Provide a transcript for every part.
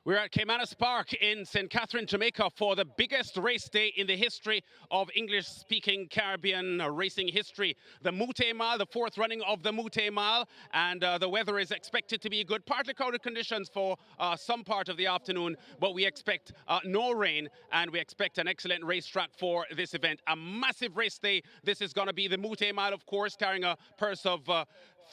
We're at Caymanas Park in St. Catherine, Jamaica for the biggest race day in the history of English-speaking Caribbean racing history. The Moute Mile, the fourth running of the Moute Mile, and the weather is expected to be good. Partly cloudy conditions for some part of the afternoon, but we expect no rain, and we expect an excellent racetrack for this event. A massive race day. This is going to be the Moute Mile, of course, carrying a purse of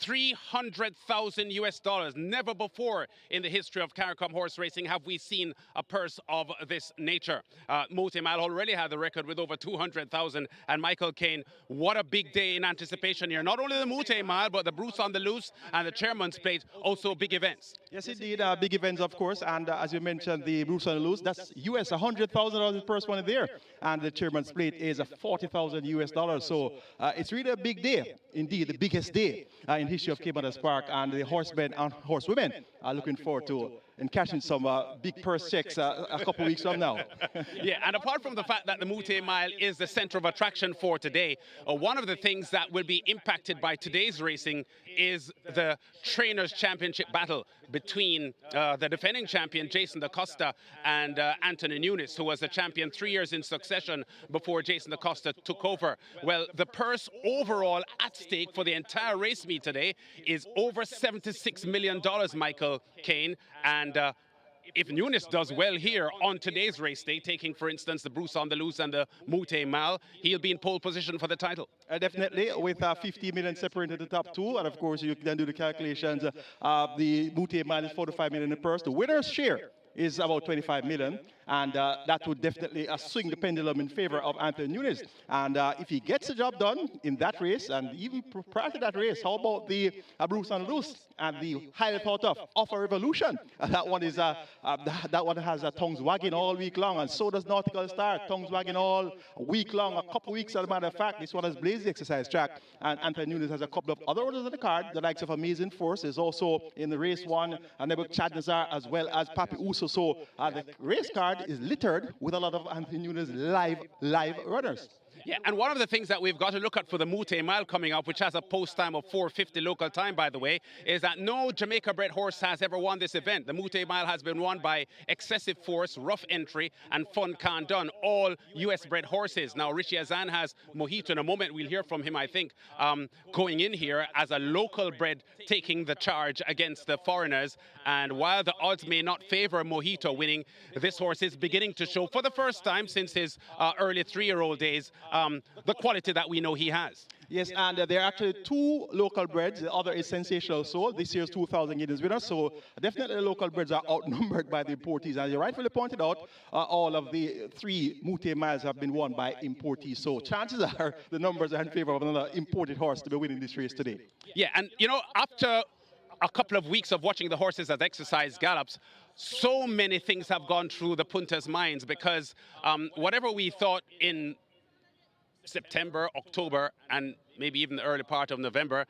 $300,000 US. Never before in the history of CARICOM horse racing have we seen a purse of this nature. Moute Mile already had the record with over 200,000. And Michael Kane, what a big day in anticipation here. Not only the Moute Mile, but the BRUCEONTHELOOSE and the Chairman's Plate, also big events. Yes, indeed, big events, of course. And as you mentioned, the BRUCEONTHELOOSE, that's US $100,000 the first one there. And the Chairman's Plate is $40,000 US. So it's really a big day, indeed, the biggest day in history of Caymanas Park, and the horsemen and horsewomen are looking forward to and cashing some big purse checks a couple of weeks from now. Yeah, and apart from the fact that the Moute Mile is the center of attraction for today, one of the things that will be impacted by today's racing is the Trainers' Championship battle between the defending champion, Jason Da Costa, and Anthony Nunes, who was the champion 3 years in succession before Jason Da Costa took over. Well, the purse overall at stake for the entire race meet today is over $76 million, Michael Kane. And if Nunes does well here on today's race day, taking, for instance, the BRUCEONTHELOOSE and the Moute Mile, he'll be in pole position for the title. Definitely, with 50 million separated the top two. And of course, you can do the calculations. The Moute Mile is 45 million in the purse. The winner's share is about 25 million. And that would definitely swing the pendulum in favor of Anthony Nunes. And if he gets the job done in that race, and even prior to that race, how about the BRUCEONTHELOOSE and the highly thought of a Revolution? That one is that one has tongues wagging all week long, and so does Nautical Star, tongues wagging all week long. A couple of weeks, as a matter of fact, this one has blazed the exercise track, and Anthony Nunes has a couple of other orders on the card. The likes of Amazing Force is also in the race one, and Nebuk Chadnazar as well as Papi Uso. So the race card is littered with a lot of Anthony Nunes live runners. Yeah, and one of the things that we've got to look at for the Moute Mile coming up, which has a post time of 4:50 local time, by the way, is that no Jamaica-bred horse has ever won this event. The Moute Mile has been won by Excessive Force, Rough Entry, and Fun Can't Done, all US-bred horses. Now, Richie Azan has Moute. In a moment, we'll hear from him, I think, going in here as a local bred taking the charge against the foreigners. And while the odds may not favor Moute winning, this horse is beginning to show, for the first time since his early 3-year-old days, the quality that we know he has. Yes, and there are actually two local breds. The other is Sensational Soul, this year's 2,000 guineas winner. So definitely the local breds are outnumbered by the importees. As you rightfully pointed out, all of the 3 Moute Miles have been won by importees. So chances are the numbers are in favor of another imported horse to be winning this race today. Yeah, and you know, after a couple of weeks of watching the horses as exercise gallops, so many things have gone through the punters' minds, because whatever we thought in September, October, and maybe even the early part of November,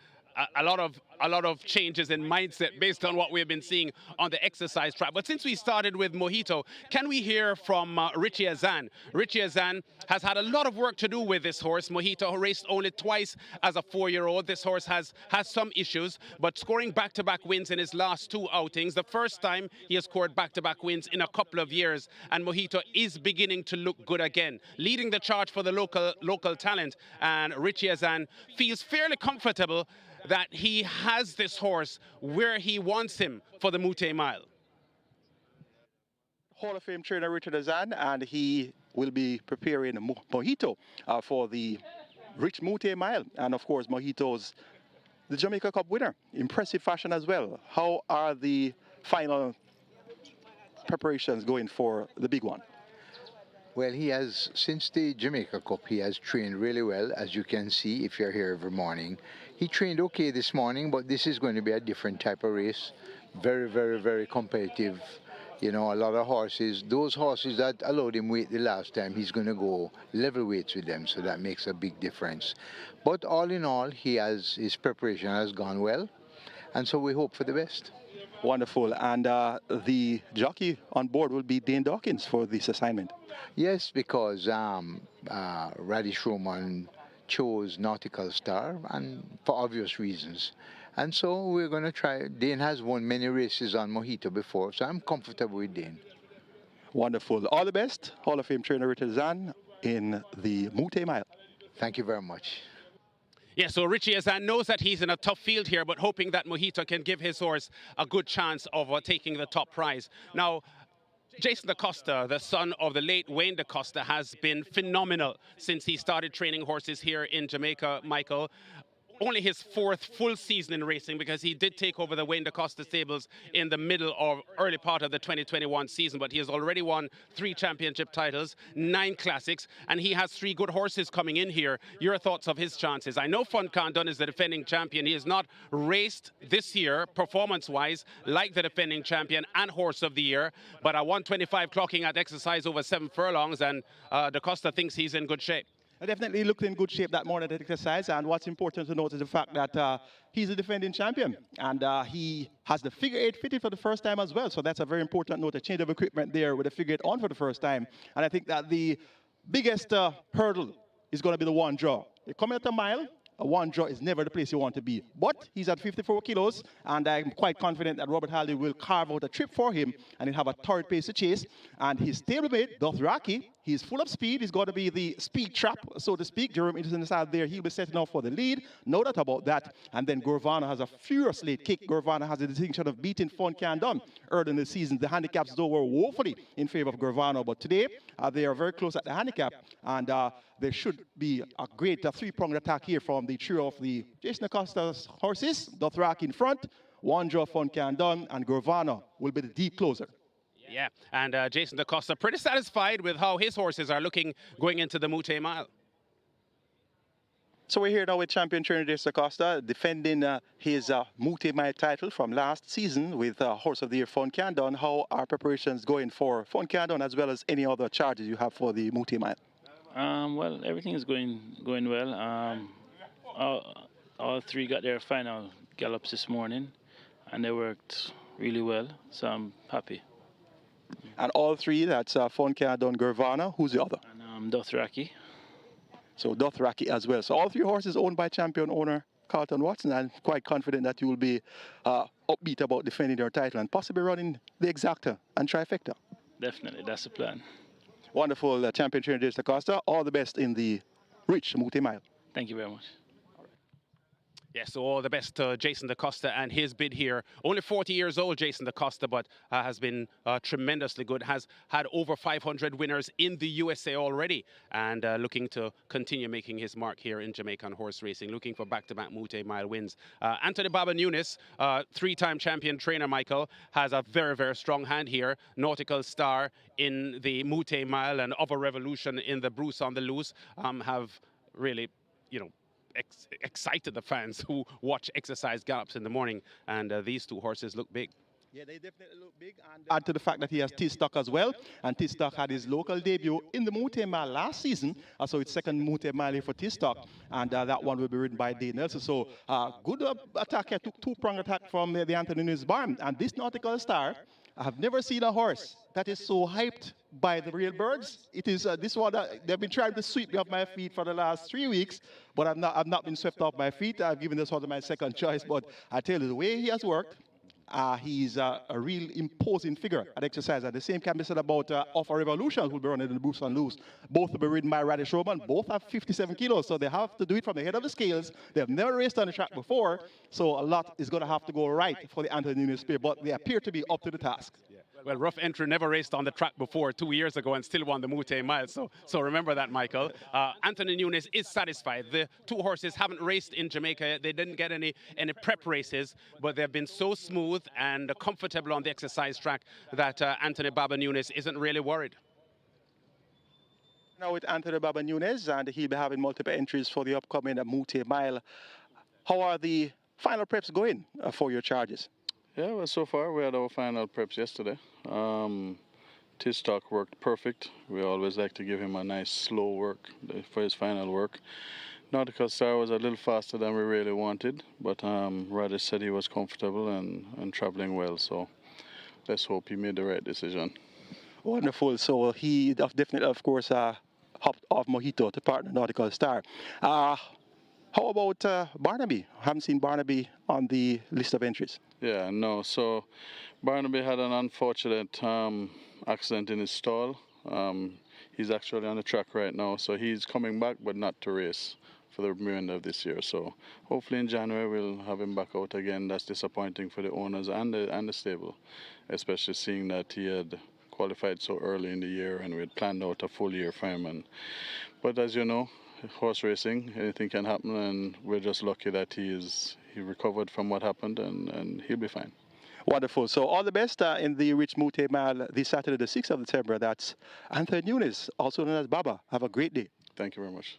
a lot of changes in mindset based on what we've been seeing on the exercise track. But since we started with Moute, can we hear from Richie Azan? Richie Azan has had a lot of work to do with this horse. Moute raced only twice as a 4-year-old. This horse has some issues, but scoring back-to-back wins in his last 2 outings. The first time he has scored back-to-back wins in a couple of years, and Moute is beginning to look good again, leading the charge for the local talent. And Richie Azan feels fairly comfortable that he has this horse where he wants him for the Moute Mile. Hall of Fame trainer Richard Azan, and he will be preparing Moute for the Rich Moute Mile. And of course, Mojito's the Jamaica Cup winner. Impressive fashion as well. How are the final preparations going for the big one? Well, he has, since the Jamaica Cup, he has trained really well, as you can see if you're here every morning. He trained okay this morning, but this is going to be a different type of race. Very, very, very competitive. You know, a lot of horses, those horses that allowed him weight the last time, he's going to go level weights with them, so that makes a big difference. But all in all, his preparation has gone well, and so we hope for the best. Wonderful. And the jockey on board will be Dane Dawkins for this assignment. Yes, because Radish Roman chose Nautical Star, and for obvious reasons. And so we're going to try. Dane has won many races on Mojito before, so I'm comfortable with Dane. Wonderful. All the best, Hall of Fame trainer Richard Zahn in the Moute Mile. Thank you very much. Yeah, so Richie Azan knows that he's in a tough field here, but hoping that Mojito can give his horse a good chance of taking the top prize. Now, Jason DaCosta, the son of the late Wayne DaCosta, has been phenomenal since he started training horses here in Jamaica, Michael. Only his fourth full season in racing, because he did take over the Wayne DaCosta stables in the middle or early part of the 2021 season, but he has already won 3 championship titles, 9 classics, and he has 3 good horses coming in here. Your thoughts of his chances? I know Fun Candon is the defending champion. He has not raced this year, performance-wise, like the defending champion and horse of the year, but a 125 clocking at exercise over 7 furlongs, and DaCosta thinks he's in good shape. I definitely looked in good shape that morning at exercise, and what's important to note is the fact that he's a defending champion, and he has the figure 8 fitted for the first time as well, so that's a very important note, a change of equipment there with the figure 8 on for the first time. And I think that the biggest hurdle is going to be the 1 draw. You're coming at a mile, a 1 draw is never the place you want to be. But he's at 54 kilos, and I'm quite confident that Robert Haldane will carve out a trip for him, and he'll have a torrid pace to chase. And his stablemate, Dothraki, he's full of speed. He's got to be the speed trap, so to speak. Jerome is inside there. He'll be setting off for the lead. No doubt about that. And then Gorvana has a furious late kick. Gorvana has the distinction of beating Fun Candon early in the season. The handicaps, though, were woefully in favor of Gorvana. But today, they are very close at the handicap, and there should be a great 3-pronged attack here from the trio of the Jason DaCosta's horses. Dothraki in front, 1 draw Fun Candon, and Gorvana will be the deep closer. Yeah, and Jason DaCosta pretty satisfied with how his horses are looking going into the Moute Mile. So we're here now with champion trainer Jason DaCosta, defending his Moute Mile title from last season with Horse of the Year Fun Candon. How are preparations going for Fun Candon, as well as any other charges you have for the Moute Mile? Well, everything is going well. All 3 got their final gallops this morning, and they worked really well, so I'm happy. And all 3, that's Fun Candon, Gorvana. Who's the other? And Dothraki. So Dothraki as well. So all 3 horses owned by champion owner Carlton Watson. I'm quite confident that you will be upbeat about defending your title and possibly running the exacta and trifecta. Definitely, that's the plan. Wonderful, champion trainer Jason DaCosta. All the best in the rich Moute Mile. Thank you very much. Yes, so all the best to Jason DaCosta and his bid here. Only 40 years old, Jason DaCosta, but has been tremendously good. Has had over 500 winners in the USA already, and looking to continue making his mark here in Jamaican horse racing, looking for back-to-back Moute Mile wins. Anthony Baba Nunes, 3-time champion trainer, Michael, has a very, very strong hand here. Nautical Star in the Moute Mile and Other Revolution in the BRUCEONTHELOOSE have really, you know, excited the fans who watch exercise gallops in the morning, and these 2 horses look big. Yeah, they definitely look big, and add to the fact that he has T-Stock as well, and T-Stock had his local debut in the Moute Mile last season, so it's second Moute Mile here for T-Stock, and that one will be ridden by Dane Nelson. So good attack here, took 2-pronged attack from the Anthony Nunes barn, and this Nautical Star, I have never seen a horse that is so hyped by the real birds. It is this one that they've been trying to sweep me off my feet for the last 3 weeks, but I've not been swept off my feet. I've given this one my second choice, but I tell you, the way he has worked, he's a real imposing figure at exercise. And the same can be said about Offer Revolution, who will be running in the BRUCEONTHELOOSE. Both will be ridden by Radish Roman. Both have 57 kilos, so they have to do it from the head of the scales. They have never raced on the track before, so a lot is going to have to go right for the Anthony Nunes spear, but they appear to be up to the task. Yeah. Well, Rough Entry never raced on the track before 2 years ago and still won the Moute Mile, so remember that, Michael. Anthony Nunes is satisfied. The 2 horses haven't raced in Jamaica. They didn't get any prep races, but they've been so smooth and comfortable on the exercise track that Anthony Baba Nunes isn't really worried. Now with Anthony Baba Nunes, and he'll be having multiple entries for the upcoming Moute Mile. How are the final preps going for your charges? Yeah, well, so far we had our final preps yesterday. T-Stock worked perfect. We always like to give him a nice slow work for his final work. Nautical Star was a little faster than we really wanted, but Radish said he was comfortable and traveling well, so let's hope he made the right decision. Wonderful. So he definitely, of course, hopped off Mojito to partner Nautical Star. How about Barnaby? Haven't seen Barnaby on the list of entries. Yeah, no. So Barnaby had an unfortunate accident in his stall. He's actually on the track right now, so he's coming back, but not to race for the remainder of this year. So hopefully in January we'll have him back out again. That's disappointing for the owners and the stable, especially seeing that he had qualified so early in the year and we had planned out a full year for him. But as you know, horse racing, anything can happen, and we're just lucky that he recovered from what happened, and he'll be fine. Wonderful. So all the best in the Rich Moute Mile this Saturday, the 6th of December. That's Anthony Nunes, also known as Baba. Have a great day. Thank you very much.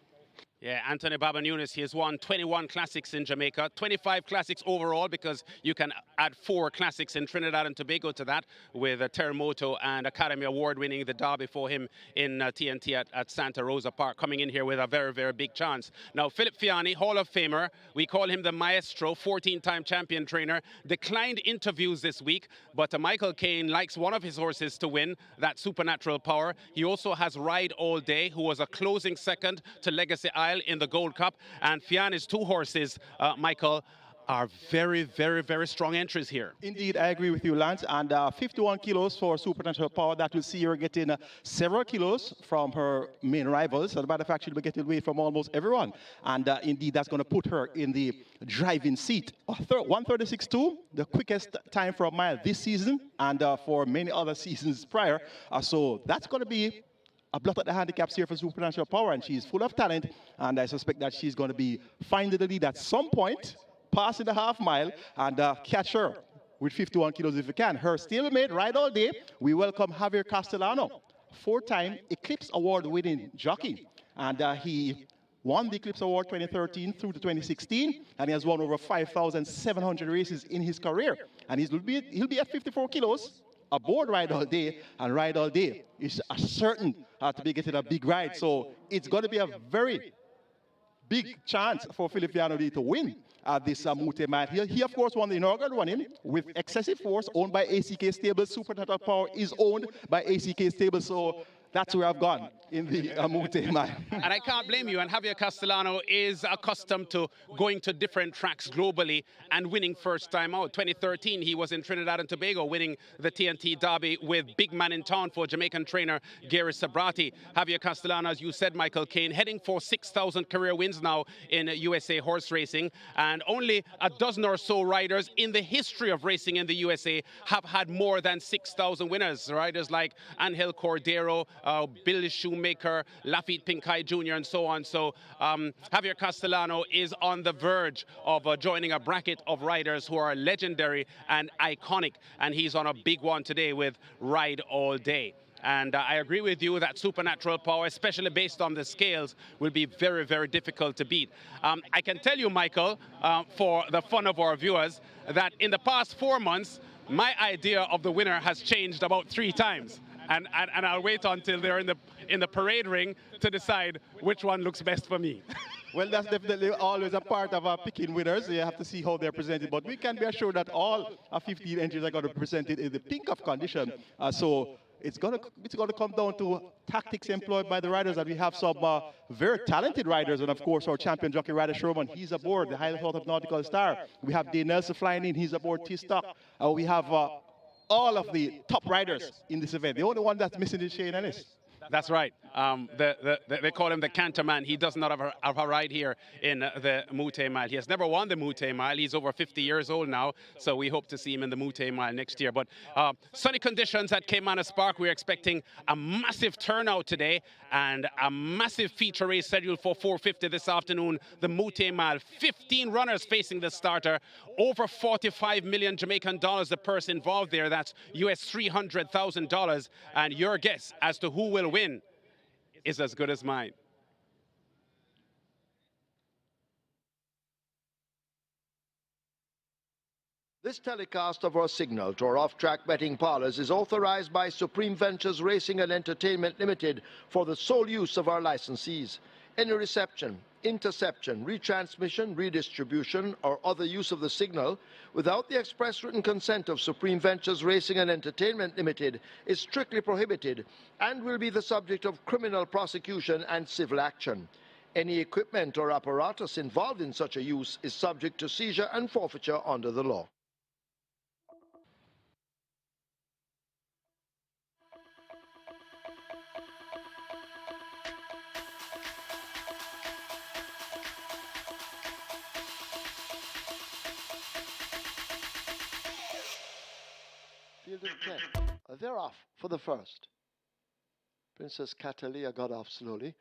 Yeah, Anthony Baba Nunes, he has won 21 classics in Jamaica, 25 classics overall, because you can add 4 classics in Trinidad and Tobago to that, with Terremoto and Academy Award winning the derby for him in TNT at Santa Rosa Park, coming in here with a very, very big chance. Now, Philip Fiani, Hall of Famer, we call him the Maestro, 14-time champion trainer, declined interviews this week, but Michael Caine likes one of his horses to win, that Supernatural Power. He also has Ride All Day, who was a closing second to Legacy Isle in the Gold Cup, and Fiani's 2 horses, Michael, are very, very, very strong entries here. Indeed, I agree with you, Lance. And 51 kilos for Supernatural Power. That will see her getting several kilos from her main rivals. As a matter of fact, she'll be getting weight from almost everyone. And indeed, that's going to put her in the driving seat. 136.2, the quickest time for a mile this season, and for many other seasons prior. So that's going to be a blot at the handicaps here for Supernatural Power, and she's full of talent, and I suspect that she's going to be finding the lead at some point, passing the half mile, and catch her with 51 kilos if you can. Her stablemate, Ride All Day, we welcome Javier Castellano, 4-time Eclipse Award winning jockey, and he won the Eclipse Award 2013 through to 2016, and he has won over 5,700 races in his career, and he'll be at 54 kilos. Aboard Ride All Day, and Ride All Day is certain to be getting a big ride. So it's going to be a very big chance for Philip Fiano to win this Moute Mile. He, of course, won the inaugural running with Excessive Force, owned by ACK Stables. Supernatural Power is owned by ACK Stables. So that's where I've gone in the Moute Mile. And I can't blame you. And Javier Castellano is accustomed to going to different tracks globally and winning first time out. 2013, he was in Trinidad and Tobago winning the TNT Derby with big man in town for Jamaican trainer Gary.III. Javier Castellano, as you said, Michael Caine, heading for 6,000 career wins now in USA horse racing. And only a dozen or so riders in the history of racing in the USA have had more than 6,000 winners. Riders like Angel Cordero, Bill Shoemaker, Lafitte Pinkai Jr., and so on. So Javier Castellano is on the verge of joining a bracket of riders who are legendary and iconic, and he's on a big one today with Ride All Day. And I agree with you that Supernatural Power, especially based on the scales, will be very, very difficult to beat. I can tell you, Michael, for the fun of our viewers, that in the past 4 months, my idea of the winner has changed about 3 times. And I'll wait until they're in the parade ring to decide which one looks best for me. Well, that's definitely always a part of picking winners. You have to see how they're presented. But we can be assured that all 15 entries are going to be presented in the pink of condition. So it's going to come down to tactics employed by the riders. And we have some very talented riders. And, of course, our champion jockey, Ryder Sherman, he's aboard, the highly thought of Nautical Star. We have Dave Nelson flying in. He's aboard T-Stock. We have all of the top riders in this event. The only one that's missing is Shane Ennis. That's right. They call him the Canter Man. He does not have a ride here in the Moute Mile. He has never won the Moute Mile. He's over 50 years old now, so we hope to see him in the Moute Mile next year. But sunny conditions at Caymanas Park. We're expecting a massive turnout today and a massive feature race scheduled for 4:50 this afternoon. The Moute Mile, 15 runners facing the starter. Over 45 million Jamaican dollars the purse involved there. That's US $300,000. And your guess as to who will win is as good as mine. This telecast of our signal to our off-track betting parlors is authorized by Supreme Ventures Racing and Entertainment Limited for the sole use of our licensees. Any reception, interception, retransmission, redistribution, or other use of the signal without the express written consent of Supreme Ventures Racing and Entertainment Limited is strictly prohibited and will be the subject of criminal prosecution and civil action. Any equipment or apparatus involved in such a use is subject to seizure and forfeiture under the law. Fielded 10. They're off for the first. Princess Catalia got off slowly.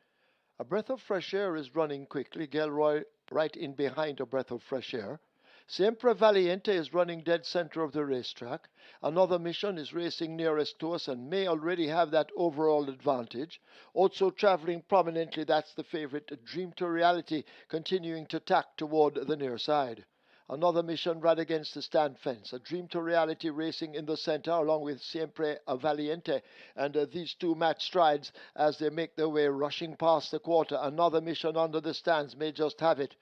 A breath of fresh air is running quickly. GR.I right in behind a breath of fresh air. Siempre Valiente is running dead center of the racetrack. Another Mission is racing nearest to us and may already have that overall advantage. Also traveling prominently, that's the favorite, Dream to Reality, continuing to tack toward the near side. Another Mission right against the stand fence. A Dream to Reality racing in the center along with Siempre Valiente. And these two match strides as they make their way rushing past the quarter. Another Mission under the stands may just have it.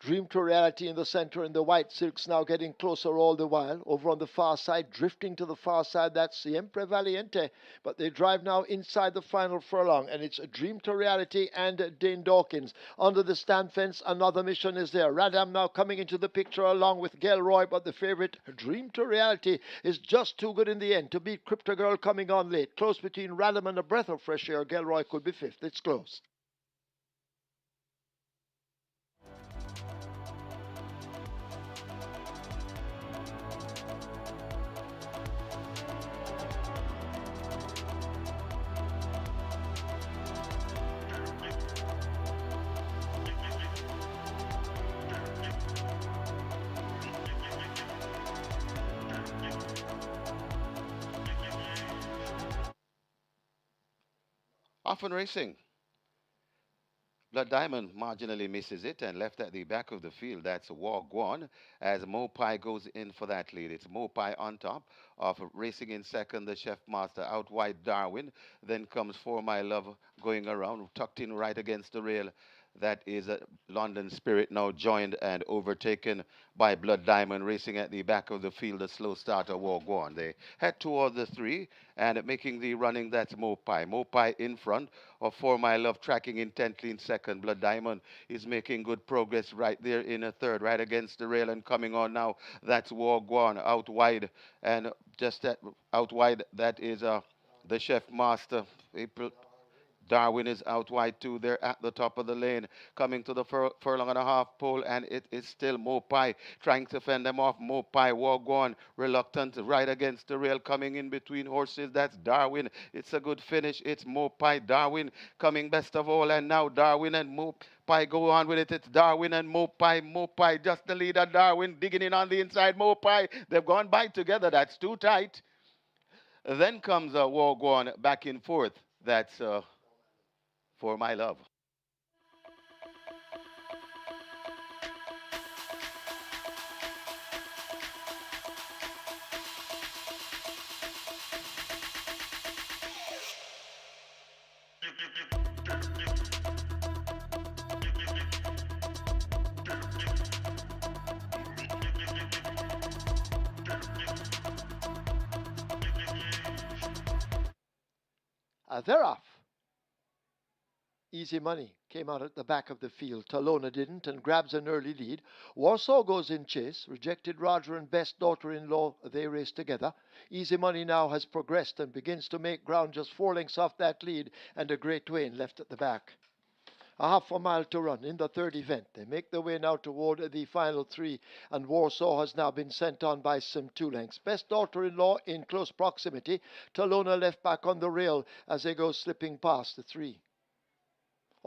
Dream to Reality in the center, and the white silks now getting closer all the while. Over on the far side, drifting to the far side, that's Siempre Valiente. But they drive now inside the final furlong, and it's Dream to Reality and Dane Dawkins. Under the stand fence, another Mission is there. Radam now coming into the picture along with GR.I, but the favorite, Dream to Reality, is just too good in the end to beat Crypto Girl coming on late. Close between Radam and a breath of fresh air. GR.I could be fifth. It's close. Often racing. Blood Diamond marginally misses it and left at the back of the field. That's Wagwan as Moute goes in for that lead. It's Moute on top of racing in second, the Chef Master out wide Darwin. Then comes For My Love going around, tucked in right against the rail. That is London Spirit now joined and overtaken by Blood Diamond racing at the back of the field, the slow starter Wagwan. They head toward the three and making the running, that's Mopai. Mopai in front of For My Love tracking intently in second. Blood Diamond is making good progress right there in a third, right against the rail and coming on now. That's Wagwan out wide and just out wide, that is the Chef Master. Darwin is out wide too. They're at the top of the lane, coming to the furlong and a half pole, and it is still Mopai trying to fend them off. Mopai, Wagwan, reluctant, right against the rail, coming in between horses. That's Darwin. It's a good finish. It's Mopai, Darwin coming best of all, and now Darwin and Mopai go on with it. It's Darwin and Mopai. Mopai just the leader. Darwin digging in on the inside. Mopai, they've gone by together. That's too tight. Then comes Wagwan back and forth. That's For My Love. They're off. Easy Money came out at the back of the field. Talona didn't and grabs an early lead. Warsaw goes in chase. Rejected Roger and Best Daughter-in-Law, they race together. Easy Money now has progressed and begins to make ground just 4 lengths off that lead, and a Great Wayne left at the back. A half a mile to run in the third event. They make their way now toward the final 3, and Warsaw has now been sent on by some 2 lengths. Best Daughter-in-Law in close proximity. Talona left back on the rail as they go slipping past the 3.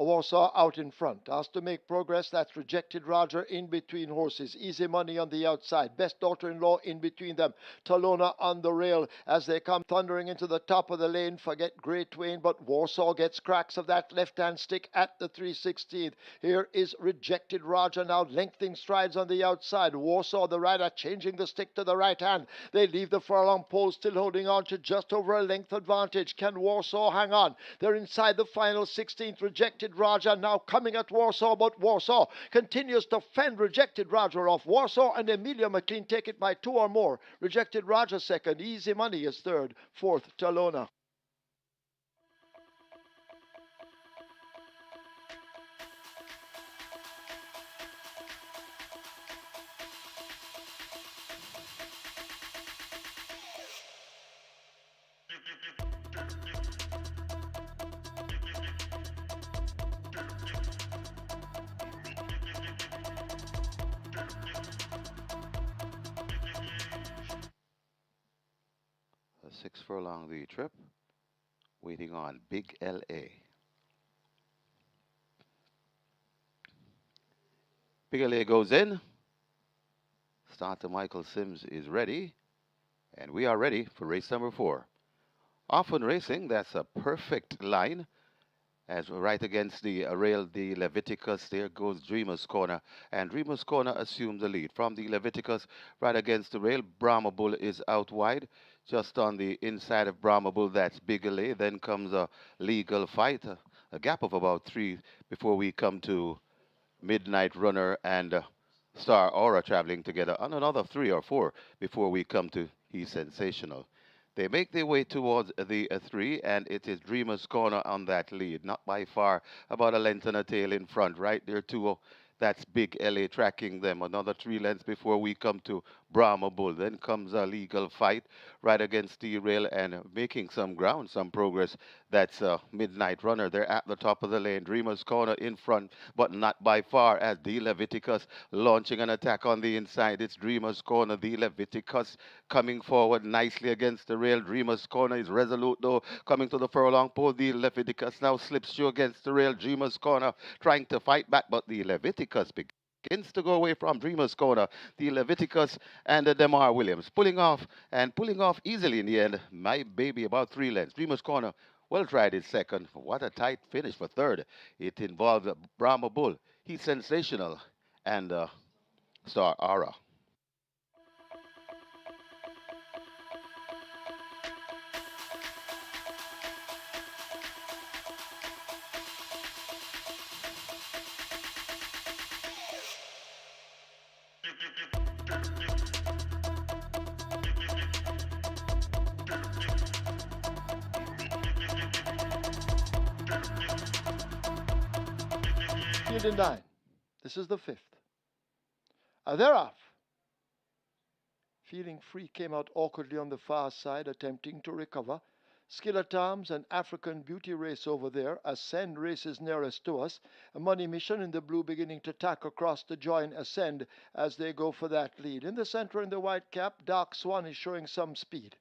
Warsaw out in front. Has to make progress. That's Rejected Roger in between horses. Easy Money on the outside. Best Daughter-in-Law in between them. Talona on the rail as they come thundering into the top of the lane. Forget Great Wayne, but Warsaw gets cracks of that left-hand stick at the 3/16th. Here is Rejected Roger now lengthening strides on the outside. Warsaw, the rider, changing the stick to the right hand. They leave the furlong pole, still holding on to just over a length advantage. Can Warsaw hang on? They're inside the final 16th. Rejected Roger now coming at Warsaw, but Warsaw continues to fend Rejected Roger off. Warsaw and Emilia McLean take it by 2 or more. Rejected Roger second. Easy Money is third. Fourth, Talona. furlong the trip, waiting on Big LA. Big LA goes in. Starter Michael Sims is ready, and we are ready for race number 4. Often Racing, that's a perfect line. As we're right against the rail, the Leviticus, there goes Dreamer's Corner. And Dreamer's Corner assumes the lead. From the Leviticus, right against the rail, Brahma Bull is out wide. Just on the inside of Brahma Bull, that's Bigelow. Then comes a Legal Fight, a gap of about 3 before we come to Midnight Runner and Star Aura traveling together, and another 3 or 4 before we come to He's Sensational. They make their way towards the 3, and it is Dreamer's Corner on that lead, not by far, about a length and a tail in front. Right there, too. That's Big LA tracking them. Another 3 lengths before we come to Brahma Bull. Then comes a Legal Fight right against the rail and making some ground, some progress. That's Midnight Runner. They're at the top of the lane. Dreamer's Corner in front, but not by far, as the Leviticus launching an attack on the inside. It's Dreamer's Corner. The Leviticus coming forward nicely against the rail. Dreamer's Corner is resolute, though, coming to the furlong pole. The Leviticus now slips through against the rail. Dreamer's Corner trying to fight back, but the Leviticus begins to go away from Dreamer's Corner. The Leviticus and the Demar Williams pulling off easily in the end. My baby about 3 lengths. Dreamer's Corner well tried in second. What a tight finish for third. It involved Brahma Bull. He's Sensational and Star Aura. Field in 9. This is the 5th. Thereof, Feeling Free came out awkwardly on the far side, attempting to recover. Skillet Arms and African Beauty race over there. Ascend races nearest to us. A Money Mission in the blue beginning to tack across the join Ascend as they go for that lead. In the center in the white cap, Dark Swan is showing some speed.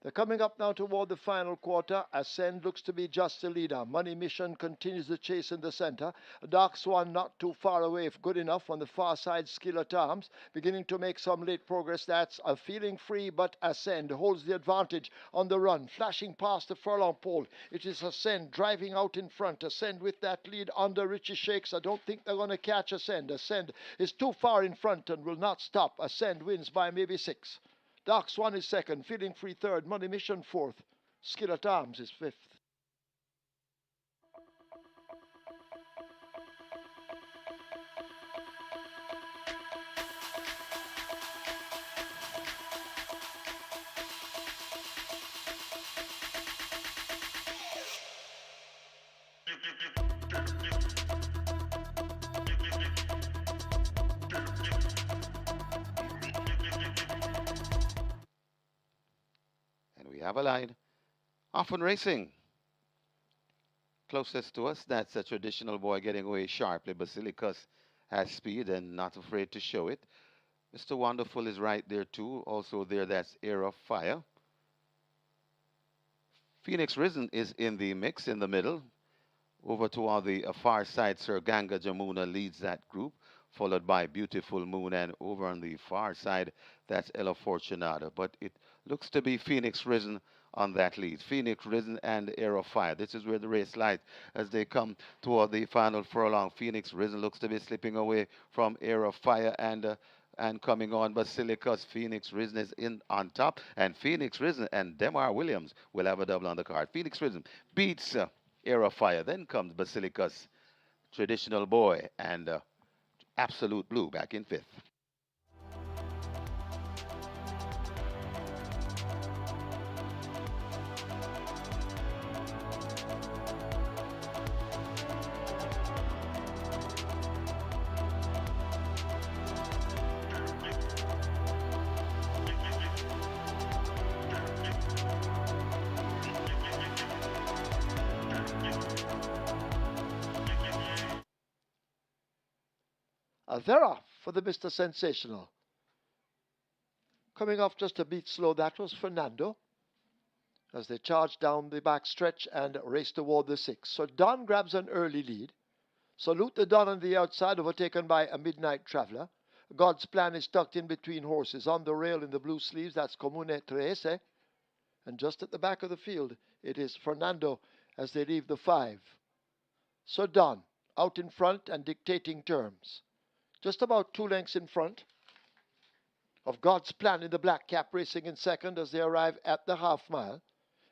They're coming up now toward the final quarter. Ascend looks to be just the leader. Money Mission continues the chase in the center. Dark Swan not too far away, if good enough, on the far side. Skillet Arms beginning to make some late progress. That's a Feeling Free, but Ascend holds the advantage on the run. Flashing past the furlong pole. It is Ascend driving out in front. Ascend with that lead under Richie Shakes. I don't think they're going to catch Ascend. Ascend is too far in front and will not stop. Ascend wins by maybe 6. Dark Swan is second, Feeling Free third, Money Mission fourth, Skillet Arms is fifth. We have a line. Often Racing. Closest to us, that's a Traditional Boy getting away sharply. Basilicus has speed and not afraid to show it. Mr. Wonderful is right there too. Also there, that's Air of Fire. Phoenix Risen is in the mix in the middle. Over toward the far side, Sir Ganga Jamuna leads that group, followed by Beautiful Moon, and over on the far side, that's Ella Fortunata. But it looks to be Phoenix Risen on that lead. Phoenix Risen and Air of Fire. This is where the race lies as they come toward the final furlong. Phoenix Risen looks to be slipping away from Air of Fire and coming on Basilicus. Phoenix Risen is in on top, and Phoenix Risen and Demar Williams will have a double on the card. Phoenix Risen beats Air of Fire. Then comes Basilicus, Traditional Boy, and Absolute Blue back in fifth. Thereof for the Mr. Sensational. Coming off just a beat slow, that was Fernando. as they charge down the back stretch and race toward the 6. So Don grabs an early lead. Salute the Don on the outside, overtaken by a Midnight Traveler. God's Plan is tucked in between horses. On the rail in the blue sleeves, that's Caymanas. And just at the back of the field, it is Fernando as they leave the 5. So Don, out in front and dictating terms. Just about 2 lengths in front of God's Plan in the black cap, racing in second as they arrive at the half mile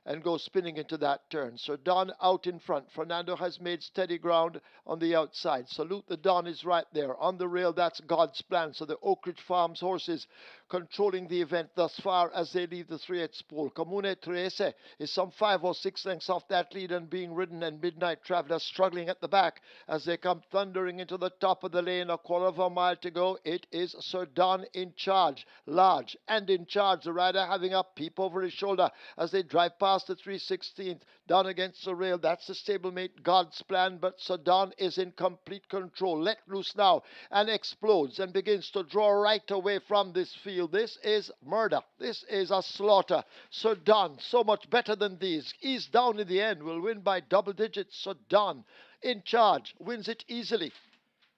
and go spinning into that turn. So Don out in front. Fernando has made steady ground on the outside. Salute the Don is right there. On the rail, that's God's Plan. So the Oak Ridge Farms horses controlling the event thus far as they leave the 3-8 spool. MOUTTET is some 5 or 6 lengths off that lead and being ridden, and Midnight Traveler struggling at the back as they come thundering into the top of the lane. A quarter of a mile to go. It is Sir Don in charge, large and in charge. The rider having a peep over his shoulder as they drive past the 3/16th, down against the rail. That's the stablemate God's Plan, but Sir Don is in complete control. Let loose now and explodes and begins to draw right away from this field. This is murder. This is a slaughter. Sir Don, so much better than these. Ease down in the end, will win by double digits. Sir Don in charge, wins it easily.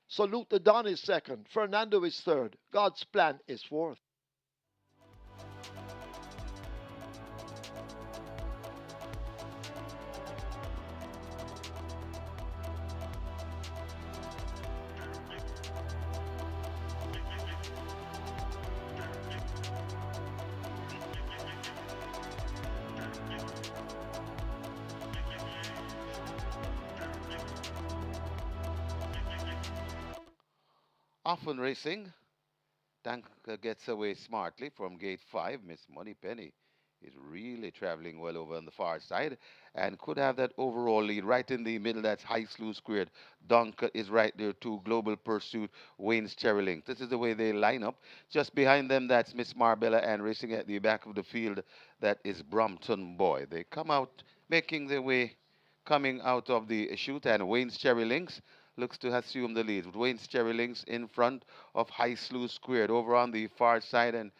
Salute the Don is second. Fernando is third. God's Plan is fourth. Often racing. Tanker gets away smartly from gate 5. Miss Moneypenny is really traveling well over on the far side and could have that overall lead right in the middle. That's High Slew Squared. Donker is right there too. Global Pursuit, Wayne's Cherry Link. This is the way they line up. Just behind them, that's Miss Marbella, and racing at the back of the field, that is Brompton Boy. They come out making their way, coming out of the chute, and Wayne's Cherry Links looks to assume the lead. Wayne's Cherry Links in front of High Slew Squared over on the far side, and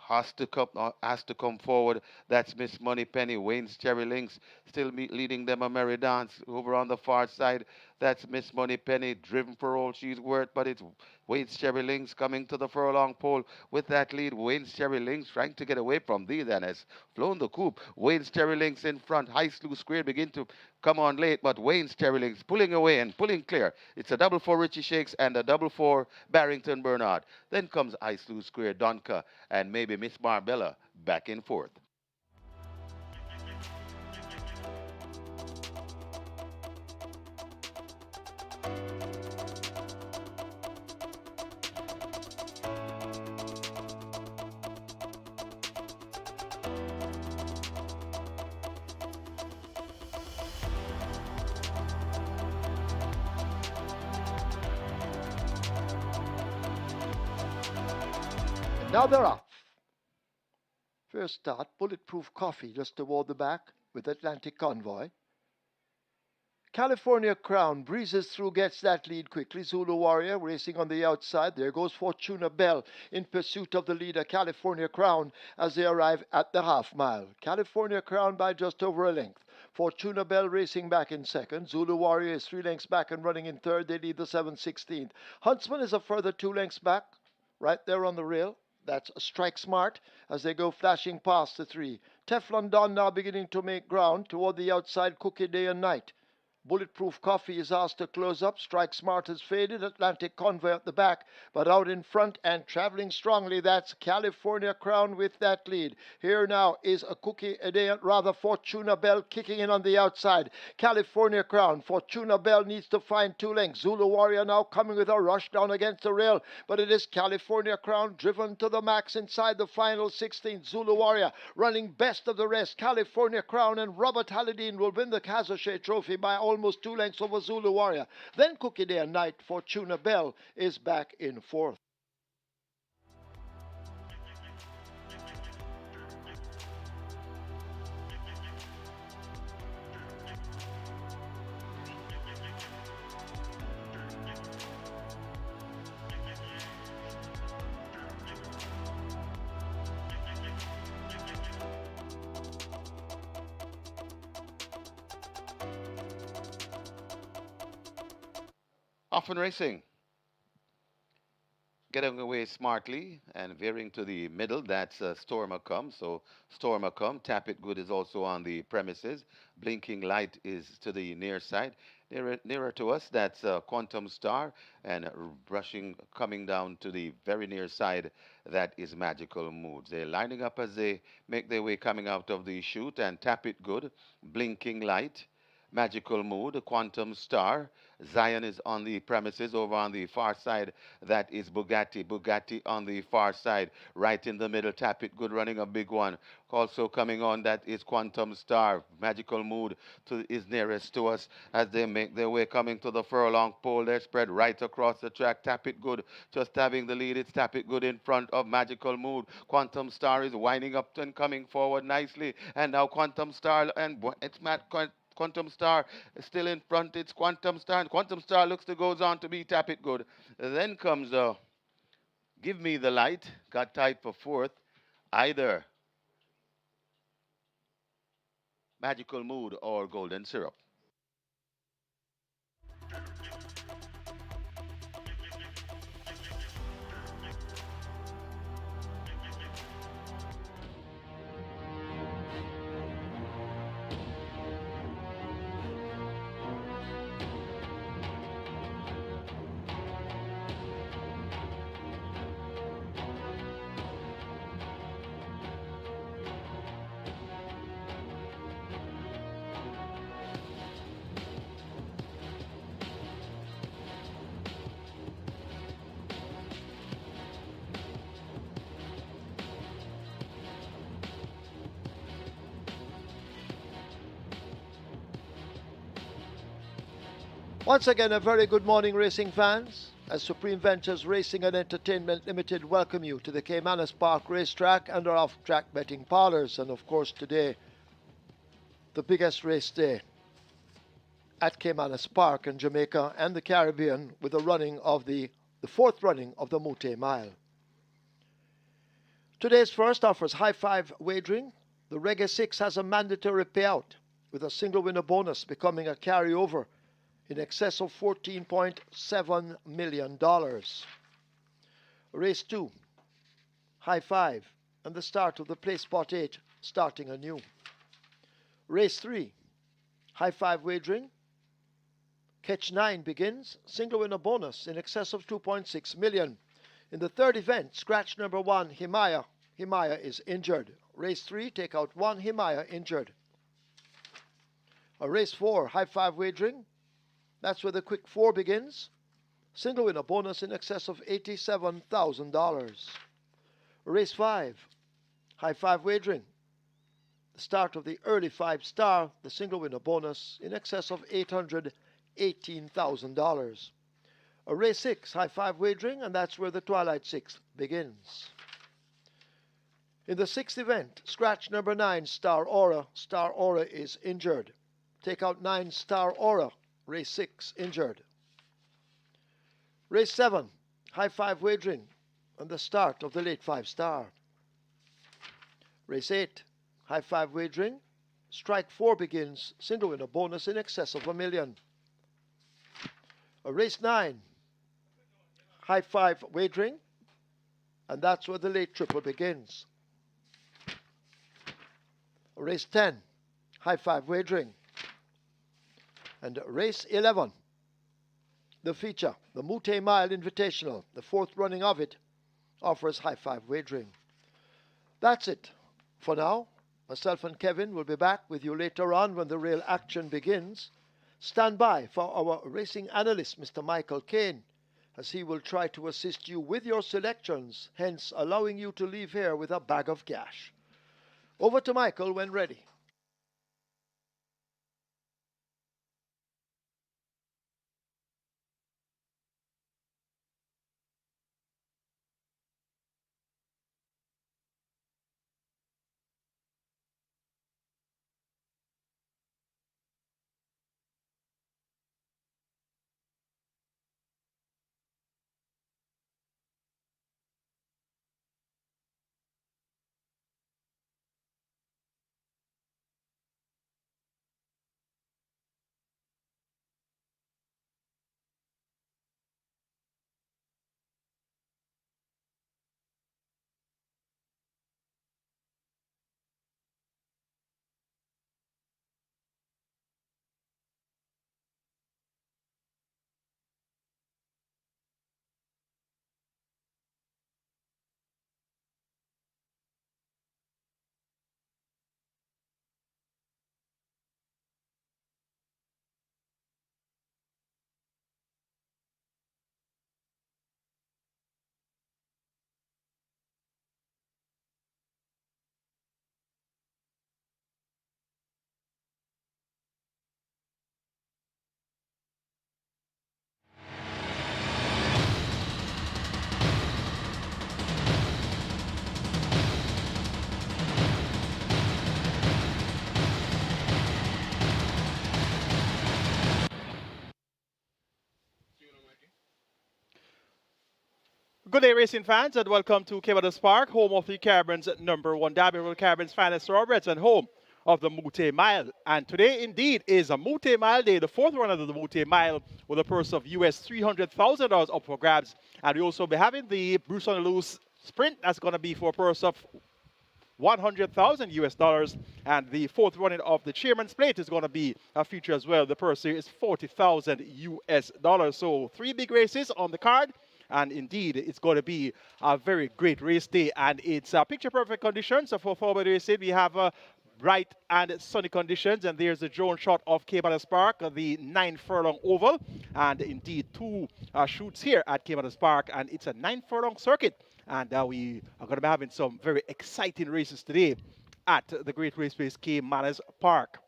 has to come forward. That's Miss Moneypenny. Wayne's Cherry Links still leading them a merry dance over on the far side. That's Miss Moneypenny, driven for all she's worth, but it's Wayne's Cherry Links coming to the furlong pole with that lead. Wayne's Cherry Links trying to get away from these and has flown the coop. Wayne's Cherry Links in front. High Slew Square begin to come on late, but Wayne's Cherry Links pulling away and pulling clear. It's a double for Richie Shakes and a double for Barrington Bernard. Then comes High Slew Square, Donka, and maybe Miss Marbella back and forth. Now they're off. First start, Bulletproof Coffee just toward the back with Atlantic Convoy. California Crown breezes through, gets that lead quickly. Zulu Warrior racing on the outside. There goes Fortuna Bell in pursuit of the leader, California Crown, as they arrive at the half mile. California Crown by just over a length. Fortuna Bell racing back in second. Zulu Warrior is 3 lengths back and running in third. They lead the 7/16. Huntsman is a further 2 lengths back, right there on the rail. That's Strike Smart as they go flashing past the 3. Teflon Don now beginning to make ground toward the outside. Cookie Day and Night. Bulletproof Coffee is asked to close up. Strike Smart has faded. Atlantic Convoy at the back, but out in front and traveling strongly. That's California Crown with that lead. Here now is a Cookie a Day, rather Fortuna Bell kicking in on the outside. California Crown. Fortuna Bell needs to find 2 lengths. Zulu Warrior now coming with a rush down against the rail, but it is California Crown driven to the max inside the final 16. Zulu Warrior running best of the rest. California Crown and Robert Halladine will win the Kazashe Trophy by almost 2 lengths over Zulu Warrior. Then Cookie Day and Night, Fortuna Bell is back in fourth. Often racing. Getting away smartly and veering to the middle. That's Stormer Come. So Stormer Come. Tap It Good is also on the premises. Blinking Light is to the near side. Nearer to us, that's Quantum Star. And brushing, coming down to the very near side, that is Magical Moods. They're lining up as they make their way coming out of the chute. And Tap It Good, Blinking Light, Magical Mood, Quantum Star. Zion is on the premises over on the far side. That is Bugatti. Bugatti on the far side. Right in the middle, Tap It Good running a big one. Also coming on, that is Quantum Star. Magical Mood is nearest to us as they make their way coming to the furlong pole. They're spread right across the track. Tap It Good just having the lead. It's Tap It Good in front of Magical Mood. Quantum Star is winding up and coming forward nicely. And now Quantum Star, and it's Matt Quantum Star is still in front. It's Quantum Star. And Quantum Star looks to goes on to be Tap It Good. Then comes Give Me the Light. Got tied for fourth. Either Magical Mood or Golden Syrup. Once again, a very good morning, racing fans. As Supreme Ventures Racing and Entertainment Limited welcome you to the Caymanas Park Racetrack and our off-track betting parlors. And of course, today, the biggest race day at Caymanas Park in Jamaica and the Caribbean with the fourth running of the Moute Mile. Today's first offers high five wagering. The Reggae 6 has a mandatory payout with a single winner bonus becoming a carryover in excess of $14.7 million. Race 2, high five, and the start of the play spot 8 starting anew. Race 3, high five wagering. Catch 9 begins, single winner bonus in excess of 2.6 million. In the third event, scratch number 1, Himaya. Himaya is injured. Race 3, take out 1, Himaya injured. Race 4, high five wagering. That's where the quick 4 begins. Single winner bonus in excess of $87,000. Race 5, high five wagering. The start of the early 5 star, the single winner bonus in excess of $818,000. Race 6, high five wagering, and that's where the Twilight 6 begins. In the sixth event, scratch number 9, Star Aura. Star Aura is injured. Take out 9, Star Aura. Race 6, injured. Race 7, high five wagering, and the start of the late 5 star. Race 8, high five wagering. Strike 4 begins, single winner bonus in excess of $1 million. Race 9, high five wagering, and that's where the late triple begins. Race 10, high five wagering. And race 11, the feature, the Moute Mile Invitational, the fourth running of it, offers high five wagering. That's it for now. Myself and Kevin will be back with you later on when the real action begins. Stand by for our racing analyst, Mr. Michael Kane, as he will try to assist you with your selections, hence allowing you to leave here with a bag of cash. Over to Michael when ready. Good day, racing fans, and welcome to Caymanas Park, home of the Caribbean's #1 Derby, Royal Caribbean's finest thoroughbreds, and home of the Moute Mile. And today, indeed, is a Moute Mile day, the fourth run of the Moute Mile, with a purse of US $300,000 up for grabs. And we also be having the BRUCEONTHELOOSE Sprint. That's going to be for a purse of $100,000 US, and the fourth running of the Chairman's Plate is going to be a feature as well. The purse here is $40,000 US. So 3 big races on the card, and indeed it's going to be a very great race day, and it's picture perfect conditions. So for forward racing, we have bright and sunny conditions, and there's a drone shot of Caymanas Park, the 9-furlong oval, and indeed 2 shoots here at Caymanas Park, and it's a 9-furlong circuit. And we are going to be having some very exciting races today at the Great Raceways Caymanas Park.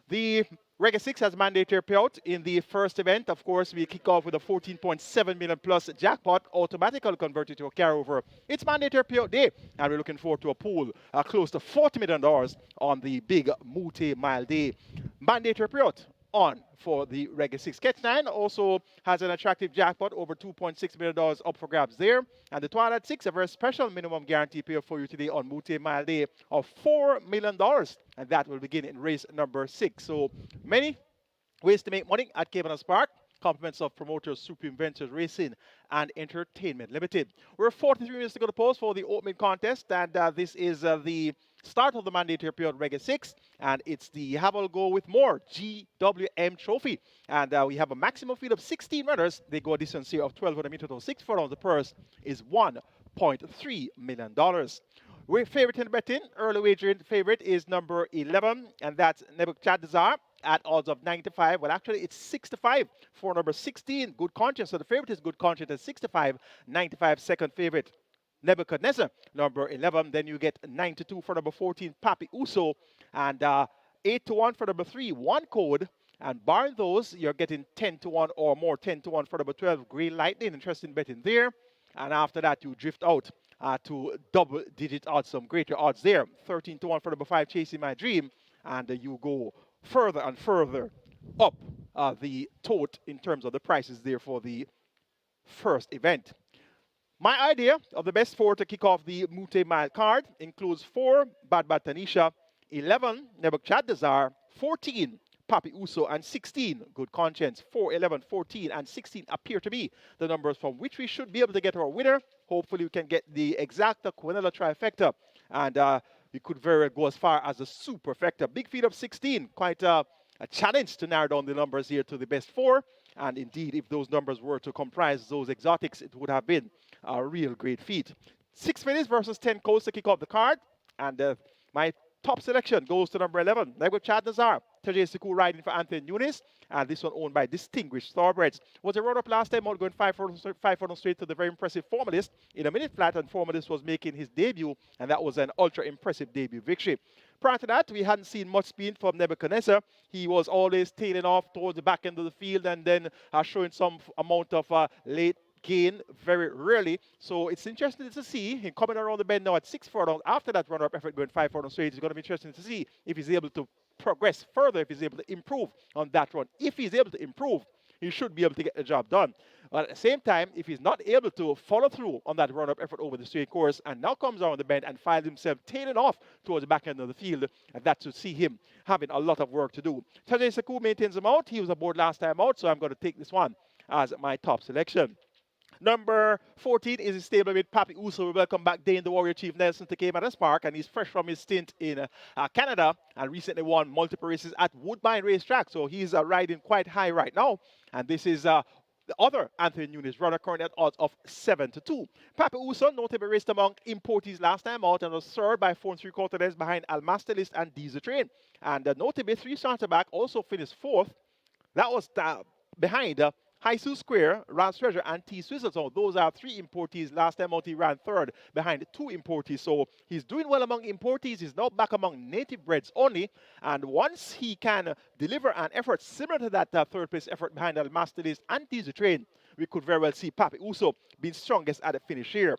The Reggae 6 has mandatory payout in the first event. Of course, we kick off with a 14.7 million plus jackpot, automatically converted to a carryover. It's mandatory payout day, and we're looking forward to a pool close to $40 million on the big Moute Mile day. Mandatory payout on for the Reggae 6. Catch 9 also has an attractive jackpot, over $2.6 million up for grabs there. And the Twilight 6, a very special minimum guarantee payout for you today on Moute Mile Day of $4 million. And that will begin in race number 6. So many ways to make money at Caymanas Park. Compliments of promoters Supreme Ventures Racing and Entertainment Limited. We're 43 minutes to go to post for the opening contest, and this is the start of the mandatory period Reggae 6, and it's the Have a Go with More GWM Trophy. And we have a maximum field of 16 runners. They go a distance here of 1,200 meters or 6 furlongs. The purse is $1.3 million. We're favorite in betting. Early wagering favorite is number 11, and that's Nebuchadnezzar at odds of 95. Well, actually, it's 65 for number 16, Good Conscience. So the favorite is Good Conscience at 65, 95 second favorite. Nebuchadnezzar, number 11. Then you get 92 for number 14, Papi Uso, and 8 to 1 for number 3, One Code. And barring those, you're getting 10 to 1 or more, 10 to 1 for number 12, Green Lightning. Interesting betting there. And after that, you drift out to double-digit odds, some greater odds there. 13 to 1 for number 5, Chasing My Dream. And you go further and further up the tote in terms of the prices there for the first event. My idea of the best 4 to kick off the Moute Mile card includes 4, Bad Bad Tanisha, 11, Nebuchadnezzar, 14, Papi Uso, and 16, Good Conscience. 4, 11, 14, and 16 appear to be the numbers from which we should be able to get our winner. Hopefully we can get the exacta Quinella trifecta, and we could very well go as far as a superfecta. Big field of 16, quite a challenge to narrow down the numbers here to the best 4. And indeed, if those numbers were to comprise those exotics, it would have been a real great feat. 6 minutes versus 10 codes to kick off the card. And my top selection goes to number 11, Nebuchadnezzar. Tajay Siku riding for Anthony Nunes. And this one owned by Distinguished Thoroughbreds. Was a run-up last time out, going 5 for straight to the very impressive Formalist in a minute flat, and Formalist was making his debut, and that was an ultra-impressive debut victory. Prior to that, we hadn't seen much speed from Nebuchadnezzar. He was always tailing off towards the back end of the field and then showing some amount of late gain very rarely. So it's interesting to see him coming around the bend now at 6 furlongs. After that run-up effort going 5 furlongs straight, it's going to be interesting to see if he's able to progress further, if he's able to improve on that run. If he's able to improve, he should be able to get the job done. But at the same time, if he's not able to follow through on that run-up effort over the straight course and now comes around the bend and finds himself tailing off towards the back end of the field, and that should see him having a lot of work to do. Tajay Saku maintains him out. He was aboard last time out, so I'm going to take this one as my top selection. Number 14 is a stable with Papi Uso. We welcome back Dane the Warrior Chief Nelson to Caymanas Park, and he's fresh from his stint in Canada and recently won multiple races at Woodbine Racetrack. So he's riding quite high right now. And this is the other Anthony Nunes runner, currently at odds of 7 to 2. Papi Uso notably raced among importees last time out and was third by 4 3/4 lengths behind Almastelist and Diesel-Train. And notably 3 starter back also finished 4th. That was behind Haisu Square, Rance Treasure, and T Swizzle. So those are 3 importees. Last time out, he ran 3rd behind 2 importees. So he's doing well among importees. He's now back among native breds only. And once he can deliver an effort similar to that 3rd place effort behind Almastelist and Diesel Train, we could very well see Papi Uso being strongest at the finish here.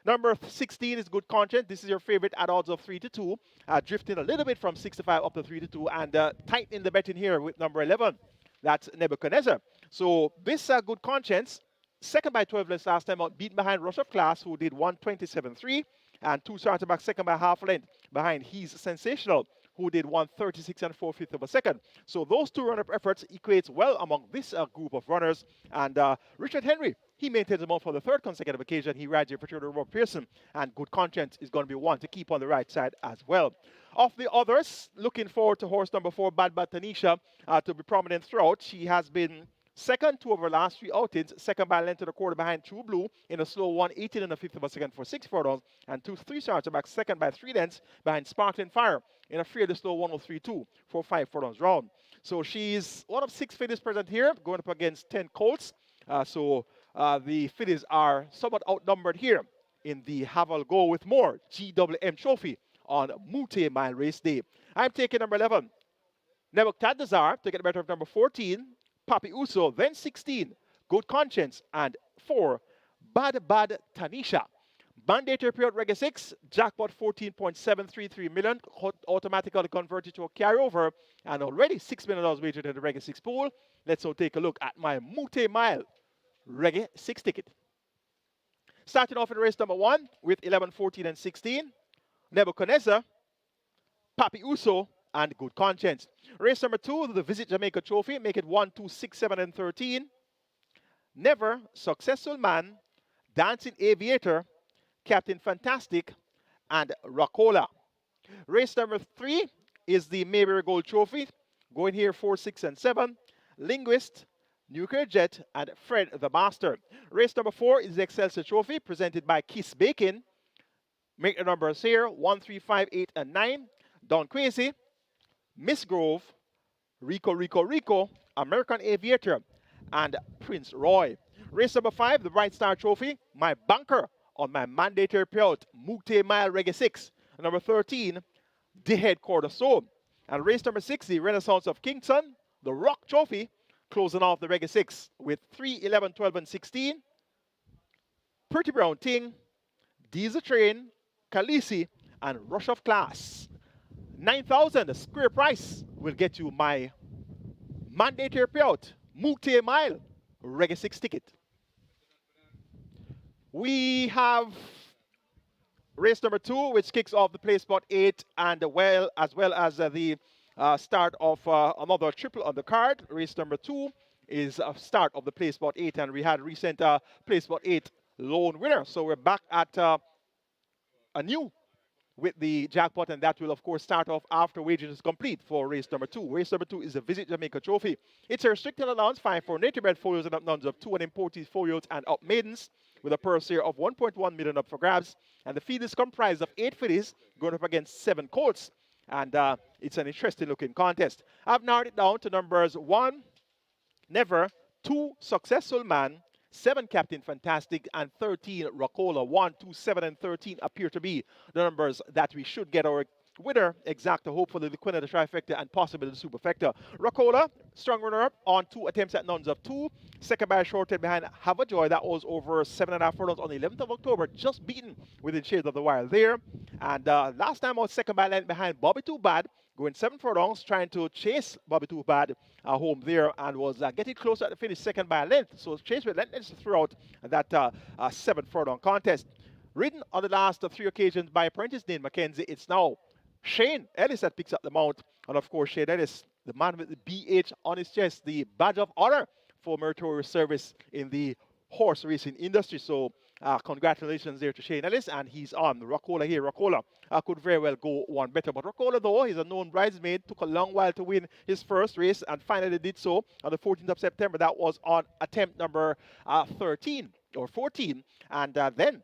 Number 16 is Good Conscience. This is your favorite at odds of 3 to 2. Drifting a little bit from 65 up to 3 to 2. And tightening the betting here with number 11. That's Nebuchadnezzar. So this Good Conscience second by 12 lengths last time out, beaten behind Rush of Class, who did 127.3, and 2 started back second by half length behind He's Sensational, who did 136 and 4/5 of a second. So those 2 run-up efforts equates well among this group of runners. And Richard Henry, he maintains them out for the 3rd consecutive occasion. He rides here for Rob Pearson, and Good Conscience is going to be one to keep on the right side as well. Of the others, looking forward to horse number 4, Bad Bad Tanisha, to be prominent throughout. She has been second 2 of her last 3 outings, second by a length to the quarter behind True Blue in a slow 1:18 and a 5/5 of a second for 6 furlongs, and 3 starts back second by 3 lengths behind Sparkling Fire in a fairly slow 1:03.2 for 5 furlongs round. So she's one of 6 fillies present here, going up against 10 colts. The fillies are somewhat outnumbered here in the Have a Go with More GWM Trophy on Moute Mile Race Day. I'm taking number 11, Nebuchadnezzar Desire, to get the better of number 14, Papi Uso, then 16, Good Conscience, and 4, Bad Bad Tanisha. Mandatory period Reggae 6, jackpot 14.733 million, automatically converted to a carryover, and already $6 million wagered in the Reggae 6 pool. Let's now take a look at my Moute Mile Reggae 6 ticket. Starting off in race number 1 with 11, 14, and 16, Nebuchadnezzar, Papi Uso, and Good Conscience. Race number 2, the Visit Jamaica Trophy, make it 1, 2, 6, 7, and 13. Never, Successful Man, Dancing Aviator, Captain Fantastic, and Racola. Race number 3 is the Mayberry Gold Trophy, going here 4, 6, and 7. Linguist, Nuclear Jet, and Fred the Master. Race number 4 is the Excelsior Trophy, presented by Kiss Bacon. Make the numbers here 1, 3, 5, 8, and 9. Don Quasi, Miss Grove, Rico, American Aviator, and Prince Roy. Race number 5, the Bright Star Trophy, my banker on my mandatory payout, Moute Mile Reggae 6. Number 13, The Head Cornerstone. And race number 6, the Renaissance of Kingston, the Rock Trophy, closing off the Reggae 6 with 3, 11, 12, and 16. Pretty Brown Ting, Diesel Train, Khaleesi, and Rush of Class. 9,000 square price will get you my mandatory payout, Moute Mile Reggae 6 ticket. We have race number 2, which kicks off the play spot 8, and as well as the start of another triple on the card. Race number 2 is a start of the play spot 8, and we had recent play spot 8 lone winner. So we're back at anew with the jackpot, and that will of course start off after wages is complete for race number 2. Race number 2 is the Visit Jamaica Trophy. It's a restricted allowance 5 for native bred folios and up nuns of 2 and imported folios and up maidens, with a purse here of 1.1 million up for grabs. And the field is comprised of 8 fillies going up against 7 colts. And it's an interesting looking contest. I've narrowed it down to numbers 1, Never, 2, Successful Man, 7, Captain Fantastic, and 13, Racola. 1, 2, 7, and 13 appear to be the numbers that we should get our winner exacta, hopefully the Queen of the Trifecta and possibly the Superfecta. Racola, strong runner-up on 2 attempts at nuns of 2. Second by a short head behind Have a Joy. That was over 7.5 furlongs on the 11th of October, just beaten within shades of the wire there. And last time I was second by length behind Bobby Too Bad, going 7 furlongs, trying to chase Bobby Too Bad home there, and was getting close at the finish second by a length. So chase with length throughout that 7 furlong contest. Ridden on the last 3 occasions by apprentice named Mackenzie, it's now Shane Ellis that picks up the mount. And of course, Shane Ellis, the man with the BH on his chest, the badge of honor for meritorious service in the horse racing industry. So congratulations there to Shane Ellis, and he's on. Racola here. Racola could very well go one better. But Racola, though, he's a known bridesmaid. Took a long while to win his first race, and finally did so on the 14th of September. That was on attempt number 13 or 14. And then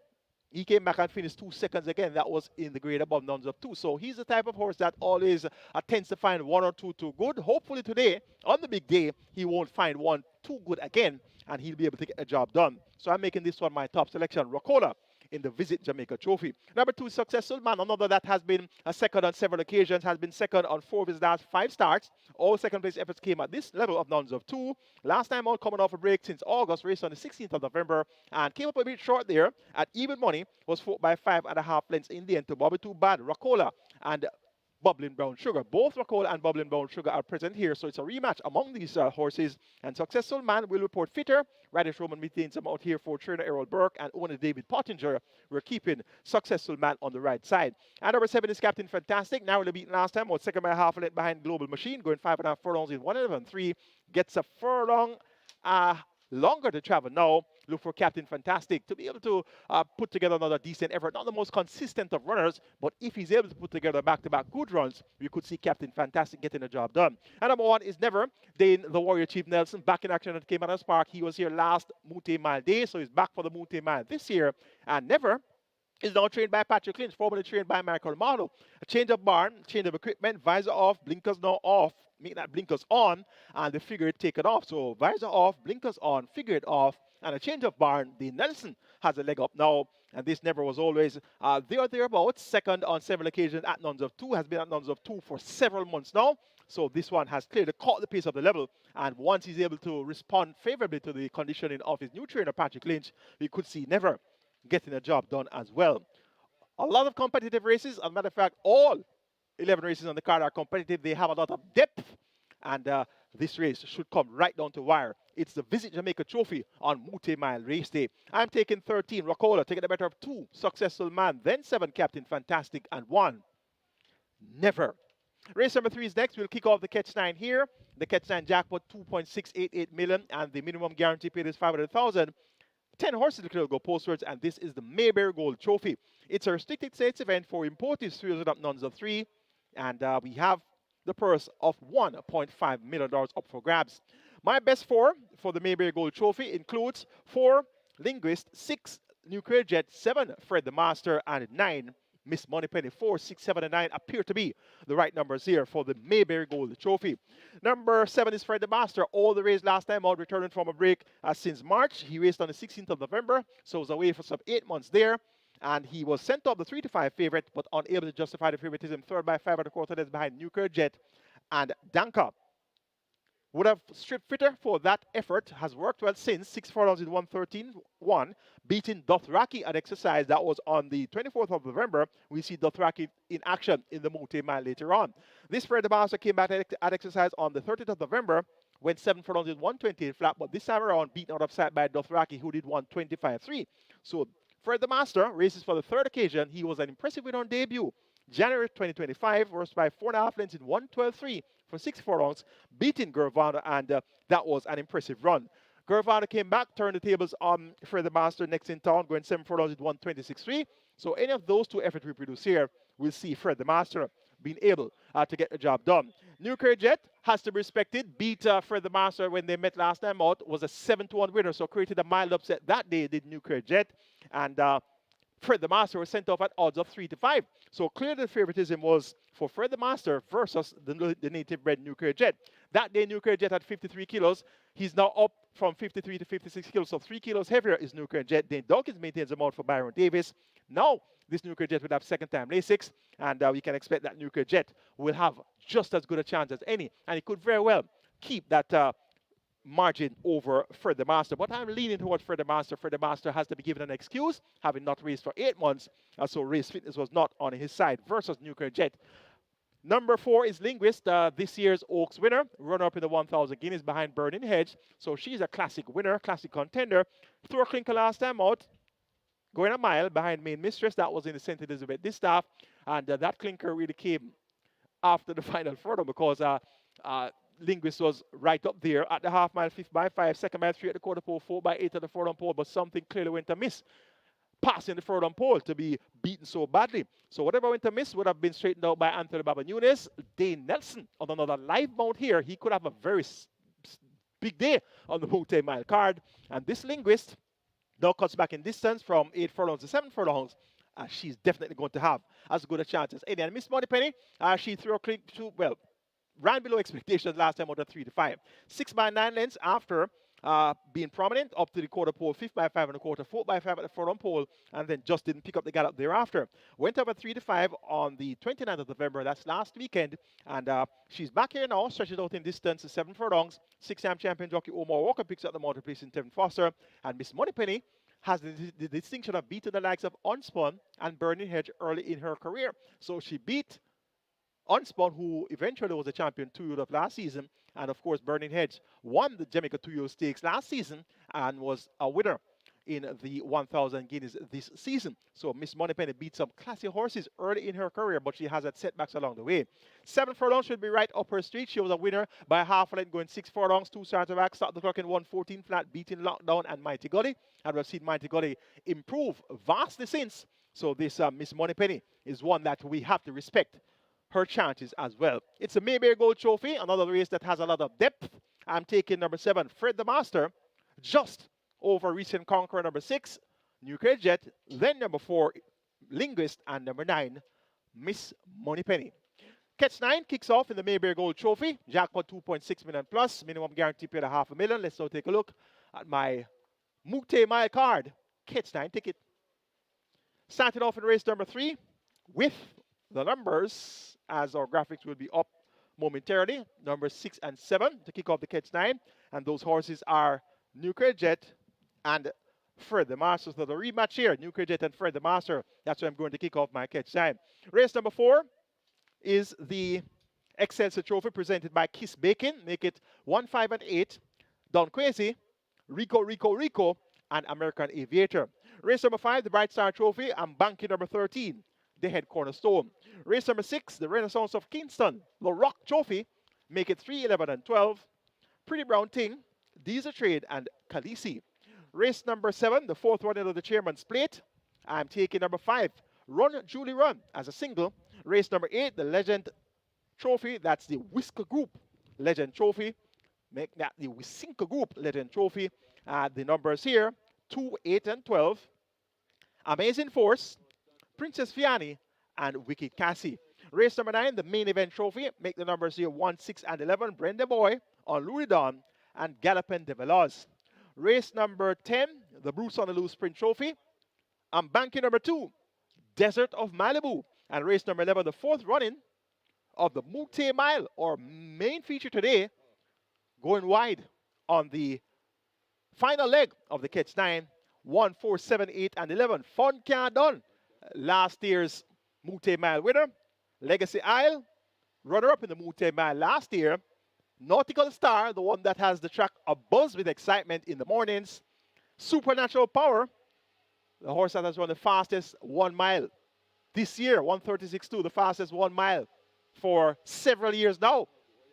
he came back and finished 2 seconds again. That was in the grade above nuns of 2. So he's the type of horse that always tends to find 1 or 2 too good. Hopefully today, on the big day, he won't find 1 too good again, and he'll be able to get the job done. So I'm making this one my top selection, Racola, in the Visit Jamaica Trophy. Number 2, Successful Man, another that has been a second on several occasions, has been second on 4 of his last 5 starts. All second place efforts came at this level of nuns of 2. Last time out coming off a break since August, raced on the 16th of November, and came up a bit short there at even money, was fought by 5.5 lengths in the end to Bobby Too Bad, Racola, and Bubbling Brown Sugar. Both Wacola and Bubbling Brown Sugar are present here, so it's a rematch among these horses. And Successful Man will report fitter. Radish Roman maintains him out here for trainer Errol Burke and owner David Pottinger. We're keeping Successful Man on the right side. And number 7 is Captain Fantastic, narrowly beaten last time, out second by half a length behind Global Machine, going 5.5 furlongs in 1:11.3. Gets a furlong longer to travel now. Look for Captain Fantastic to be able to put together another decent effort. Not the most consistent of runners, but if he's able to put together back-to-back good runs, we could see Captain Fantastic getting the job done. And number 1 is Never. Dane, the Warrior Chief Nelson, back in action at Caymanas Park. He was here last Moute Mile Day, so he's back for the Moute Mile this year. And Never is now trained by Patrick Lynch, formerly trained by Michael Marlowe. A change of barn, change of equipment, visor off, blinkers now off, make that blinkers on, and the figure it taken off. So visor off, blinkers on, figure it off, and a change of barn. The Nelson has a leg up now, and this Never was always there or thereabouts. Second on several occasions at nuns of 2, has been at nuns of 2 for several months now. So this one has clearly caught the pace of the level, and once he's able to respond favorably to the conditioning of his new trainer, Patrick Lynch, we could see Never getting a job done as well. A lot of competitive races. As a matter of fact, all 11 races on the card are competitive. They have a lot of depth, and this race should come right down to wire. It's the Visit Jamaica Trophy on Moute Mile Race Day. I'm taking 13, Wacola, taking the better of 2, Successful Man, then 7, Captain Fantastic, and 1, Never. Race number 3 is next. We'll kick off the Catch 9 here. The Catch 9 jackpot, 2.688 million, and the minimum guarantee paid is 500,000. 10 horses will go postwards, and this is the Mayberry Gold Trophy. It's a restricted states event for imported stewards up nuns of 3, and we have the purse of $1.5 million up for grabs. My best 4 for the Mayberry Gold Trophy includes 4 Linguist, 6 Nuclear Jet, 7 Fred the Master, and 9 Miss Moneypenny. 4, 6, 7, and 9 appear to be the right numbers here for the Mayberry Gold Trophy. Number 7 is Fred the Master. All the race last time out, returning from a break since March. He raced on the 16th of November, so was away for some 8 months there. And he was sent off the 3-5 favorite, but unable to justify the favoritism. Third by 5.25 lengths behind Nuclear Jet and Danka. Would have stripped fitter for that effort, has worked well since. 6 furlongs in 1:13.1, beating Dothraki at exercise. That was on the 24th of November. We see Dothraki in action in the Moute Mile later on. This Fred the Master came back at exercise on the 30th of November, went 7 furlongs in 1:28 flat, but this time around beaten out of sight by Dothraki, who did 1:25.3. So Fred the Master races for the 3rd occasion. He was an impressive win on debut. January 2025, rose by 4.5 lengths in 1:12.3 for 6 furlongs, beating Gervana, and that was an impressive run. Gervana came back, turned the tables on Fred the Master next in town, going 7 furlongs in 1:26.3. So any of those 2 efforts we produce here, we'll see Fred the Master being able to get the job done. Nuclear Jet has to be respected. Beat Fred the Master when they met last time out. Was a 7-1 winner, so created a mild upset that day, did Nuclear Jet. And Fred the Master was sent off at odds of 3-5. So clearly the favoritism was for Fred the Master versus the native-bred Nuclear Jet. That day, Nuclear Jet had 53 kilos. He's now up from 53 to 56 kilos, so 3 kilos heavier is Nuclear Jet. Dane Dawkins maintains him out for Byron Davis. Now, this Nuclear Jet would have second-time Lasix, and we can expect that Nuclear Jet will have just as good a chance as any, and he could very well keep that margin over Fred the Master. But I'm leaning towards Fred the Master. Fred the Master has to be given an excuse, having not raced for 8 months, so race fitness was not on his side versus Nuclear Jet. Number 4 is Linguist, this year's Oaks winner, runner-up in the 1,000 guineas behind Burning Hedge. So she's a classic winner, classic contender. Threw a clinker last time out, going a mile behind Main Mistress. That was in the St. Elizabeth Distaff, and that clinker really came after the final furlong because Linguist was right up there at the half mile, 5th by 5, 2nd by 3 at the quarter pole, 4 by 8 at the furlong pole, but something clearly went amiss, passing the furlong pole to be beaten so badly. So whatever went amiss would have been straightened out by Anthony Baba Nunes. Dane Nelson on another live mount here. He could have a very big day on the Moute Mile card. And this Linguist now cuts back in distance from 8 furlongs to 7 furlongs. She's definitely going to have as good a chance as any. And Miss Moneypenny, she threw a clink to, well, ran below expectations last time out of 3-5. 6 by 9 lengths after being prominent up to the quarter pole, 5th by 5.25, 4th by 5 at the furlong pole, and then just didn't pick up the gallop thereafter. Went up at 3-5 on the 29th of November, that's last weekend, and she's back here now, stretches out in distance to 7 furlongs. 6-time champion jockey Omar Walker picks up the mounted place in Tevin Foster, and Miss Moneypenny has the distinction of beating the likes of Unspun and Burning Hedge early in her career. So she beat Unspun, who eventually was the champion 2 of last season, and of course Burning Hedge won the Jamaica 2 Stakes last season and was a winner in the 1,000 guineas this season. So Miss Moneypenny beat some classy horses early in her career, but she has had setbacks along the way. 7 furlongs should be right up her street. She was a winner by half a length, going 6 furlongs, 2 starter back, stopped the clock in 1:14 flat, beating Lockdown and Mighty Gully. And we've seen Mighty Gully improve vastly since. So this Miss Moneypenny is one that we have to respect her chances as well. It's a Mayberry Gold Trophy, another race that has a lot of depth. I'm taking number 7, Fred the Master, just over recent conqueror number 6, New Jet, then number 4, Linguist, and number 9, Miss Moneypenny. Catch 9 kicks off in the Mayberry Gold Trophy. Jackpot 2.6 million plus, minimum guarantee paid at $500,000. Let's now take a look at my Moute mile card. Catch 9 ticket. Started off in race number 3 with the numbers, as our graphics will be up momentarily, numbers 6 and 7 to kick off the Catch 9. And those horses are New Jet and Fred the Master. So the rematch here, New Jet and Fred the Master. That's where I'm going to kick off my Catch 9. Race number 4 is the Excelsior Trophy presented by Kiss Bacon. Make it 1, 5, and 8. Don Quasi, Rico, and American Aviator. Race number 5, the Bright Star Trophy. I'm banking number 13, the Head Cornerstone. Race number 6, the Renaissance of Kingston, the Rock Trophy. Make it 3, 11, and 12. Pretty Brown Thing, Diesel Trade, and Khaleesi. Race number 7, the 4th running of the Chairman's Plate. I'm taking number 5, Run Julie Run, as a single. Race number 8, the Legend Trophy. That's the Whisker Group Legend Trophy. Make that the Whisker Group Legend Trophy. The numbers here, 2, 8, and 12. Amazing Force, Princess Fiani, and Wicked Cassie. Race number 9, the Main Event Trophy. Make the numbers here 1, 6, and 11. Brenda Boy on Louis Don and Gallopin de Veloz. Race number 10, the BRUCEONTHELOOSE Sprint Trophy. I'm banking number 2, Desert of Malibu. And race number 11, the 4th running of the Moute Mile, or main feature today, going wide on the final leg of the Catch 9. 1, 4, 7, 8, and 11. Fun Can't Done, last year's Moute Mile winner. Legacy Isle, runner-up in the Moute Mile last year. Nautical Star, the one that has the track abuzz with excitement in the mornings. Supernatural Power, the horse that has run the fastest 1 mile this year, 1:36.2, the fastest 1 mile for several years now.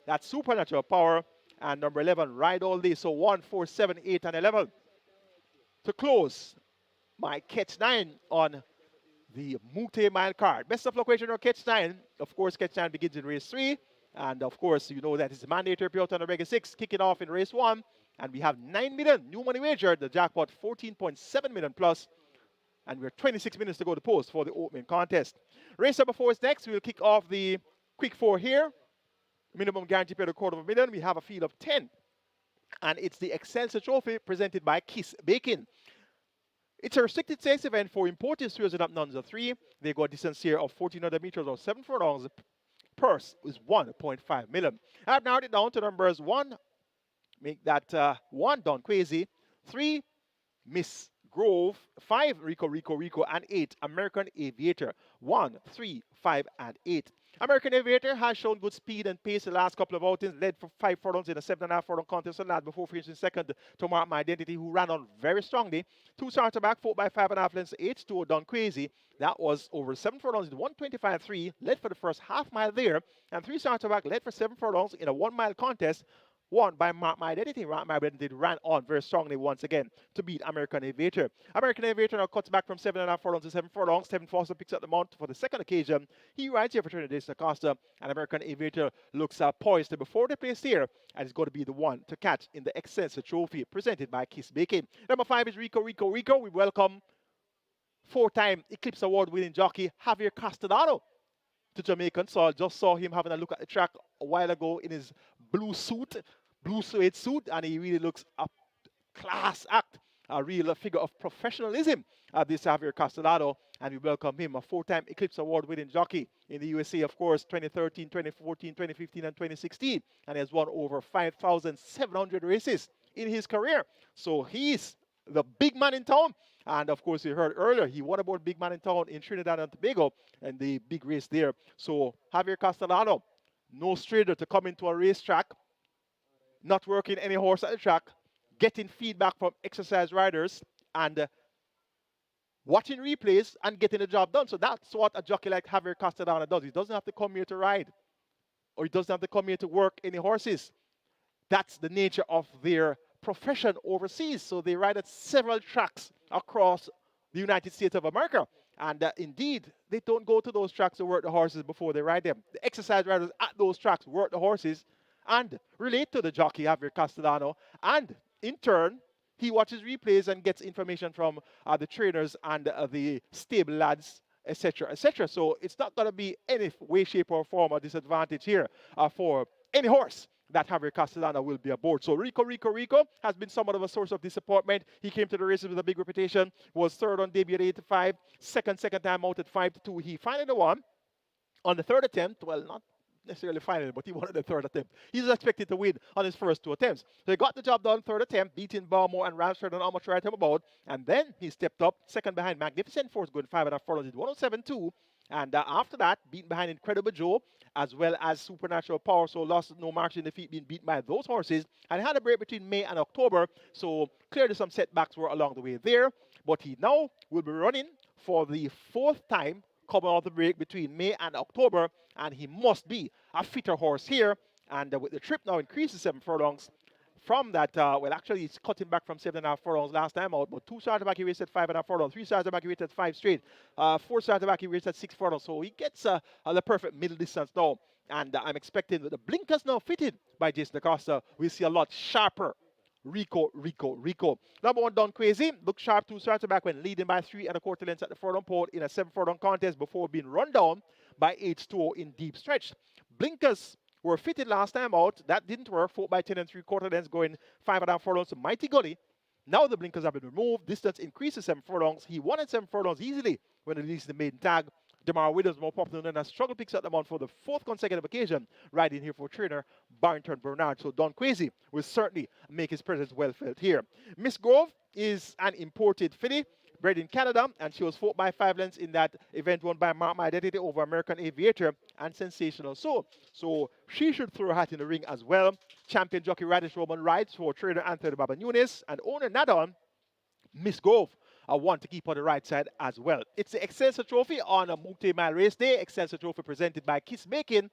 That's Supernatural Power. And number 11, Ride All Day. So 1, 4, 7, 8, and 11. To close my Catch 9 on the Moute Mile card. Best of luck wagering on Catch 9. Of course, Catch 9 begins in race 3. And of course, you know that it's mandatory payout on the regular 6, kicking off in race 1. And we have 9 million new money wagered. The jackpot 14.7 million plus. And we're 26 minutes to go to post for the opening contest. Race number 4 is next. We'll kick off the quick 4 here. Minimum guarantee paid $250,000. We have a field of 10. And it's the Excelsior Trophy presented by Kiss Bacon. It's a restricted stakes event for imported stewards and nuns of 3. They go a distance here of 1,400 meters or 7 furlongs. The purse is 1.5 million. I've narrowed it down to numbers 1. Make that 1, Don Quasi. 3, Miss Grove. 5, Rico, and 8, American Aviator. 1, 3, 5, and 8. American Aviator has shown good speed and pace the last couple of outings, led for 5 furlongs in a 7.5 furlong contest and that before finishing second to Mark My Identity, who ran on very strongly. 2 starter back, 4 by 5.5 lengths, 8-2 Don Quasi. That was over 7 furlongs in 1:25.3, led for the first half mile there, and 3 starter back, led for 7 furlongs in a 1 mile contest, won by Mark My Identity. Mark My Identity ran on very strongly once again to beat American Aviator. American Aviator now cuts back from 7.5 furlongs to 7 furlongs. Stephen Foster picks up the mount for the second occasion. He rides here for Trinidad Acosta, and American Aviator looks poised to before the place here, and is going to be the one to catch in the Excelsior Trophy presented by Kiss Bacon. Number 5 is Rico. We welcome 4-time Eclipse Award winning jockey Javier Castellano to Jamaican soil. Just saw him having a look at the track a while ago in his blue suede suit, and he really looks a class act, a real figure of professionalism. This Javier Castellano, and we welcome him, a 4-time Eclipse Award winning jockey in the USA, of course, 2013, 2014, 2015, and 2016, and he has won over 5,700 races in his career. So he's the big man in town. And of course, you heard earlier, he won about big man in town in Trinidad and Tobago and the big race there. So Javier Castellano, no stranger to come into a racetrack, not working any horse at the track, getting feedback from exercise riders, and watching replays and getting the job done. So that's what a jockey like Javier Castellano does. He doesn't have to come here to ride, or he doesn't have to come here to work any horses. That's the nature of their profession overseas. So they ride at several tracks across the United States of America. And indeed, they don't go to those tracks to work the horses before they ride them. The exercise riders at those tracks work the horses and relate to the jockey, Javier Castellano. And in turn, he watches replays and gets information from the trainers and the stable lads, etc., etc. So it's not going to be any way, shape, or form a disadvantage here for any horse that Javier Castellano will be aboard. So Rico has been somewhat of a source of disappointment. He came to the races with a big reputation, was third on debut at 8-5, second time out at 5-2. He finally won on the third attempt. Well, not necessarily finally, but he won on the third attempt. He's expected to win on his first 2 attempts. So he got the job done, third attempt, beating Balmore and Ramsford and almost right him about. And then he stepped up, second behind Magnificent Force, going 5.5 furlongs, did 107.2. And after that, beaten behind Incredible Joe, as well as Supernatural Power, so lost no marks in defeat, being beaten by those horses. And had a break between May and October, so clearly some setbacks were along the way there. But he now will be running for the 4th time coming off the break between May and October, and he must be a fitter horse here. And with the trip now increased to 7 furlongs, from that, well, actually, he's cutting back from 7.5 furlongs last time out, but 2 starts back, he raced at 5.5 furlongs, 3 starts back, he raced at 5 straight, 4 starts back, he raced at 6 furlongs, so he gets the perfect middle distance now, and I'm expecting with the blinkers now fitted by Jason Acosta, we'll see a lot sharper Rico. Number 1, Don Crazy, looked sharp 2 starts back when leading by 3.25 lengths at the furlong pole in a 7 furlong contest before being run down by H2O in deep stretch. Blinkers were fitted last time out. That didn't work. 4 by 10.75 lengths going 5.5 furlongs to Mighty Gully. Now the blinkers have been removed. Distance increases 7 furlongs. He won at 7 furlongs easily when he released the maiden tag. Demar Williams, more popular than a struggle picks at the mount for the 4th consecutive occasion, riding here for trainer Barrington Bernard. So Don Crazy will certainly make his presence well felt here. Miss Grove is an imported filly, bred in Canada, and she was 4 by 5 lengths in that event won by Mark My Identity over American Aviator and Sensational Soul. So she should throw her hat in the ring as well. Champion jockey Radish Roman rides for trainer Anthony Baba Nunes, and owner Nadon, Miss Grove, one to keep on the right side as well. It's the Excelsior Trophy on a Moute Mile Race Day. Excelsior Trophy presented by Kiss Making.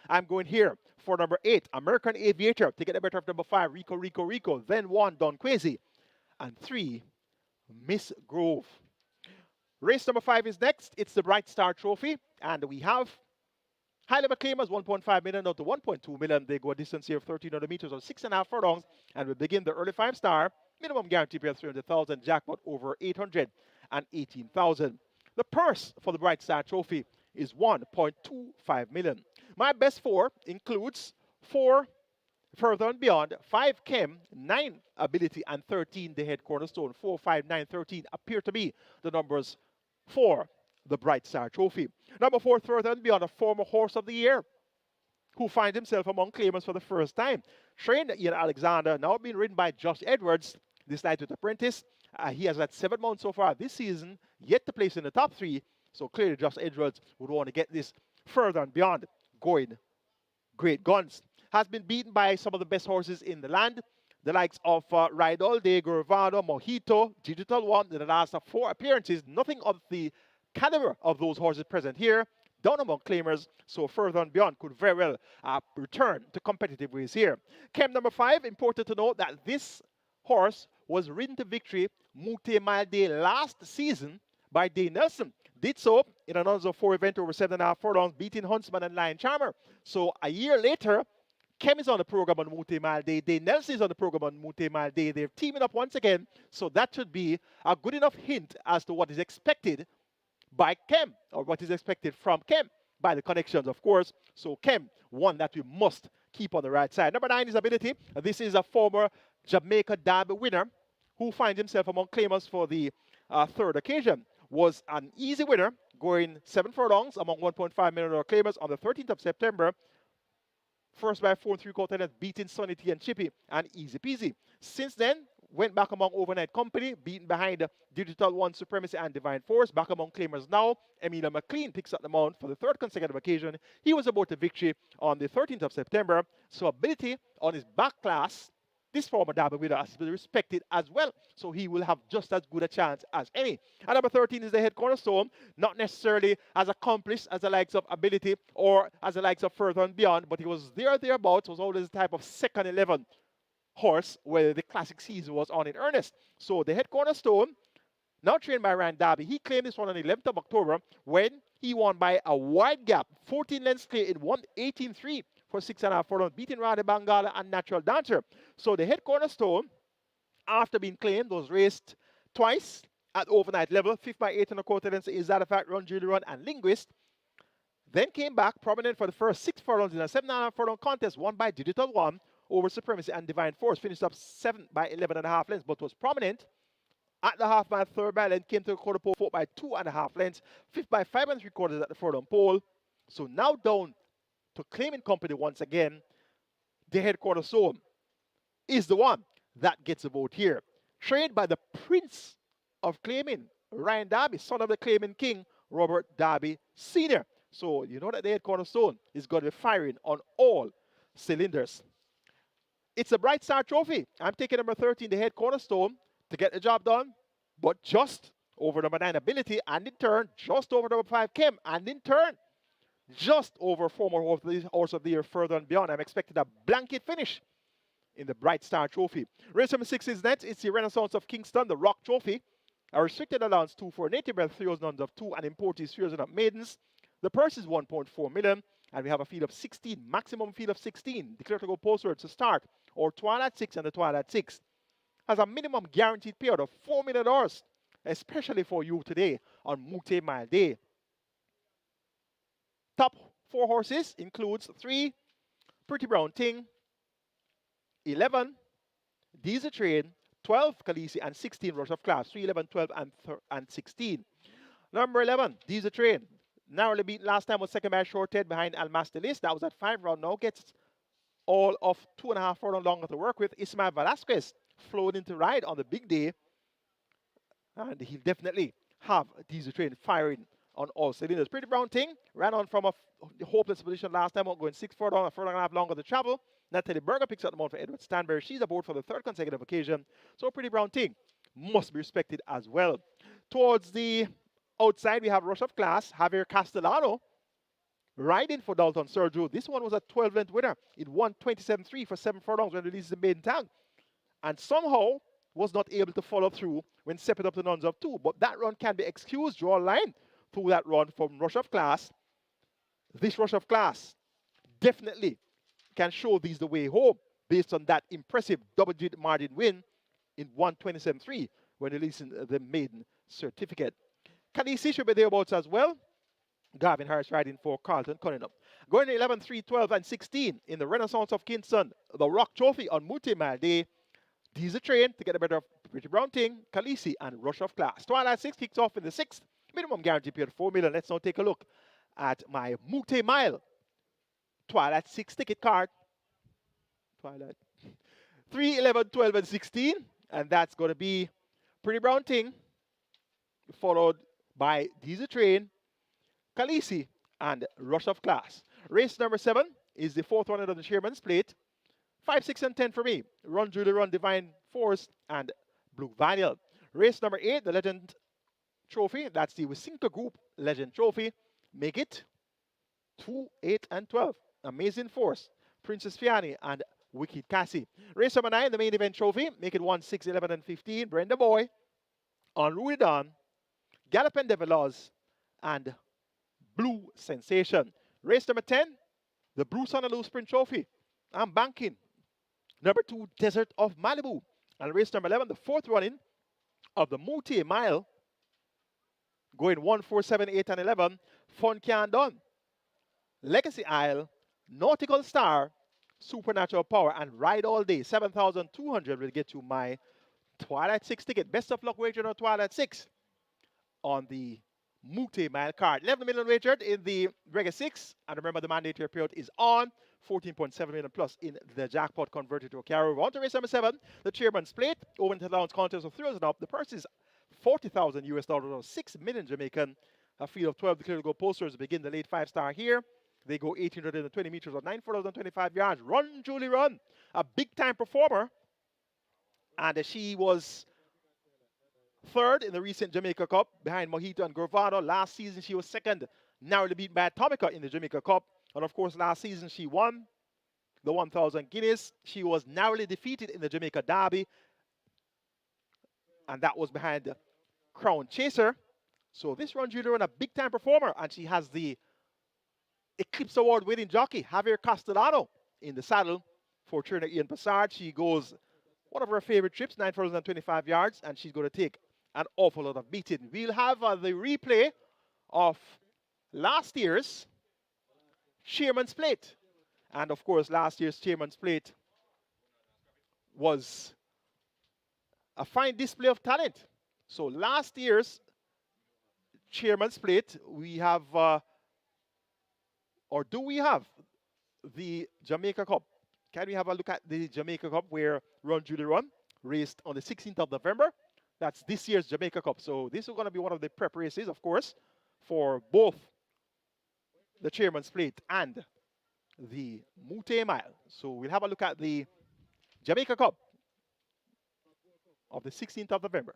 I'm going here for number 8, American Aviator, to get the better of number 5, Rico. Then 1, Don Crazy, and 3, Miss Grove. Race number 5 is next. It's the Bright Star Trophy, and we have high-level claimers, 1.5 million out to 1.2 million. They go a distance here of 1,300 meters or 6.5 furlongs, and we begin the early 5-star. Minimum guarantee pay of 300,000, jackpot over 818,000. The purse for the Bright Star Trophy is 1.25 million. My best 4 includes 4 Further and Beyond, 5 Chem, 9 Ability, and 13 the head cornerstone. 4, 5, 9, 13 appear to be the numbers for the Bright Star Trophy. Number 4, Further and Beyond, a former Horse of the Year who finds himself among claimers for the first time. Trained Ian Alexander, now being ridden by Josh Edwards, this night with Apprentice. He has had 7 months so far this season, yet to place in the top 3. So clearly Josh Edwards would want to get this Further and Beyond going great guns. Has been beaten by some of the best horses in the land, the likes of Ride All Day, Gurvado, Mojito, Digital One, in the last 4 appearances. Nothing of the caliber of those horses present here, down among claimers, so Further and Beyond could very well return to competitive ways here. Chem number 5, important to note that this horse was ridden to victory Moute Mile Day last season by Dane Nelson. Did so in another 4 event over 7.5 furlongs, beating Huntsman and Lion Charmer. So a year later, Chem is on the program on Moute Mile Day. Dane Nelson is on the program on Moute Mile Day. They're teaming up once again, so that should be a good enough hint as to what is expected by Chem, or what is expected from Chem, by the connections, of course. So Chem, one that we must keep on the right side. Number 9 is Ability. This is a former Jamaica Derby winner who finds himself among claimers for the 3rd occasion. Was an easy winner, going 7 furlongs among 1.5 million claimers on the 13th of September. First by 4 3/4 lengths, beating Sonny T and Chippy, and easy peasy. Since then, went back among Overnight Company, beaten behind Digital One, Supremacy, and Divine Force. Back among claimers now. Emilia McLean picks up the mount for the third consecutive occasion. He was about a victory on the 13th of September. So ability on his back class, this former Derby winner has been respected as well. So he will have just as good a chance as any. And number 13 is the head cornerstone, not necessarily as accomplished as the likes of Ability or as the likes of Further and Beyond, but he was thereabouts, was always the type of second 11 horse where the classic season was on in earnest. So the head cornerstone, now trained by Ryan Darby, he claimed this one on the 11th of October when he won by a wide gap, 14 lengths clear in 1:18.3 for 6.5 furlongs, beating Rade Bangala and Natural Dancer. So the head cornerstone, after being claimed, was raced twice at overnight level, 5th by 8 1/4 lengths is that a fact, Run Julie Run and Linguist. Then came back prominent for the first 6 furlongs in a 7.5 furlong contest won by Digital One over Supremacy and Divine Force, finished up 7 by 11.5 lengths, but was prominent at the half mile, 3rd by length, came to the quarter pole, 4th by 2.5 lengths, 5th by 5 3/4 at the furlong pole. So now down to claiming company once again. The head cornerstone is the one that gets a vote here. Trained by the Prince of Claiming, Ryan Darby, son of the claiming king, Robert Darby Sr. So you know that the head cornerstone is going to be firing on all cylinders. It's a Bright Star Trophy. I'm taking number 13, the head cornerstone, to get the job done, but just over number 9, Ability, and in turn, just over number 5, Kim, and in turn, just over former horse of the year, Further and Beyond. I'm expecting a blanket finish in the Bright Star Trophy. Race number 6 is next. It's the Renaissance of Kingston, the Rock Trophy. A restricted allowance 2 for native bred 3 nuns of 2 and imported 3 of maidens. The purse is 1.4 million, and we have a field of 16, maximum field of 16. Declare to go postwards to start, or Twilight 6 and the Twilight 6. Has a minimum guaranteed payout of $4 million, especially for you today on Moute Mile Day. Top 4 horses includes 3, Pretty Brown Thing, 11, Diesel Train, 12, Khaleesi, and 16, Rush of Class, 3, 11, 12, and 16. Number 11, Diesel Train. Narrowly beaten last time, was second by Short Head behind Almaster List. That was at 5 round now. Gets all of 2.5 furlong longer to work with. Ismael Velasquez flowed into ride on the big day. And he'll definitely have Diesel Train firing on all cylinders. Pretty Brown Thing ran on from a hopeless position last time, going 6 furlong, a furlong and a half longer to travel. Natalie Berger picks up the mount for Edward Stanberry. She's aboard for the 3rd consecutive occasion. So Pretty Brown Thing must be respected as well. Towards the outside, we have Rush of Class, Javier Castellano, riding for Dalton Sergio. This one was a 12-length winner. It won 27.3 for 7 furlongs when released in maiden tag. And somehow was not able to follow through when stepping up the nuns of 2. But that run can be excused. Draw a line through that run from Rush of Class. This Rush of Class definitely can show these the way home based on that impressive double-digit margin win in 1:27.3 when releasing the maiden certificate. Khaleesi should be thereabouts as well. Gavin Harris riding for Carlton Cunningham. Going to 11, 3, 12, and 16 in the Renaissance of Kingston, the Rock Trophy on Moute Mile Day. Diesel Train to get the better of Pretty Brown Thing, Khaleesi, and Rush of Class. Twilight 6 kicks off in the 6th. Minimum guarantee period 4 million. Let's now take a look at my Moute Mile Twilight 6 ticket card. Twilight 3, 11, 12, and 16. And that's going to be Pretty Brown Thing, followed by Diesel Train, Khaleesi, and Rush of Class. Race number 7 is the 4th one of the Chairman's Plate. 5, 6, and 10 for me. Run Julie Run, Divine Force, and Blue Vinyl. Race number 8, the Legend Trophy. That's the Wisinka Group Legend Trophy. Make it 2, 8, and 12. Amazing Force, Princess Fiani, and Wicked Cassie. Race number 9, the Main Event Trophy. Make it 1, 6, 11, and 15. Brenda Boy, Unruly Dawn, Gallop and Devilos, and Blue Sensation. Race number 10, the BRUCEONTHELOOSE Sprint Trophy. I'm banking. Number 2, Desert of Malibu. And race number 11, the 4th running of the Moute Mile. Going 1, 4, 7, 8, and 11. Fun Can Done. Legacy Isle, Nautical Star, Supernatural Power, and Ride All Day. 7,200 will get you my Twilight 6 ticket. Best of luck wager on Twilight 6 on the Moute Mile card. 11 million wagered in the Regular 6. And remember, the mandatory period is on. 14.7 million plus in the jackpot converted to a carryover. On to race number 7, the Chairman's Plate. Over into the launch contest of 3,000 up. The purse is 40,000 US dollars or 6 million Jamaican. A field of 12 declared to go posters begin the late 5-star here. They go 1,820 meters or 9,425 yards. Run, Julie, run. A big time performer. And she was third in the recent Jamaica Cup behind Moute and Gravado. Last season she was second, narrowly beat by Atomica in the Jamaica Cup. And of course last season she won the 1,000 guineas. She was narrowly defeated in the Jamaica Derby. And that was behind Crown Chaser. So this Run Julie Run, a big time performer. And she has the Eclipse Award winning jockey, Javier Castellano, in the saddle for trainer Ian Passard. She goes one of her favorite trips, 9,025 yards, and she's going to take an awful lot of beating. We'll have the replay of last year's Chairman's Plate. And of course, last year's Chairman's Plate was a fine display of talent. So last year's Chairman's Plate, we have, or do we have the Jamaica Cup? Can we have a look at the Jamaica Cup where Run Julie Run raced on the 16th of November? That's this year's Jamaica Cup. So this is going to be one of the prep races, of course, for both the Chairman's Plate and the Moute Mile. So we'll have a look at the Jamaica Cup of the 16th of November.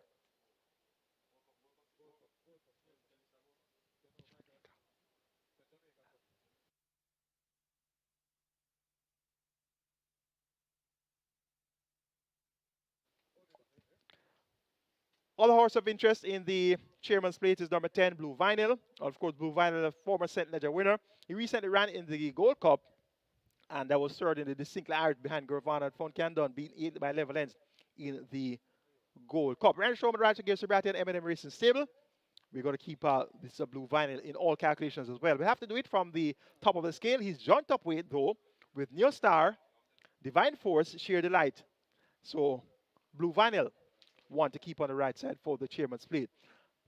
Other horse of interest in the Chairman's Plate is number 10, Blue Vinyl. Of course, Blue Vinyl, a former St. Ledger winner. He recently ran in the Gold Cup, and that was third in the distinctly Irish behind Gravana and Foncandon, being 8 by 11 lengths in the Gold Cup. Randy Showman, Rancher GR.III and M&M Racing Stable. We're going to keep this Blue Vinyl in all calculations as well. We have to do it from the top of the scale. He's joint up weight, though, with Neil Star, Divine Force, Sheer Delight. So, Blue Vinyl want to keep on the right side for the Chairman's Plate.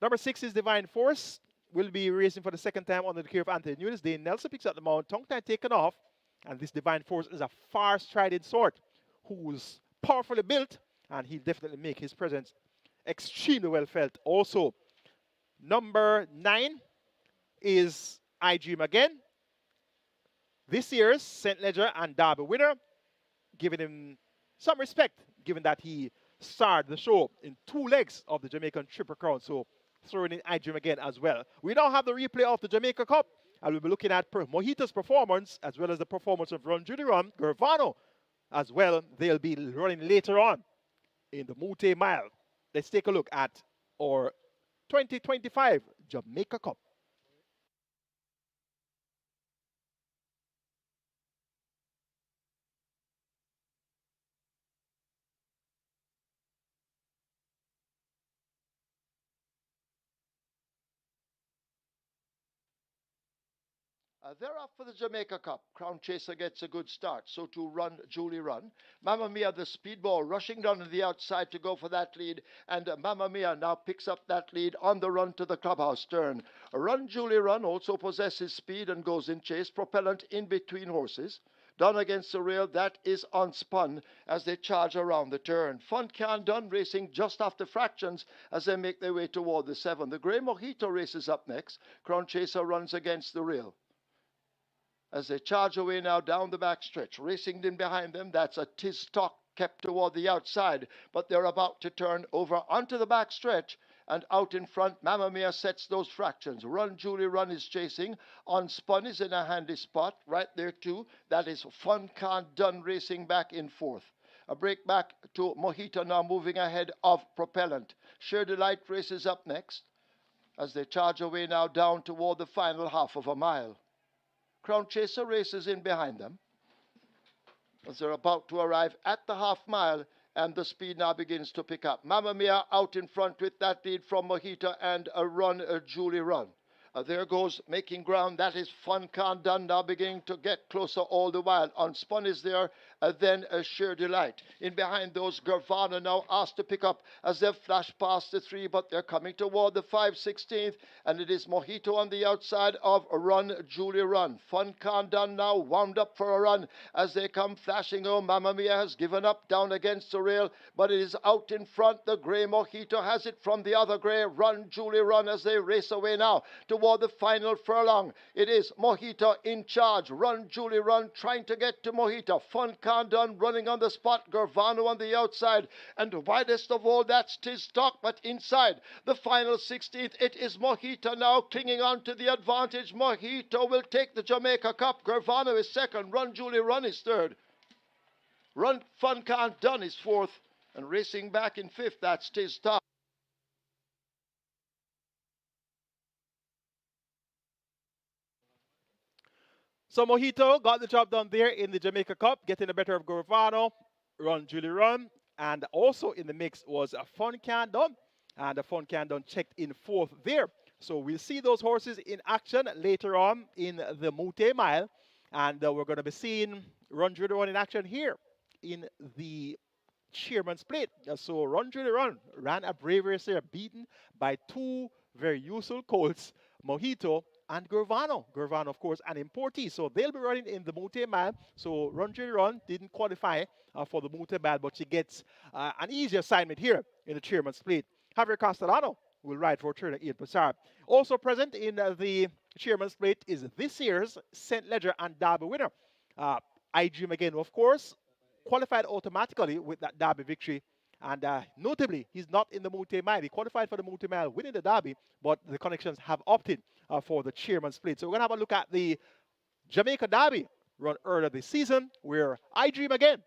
Number 6 is Divine Force. Will be racing for the second time under the care of Anthony Nunes. Dane Nelson picks up the mount. Tongue tie taken off. And this Divine Force is a far-strided sort who's powerfully built. And he'll definitely make his presence extremely well felt. Also, number 9 is I Dream Again. This year's St. Ledger and Derby winner. Giving him some respect, given that he starred the show in 2 legs of the Jamaican Triple Crown. So throwing in I Dream Again as well. We now have the replay of the Jamaica Cup, and we'll be looking at Mojito's performance as well as the performance of Run Julie Run, Gravano as well. They'll be running later on in the Moute Mile. Let's take a look at our 2025 Jamaica Cup. They're off for the Jamaica Cup. Crown Chaser gets a good start. So to Run Julie Run. Mamma Mia, the speedball, rushing down to the outside to go for that lead. And Mamma Mia now picks up that lead on the run to the clubhouse turn. Run Julie Run also possesses speed and goes in chase. Propellant in between horses. Done against the rail, that is unspun as they charge around the turn. Fun Can Done racing just after fractions as they make their way toward the 7. The Grey Mojito races up next. Crown Chaser runs against the rail as they charge away now down the back stretch. Racing in behind them, that's a Tiz Talk kept toward the outside, but they're about to turn over onto the back stretch, and out in front, Mamma Mia sets those fractions. Run Julie Run is chasing. Unspun is in a handy spot right there too. That is Fun Can Done racing back in 4th. A break back to Mojito now moving ahead of Propellant. Sheer Delight races up next as they charge away now down toward the final half of a mile. Crown Chaser races in behind them as they're about to arrive at the half mile, and the speed now begins to pick up. Mamma Mia out in front with that lead from Mojito and a Run Julie Run. There goes making ground. That is Fun Can Done now beginning to get closer all the while. Unspun is there then Sheer Delight. In behind those, Gervana now asked to pick up as they've flashed past the 3, but they're coming toward the 5/16th, and it is Mojito on the outside of Run Julie Run. Fun Khan done now, wound up for a run as they come flashing. Oh, Mamma Mia has given up down against the rail, but it is out in front. The grey Mojito has it from the other grey. Run Julie Run as they race away now toward the final furlong. It is Mojito in charge. Run Julie Run trying to get to Mojito. Fun Khan done running on the spot. Gervano on the outside, and widest of all, that's Tiz Talk. But inside the final 16th, it is Mojito now clinging on to the advantage. Mojito will take the Jamaica Cup. Gervano is second. Run Julie Run is third. Run Fun Khan done is fourth, and racing back in fifth, that's Tiz Talk. So Mojito got the job done there in the Jamaica Cup, getting the better of Gervano, Run Julie Run, and also in the mix was a Fun Can Done, and the Fun Can Done checked in fourth there. So we'll see those horses in action later on in the Moute Mile, and we're going to be seeing Run Julie Run in action here in the Chairman's Plate. So Run Julie Run ran a brave race there, beaten by 2 very useful colts, Mojito and Gervano. Gervano, of course, an importee. So they'll be running in the Moute Mile. So Run Julie Run didn't qualify for the Moute Mile, but she gets an easy assignment here in the Chairman's Plate. Javier Castellano will ride for Turner Ian Passar. Also present in the Chairman's Plate is this year's St. Ledger and Derby winner. I Dream Again, of course, qualified automatically with that Derby victory. And notably, he's not in the Moute Mile. He qualified for the Moute Mile, winning the Derby, but the connections have opted for the Chairman's Plate. So we're going to have a look at the Jamaica Derby run earlier this season, where I Dream Again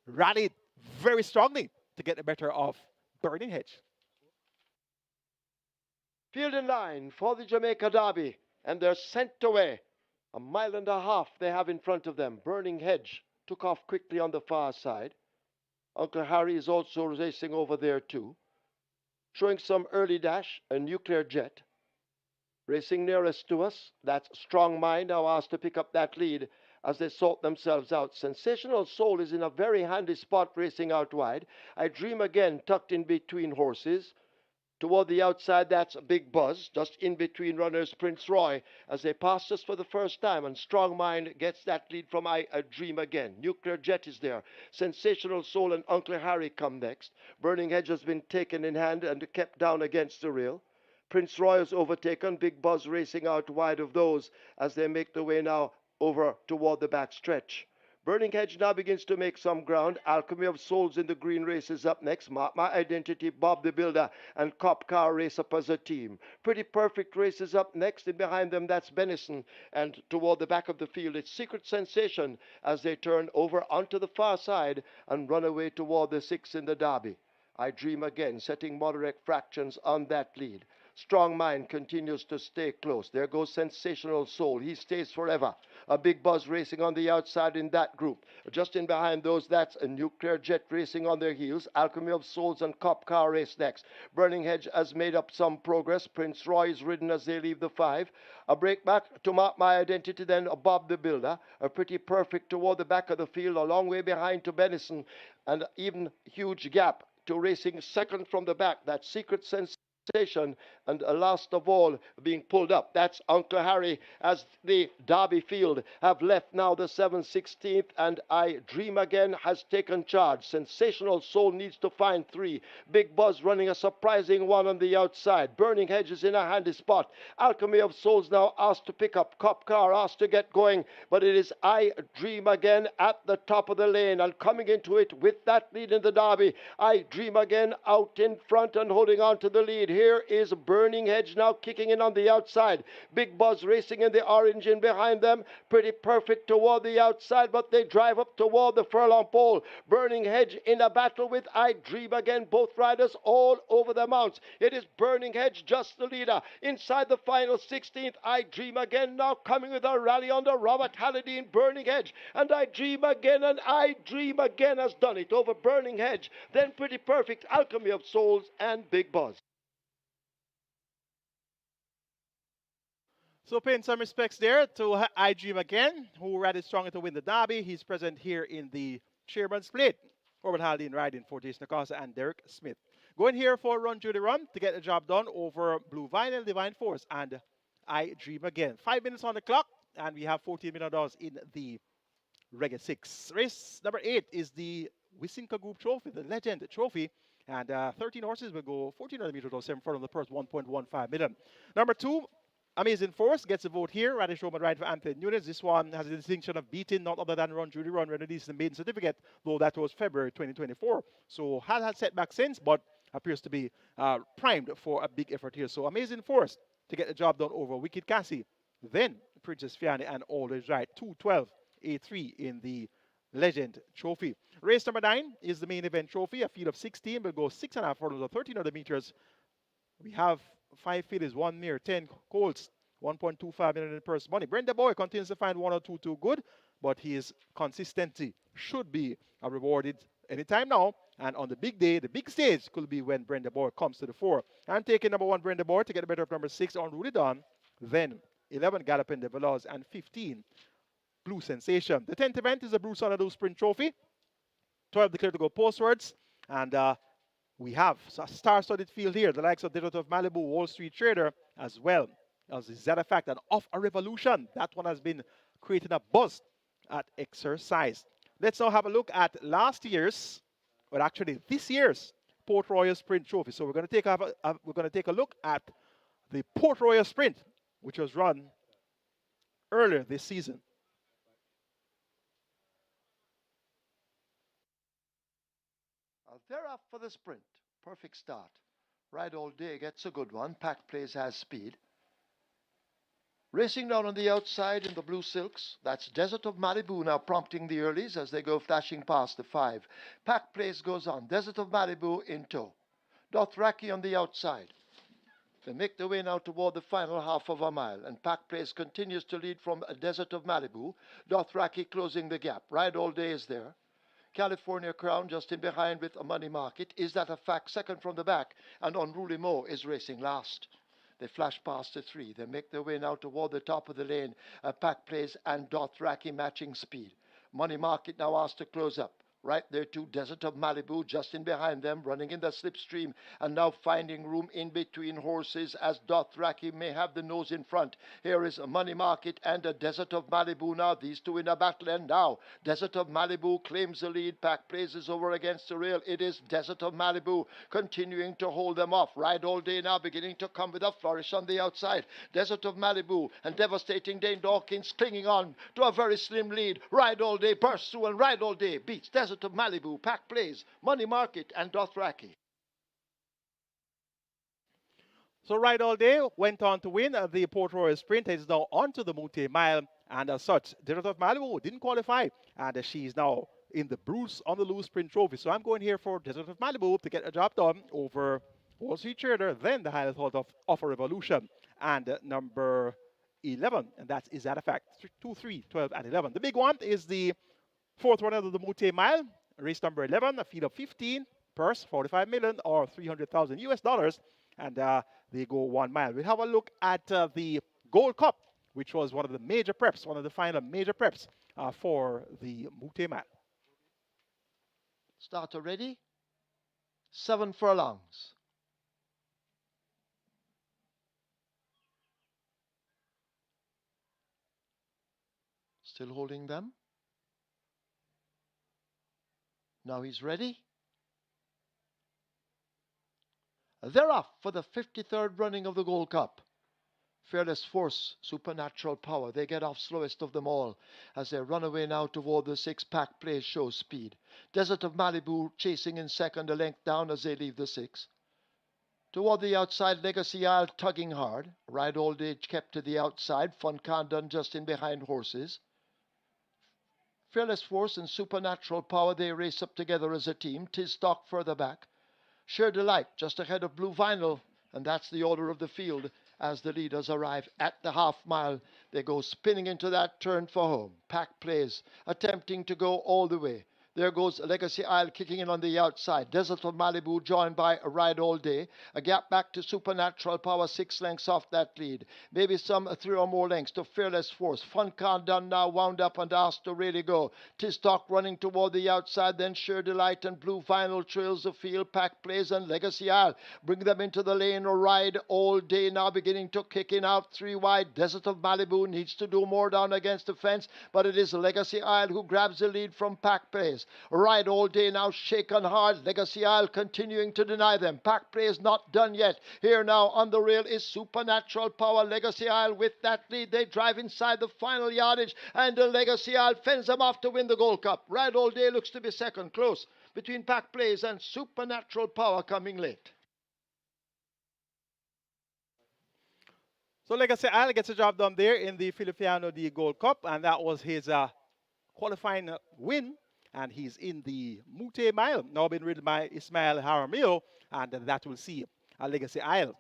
rallied very strongly to get the better of Burning Hedge. Field in line for the Jamaica Derby, and they're sent away. 1.5 miles they have in front of them. Burning Hedge took off quickly on the far side. Uncle Harry is also racing over there too. Showing some early dash, a Nuclear Jet. Racing nearest to us, that's Strong Mind, now asked to pick up that lead as they sort themselves out. Sensational Soul is in a very handy spot racing out wide. I Dream Again tucked in between horses. Toward the outside, that's Big Buzz, just in between runners Prince Roy, as they pass us for the first time, and Strong Mind gets that lead from I Dream Again. Nuclear Jet is there. Sensational Soul and Uncle Harry come next. Burning Hedge has been taken in hand and kept down against the rail. Prince Roy is overtaken. Big Buzz racing out wide of those as they make the way now over toward the back stretch. Burning Hedge now begins to make some ground. Alchemy of Souls in the green race is up next. My Identity, Bob the Builder, and Cop Car race up as a team. Pretty Perfect race is up next, and behind them that's Benison. And toward the back of the field, it's Secret Sensation as they turn over onto the far side and run away toward the 6 in the Derby. I Dream Again, setting moderate fractions on that lead. Strong Mind continues to stay close. There goes Sensational Soul. He stays forever. A Big Buzz racing on the outside in that group. Just in behind those, that's a Nuclear Jet racing on their heels. Alchemy of Souls and Cop Car race next. Burning Hedge has made up some progress. Prince Roy is ridden as they leave the 5. A break back to Mark My Identity, then a Bob the Builder. A Pretty Perfect toward the back of the field, a long way behind to Benison. And even huge gap to racing second from the back. That Secret Sensation, and last of all being pulled up, that's Uncle Harry, as the Derby field have left now the 7/16th, and I Dream Again has taken charge. Sensational Soul needs to find 3. Big Buzz running a surprising one on the outside. Burning Hedge is in a handy spot. Alchemy of Souls now asked to pick up. Cop Car asked to get going, but it is I Dream Again at the top of the lane, and coming into it with that lead in the Derby. I Dream Again out in front and holding on to the lead. Here is Burning Hedge now kicking in on the outside. Big Buzz racing in the orange in behind them. Pretty Perfect toward the outside, but they drive up toward the furlong pole. Burning Hedge in a battle with I Dream Again. Both riders all over the mounts. It is Burning Hedge just the leader. Inside the final 16th, I Dream Again now coming with a rally under Robert Halliday. Burning Hedge, and I Dream Again, and I Dream Again has done it over Burning Hedge. Then Pretty Perfect, Alchemy of Souls, and Big Buzz. So paying some respects there to I Dream Again, who ran it stronger to win the derby. He's present here in the chairman's plate. Robert Haldane riding for Jason Acosta and Derek Smith. Going here for Run Judy Run to get the job done over Blue Vinyl, Divine Force, and I Dream Again. 5 minutes on the clock, and we have $14 million in the Reggae 6. Race number 8 is the Wisinka Group Trophy, the Legend Trophy. And 13 horses will go 1,400 meters or 7 in front of the purse, 1.15 million. Number 2, Amazing Force gets a vote here. Radish Roman ride for Anthony Nunes. This one has a distinction of beating none other than Run Judy Run when released the maiden certificate, though that was February 2024. So has had setback since, but appears to be primed for a big effort here. So Amazing Force to get the job done over Wicked Cassie. Then Princess Fiani and Always Right. 212 A3 in the Legend Trophy. Race number 9 is the main event trophy. A field of 16 will go 6.5 furlongs or 1,300 meters. We have 5 fillies, 1 mare, 10 colts, 1.25 million in purse money. Brenda Boy continues to find 1 or 2 too good, but his consistency should be rewarded anytime now. And on the big day, the big stage could be when Brenda Boy comes to the fore. I'm taking number 1 Brenda Boy to get the better of number 6 on Rudy Don. Then 11 Galloping de Veloz and 15 Blue Sensation. The 10th event is the BRUCEONTHELOOSE Sprint Trophy. 12 declared to go postwards. And we have a star-studded field here. The likes of Digital of Malibu, Wall Street Trader, as well as the Zeta Fact and Off a Revolution. That one has been creating a buzz at exercise. Let's now have a look at last year's, well, actually this year's Port Royal Sprint Trophy. So we're going to take a look at the Port Royal Sprint, which was run earlier this season. They're up for the sprint. Perfect start. Ride All Day gets a good one. Pack Plays has speed. Racing down on the outside in the blue silks. That's Desert of Malibu now prompting the earlies as they go flashing past the 5. Pack Plays goes on. Desert of Malibu in tow. Dothraki on the outside. They make their way now toward the final half of a mile, and Pack Plays continues to lead from a Desert of Malibu. Dothraki closing the gap. Ride All Day is there. California Crown just in behind with a Money Market. Is that a fact? Second from the back. And Unruly Mo is racing last. They flash past the 3. They make their way now toward the top of the lane. Pack Plays and Dothraki matching speed. Money Market now asked to close up. Right there too, Desert of Malibu just in behind them, running in the slipstream and now finding room in between horses as Dothraki may have the nose in front. Here is a Money Market and a Desert of Malibu now. These two in a battle, and now Desert of Malibu claims the lead. Pack Plays is over against the rail. It is Desert of Malibu continuing to hold them off. Ride All Day now beginning to come with a flourish on the outside. Desert of Malibu and Devastating Dane Dawkins clinging on to a very slim lead. Ride All Day bursts through, and Ride All Day beats Desert of Malibu, Pack Plays, Money Market, and Dothraki. So Ride All Day went on to win the Port Royal Sprint. Is now on to the Moute Mile, and as such, Digital of Malibu didn't qualify, and she's now in the BRUCEONTHELOOSE Sprint Trophy. So I'm going here for Digital of Malibu to get a job done over Wall Street Trader, then the highlight hold of a Revolution, and number 11, and that is that a fact. 2, 3, 12, and 11. The big one is the 4th runner of the Moute Mile. Race number 11, a field of 15, purse 45 million or 300,000 US dollars, and they go 1 mile. We have a look at the Gold Cup, which was one of the major preps, one of the final major preps for the Moute Mile. Starter ready. 7 furlongs. Still holding them. Now he's ready. They're off for the 53rd running of the Gold Cup. Fearless Force, Supernatural Power. They get off slowest of them all as they run away now toward the 6. Pack Plays show speed. Desert of Malibu chasing in second, a length down as they leave the 6. Toward the outside, Legacy Isle tugging hard. Ride All Day kept to the outside. Fun Condon just in behind horses. Fearless Force and Supernatural Power, they race up together as a team. Tiz Stock further back. Sheer Delight just ahead of Blue Vinyl, and that's the order of the field as the leaders arrive at the half mile. They go spinning into that turn for home. Pack Plays attempting to go all the way. There goes Legacy Isle kicking in on the outside. Desert of Malibu joined by a Ride All Day. A gap back to Supernatural Power, 6 lengths off that lead. Maybe some 3 or more lengths to Fearless Force. Fun Count done now, wound up and asked to really go. Tistock running toward the outside, then Sheer Delight and Blue Vinyl trails the field. Pack Plays and Legacy Isle bring them into the lane. A Ride All Day now beginning to kick in out 3 wide. Desert of Malibu needs to do more down against the fence, but it is Legacy Isle who grabs the lead from Pack Plays. Ride All Day now shaken hard. Legacy Isle continuing to deny them. Pack Plays not done yet. Here now on the rail is Supernatural Power. Legacy Isle with that lead. They drive inside the final yardage, and the Legacy Isle fends them off to win the Gold Cup. Ride All Day looks to be second, close between Pack Plays and Supernatural Power coming late. So Legacy Isle gets the job done there in the Filipino D Gold Cup, and that was his qualifying win. And he's in the Moute Mile, now been ridden by Ismael Jaramillo, and that will see Legacy Isle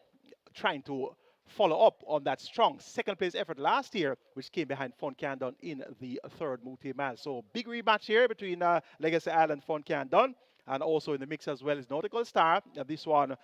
trying to follow up on that strong second place effort last year, which came behind Fun Can Done in the third Moute Mile. So big rematch here between Legacy Isle and Fun Can Done. And also in the mix as well is Nautical Star. This one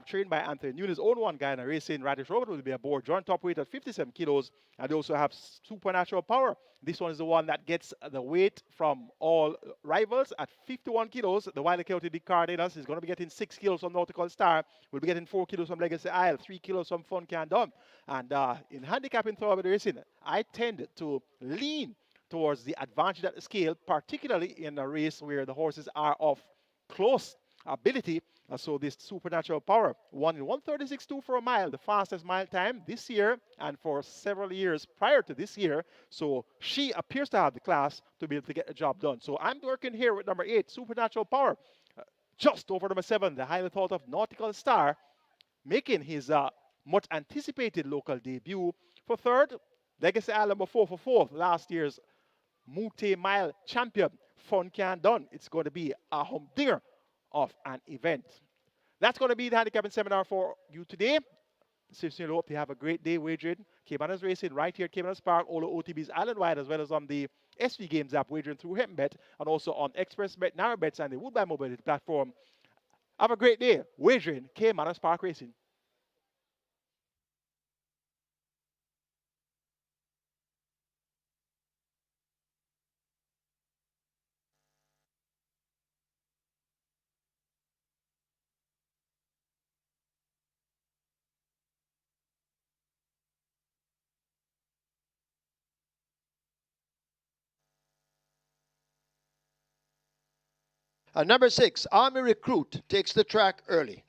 trained by Anthony Nunes, own one guy in a racing. Radish Robert will be aboard. Joint top weight at 57 kilos. And they also have Supernatural Power. This one is the one that gets the weight from all rivals at 51 kilos. The Wiley Coyote Dick Cardenas is going to be getting 6 kilos from Nautical Star. We'll be getting 4 kilos from Legacy Isle, 3 kilos from Fun Can Done. And in handicapping thoroughbred racing, I tend to lean towards the advantage at the scale, particularly in a race where the horses are of close ability. So this Supernatural Power won in 1:36.2 for a mile, the fastest mile time this year and for several years prior to this year. So she appears to have the class to be able to get the job done. So I'm working here with number 8, Supernatural Power, just over number 7, the highly thought of Nautical Star, making his much anticipated local debut. For third, Legacy Isle number 4 for fourth, last year's Moute Mile champion, Fun Can Done. It's going to be a humdinger of an event. That's going to be the handicapping seminar for you today. Sincerely hope you have a great day wagering. Caymanas racing right here at Caymanas Park, all the OTBs island-wide, as well as on the SV Games app, wagering through HempBet, and also on ExpressBet, NarrowBets, and the Woodbine Mobility platform. Have a great day wagering Caymanas Park Racing. Number 6, Army Recruit takes the track early.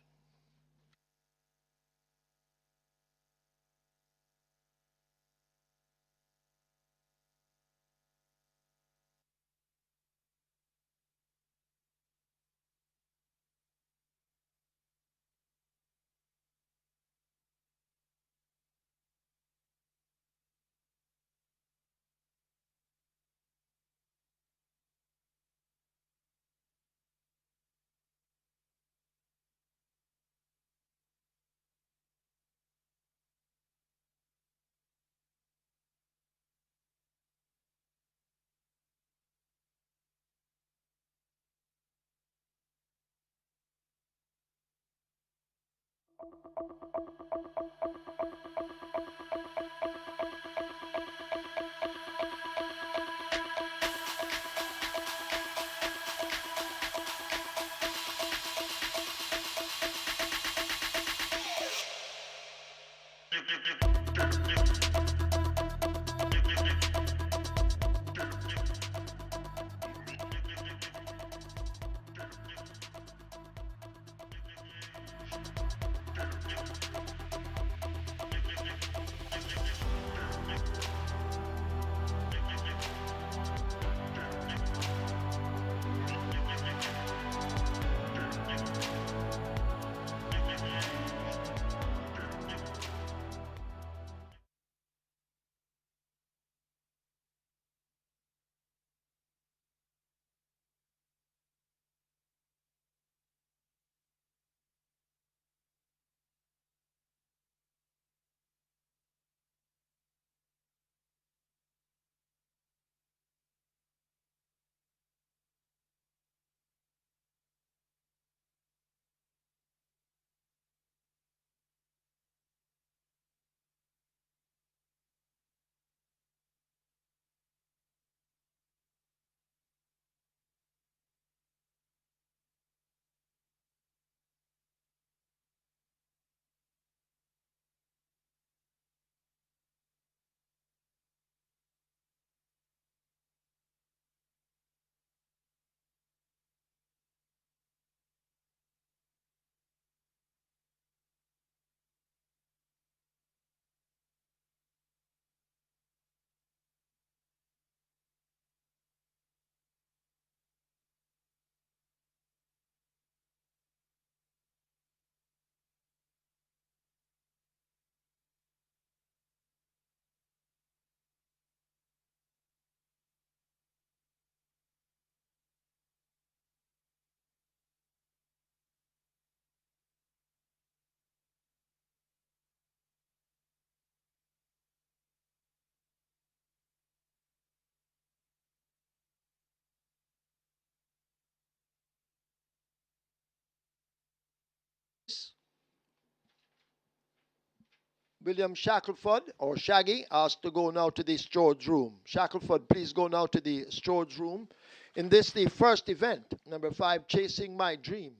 William Shackelford, or Shaggy, asked to go now to the stewards room. Shackelford, please go now to the stewards room. In this, the first event, number 5, Chasing My Dream.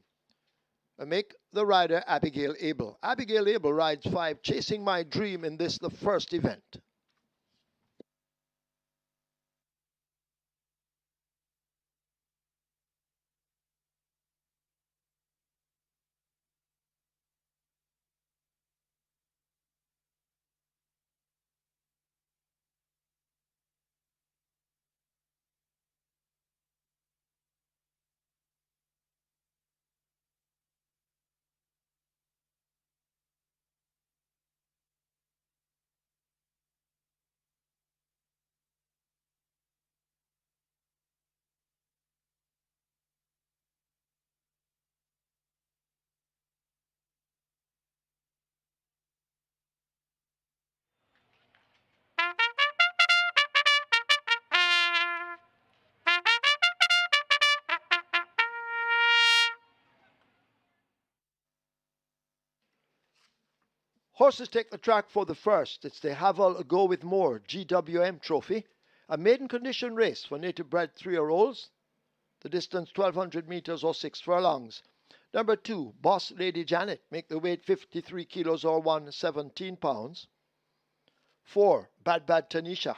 Make the rider Abigail Abel. Abigail Abel rides 5, Chasing My Dream, in this, the first event. Horses take the track for the first. It's the Haval Go With More GWM Trophy, a maiden condition race for native bred 3-year-olds. The distance 1,200 meters or 6 furlongs. Number 2, Boss Lady Janet, make the weight 53 kilos or 117 pounds. 4, Bad Bad Tanisha,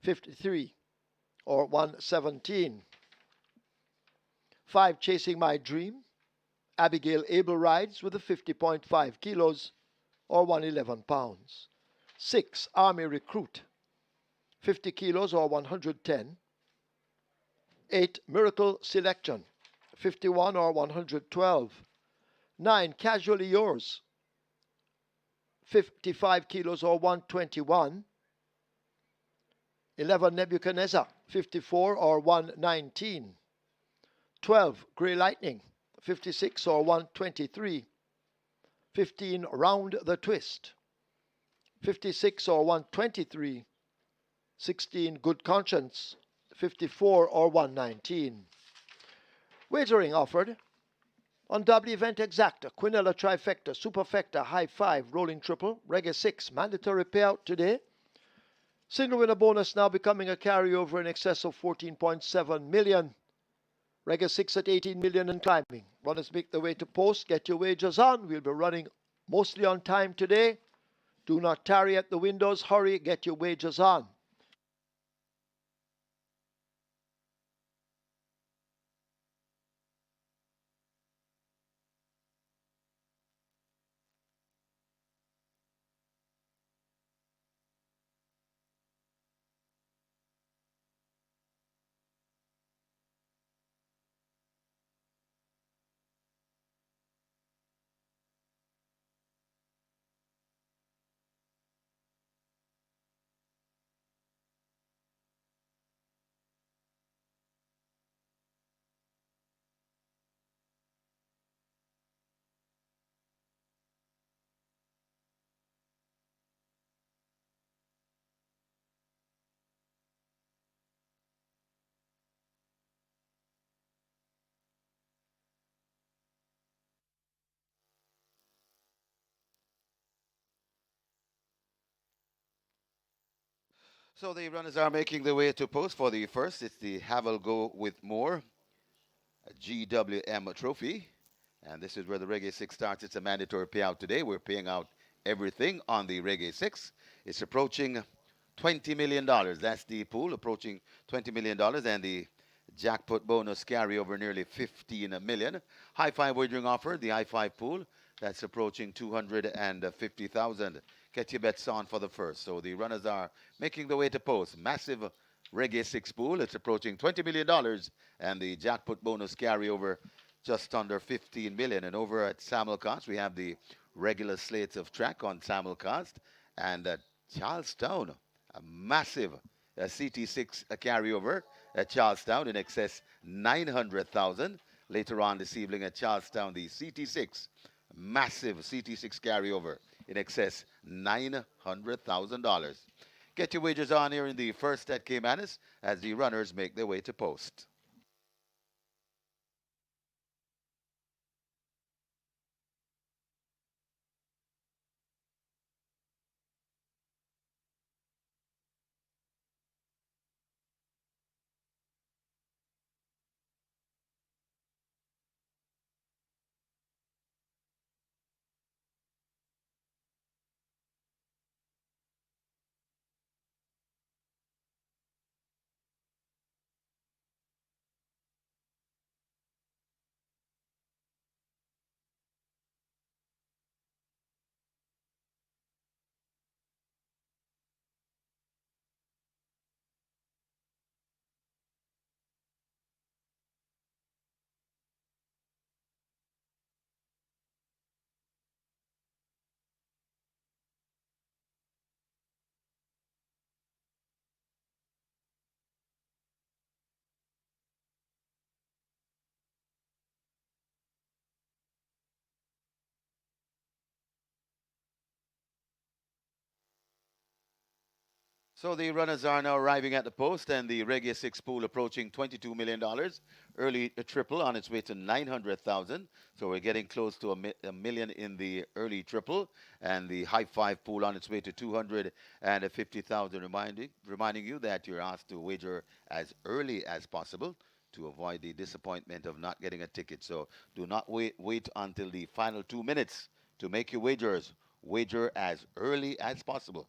53 or 117. 5, Chasing My Dream. Abigail Abel rides with a 50.5 kilos or 111 pounds. 6, Army Recruit, 50 kilos or 110. 8, Miracle Selection, 51 or 112. 9, Casually Yours, 55 kilos or 121. 11, Nebuchadnezzar, 54 or 119. 12, Grey Lightning, 56 or 123. 15, Round the Twist, 56 or 123. 16, Good Conscience, 54 or 119. Wagering offered on W Event Exacta, Quinella Trifecta, Superfecta, High 5, Rolling Triple, Reggae 6, mandatory payout today. Single winner bonus now becoming a carryover in excess of 14.7 million. Reggae 6 at 18 million and climbing. Runners make their way to post. Get your wagers on. We'll be running mostly on time today. Do not tarry at the windows. Hurry, get your wagers on. So the runners are making their way to post for the first. It's the Havel Go With More GWM Trophy. And this is where the Reggae 6 starts. It's a mandatory payout today. We're paying out everything on the Reggae 6. It's approaching $20 million. That's the pool, approaching $20 million. And the jackpot bonus carry over nearly 15 million. High 5 wagering offer, the high 5 pool, that's approaching 250,000. Get your bets on for the first. So the runners are making the way to post. Massive Reggae 6 pool. It's approaching $20 million. And the jackpot bonus carryover just under 15 million. And over at Simulcast, we have the regular slates of track on Simulcast. And at Charlestown, a massive CT6 carryover at Charlestown in excess 900,000. Later on this evening at Charlestown, the CT6, massive CT6 carryover in excess $900,000. Get your wagers on here in the first at Caymanas as the runners make their way to post. So the runners are now arriving at the post, and the Reggae 6 pool approaching $22 million. Early triple on its way to 900,000. So we're getting close to a million in the early triple, and the high five pool on its way to 250,000. Reminding you that you're asked to wager as early as possible to avoid the disappointment of not getting a ticket. So do not wait until the final 2 minutes to make your wagers. Wager as early as possible.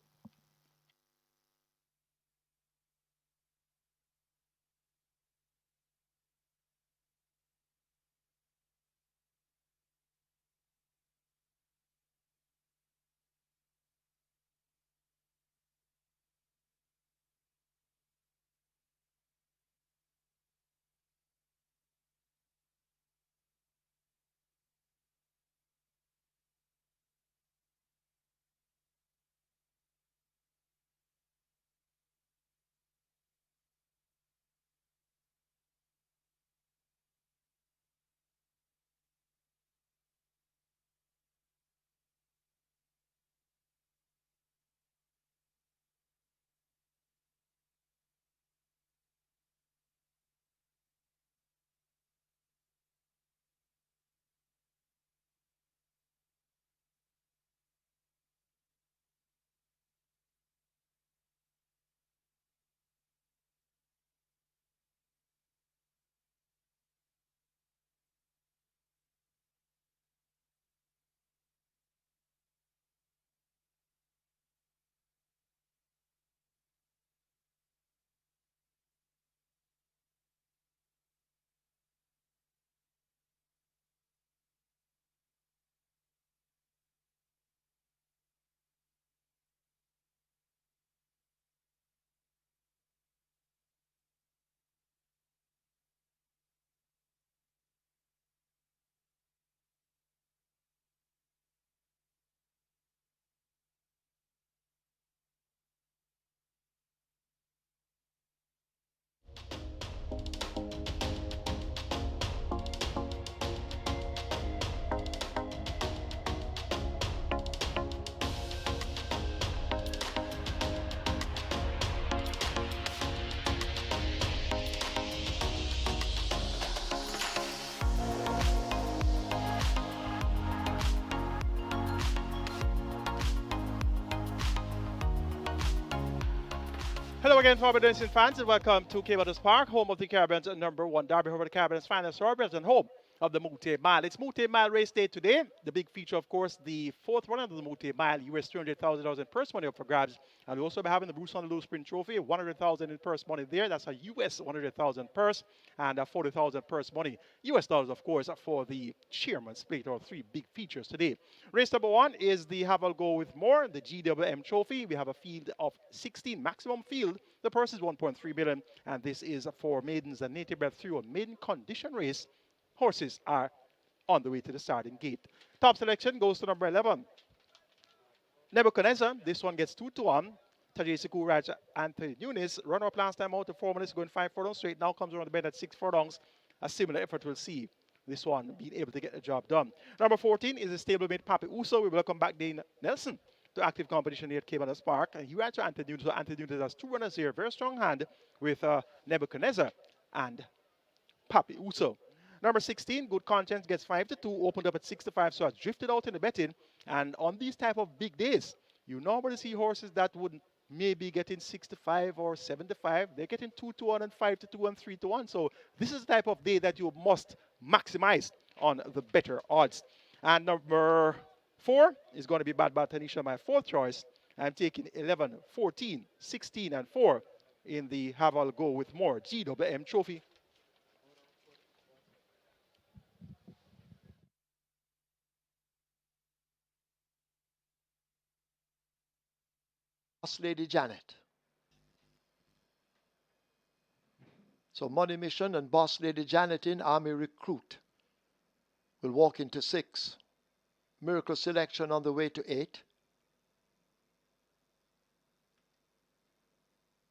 Hello again, former dancing fans, and welcome to Caymanas Park, home of the Caribbean's #1 derby, home of the Caribbean's finest thoroughbreds, and home of the Moute Mile. It's Moute Mile race day today. The big feature, of course, the fourth runner of the Moute Mile, US $300,000 in purse money up for grabs. And we also be having the BRUCEONTHELOOSE Sprint Trophy, $100,000 in purse money there. That's a US $100,000 purse, and a $40,000 purse money. US dollars, of course, for the Chairman's Plate, or three big features today. Race number one is the Have a Go with More, the GW.M Trophy. We have a field of 16, maximum field. The purse is 1.3 million, and this is for maidens and native bred through a maiden condition race. Horses are on the way to the starting gate. Top selection goes to number 11. Nebuchadnezzar, this one gets 2-1. Tajasiku Raj Anthony Nunes, runner-up last time out to 4 minutes, going 5 furlongs straight. Now comes around the bend at 6 furlongs. A similar effort we'll see. This one being able to get the job done. Number 14 is the stablemate Papi Uso. We welcome back Dane Nelson to active competition here at Caymanas Park. And he ran to Anthony Nunes. So Anthony Nunes has two runners here. Very strong hand with Nebuchadnezzar and Papi Uso. Number 16, Good Conscience, gets 5-2, opened up at 6-5, so has drifted out in the betting. And on these type of big days, you normally see horses that would maybe getting 65 or 75. They're getting 2-1 and 5-2 and 3-1. So this is the type of day that you must maximize on the better odds. And number 4 is going to be Bad Bad Tanisha, my fourth choice. I'm taking 11, 14, 16, and 4 in the Have a Go with More GW.M Trophy. Boss Lady Janet. So Money Mission and Boss Lady Janet in Army Recruit will walk into 6. Miracle Selection on the way to 8.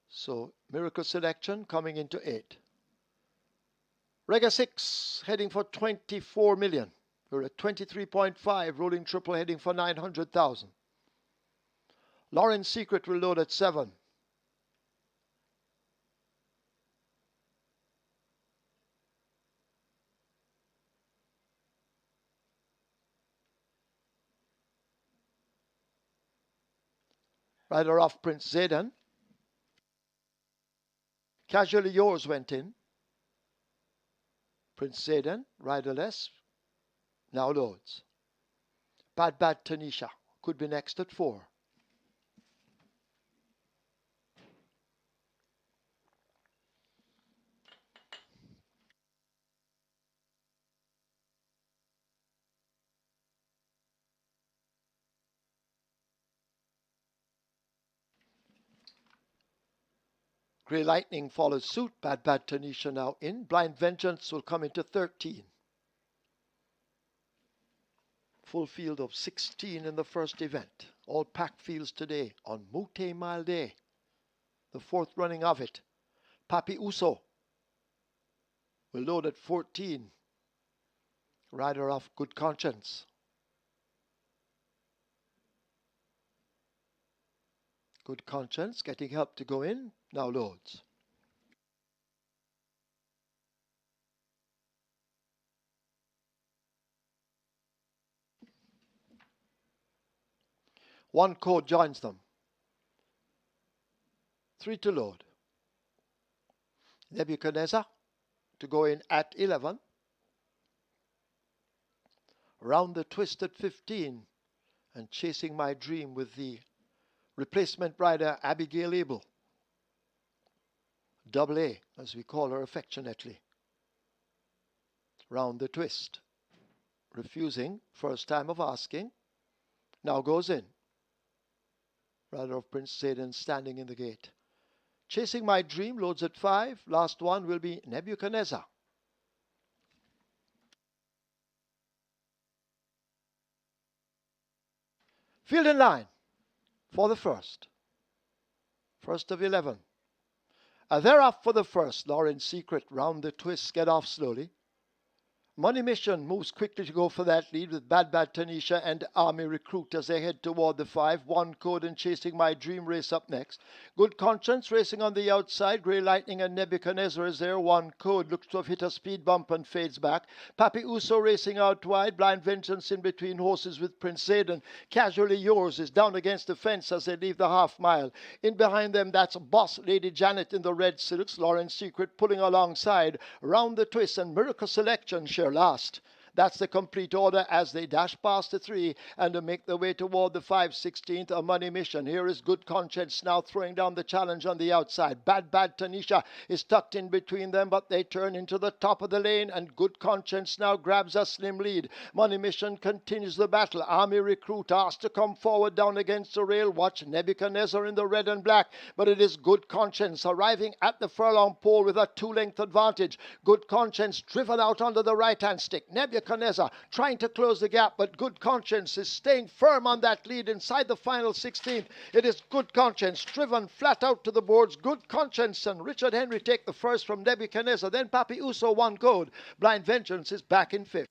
So Miracle Selection coming into 8. Reggae 6 heading for 24 million. We're at 23.5, rolling triple heading for 900,000. Lauren's Secret will load at 7. Rider off Prince Zayden. Casually Yours went in. Prince Zayden, riderless, now loads. Bad Tanisha could be next at 4. Grey Lightning follows suit. Bad Tanisha now in. Blind Vengeance will come into 13. Full field of 16 in the first event. All packed fields today on Moute Mile Day. The 4th running of it. Papi Uso will load at 14. Rider off Good Conscience. Good Conscience getting help to go in. Now loads. One code joins them. 3 to load. Nebuchadnezzar to go in at 11. Round the twist at 15. And Chasing My Dream with the replacement rider Abigail Abel. Double A, as we call her affectionately. Round the twist. Refusing, first time of asking. Now goes in. Rider of Prince Zayden standing in the gate. Chasing My Dream loads at 5. Last one will be Nebuchadnezzar. Field in line for the first. First of 11. They're off for the first. Lauren's Secret round the twist. Get off slowly. Money Mission moves quickly to go for that lead with Bad Tanisha and Army Recruit as they head toward the 5. One Code and Chasing My Dream race up next. Good Conscience racing on the outside. Grey Lightning and Nebuchadnezzar is there. One Code looks to have hit a speed bump and fades back. Papi Uso racing out wide. Blind Vengeance in between horses with Prince Zayden. Casually Yours is down against the fence as they leave the half mile. In behind them, that's Boss Lady Janet in the red silks. Lauren's Secret pulling alongside. Round the twist and Miracle Selection last. That's the complete order as they dash past the 3 and make their way toward the 5/16th, a Money Mission. Here is Good Conscience now throwing down the challenge on the outside. Bad Tanisha is tucked in between them, but they turn into the top of the lane and Good Conscience now grabs a slim lead. Money Mission continues the battle. Army Recruit asked to come forward down against the rail. Watch Nebuchadnezzar in the red and black, but it is Good Conscience arriving at the furlong pole with a 2-length advantage. Good Conscience driven out under the right-hand stick. Nebuchadnezzar trying to close the gap, but Good Conscience is staying firm on that lead inside the final 16th. It is Good Conscience driven flat out to the boards. Good Conscience and Richard Henry take the first from Nebuchadnezzar. Then Papi Uso, One Code. Blind Vengeance is back in 5th.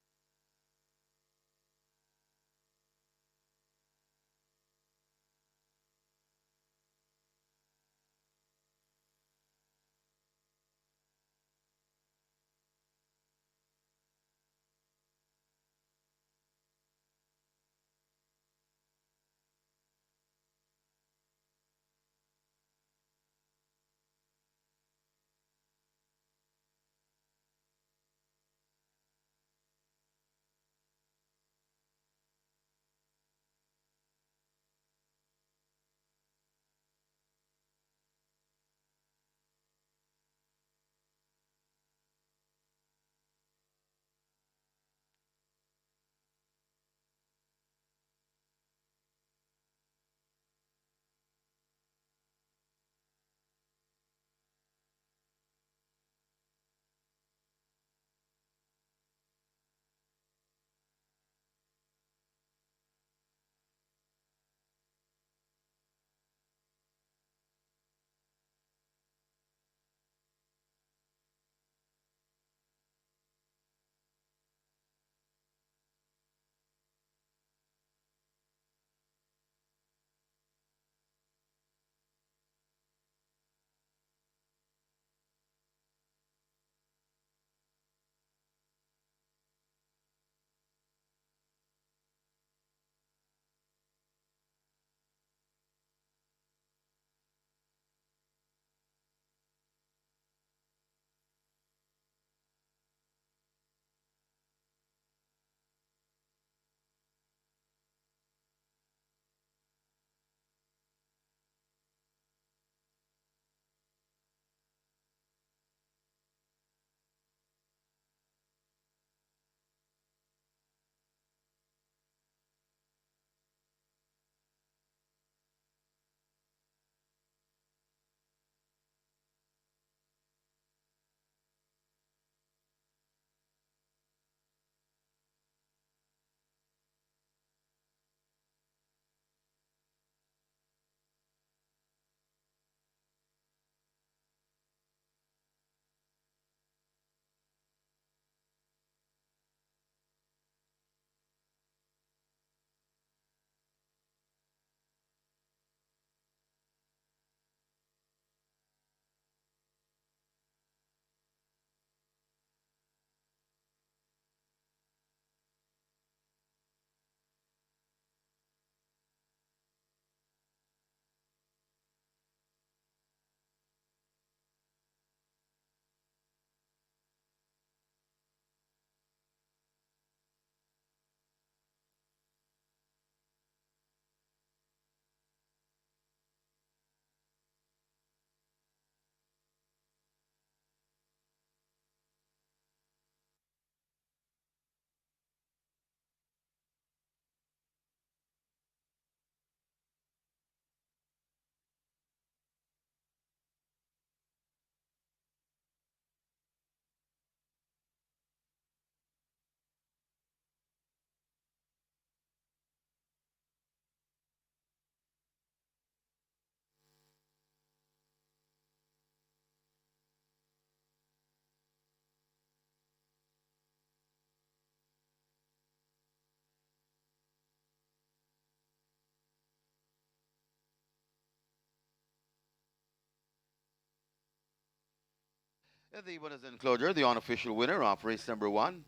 The winners enclosure, the unofficial winner of race number 1,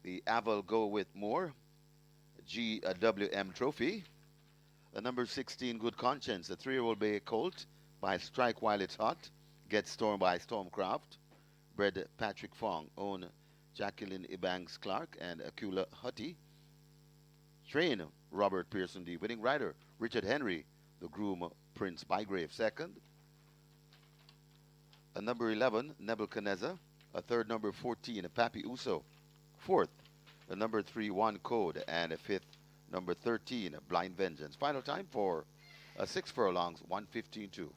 the Aval Go With More GWM Trophy. The number 16, Good Conscience, the 3-year-old Bay Colt by Strike While It's Hot, Get Stormed by Stormcraft, bred Patrick Fong, own Jacqueline Ebanks Clark and Akula Hutty. Train Robert Pearson, the winning rider. Richard Henry, the groom Prince Bygrave, second. A number 11, Nebuchadnezzar. A third, number 14, Papi Uso, fourth. A number 3, One Code, and a fifth, number 13, Blind Vengeance. Final time for 6 furlongs, 1:15.2.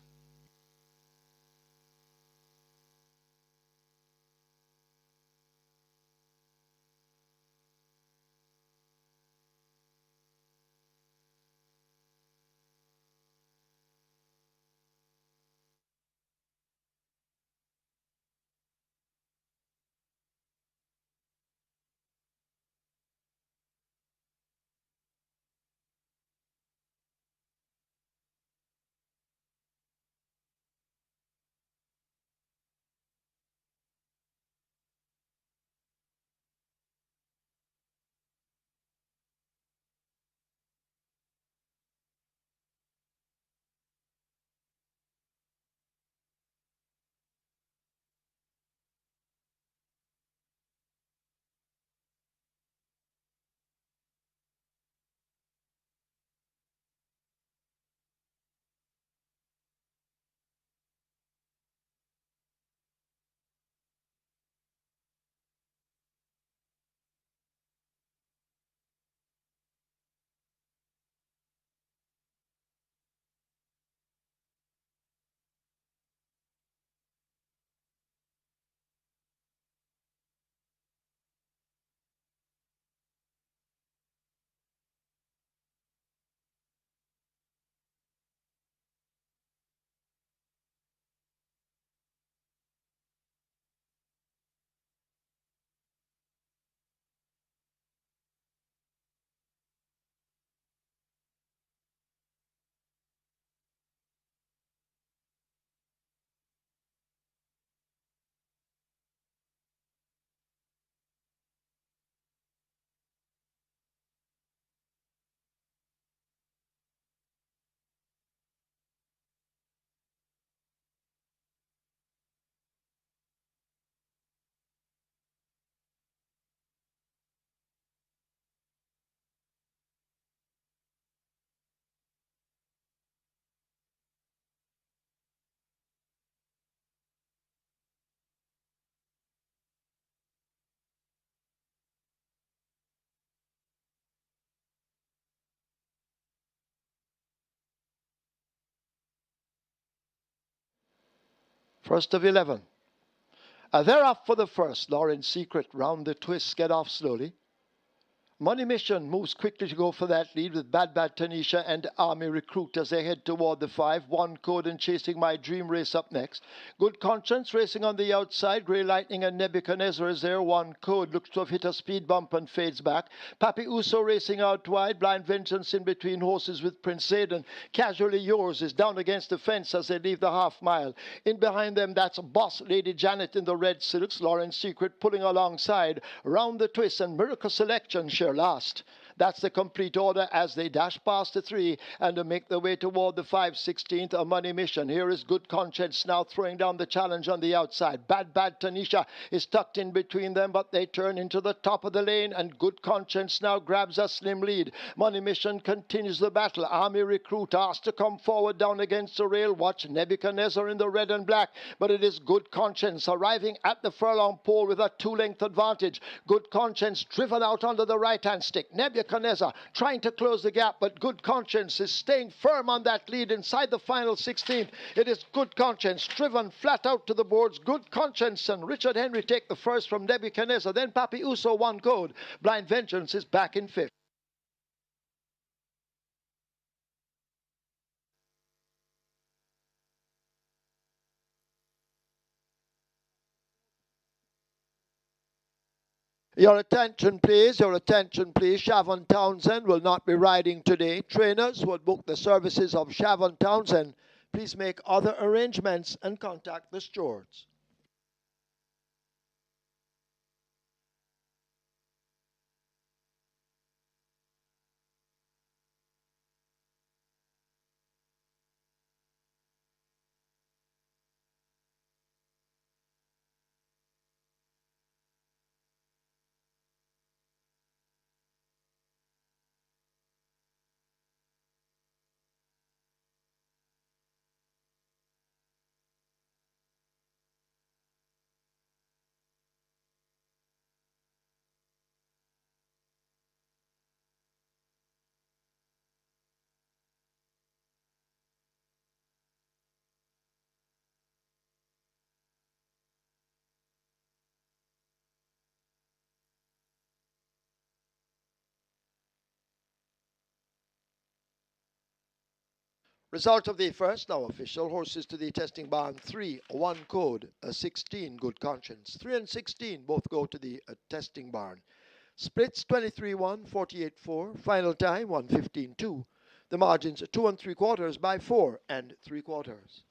First of 11. They're off for the first. Lauren's Secret round the twist, get off slowly. Money Mission moves quickly to go for that lead with Bad Tanisha and Army Recruit as they head toward the 5. One Code and Chasing My Dream Race up next. Good Conscience racing on the outside. Grey Lightning and Nebuchadnezzar is there. One Code looks to have hit a speed bump and fades back. Papi Uso racing out wide. Blind Vengeance in between horses with Prince Zayden. Casually Yours is down against the fence as they leave the half mile. In behind them, that's Boss Lady Janet in the red silks. Lauren's Secret pulling alongside. Round the twist and Miracle Selection share last. That's the complete order as they dash past the 3 and make their way toward the 5/16th, a Money Mission. Here is Good Conscience now throwing down the challenge on the outside. Bad Tanisha is tucked in between them, but they turn into the top of the lane and Good Conscience now grabs a slim lead. Money Mission continues the battle. Army Recruit asked to come forward down against the rail. Watch Nebuchadnezzar in the red and black, but it is Good Conscience arriving at the furlong pole with a 2-length advantage. Good Conscience driven out under the right-hand stick. Nebuchadnezzar trying to close the gap, but Good Conscience is staying firm on that lead inside the final 16th. It is Good Conscience driven flat out to the boards. Good Conscience and Richard Henry take the first from Nebuchadnezzar. Then Papi Uso, One Code. Blind Vengeance is back in 5th. Your attention, please. Shavon Townsend will not be riding today. Trainers who had booked the services of Shavon Townsend, please make other arrangements and contact the stewards. Result of the first, now official. Horses to the testing barn 3, 1 code, 16, good conscience. 3 and 16 both go to the testing barn. Splits 23-1, 48-4. Final time 1:15-2. The margins 2 3/4 by 4 3/4.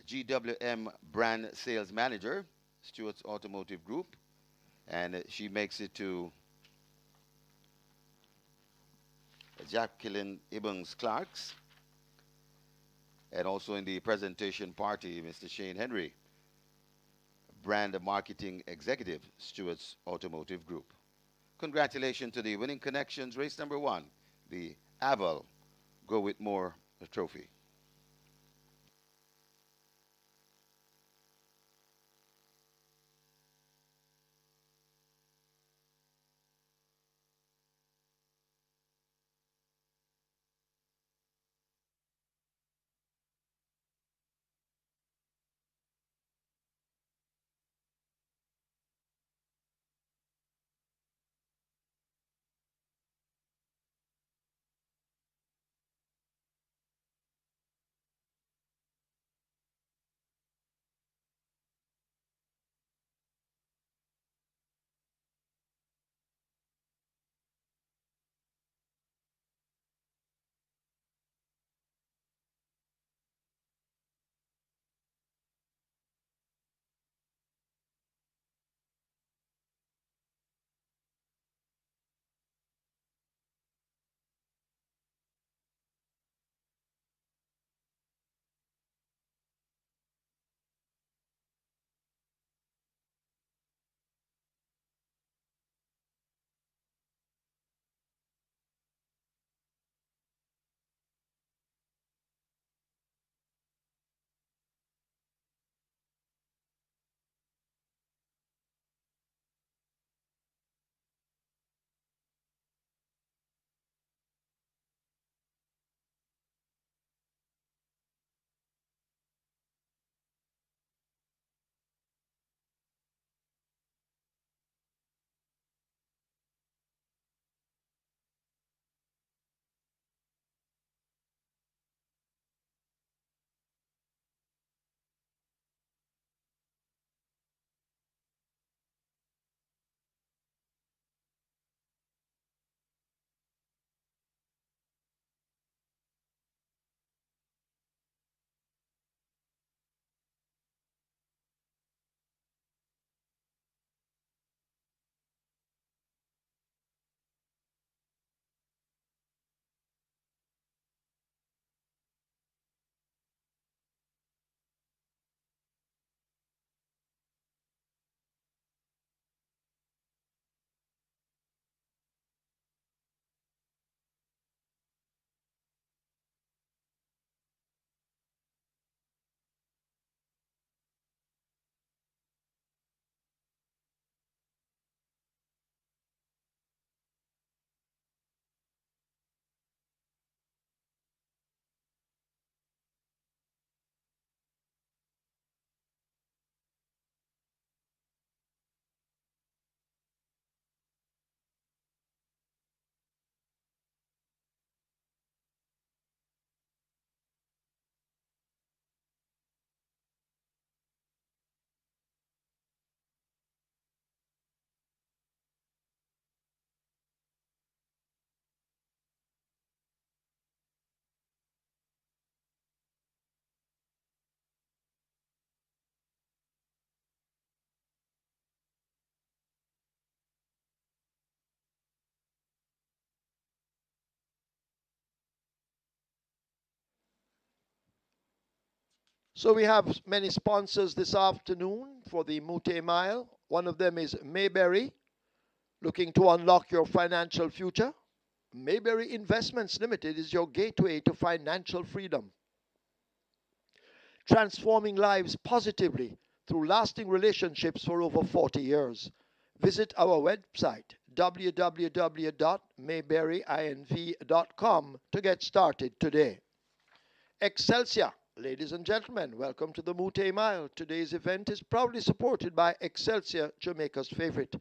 GWM brand sales manager, Stewart's Automotive Group, and she makes it to Jacqueline Ibbons Clarks, and also in the presentation party, Mr. Shane Henry, brand marketing executive, Stewart's Automotive Group. Congratulations to the winning connections, race number 1, the Aval Go With More trophy. So we have many sponsors this afternoon for the Moute Mile. One of them is Mayberry, Looking to unlock your financial future? Mayberry Investments Limited is your gateway to financial freedom. Transforming lives positively through lasting relationships for over 40 years. Visit our website www.mayberryinv.com to get started today. Excelsior, ladies and gentlemen, welcome to the Moute Mile. Today's event is proudly supported by Excelsior, Jamaica's favorite.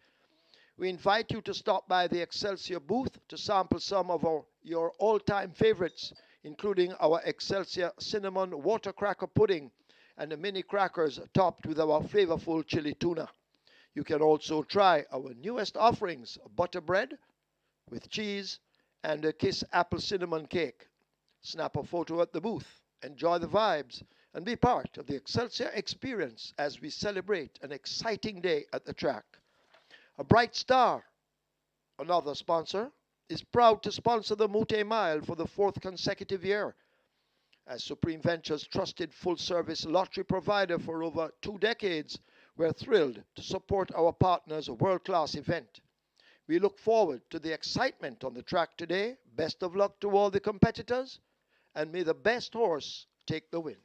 We invite you to stop by the Excelsior booth to sample some of your all-time favorites, including our Excelsior Cinnamon Water Cracker Pudding and the mini crackers topped with our flavorful chili tuna. You can also try our newest offerings, butter bread with cheese and a Kiss Apple Cinnamon Cake. Snap a photo at the booth, enjoy the vibes, and be part of the Excelsior experience as we celebrate an exciting day at the track. A Bright Star, another sponsor, is proud to sponsor the Moute Mile for the 4th consecutive year. As Supreme Ventures' trusted full-service lottery provider for over 2 decades, we're thrilled to support our partners' world-class event. We look forward to the excitement on the track today. Best of luck to all the competitors, and may the best horse take the win.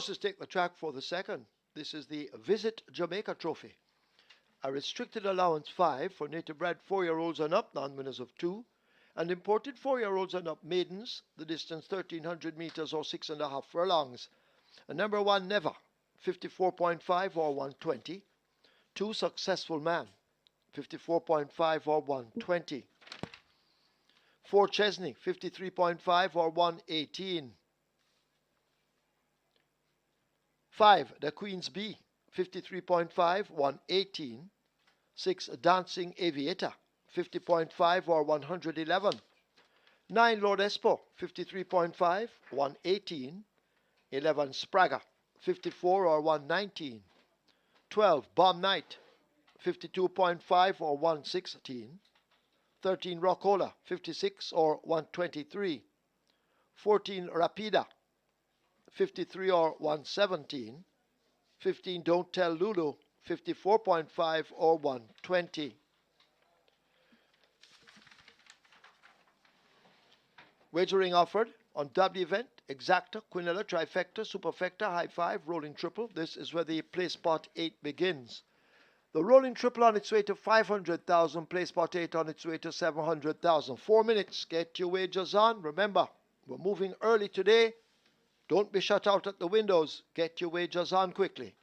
horses take the track for the second. This is the Visit Jamaica Trophy. A restricted allowance 5 for native bred 4-year-olds and up, non-winners of 2. And imported 4-year-olds and up maidens, the distance 1,300 meters or 6.5 furlongs. A number 1 Never, 54.5 or 120. 2 Successful Man, 54.5 or 120. 4 Chesney, 53.5 or 118. 5 The Queen's Bee, 53.5, 118. 6 Dancing Aviator, 50.5 or 111. 9 Lord Espo, 53.5, 118. 11 Spragger, 54 or 119. 12 Bomb Night, 52.5 or 116. 13 Rockola, 56 or 123. 14 Rapida, 53 or 117. 15 Don't Tell Lulu, 54.5 or 120. Wagering offered on W event, exacta, quinella, trifecta, superfecta, high 5, rolling triple. This is where the play spot 8 begins. The rolling triple on its way to 500,000, play spot 8 on its way to 700,000. 4 minutes, get your wagers on. Remember, we're moving early today. Don't be shut out at the windows. Get your wagers on quickly.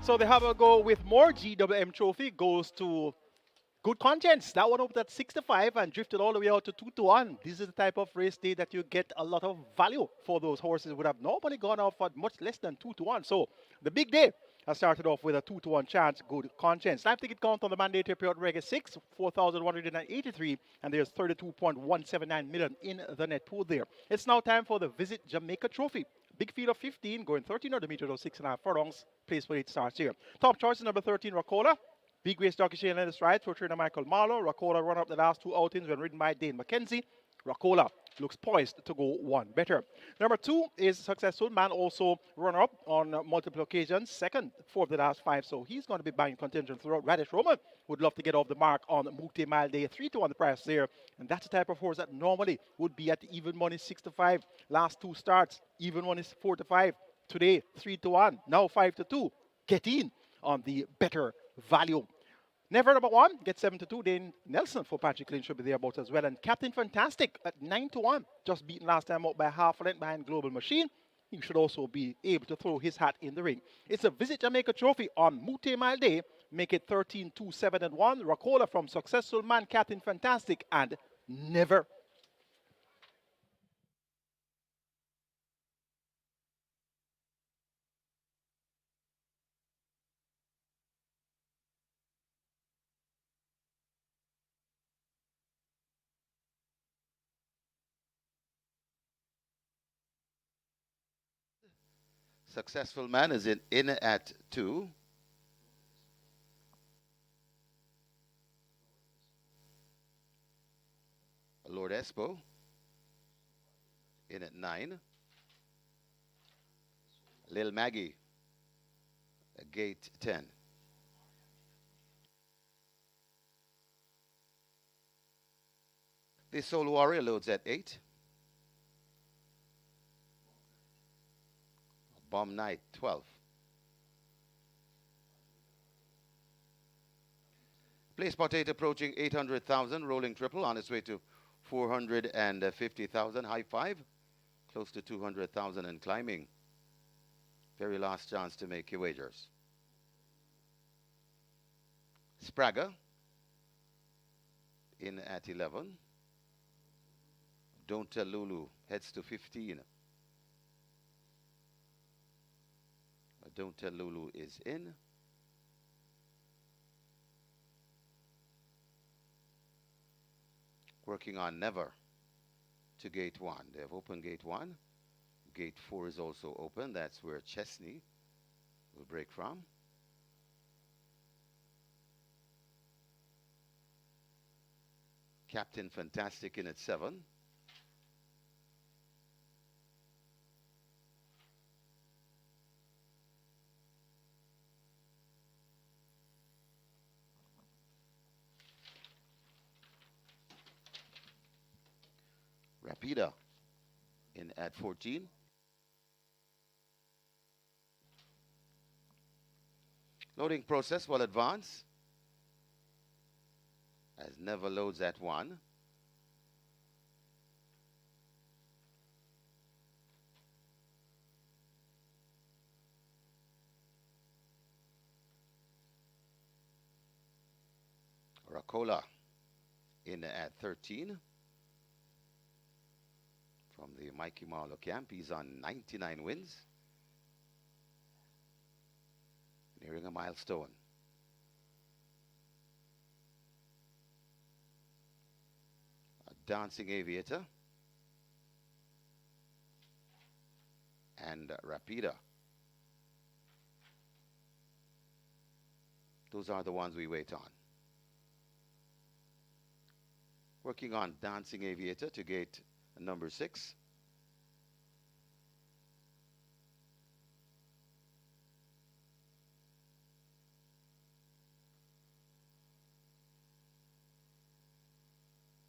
So they have a go with more GWM trophy goes to Good Conscience. That one up at 65 and drifted all the way out to 2-1. This is the type of race day that you get a lot of value for those horses. Would have normally gone off at much less than 2-1. So the big day has started off with a 2-1 chance. Good Conscience. Live ticket count on the mandatory period Reggae 6, 4,183, and there's 32.179 million in the net pool there. It's now time for the Visit Jamaica Trophy. Big field of 15, going 1300 meters or 6.5 furlongs. Place where it starts here. Top choice is number 13, Racola. Big race jockey Shane Lennis rides for trainer Michael Marlowe. Racola run up the last two outings when ridden by Dane McKenzie. Racola looks poised to go one better. Number 2 is Successful Man, also runner up on multiple occasions. Second, 4 of the last 5, so he's going to be buying contention throughout. Radish Roman would love to get off the mark on Moute Mile Day. 3-1 the price there, and that's the type of horse that normally would be at even money 6-5. Last 2 starts, even one is 4-5. Today, 3-1. Now 5-2. Get in on the better value. Never number 1, get 7-2. Dane Nelson for Patrick Lynch should be there about as well. And Captain Fantastic at 9-1. Just beaten last time out by half a length behind Global Machine. He should also be able to throw his hat in the ring. It's a Visit Jamaica Trophy on Moute Mile Day. Make it 13-2-7-1. Racola from Successful Man, Captain Fantastic, and Never. Successful Man is in at 2. Lord Espo in at 9. Lil Maggie at gate 10. The Soul Warrior loads at 8. Bomb Night 12. Place Pot 8 approaching 800,000, rolling triple on its way to 450,000. High 5, close to 200,000 and climbing. Very last chance to make your wagers. Sprague in at 11. Don't Tell Lulu heads to 15. Don't Tell Lulu is in. Working on Never to gate 1. They have opened gate 1. Gate 4 is also open. That's where Chesney will break from. Captain Fantastic in at 7. Rapida in at 14. Loading process will advance as Never loads at 1. Racola in at 13. From the Mikey Marlowe camp, he's on 99 wins. Nearing a milestone. A Dancing Aviator. And Rapida. Those are the ones we wait on. Working on Dancing Aviator to gate number 6.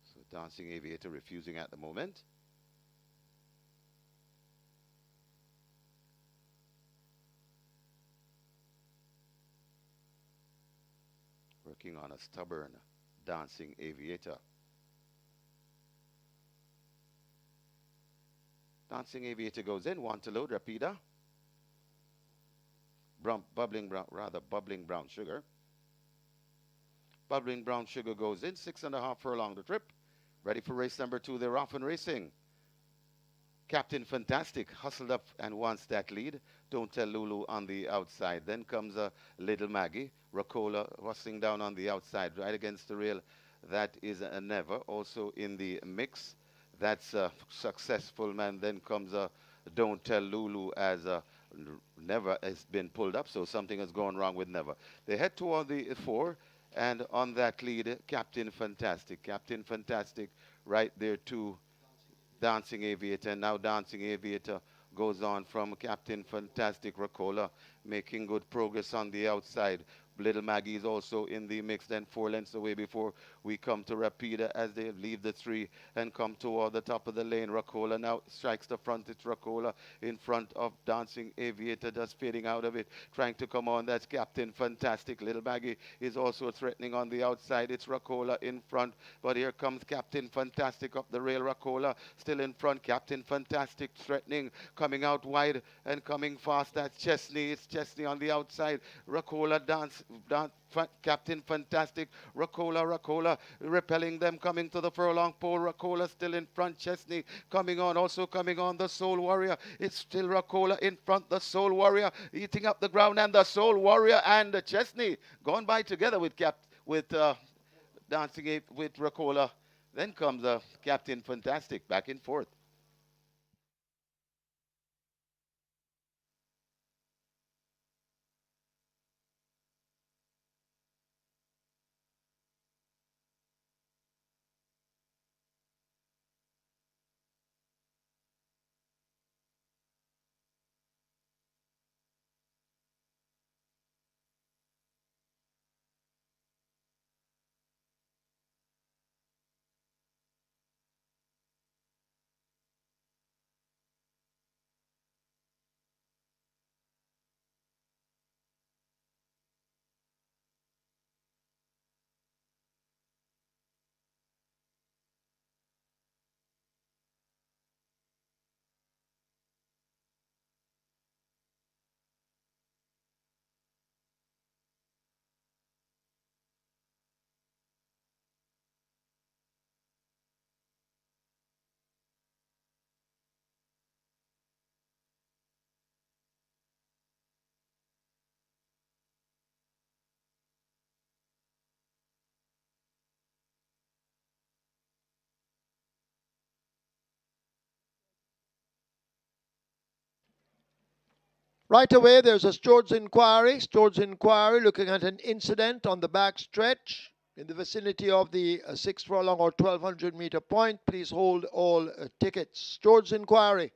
So Dancing Aviator refusing at the moment. Working on a stubborn Dancing Aviator. Dancing Aviator goes in, 1 to load, Rapida. bubbling brown sugar. Bubbling brown sugar goes in, 6.5 furlong the trip. Ready for race number 2, they're off and racing. Captain Fantastic hustled up and wants that lead. Don't Tell Lulu on the outside. Then comes Little Maggie. Racola rustling down on the outside, right against the rail. That is a Never. Also in the mix. That's a successful man. Then comes Don't Tell Lulu as Never has been pulled up, so something has gone wrong with Never. They head toward the 4, and on that lead, Captain Fantastic. Captain Fantastic right there too. Dancing Aviator, and now Dancing Aviator goes on from Captain Fantastic. Racola making good progress on the outside. Little Maggie is also in the mix, then 4 lengths away before we come to Rapida as they leave the 3 and come toward the top of the lane. Racola now strikes the front. It's Racola in front of Dancing Aviator, just fading out of it, trying to come on. That's Captain Fantastic. Little Maggie is also threatening on the outside. It's Racola in front, but here comes Captain Fantastic up the rail. Racola still in front. Captain Fantastic threatening, coming out wide and coming fast. That's Chesney. It's Chesney on the outside. Racola Captain Fantastic. Racola repelling them, coming to the furlong pole. Racola still in front. Chesney coming on, also coming on. The Soul Warrior. It's still Racola in front. The Soul Warrior eating up the ground, and the Soul Warrior and Chesney gone by together with Dancing with Racola. Then comes Captain Fantastic back and forth. Right away, there's a steward's inquiry. Steward's inquiry looking at an incident on the back stretch in the vicinity of the 6 furlong or 1200 meter point. Please hold all tickets. Steward's inquiry.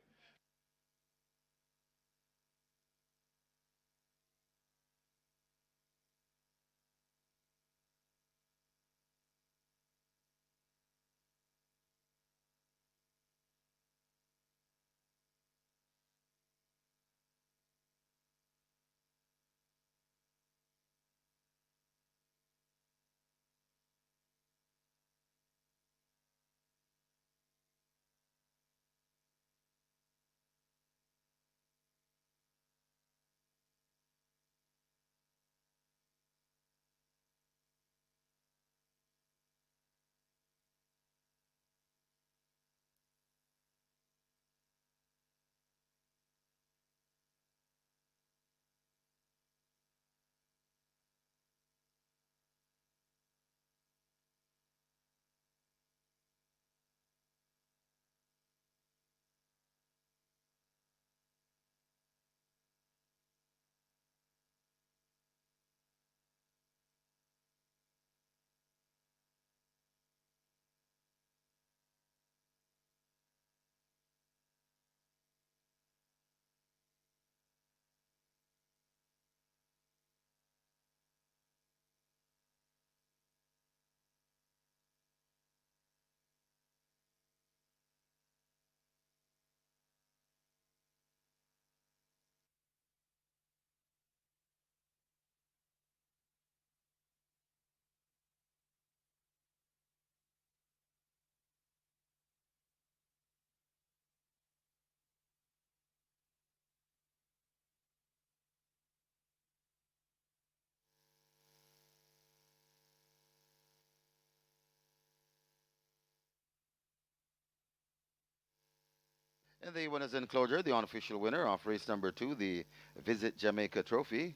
In the winners enclosure, the unofficial winner of race number 2, the Visit Jamaica Trophy,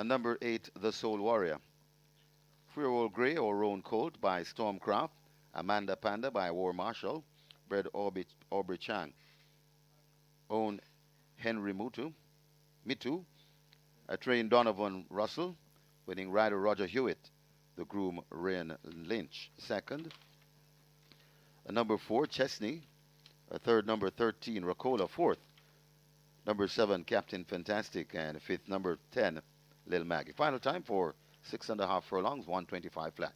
number 8, the Soul Warrior. Freehold Grey or Roan Colt by Stormcraft. Amanda Panda by War Marshal. Bred Aubrey Chang. Own Henry Mitu. Trained Donovan Russell. Winning rider Roger Hewitt. The groom Ryan Lynch. Second. Number 4, Chesney. Third, number 13, Racola. Fourth, number 7, Captain Fantastic. And fifth, number 10, Lil Maggie. Final time for 6.5 furlongs, 125 flat.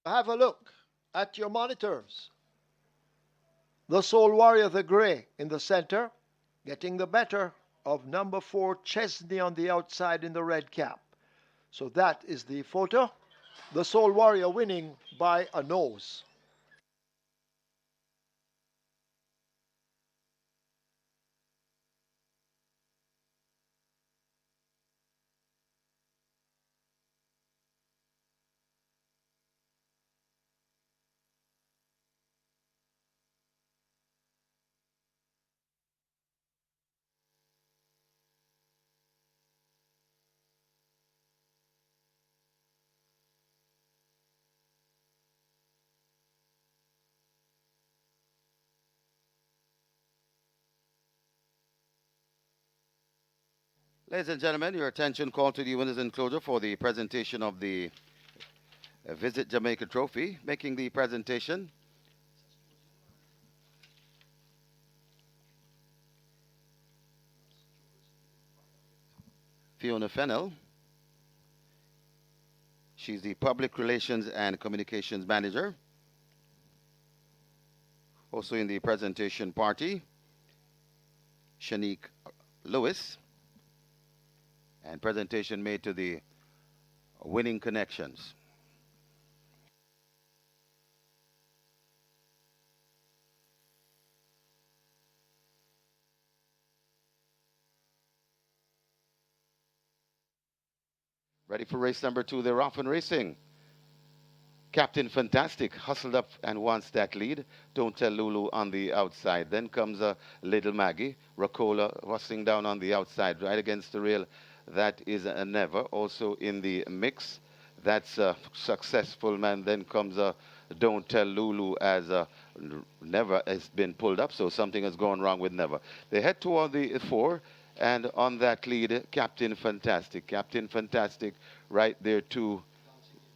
Have a look at your monitors. The Soul Warrior, the Grey, in the center, getting the better of number 4, Chesney, on the outside in the red cap. So that is the photo. The Soul Warrior winning by a nose. Ladies and gentlemen, your attention called to the winners enclosure for the presentation of the Visit Jamaica Trophy. Making the presentation, Fiona Fennell. She's the Public Relations and Communications Manager. Also in the presentation party, Shanique Lewis. And presentation made to the Winning Connections. Ready for race number 2, they're off and racing. Captain Fantastic hustled up and wants that lead. Don't Tell Lulu on the outside. Then comes Little Maggie. Racola hustling down on the outside, right against the rail. That is a Never. Also in the mix, that's a Successful Man. Then comes Don't Tell Lulu as Never has been pulled up, so something has gone wrong with Never. They head toward the 4, and on that lead, Captain Fantastic. Captain Fantastic right there to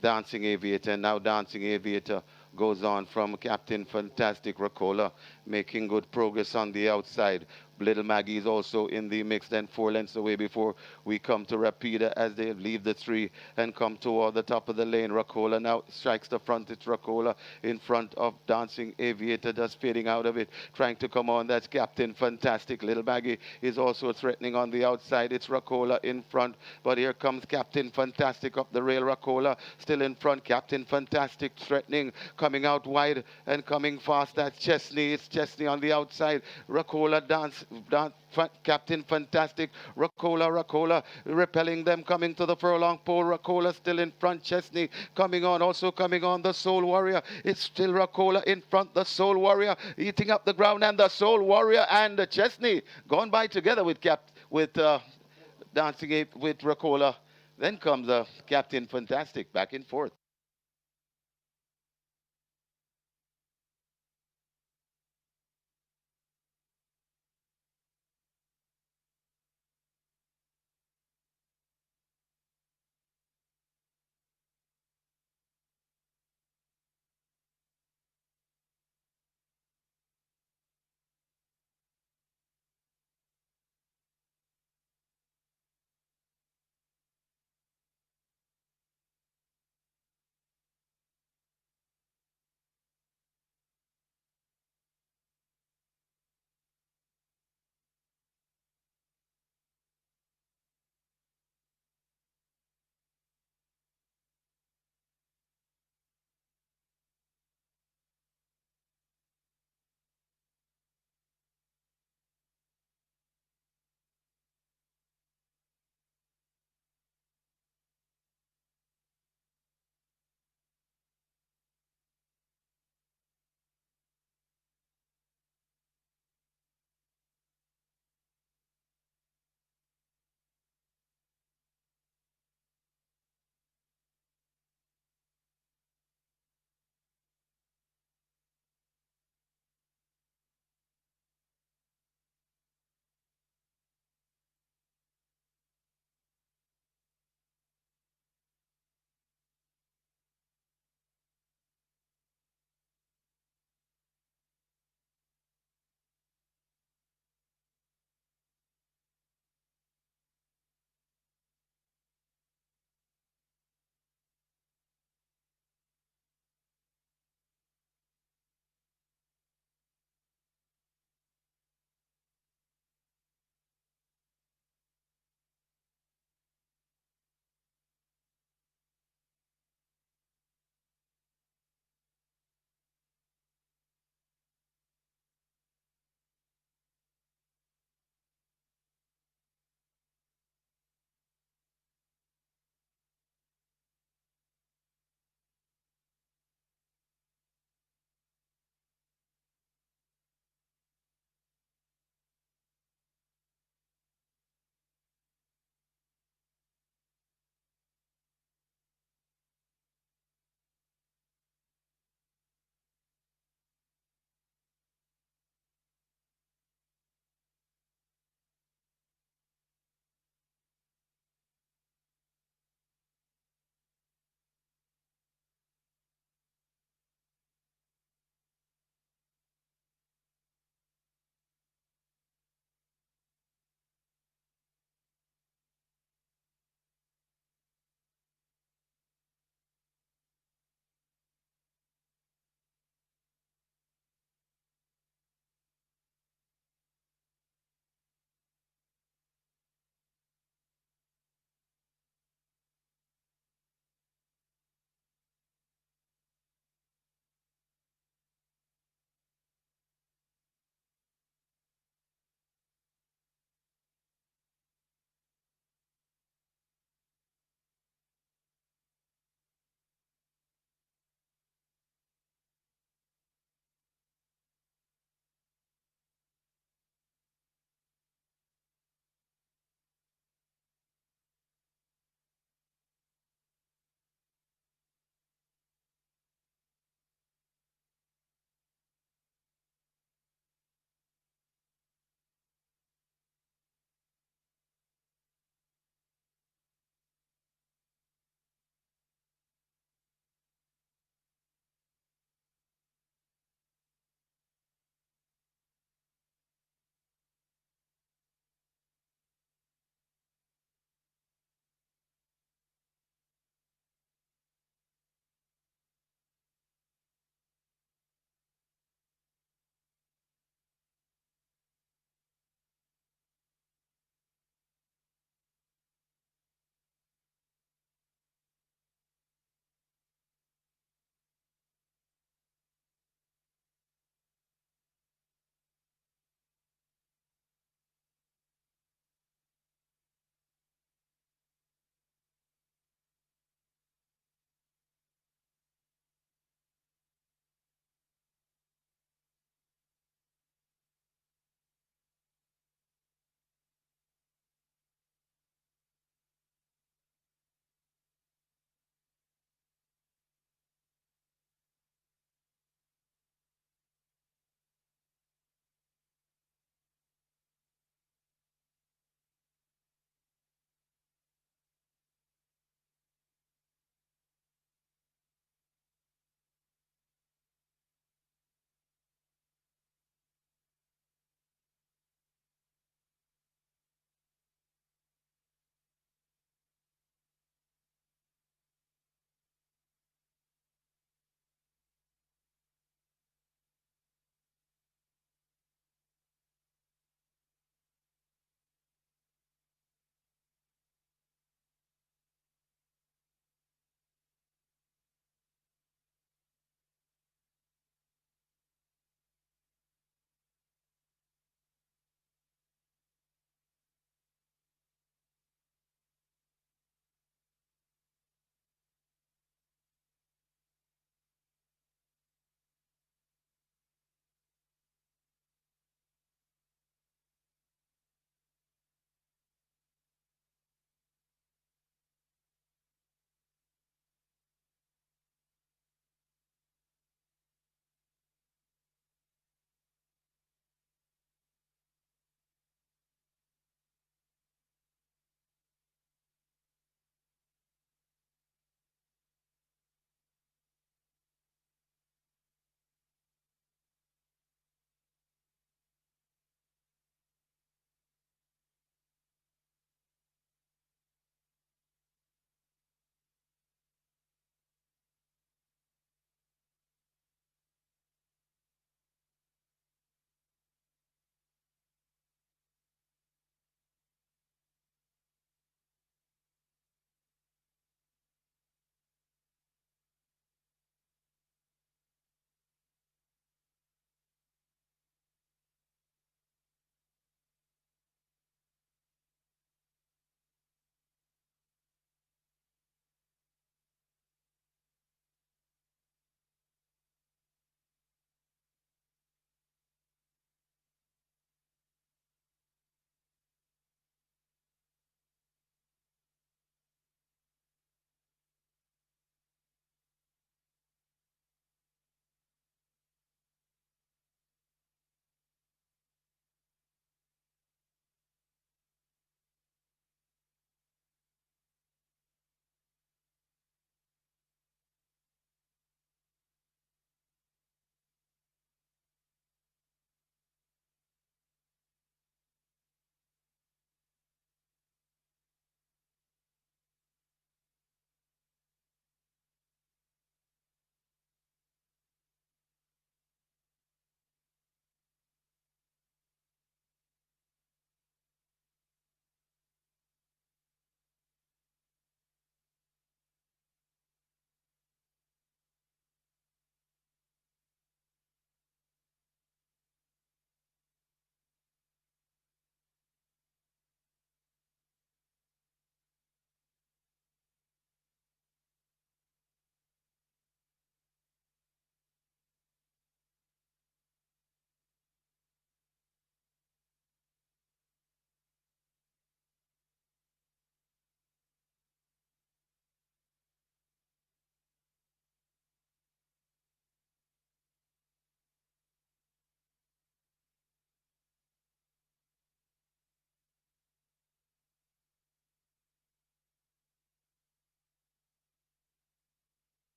Dancing Aviator. Now Dancing Aviator goes on from Captain Fantastic. Racola making good progress on the outside. Little Maggie is also in the mix, then 4 lengths away before we come to Rapida as they leave the 3 and come toward the top of the lane. Racola now strikes the front. It's Racola in front of Dancing Aviator, just fading out of it, trying to come on. That's Captain Fantastic. Little Maggie is also threatening on the outside. It's Racola in front, but here comes Captain Fantastic up the rail. Racola still in front. Captain Fantastic threatening, coming out wide and coming fast. That's Chesney. It's Chesney on the outside. Racola Captain Fantastic. Racola repelling them, coming to the furlong pole. Racola still in front. Chesney coming on, also coming on. The Soul Warrior, it's still Racola in front. The Soul Warrior eating up the ground, and the Soul Warrior and Chesney gone by together with Dancing Ape with Racola. Then comes Captain Fantastic back and forth.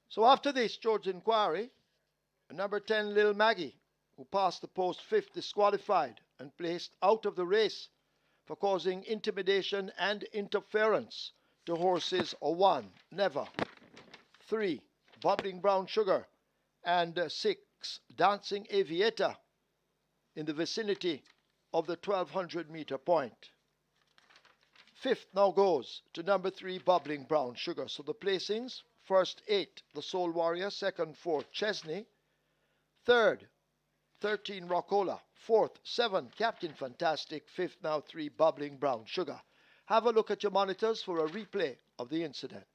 So after this George inquiry, number 10 Lil Maggie, who passed the post fifth, disqualified and placed out of the race for causing intimidation and interference to horses 1, Never, 3, Bubbling Brown Sugar, and 6, Dancing Aviator, in the vicinity of the 1200-meter point. Fifth now goes to number 3, Bubbling Brown Sugar. So the placings: first 8, the Soul Warrior; second 4, Chesney; third 13, Rockola; fourth 7, Captain Fantastic; fifth now 3, Bubbling Brown Sugar. Have a look at your monitors for a replay of the incident.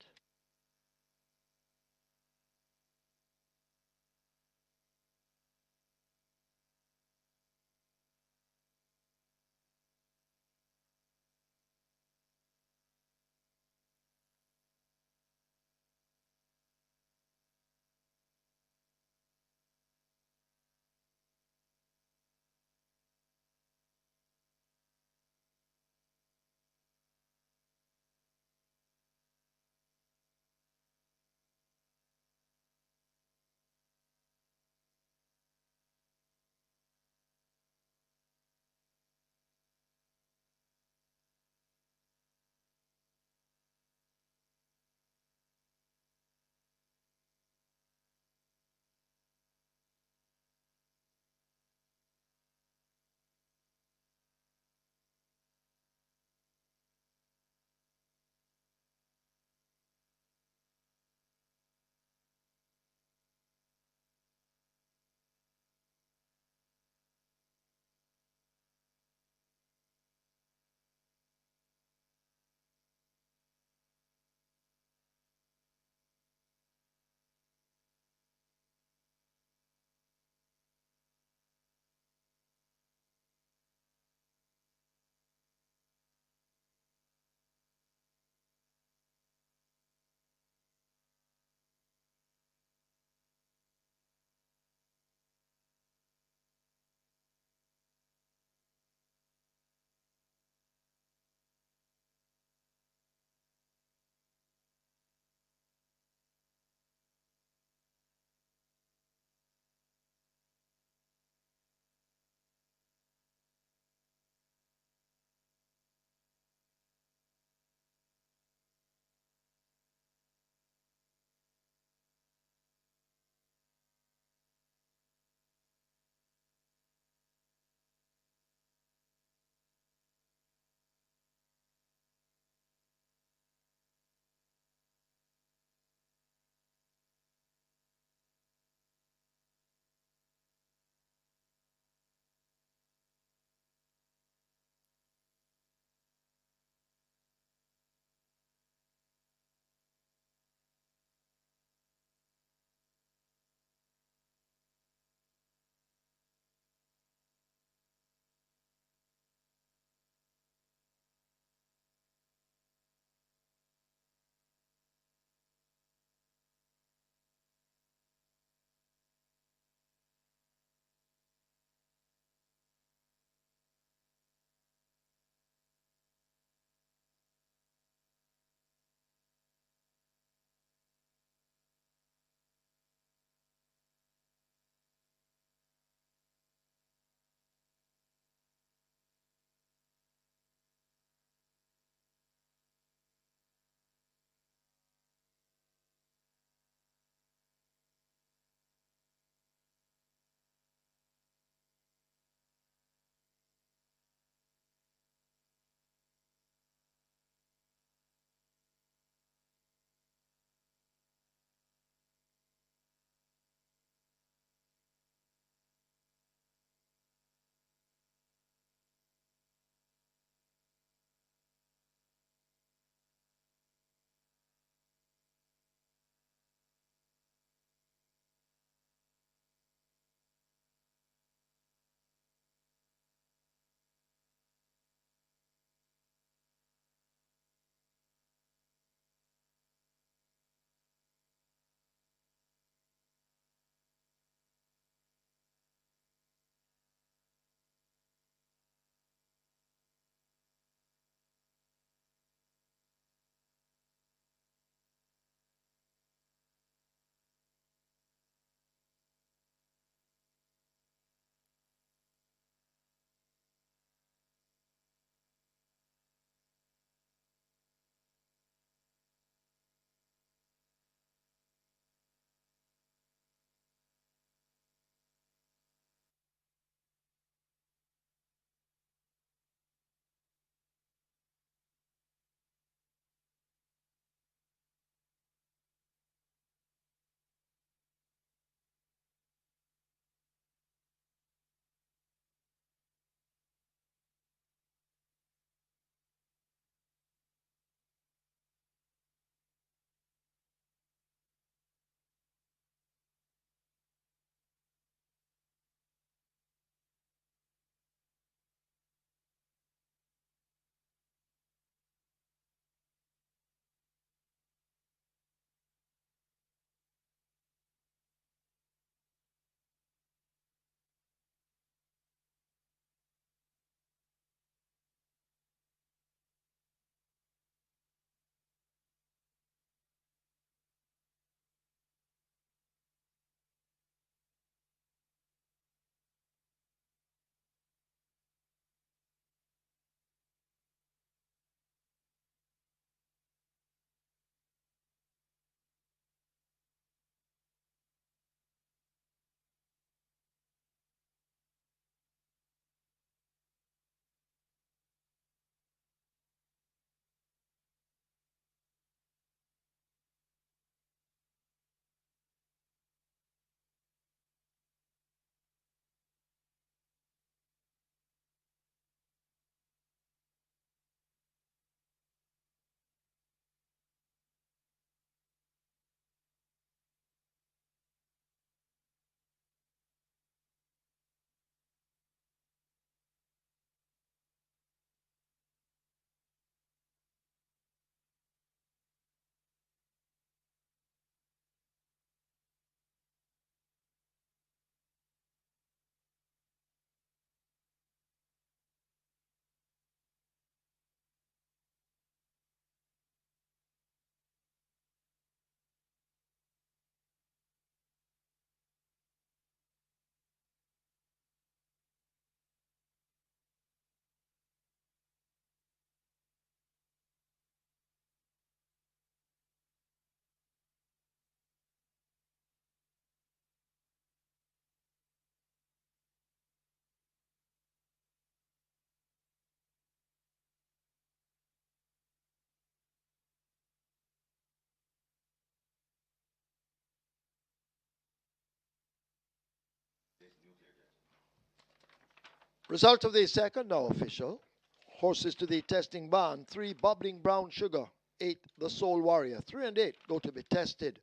Result of the second now official. Horses to the testing barn. 3 Bubbling Brown Sugar. 8 The Soul Warrior. 3 and 8 go to be tested.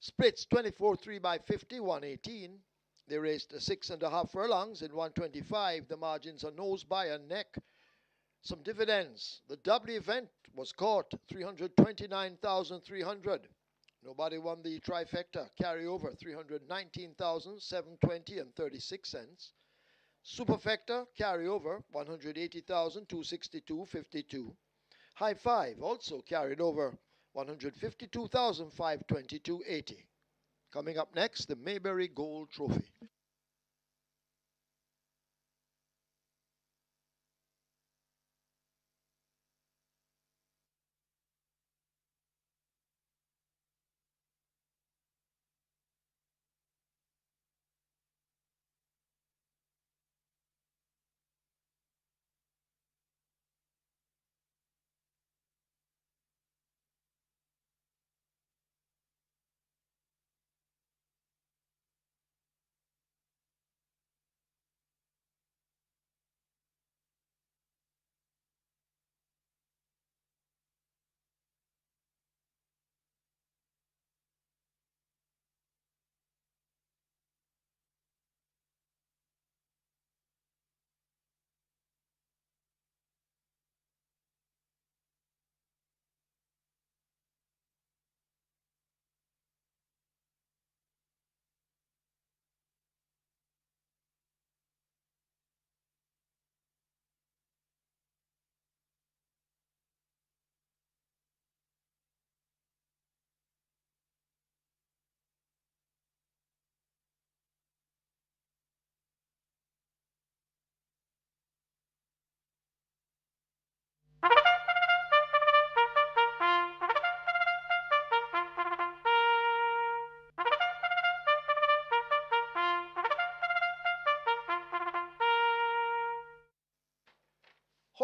Splits 24-3 by 50, 118. They raced 6.5 furlongs in 125. The margins are nose, by and neck. Some dividends. The W event was caught 329,300. Nobody won the trifecta. Carryover 319,720 and 36 cents. Superfecta carryover 180,262.52. High five also carried over 152,522.80. Coming up next, the Mayberry Gold Trophy.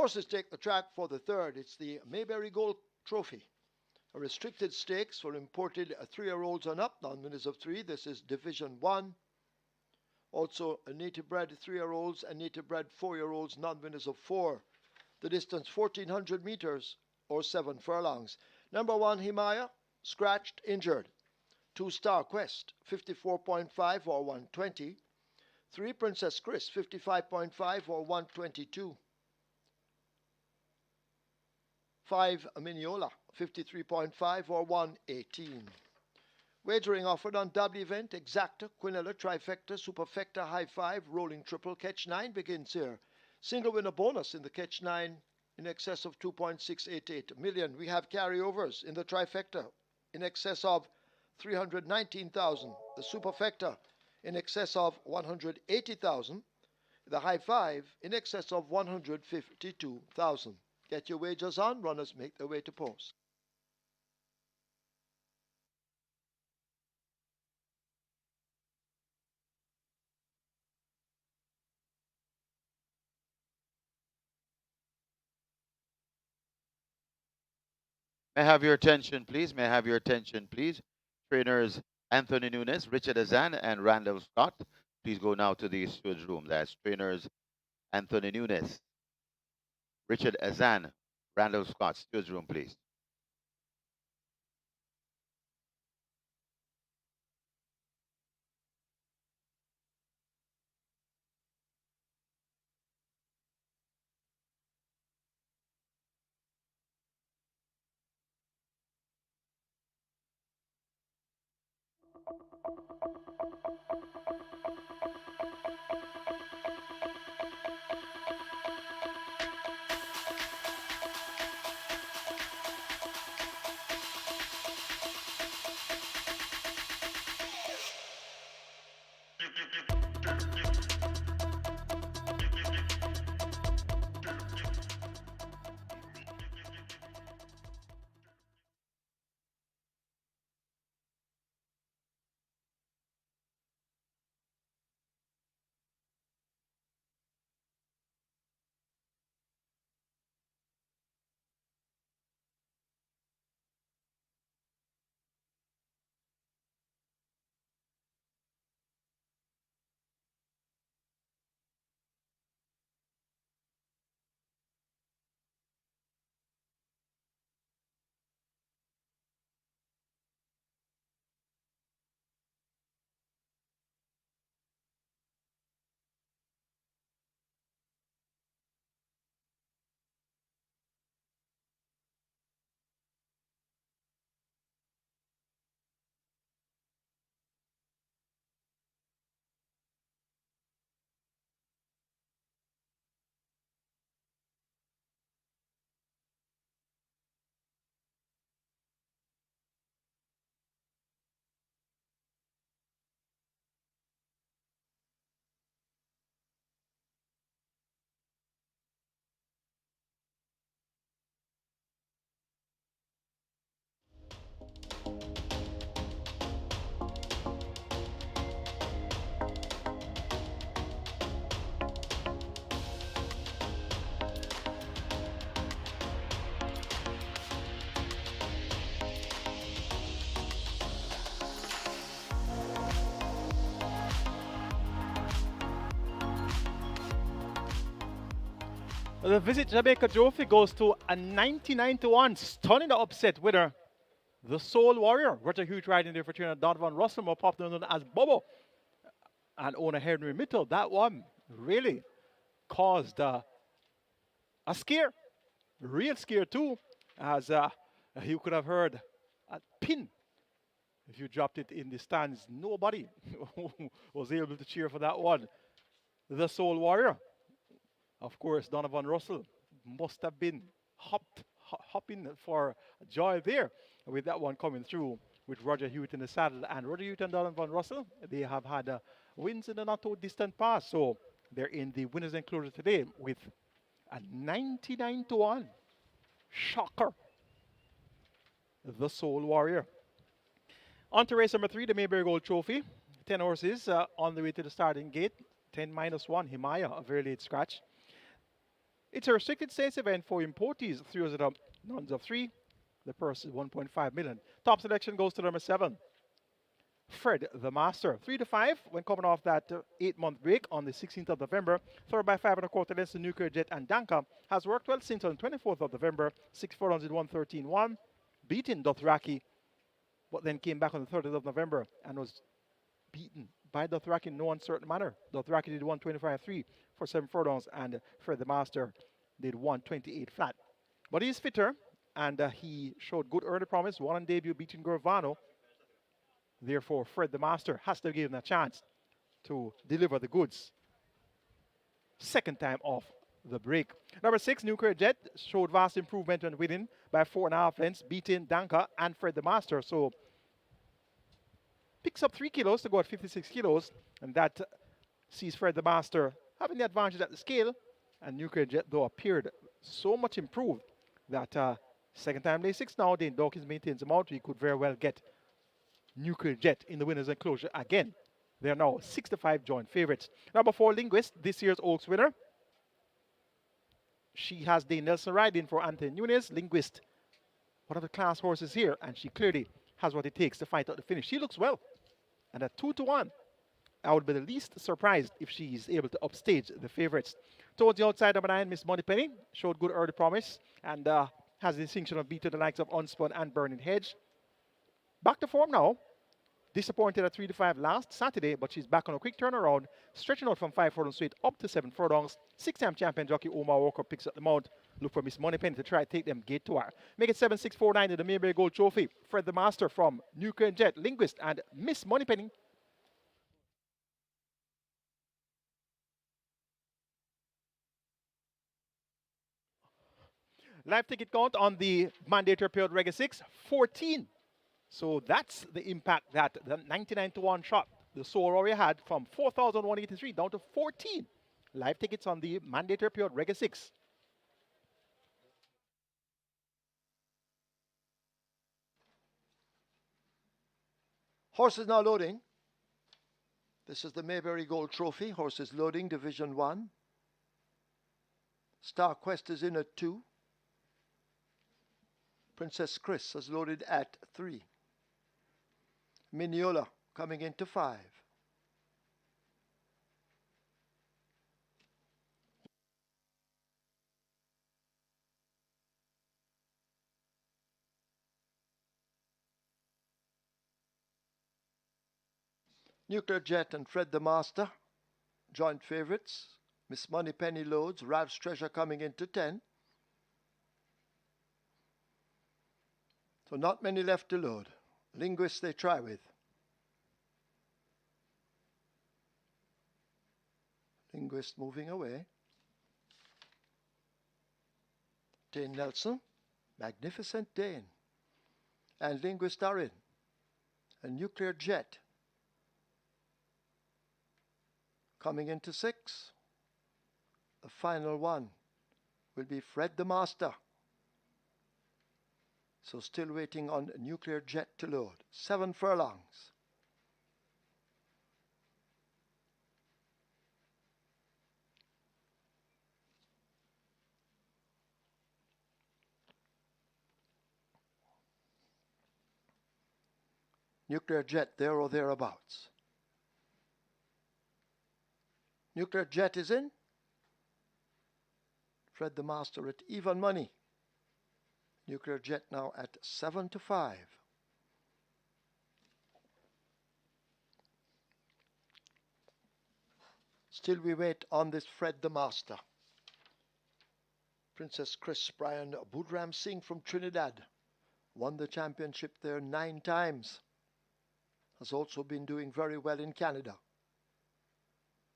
Horses take the track for the third. It's the Mayberry Gold Trophy. A restricted stakes for imported 3-year-olds and up, non-winners of 3. This is Division 1. Also, a native-bred 3-year-olds and native-bred 4-year-olds, non-winners of 4. The distance 1,400 meters or 7 furlongs. Number 1, Himaya, scratched, injured. 2, Star Quest, 54.5 or 120. 3, Princess Chris, 55.5 or 122. 5, Miniola, 53.5 or 118. Wagering offered on W event, Exacta, Quinella, Trifecta, Superfecta, High 5, Rolling Triple, Catch 9 begins here. Single winner bonus in the Catch 9 in excess of 2.688 million. We have carryovers in the Trifecta in excess of 319,000. The Superfecta in excess of 180,000. The High 5 in excess of 152,000. Get your wagers on. Runners make their way to post. May I have your attention, please? May I have your attention, please? Trainers Anthony Nunes, Richard Azan, and Randall Scott. Please go now to the steward's room. That's trainers Anthony Nunes, Richard Azan, Randall Scott. Steward's room, please. The Visit Jamaica trophy goes to a 99-1 stunning upset winner, the Soul Warrior. Roger Hughes riding there for trainer Donovan Russell, more popular known as Bobo, and owner Henry Mitchell. That one really caused a scare, real scare too, as you could have heard a pin. If you dropped it in the stands, nobody was able to cheer for that one. The Soul Warrior, of course, Donovan Russell must have been hopping for joy there with that one coming through with Roger Hewitt in the saddle. And Roger Hewitt and Donovan Russell, they have had wins in the not too distant past. So they're in the winners' enclosure today with a 99-1 shocker. The Soul Warrior. On to race number 3, the Mayberry Gold Trophy. 10 horses on the way to the starting gate. 10-1, Himaya, a very late scratch. It's a restricted stakes event for importees. 3 years of nuns of 3. The purse is 1.5 million. Top selection goes to number 7. Fred the Master. 3-5 when coming off that 8-month break on the 16th of November. Third by 5 1/4 lengths to Nuclear Jet and Danka. Has worked well since on the 24th of November. 6 furlongs in 1:13.1. Beating Dothraki, but then came back on the 30th of November and was beaten by Dothraki in no uncertain manner. Dothraki did 125.3 for 7 furlongs, and Fred the Master did 128 flat. But he's fitter, and he showed good early promise. Won on debut, beating Gorvano. Therefore, Fred the Master has to give him a chance to deliver the goods. Second time off the break. Number 6, Nuclear Jet, showed vast improvement when winning by 4.5 lengths, beating Danka and Fred the Master. So picks up 3 kilos to go at 56 kilos, and that sees Fred the Master having the advantage at the scale. And Nuclear Jet, though, appeared so much improved that second time lay 6 now. Dane Dawkins maintains him out. He could very well get Nuclear Jet in the winner's enclosure again. They are now 6-5 joint favorites. Number 4, Linguist, this year's Oaks winner. She has Dane Nelson riding for Anthony Nunes. Linguist, one of the class horses here, and she clearly has what it takes to fight out the finish. She looks well. And at 2-1, I would be the least surprised if she's able to upstage the favorites. Towards the outside, number 9, Miss Moneypenny, showed good early promise and has the distinction of beating the likes of Unspun and Burning Hedge. Back to form now. Disappointed at 3-5 last Saturday, but she's back on a quick turnaround, stretching out from 5 furlongs straight up to 7 furlongs. 6-time champion jockey Omar Walker picks up the mount. Look for Miss Moneypenny to try to take them gate to her. Make it 7-6-4-9 in the Mayberry Gold Trophy. Fred the Master from Nuclear Jet, Linguist, and Miss Moneypenny. Live ticket count on the mandatory period Rega 6, 14. So that's the impact that the 99-1 shot the Soul Warrior had, from 4,183 down to 14. Live tickets on the mandatory period Rega 6. Horses now loading. This is the Mayberry Gold Trophy. Horses loading, Division 1. Star Quest is in at 2. Princess Chris has loaded at 3. Mineola coming into 5. Nuclear Jet and Fred the Master, joint favorites. Miss Moneypenny loads. Ralph's Treasure coming into 10. So not many left to load. Linguist they try with. Linguist moving away. Dane Nelson, Magnificent Dane. And Linguist are in. A Nuclear Jet coming into 6. The final one will be Fred the Master. So still waiting on a Nuclear Jet to load. 7 furlongs. Nuclear Jet there or thereabouts. Nuclear Jet is in. Fred the Master at even money. Nuclear Jet now at 7-5. Still we wait on this Fred the Master. Princess Chris Brian Budram Singh from Trinidad won the championship there 9 times. Has also been doing very well in Canada.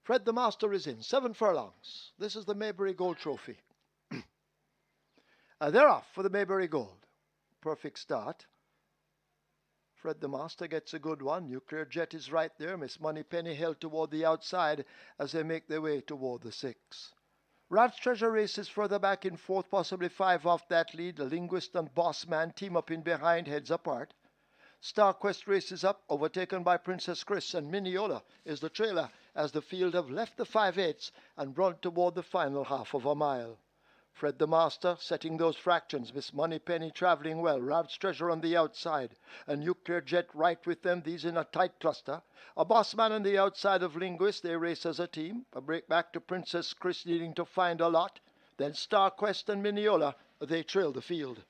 Fred the Master is in, 7 furlongs. This is the Maybury Gold Trophy. They're off for the Maybury Gold. Perfect start. Fred the Master gets a good one. Nuclear Jet is right there. Miss Moneypenny held toward the outside as they make their way toward the 6. Rat's Treasure races further back in 4th, possibly 5 off that lead. The Linguist and Boss Man team up in behind, heads apart. Star Quest races up, overtaken by Princess Chris, and Mineola is the trailer as the field have left the 5/8 and run toward the final half of a mile. Fred the Master setting those fractions. Miss Moneypenny traveling well. Rat's Treasure on the outside. A Nuclear Jet right with them. These in a tight cluster. A Boss Man on the outside of Linguist. They race as a team. A break back to Princess Chris needing to find a lot. Then Star Quest and Mineola. They trail the field.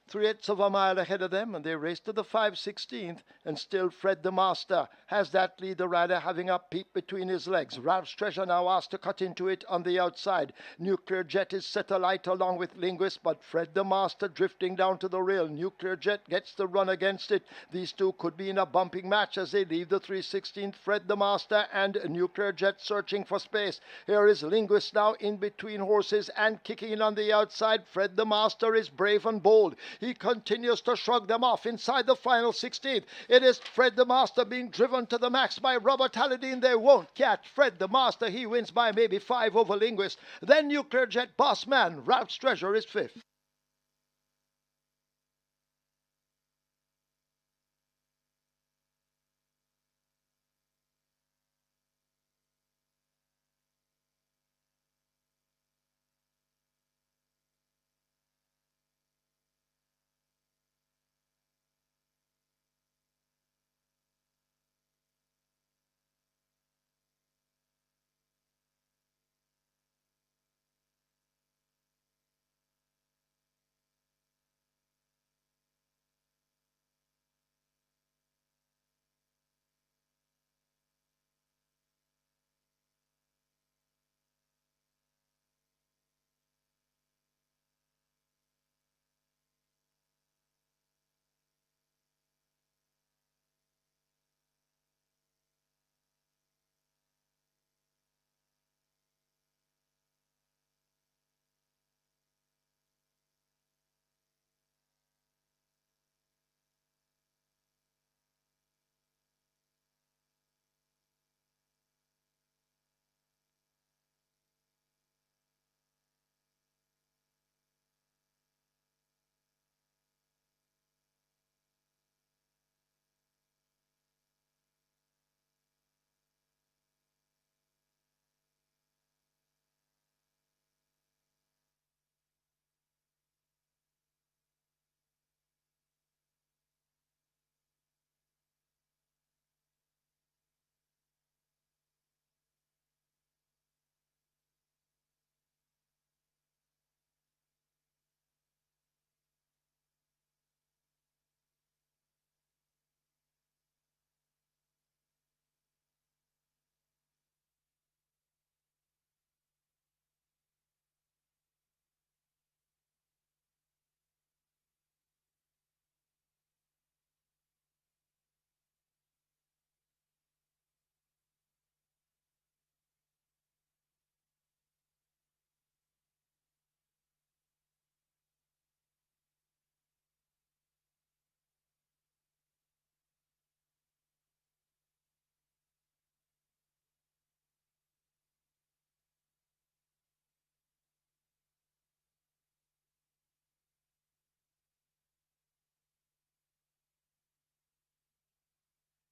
3/8 of a mile ahead of them, and they race to the 5/16, and still Fred the Master has that lead, the rider having a peep between his legs. Ralph's Treasure now asked to cut into it on the outside. Nuclear Jet is set alight along with Linguist, but Fred the Master drifting down to the rail. Nuclear Jet gets the run against it. These two could be in a bumping match as they leave the 3/16. Fred the Master and Nuclear Jet searching for space. Here is Linguist now in between horses and kicking in on the outside. Fred the Master is brave and bold. He continues to shrug them off inside the final 16th. It is Fred the Master being driven to the max by Robert Halladine. They won't catch Fred the Master. He wins by maybe 5 over Linguist. Then Nuclear Jet, Boss Man. Ralph's Treasure is 5th.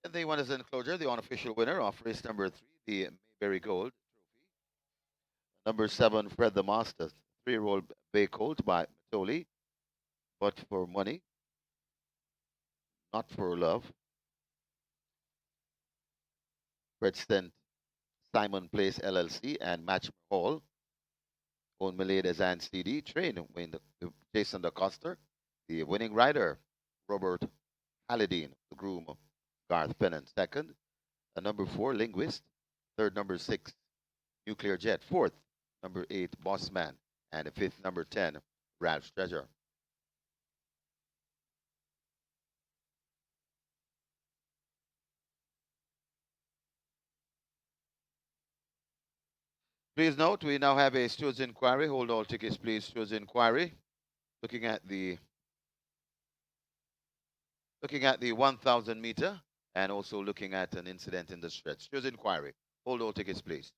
And they won as enclosure, the unofficial winner of race number 3, the Mayberry Gold Trophy. Number 7, Fred the Master, 3-year-old bay colt by Matoli, but for money, not for love. Fred sent Simon Place LLC and Match Hall. own Miletus and CD, trained Jason DeCoster, the winning rider, Robert Halladine, the groom, Garth Pennant, second, number 4, Linguist, third, number 6, Nuclear Jet, fourth, number 8, Bossman, and the fifth, number 10, Ralph's Treasure. Please note, we now have a steward's inquiry. Hold all tickets, please. Steward's inquiry. Looking at the 1,000 meter and also looking at an incident in the stretch. Steward's inquiry. Hold all tickets, please.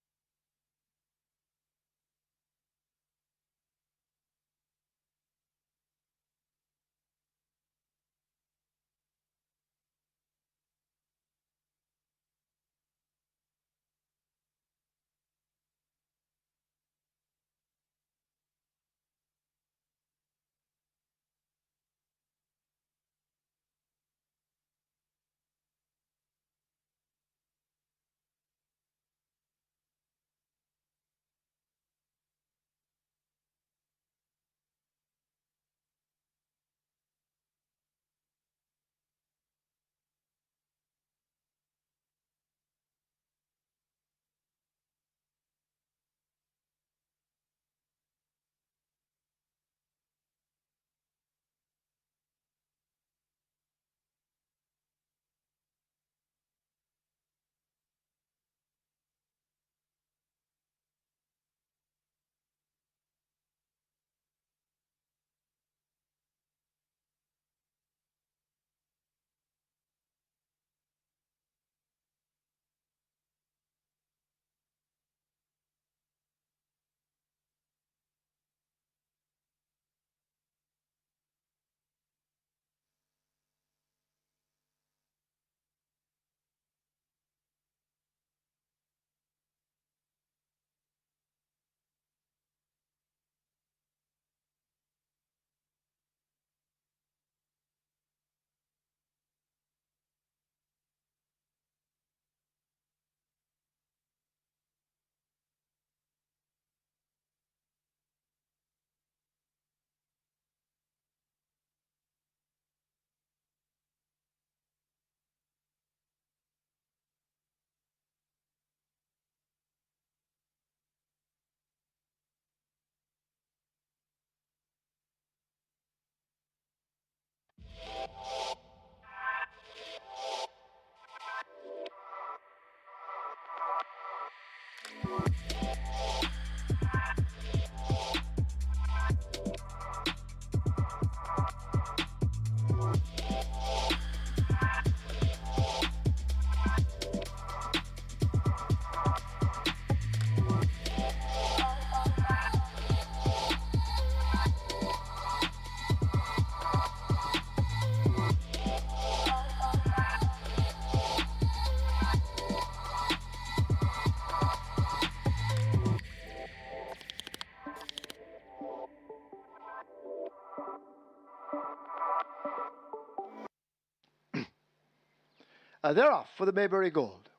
They're off for the Mayberry Gold.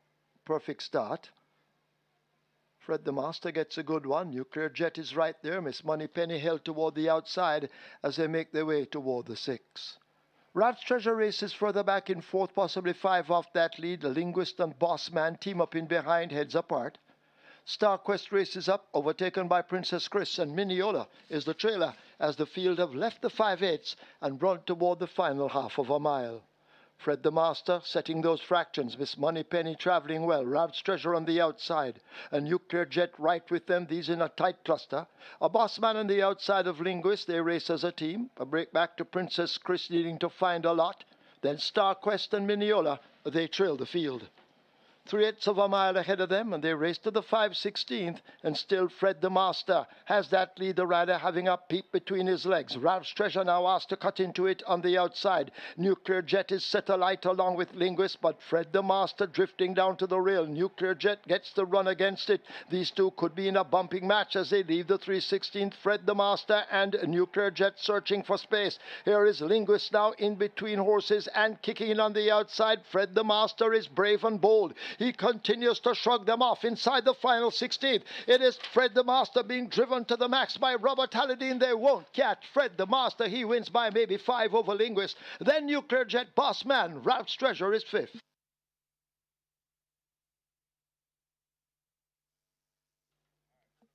Perfect start. Fred the Master gets a good one. Nuclear Jet is right there. Miss Moneypenny held toward the outside as they make their way toward the 6. Ralph's Treasure races further back in fourth, possibly 5 off that lead. The Linguist and Bossman team up in behind, heads apart. Star Quest races up, overtaken by Princess Chris, and Mineola is the trailer as the field have left the 5/8 and run toward the final half of a mile. Fred the Master setting those fractions. Miss Moneypenny traveling well. Ralph's Treasure on the outside. A Nuclear Jet right with them. These in a tight cluster. A Bossman on the outside of Linguist. They race as a team. A break back to Princess Chris needing to find a lot. Then Star Quest and Mineola. They trail the field. 3/8 of a mile ahead of them, and they race to the 5/16, and still Fred the Master has that lead, the rider having a peep between his legs. Ralph's Treasure now asked to cut into it on the outside. Nuclear Jet is set alight along with Linguist, but Fred the Master drifting down to the rail. Nuclear Jet gets the run against it. These two could be in a bumping match as they leave the 3/16. Fred the Master and Nuclear Jet searching for space. Here is Linguist now in between horses and kicking in on the outside. Fred the Master is brave and bold. He continues to shrug them off inside the final 16th. It is Fred the Master being driven to the max by Robert Halladine. They won't catch Fred the Master. He wins by maybe 5 over Linguist. Then Nuclear Jet Boss Man, Ralph's Treasure is 5th.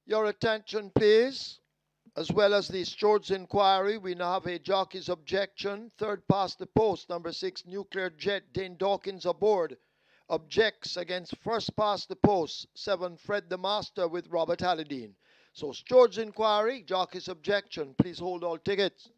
Your attention, please. As well as the steward's inquiry, we now have a jockey's objection. Third past the post, number 6, Nuclear Jet, Dane Dawkins aboard. Objects against first past the post, 7, Fred the Master with Robert Halladine. So steward's inquiry, jockey's objection. Please hold all tickets.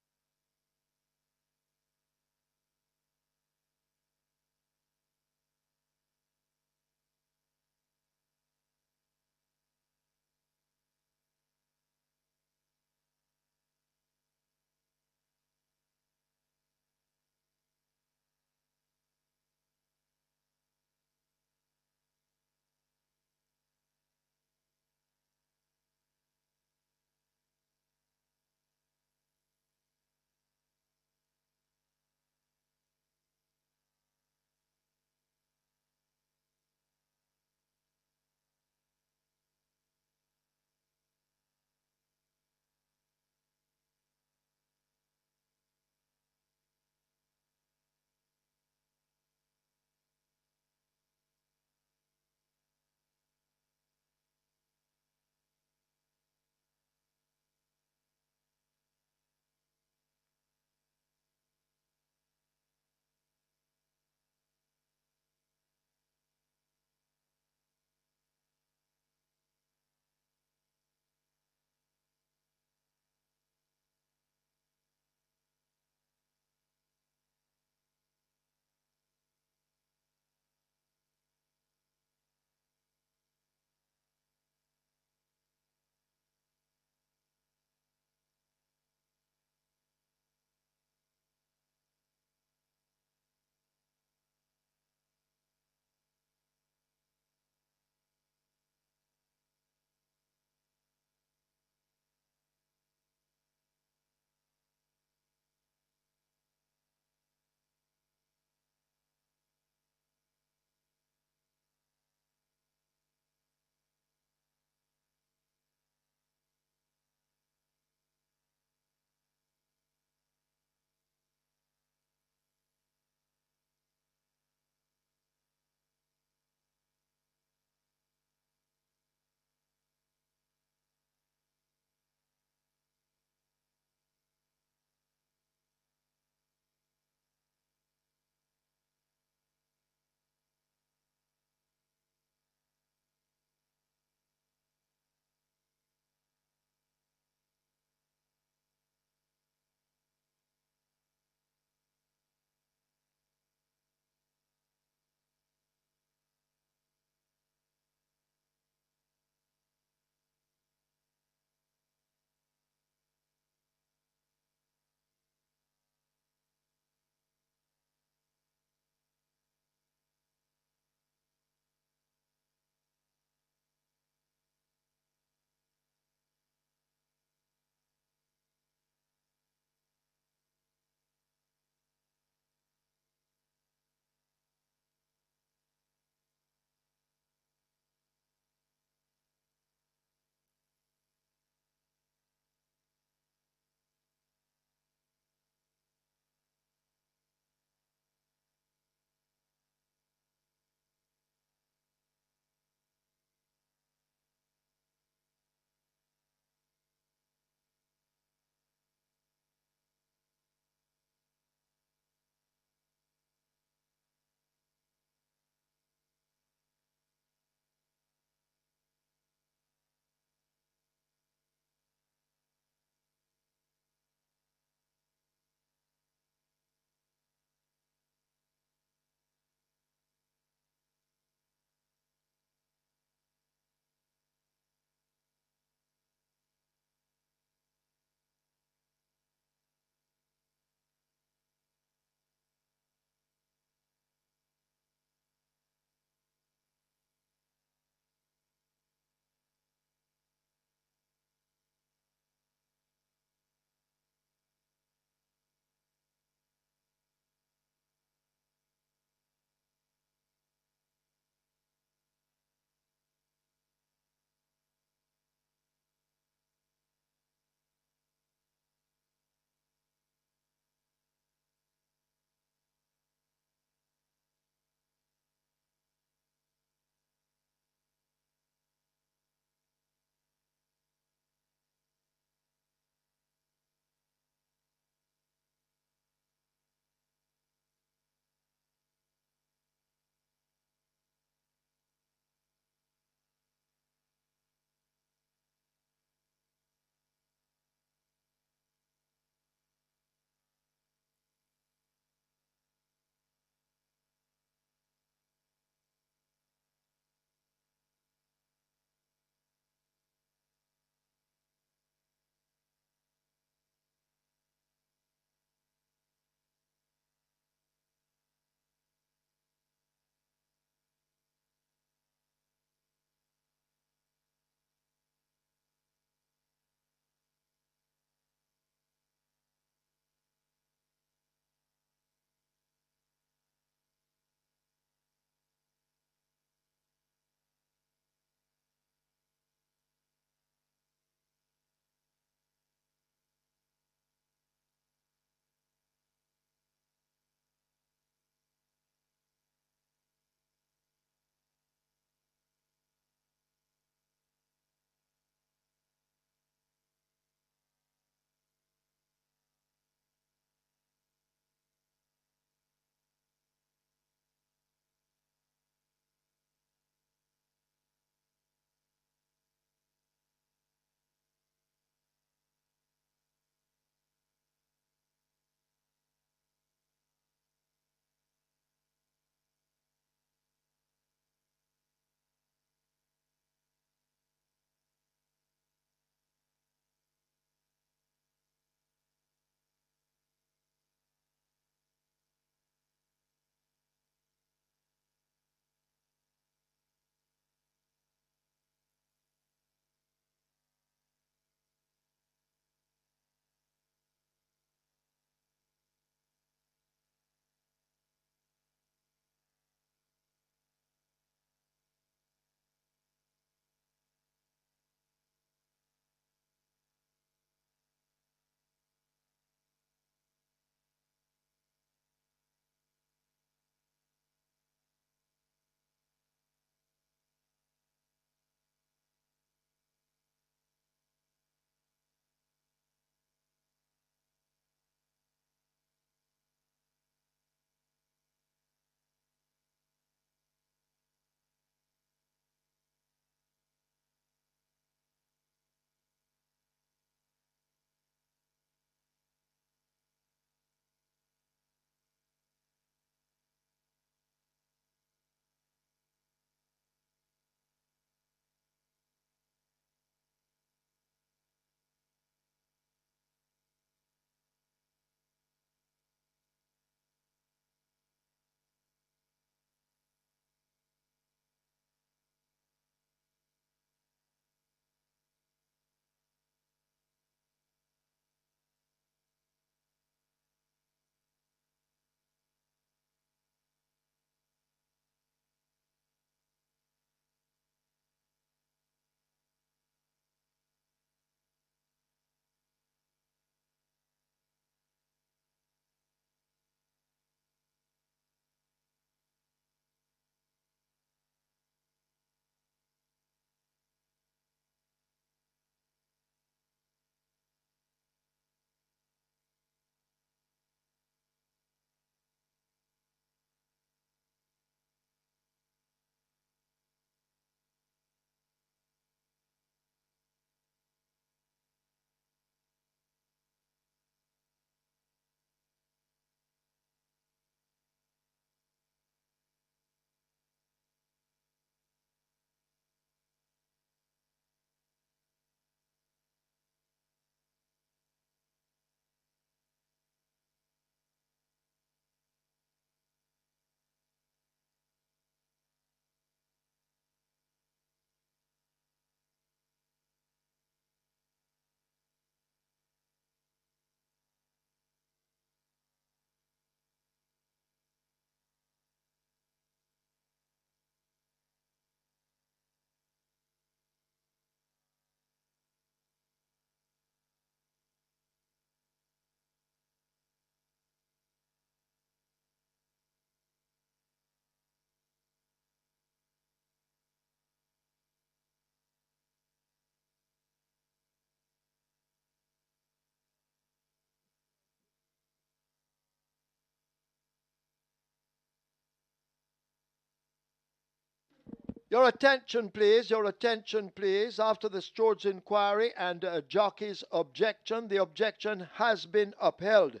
Your attention, please. Your attention, please. After the steward's inquiry and jockey's objection, the objection has been upheld.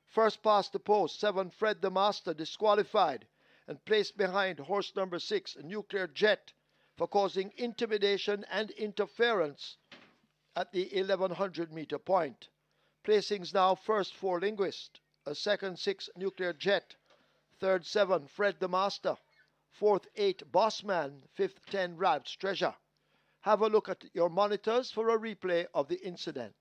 First past the post, 7 Fred the Master, disqualified and placed behind horse number 6, Nuclear Jet, for causing intimidation and interference at the 1100-meter point. Placings now: first 4 Linguist, a second 6 Nuclear Jet, third 7 Fred the Master, fourth 8 Bossman, fifth 10 Ralph's Treasure. Have a look at your monitors for a replay of the incident.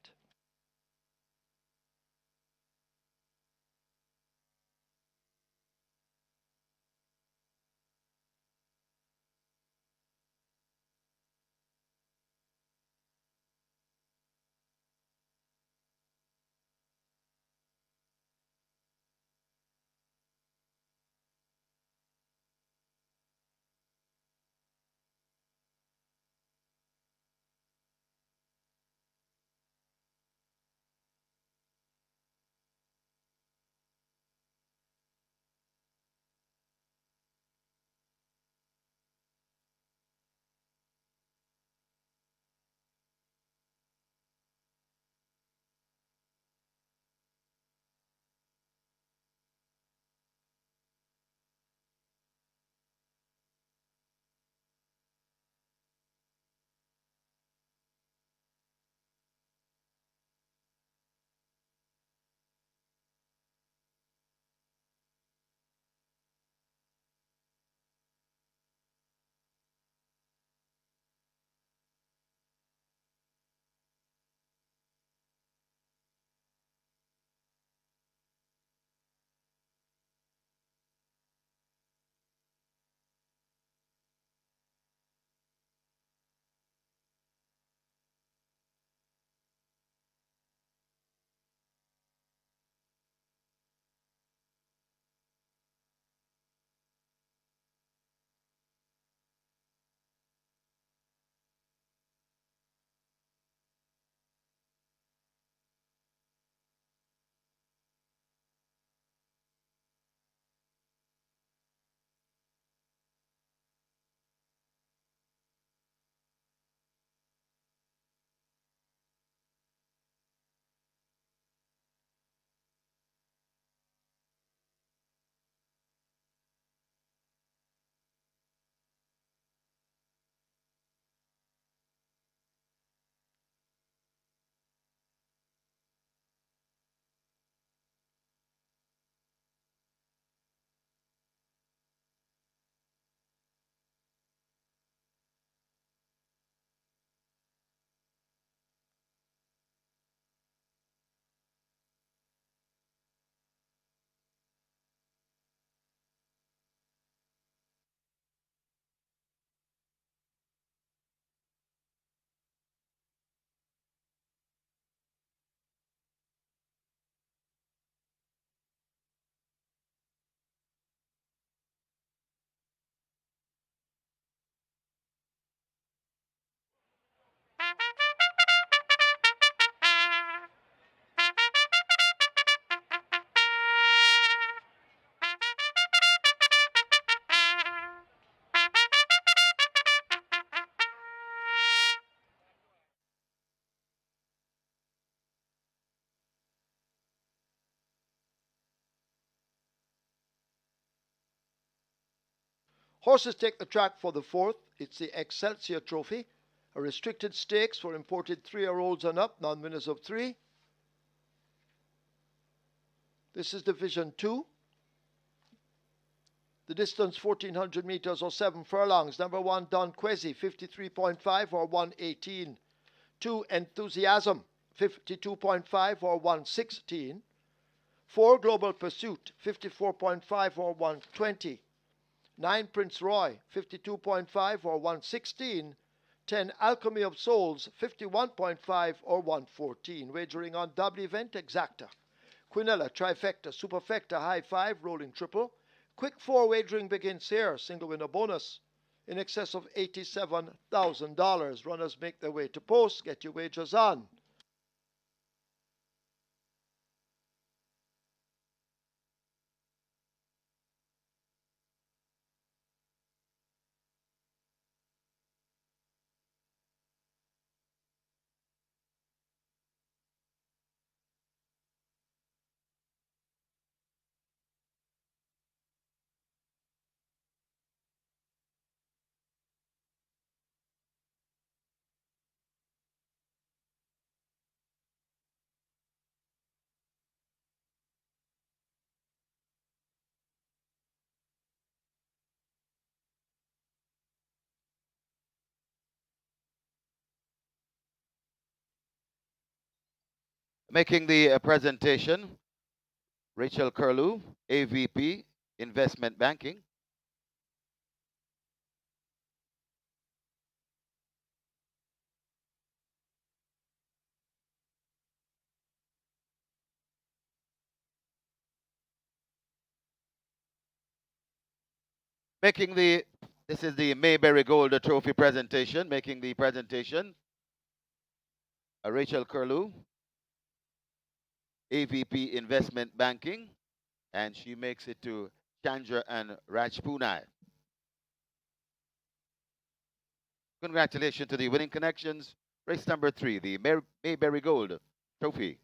Horses take the track for the 4th. It's the Excelsior Trophy, a restricted stakes for imported 3-year-olds and up, non-winners of 3. This is Division 2. The distance 1400 meters or 7 furlongs. Number 1, Don Quezzy, 53.5 or 118. 2, Enthusiasm, 52.5 or 116. 4, Global Pursuit, 54.5 or 120. 9, Prince Roy, 52.5 or 116. 10, Alchemy of Souls, 51.5 or 114. Wagering on double event exacta. Quinella, trifecta, superfecta, high 5, rolling triple. Quick 4 wagering begins here. Single winner bonus in excess of $87,000. Runners make their way to post. Get your wagers on. Making the presentation, Rachel Curlew, AVP, Investment Banking. This is the Mayberry Gold Trophy presentation, making the presentation, Rachel Curlew, AVP Investment Banking, and she makes it to Chandra and Rajpunai. Congratulations to the winning connections. Race number 3, the Mayberry Gold Trophy.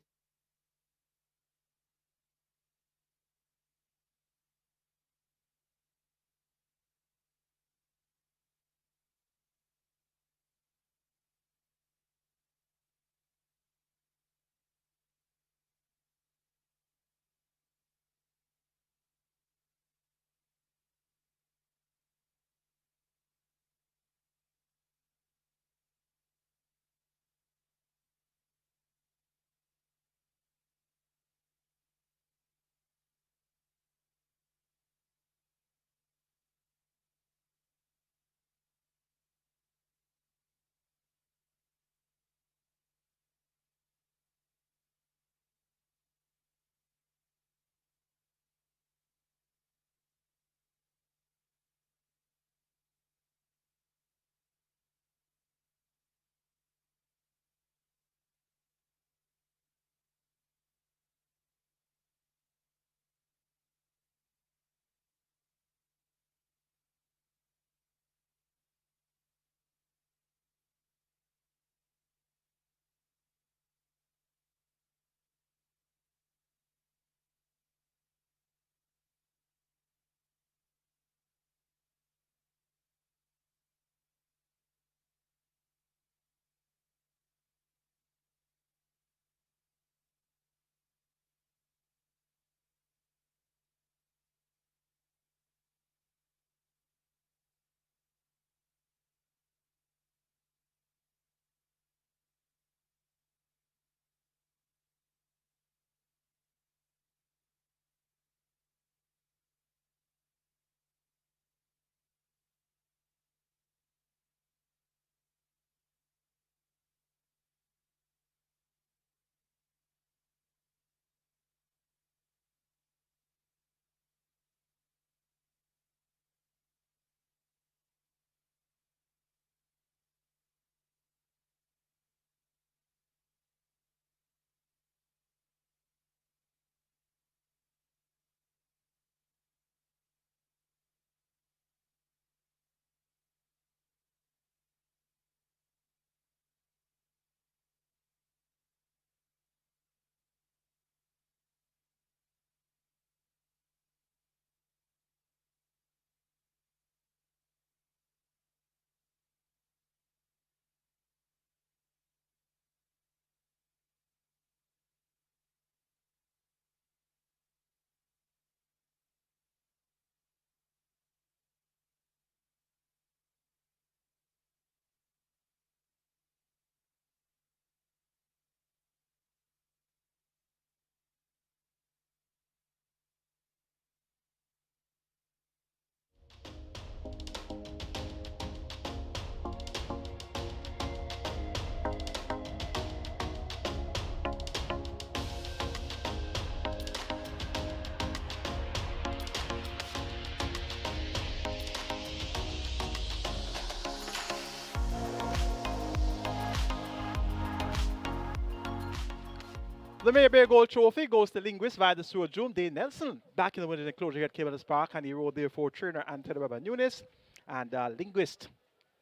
The Mayberry Gold Trophy goes to linguist via the steward June Day Nelson, back in the winning enclosure here at Caymanas Park, and he rode there for trainer Anthony Baba Nunes. And linguist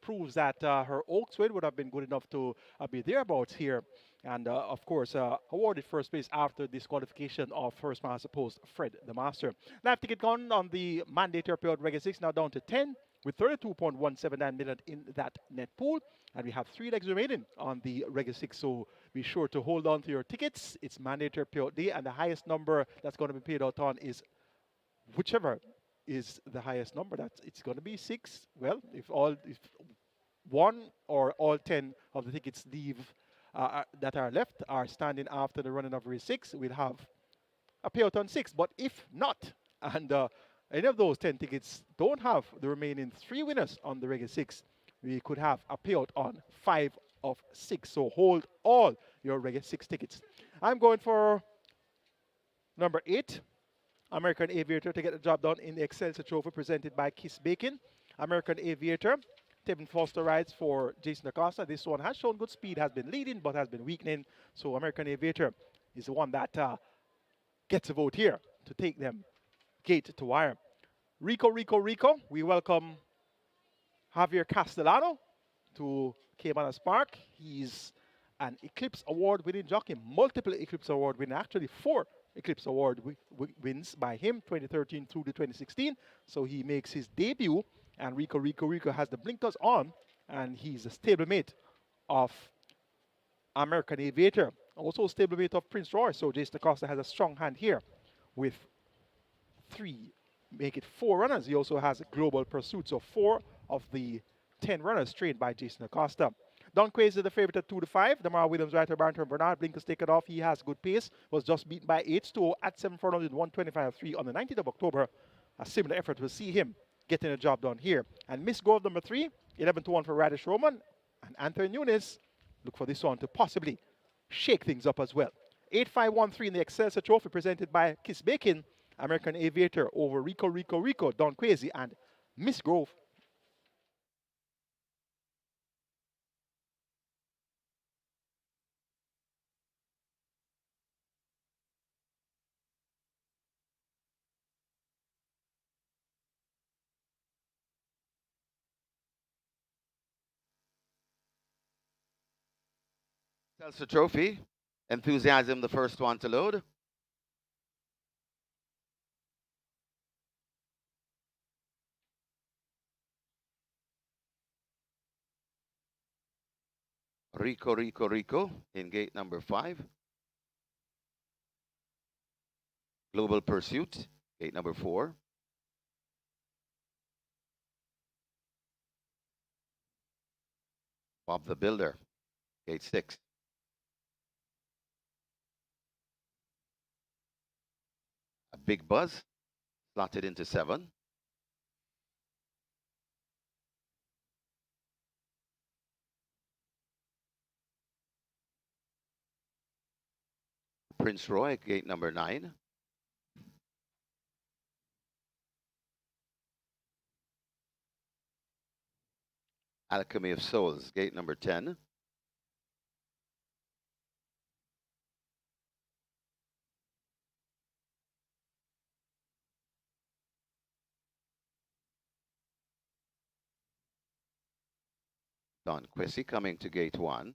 proves that her Oaks win would have been good enough to be thereabouts here. And of course, awarded first place after disqualification of first master post Fred the Master. Live ticket count on the mandatory period regular 6 now down to 10 with 32.179 million in that net pool. And we have 3 legs remaining on the regular 6, so be sure to hold on to your tickets. It's mandatory payout day, and the highest number that's going to be paid out on is whichever is the highest number. That's it's going to be 6. Well, if one or all 10 of the tickets leave that are left are standing after the running of race 6, we'll have a payout on 6. But if not, and any of those 10 tickets don't have the remaining 3 winners on the regular 6, we could have a payout on 5 of 6. So hold all your regular 6 tickets. I'm going for number 8, American Aviator, to get the job done in the Excelsior Trophy presented by Kiss Bacon. American Aviator, Tevin Foster rides for Jason Acosta. This one has shown good speed, has been leading, but has been weakening. So American Aviator is the one that gets a vote here to take them gate to wire. Rico, we welcome Javier Castellano to Caymanas Park. He's an Eclipse Award winning jockey, multiple Eclipse Award winning, actually 4 Eclipse Award wins by him, 2013 through to 2016. So he makes his debut, and Rico has the blinkers on, and he's a stablemate of American Aviator, also a stablemate of Prince Roy. So Jason Acosta has a strong hand here with 3, make it 4 runners. He also has a Global Pursuit, so 4 of the 10 runners trained by Jason Acosta. Don Quays is the favorite at 2 to 5. Damar Williams, Ryder Barrington Bernard, blinkers take it off. He has good pace, was just beaten by 8-2 at 7 furlongs with 125.3 on the 19th of October. A similar effort will see him getting a job done here. And Miss Grove, number 3, 11-1 for Radish Roman. And Anthony Nunes, look for this one to possibly shake things up as well. 8-5-1-3 in the Excelsior Trophy presented by Kiss Bacon. American Aviator over Rico, Don Quazy, and Miss Grove. Excelsior Trophy. Enthusiasm, the first one to load. Rico in gate number 5. Global Pursuit, gate number 4. Bob the Builder, gate 6. A Big Buzz, slotted into 7. Prince Roy, gate number 9. Alchemy of Souls, gate number 10. Don Quessy coming to gate 1.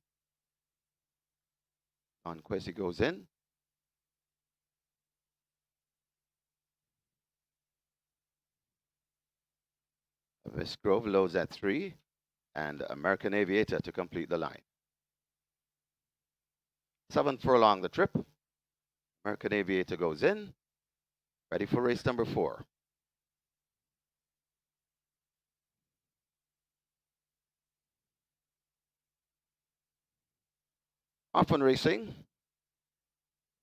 Don Quessy goes in. Miss Grove loads at 3. And American Aviator to complete the line. 7 furlong the trip. American Aviator goes in. Ready for race number 4. Often racing.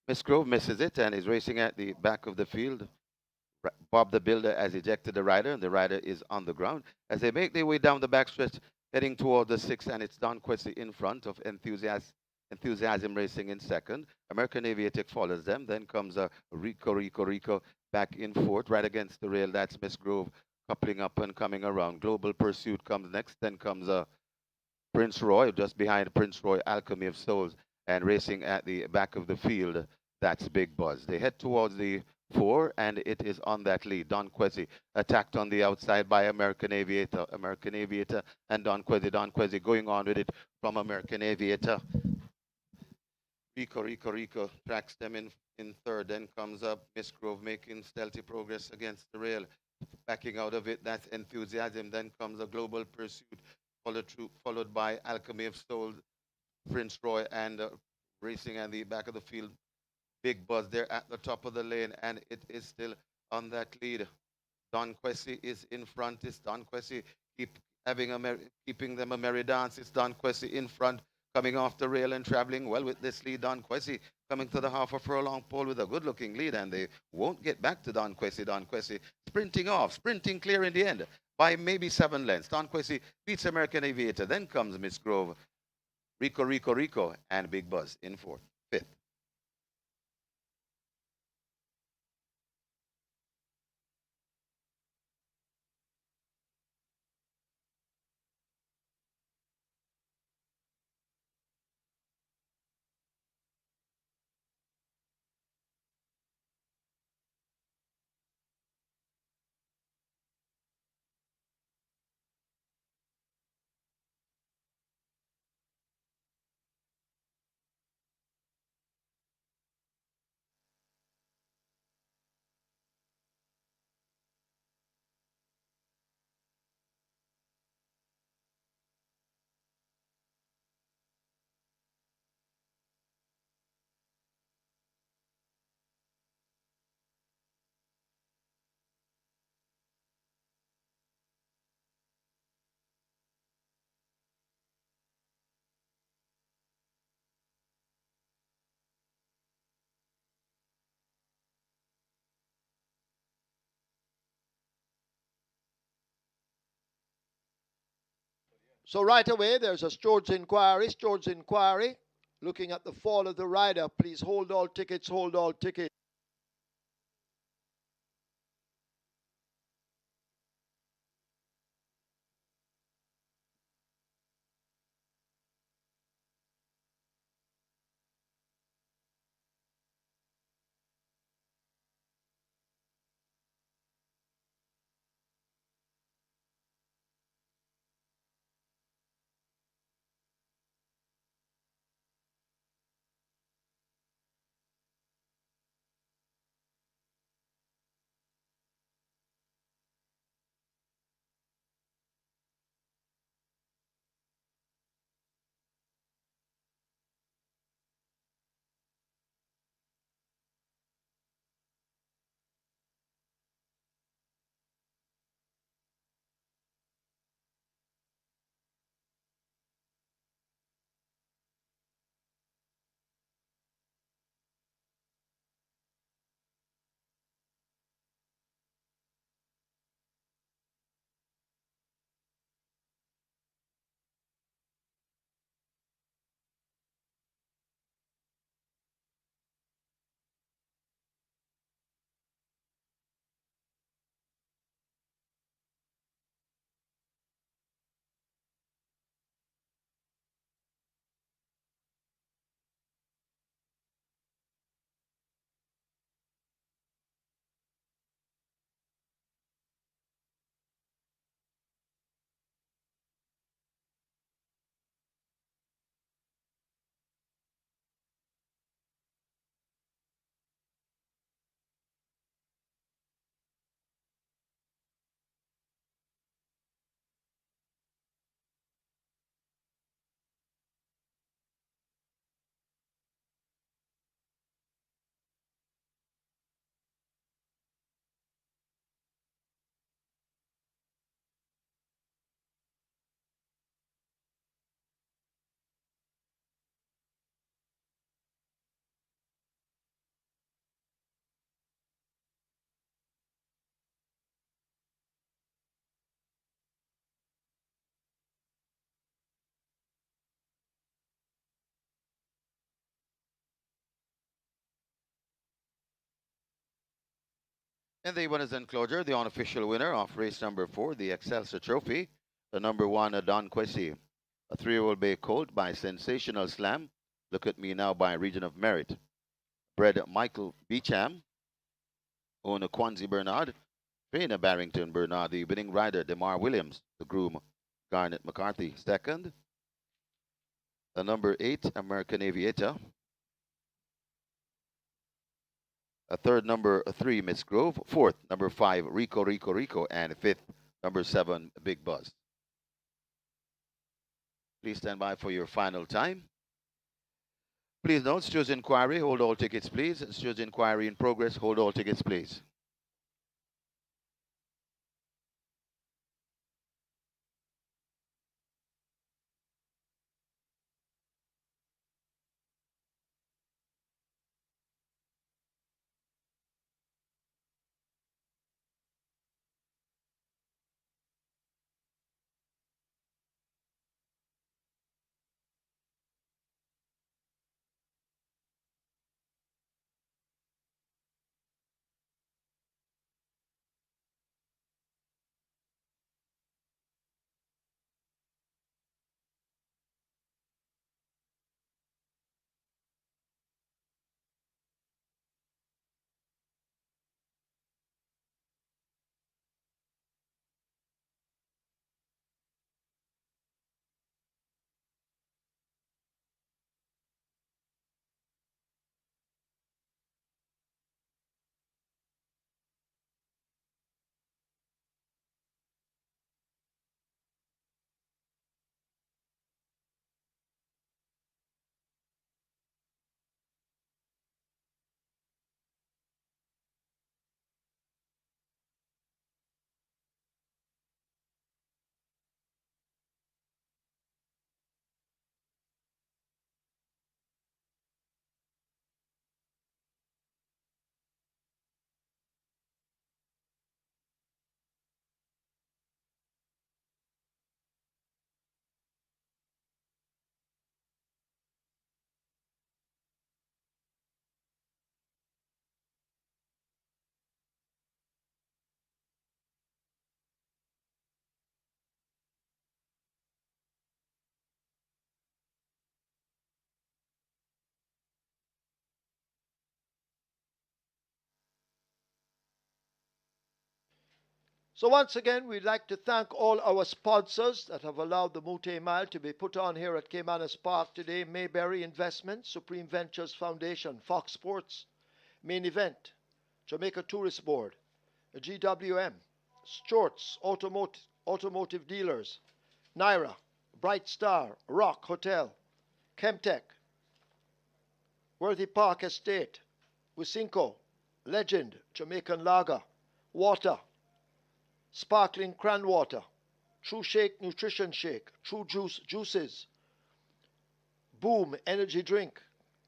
Miss Grove misses it and is racing at the back of the field. Bob the Builder has ejected the rider, and the rider is on the ground. As they make their way down the backstretch, heading toward the 6, and it's Don Quessy in front of Enthusiasm Racing in second. American Aviator follows them. Then comes Rico back in fourth, right against the rail. That's Miss Grove coupling up and coming around. Global Pursuit comes next. Then comes Prince Roy, just behind Prince Roy, Alchemy of Souls, and racing at the back of the field. That's Big Buzz. They head towards the 4, and it is on that lead. Don Quessy attacked on the outside by American Aviator. American Aviator and Don Quessy. Don Quessy going on with it from American Aviator. Rico tracks them in third. Then comes up Miss Grove making stealthy progress against the rail. Backing out of it, that's Enthusiasm. Then comes a Global Pursuit, followed by Alchemy of Soul, Prince Roy, and racing at the back of the field. Big Buzz there at the top of the lane, and it is still on that lead. Don Quessy is in front. It's Don Quessy keeping them a merry dance. It's Don Quessy in front, coming off the rail and traveling well with this lead. Don Quessy coming to the half a furlong pole with a good-looking lead, and they won't get back to Don Quessy. Don Quessy sprinting off, sprinting clear in the end by maybe 7 lengths. Don Quessy beats American Aviator. Then comes Miss Grove, Rico, and Big Buzz in fourth, fifth. So right away, there's a steward's inquiry. Steward's inquiry. Looking at the fall of the rider, please hold all tickets, hold all tickets. And the winners enclosure, the unofficial winner of race number 4, the Excelsior Trophy, the number 1, Don Quessy, a 3-year-old bay colt by Sensational Slam, Look at Me Now by Region of Merit, bred Michael Beecham, owner Quanzi Bernard, trainer Barrington Bernard, the winning rider DeMar Williams, the groom Garnet McCarthy, second, the number 8, American Aviator, a third, number 3, Miss Grove, fourth, number 5, Rico, and fifth, number 7, Big Buzz. Please stand by for your final time. Please note, stewards inquiry, hold all tickets, please. Stewards inquiry in progress, hold all tickets, please. So once again, we'd like to thank all our sponsors that have allowed the Moute Mile to be put on here at Caymanas Park today. Mayberry Investments, Supreme Ventures Foundation, Fox Sports, Main Event, Jamaica Tourist Board, GWM, Stewart's Automotive Dealers, Naira, Bright Star, Rock Hotel, Chemtech, Worthy Park Estate, Wisinko, Legend, Jamaican Lager, Water, Sparkling Cran Water, True Shake Nutrition Shake, True Juices, Boom Energy Drink,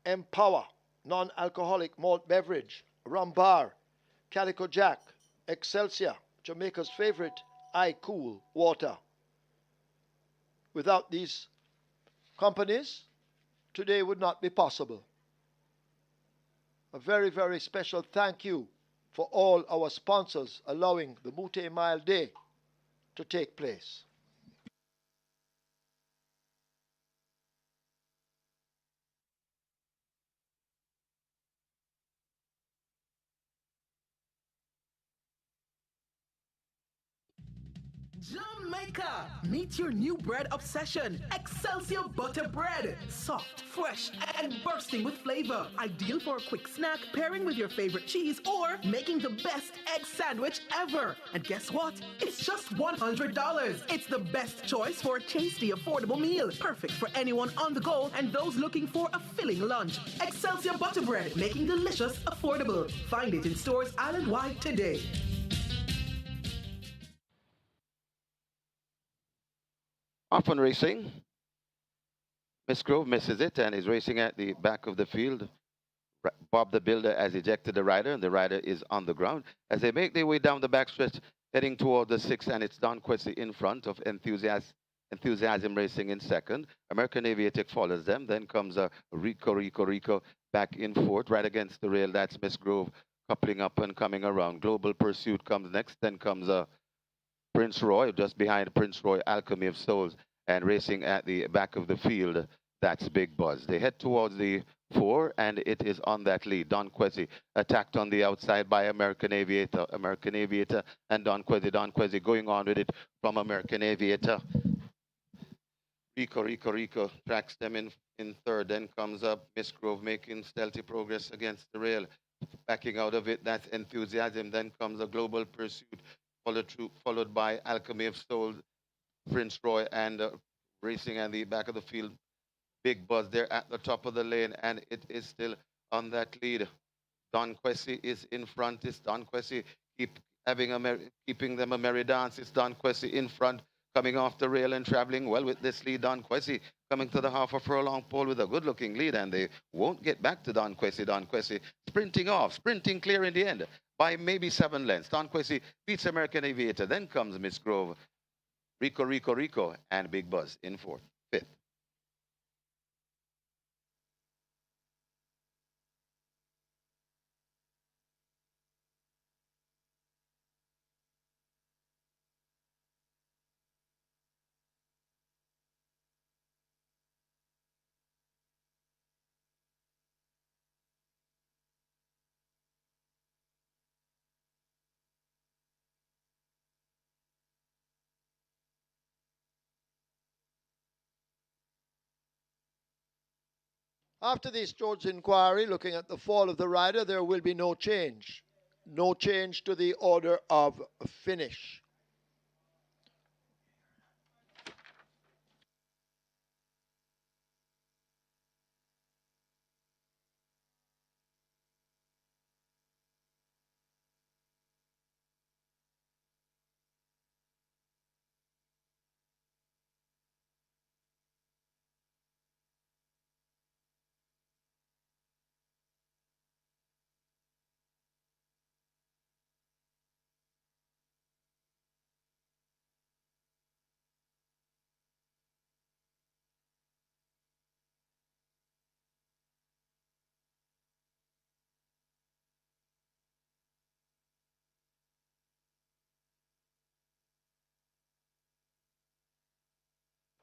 Empower Non-Alcoholic Malt Beverage, Rum Bar, Calico Jack, Excelsior, Jamaica's favorite iCool water. Without these companies, today would not be possible. A very, very special thank you for all our sponsors allowing the Moute Mile Day to take place. Jamaica! Meet your new bread obsession, Excelsior Butter Bread. Soft, fresh, and bursting with flavor. Ideal for a quick snack, pairing with your favorite cheese, or making the best egg sandwich ever. And guess what? It's just $100. It's the best choice for a tasty, affordable meal. Perfect for anyone on the go and those looking for a filling lunch. Excelsior Butter Bread, making delicious affordable. Find it in stores island-wide today. Off on racing. Miss Grove misses it and is racing at the back of the field. Bob the Builder has ejected the rider, and the rider is on the ground. As they make their way down the backstretch, heading toward the 6, and it's Don Quessy in front of Enthusiasm Racing in second. American Aviatic follows them. Then comes Rico back in fourth, right against the rail. That's Miss Grove coupling up and coming around. Global Pursuit comes next. Then comes Prince Roy, just behind Prince Roy, Alchemy of Souls, and racing at the back of the field, that's Big Buzz. They head towards the 4, and it is on that lead. Don Quessy attacked on the outside by American Aviator and Don Quessy going on with it from American Aviator. Rico tracks them in third. Then comes up Miss Grove making stealthy progress against the rail. Backing out of it, that's Enthusiasm. Then comes a Global Pursuit, followed by Alchemy of Soul, Prince Roy, and racing at the back of the field. Big Buzz there at the top of the lane, and it is still on that lead. Don Quessy is in front. It's Don Quessy keeping them a merry dance. It's Don Quessy in front, coming off the rail and traveling well with this lead. Don Quessy coming to the half a furlong pole with a good-looking lead, and they won't get back to Don Quessy. Don Quessy sprinting clear in the end by maybe 7 lengths. Don Quessy beats American Aviator. Then comes Miss Grove, Rico, and Big Buzz in fourth, fifth. After the steward's inquiry, looking at the fall of the rider, there will be no change. No change to the order of finish.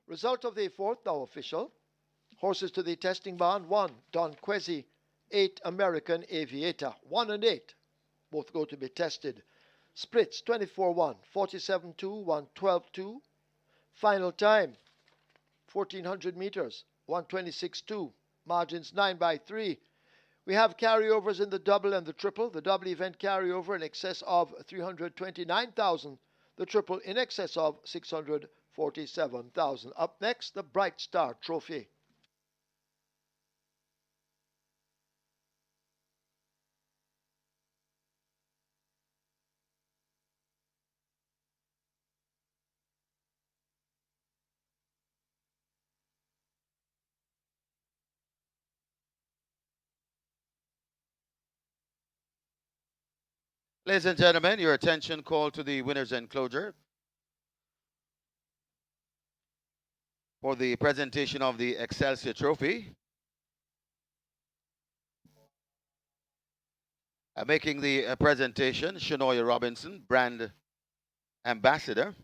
Result of the fourth, now official. Horses to the testing barn: 1, Don Quessy; 8, American Aviator. 1 and 8, both go to be tested. Splits 24-1, 47-2, 112-2. Final time 1400 meters, 126.2. Margins 9 by 3. We have carryovers in the double and the triple. The double event carryover in excess of 329,000. The triple in excess of 647,000. Up next, the Bright Star Trophy. Ladies and gentlemen, your attention call to the winner's enclosure for the presentation of the Excelsior Trophy. Making the presentation, Shanoya Robinson, brand ambassador,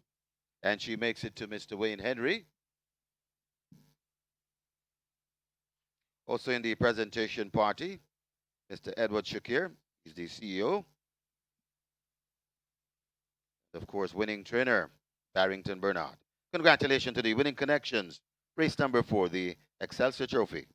and she makes it to Mr. Wayne Henry. Also in the presentation party, Mr. Edward Shakir, he's the CEO. Of course, winning trainer, Barrington Bernard. Congratulations to the winning connections. Race number 4, the Excelsior Trophy.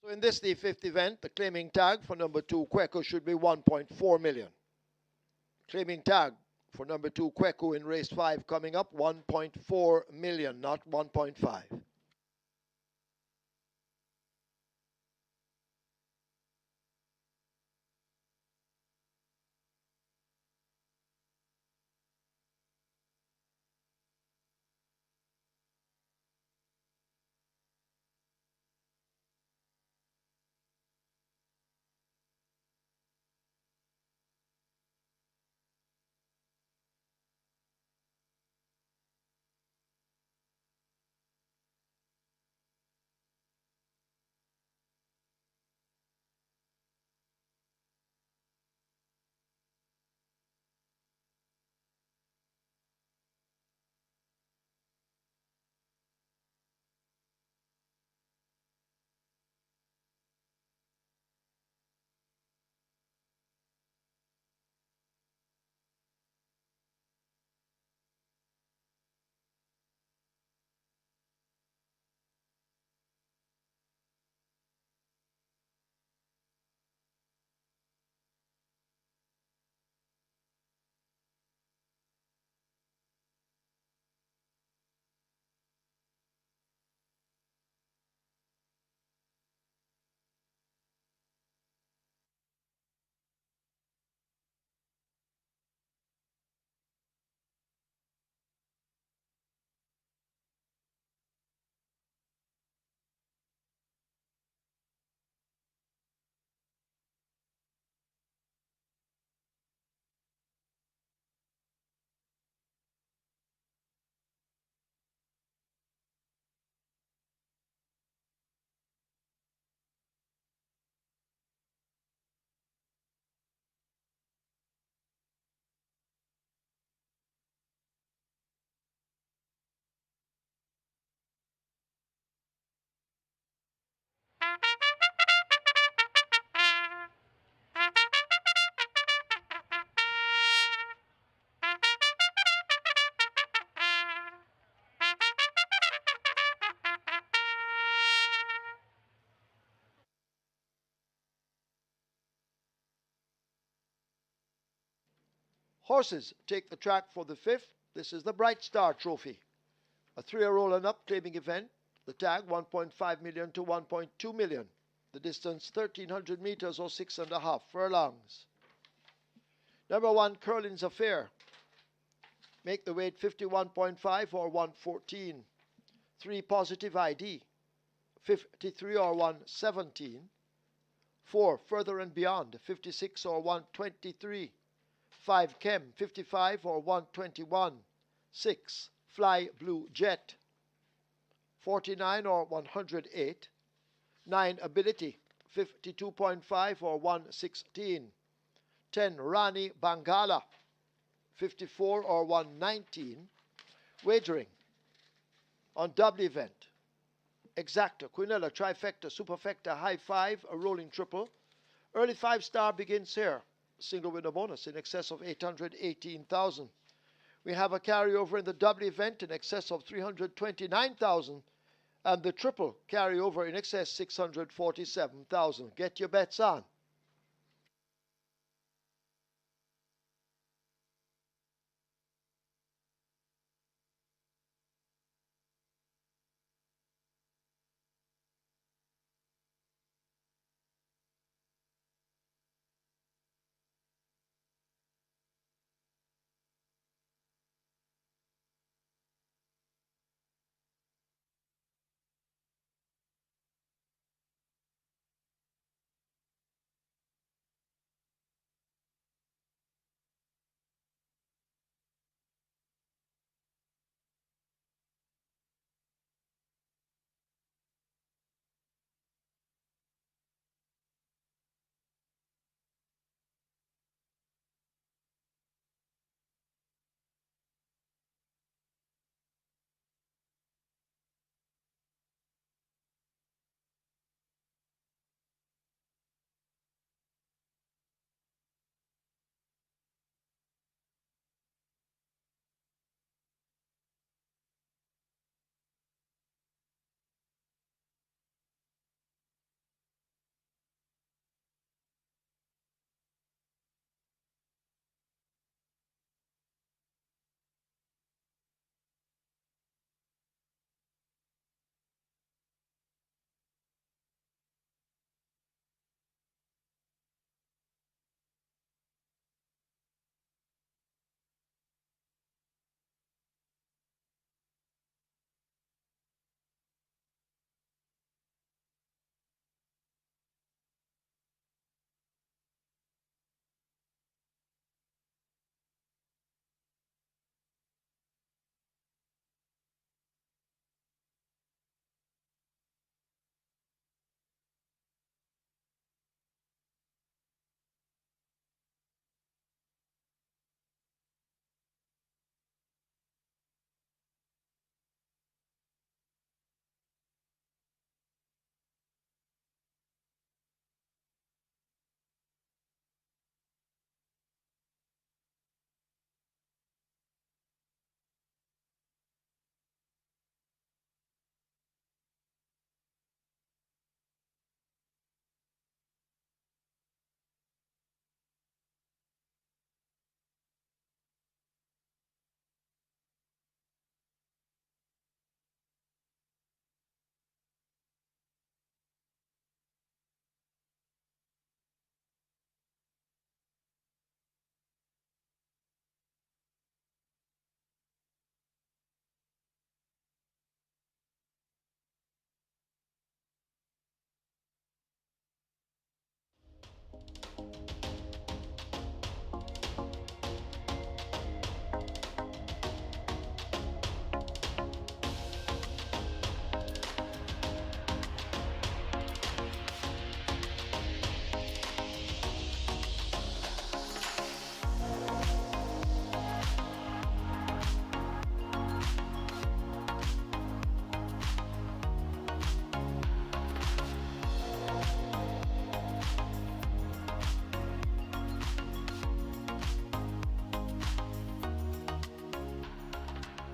So in this, the fifth event, the claiming tag for number 2, Kweku, should be 1.4 million. Claiming tag for number 2, Kweku in race 5 coming up, 1.4 million, not 1.5. Horses take the track for the 5th. This is the Bright Star Trophy, a 3-year-old and up claiming event. The tag 1.5 million to 1.2 million. The distance 1,300 meters or 6.5 furlongs. Number 1, Curlin's Affair. Make the weight 51.5 or 114. 3, Positive ID. 53 or 117. 4, Further and Beyond. 56 or 123. 5, Chem. 55 or 121. 6, Fly Blue Jet. 49 or 108. 9, Ability. 52.5 or 116. 10, Rani Bangala. 54 or 119. Wagering on double event. Exacta, Quinella, Trifecta, Superfecta, High 5, a rolling triple. Early 5-star begins here. Single winner bonus in excess of 818,000. We have a carryover in the double event in excess of 329,000. And the triple carryover in excess 647,000. Get your bets on.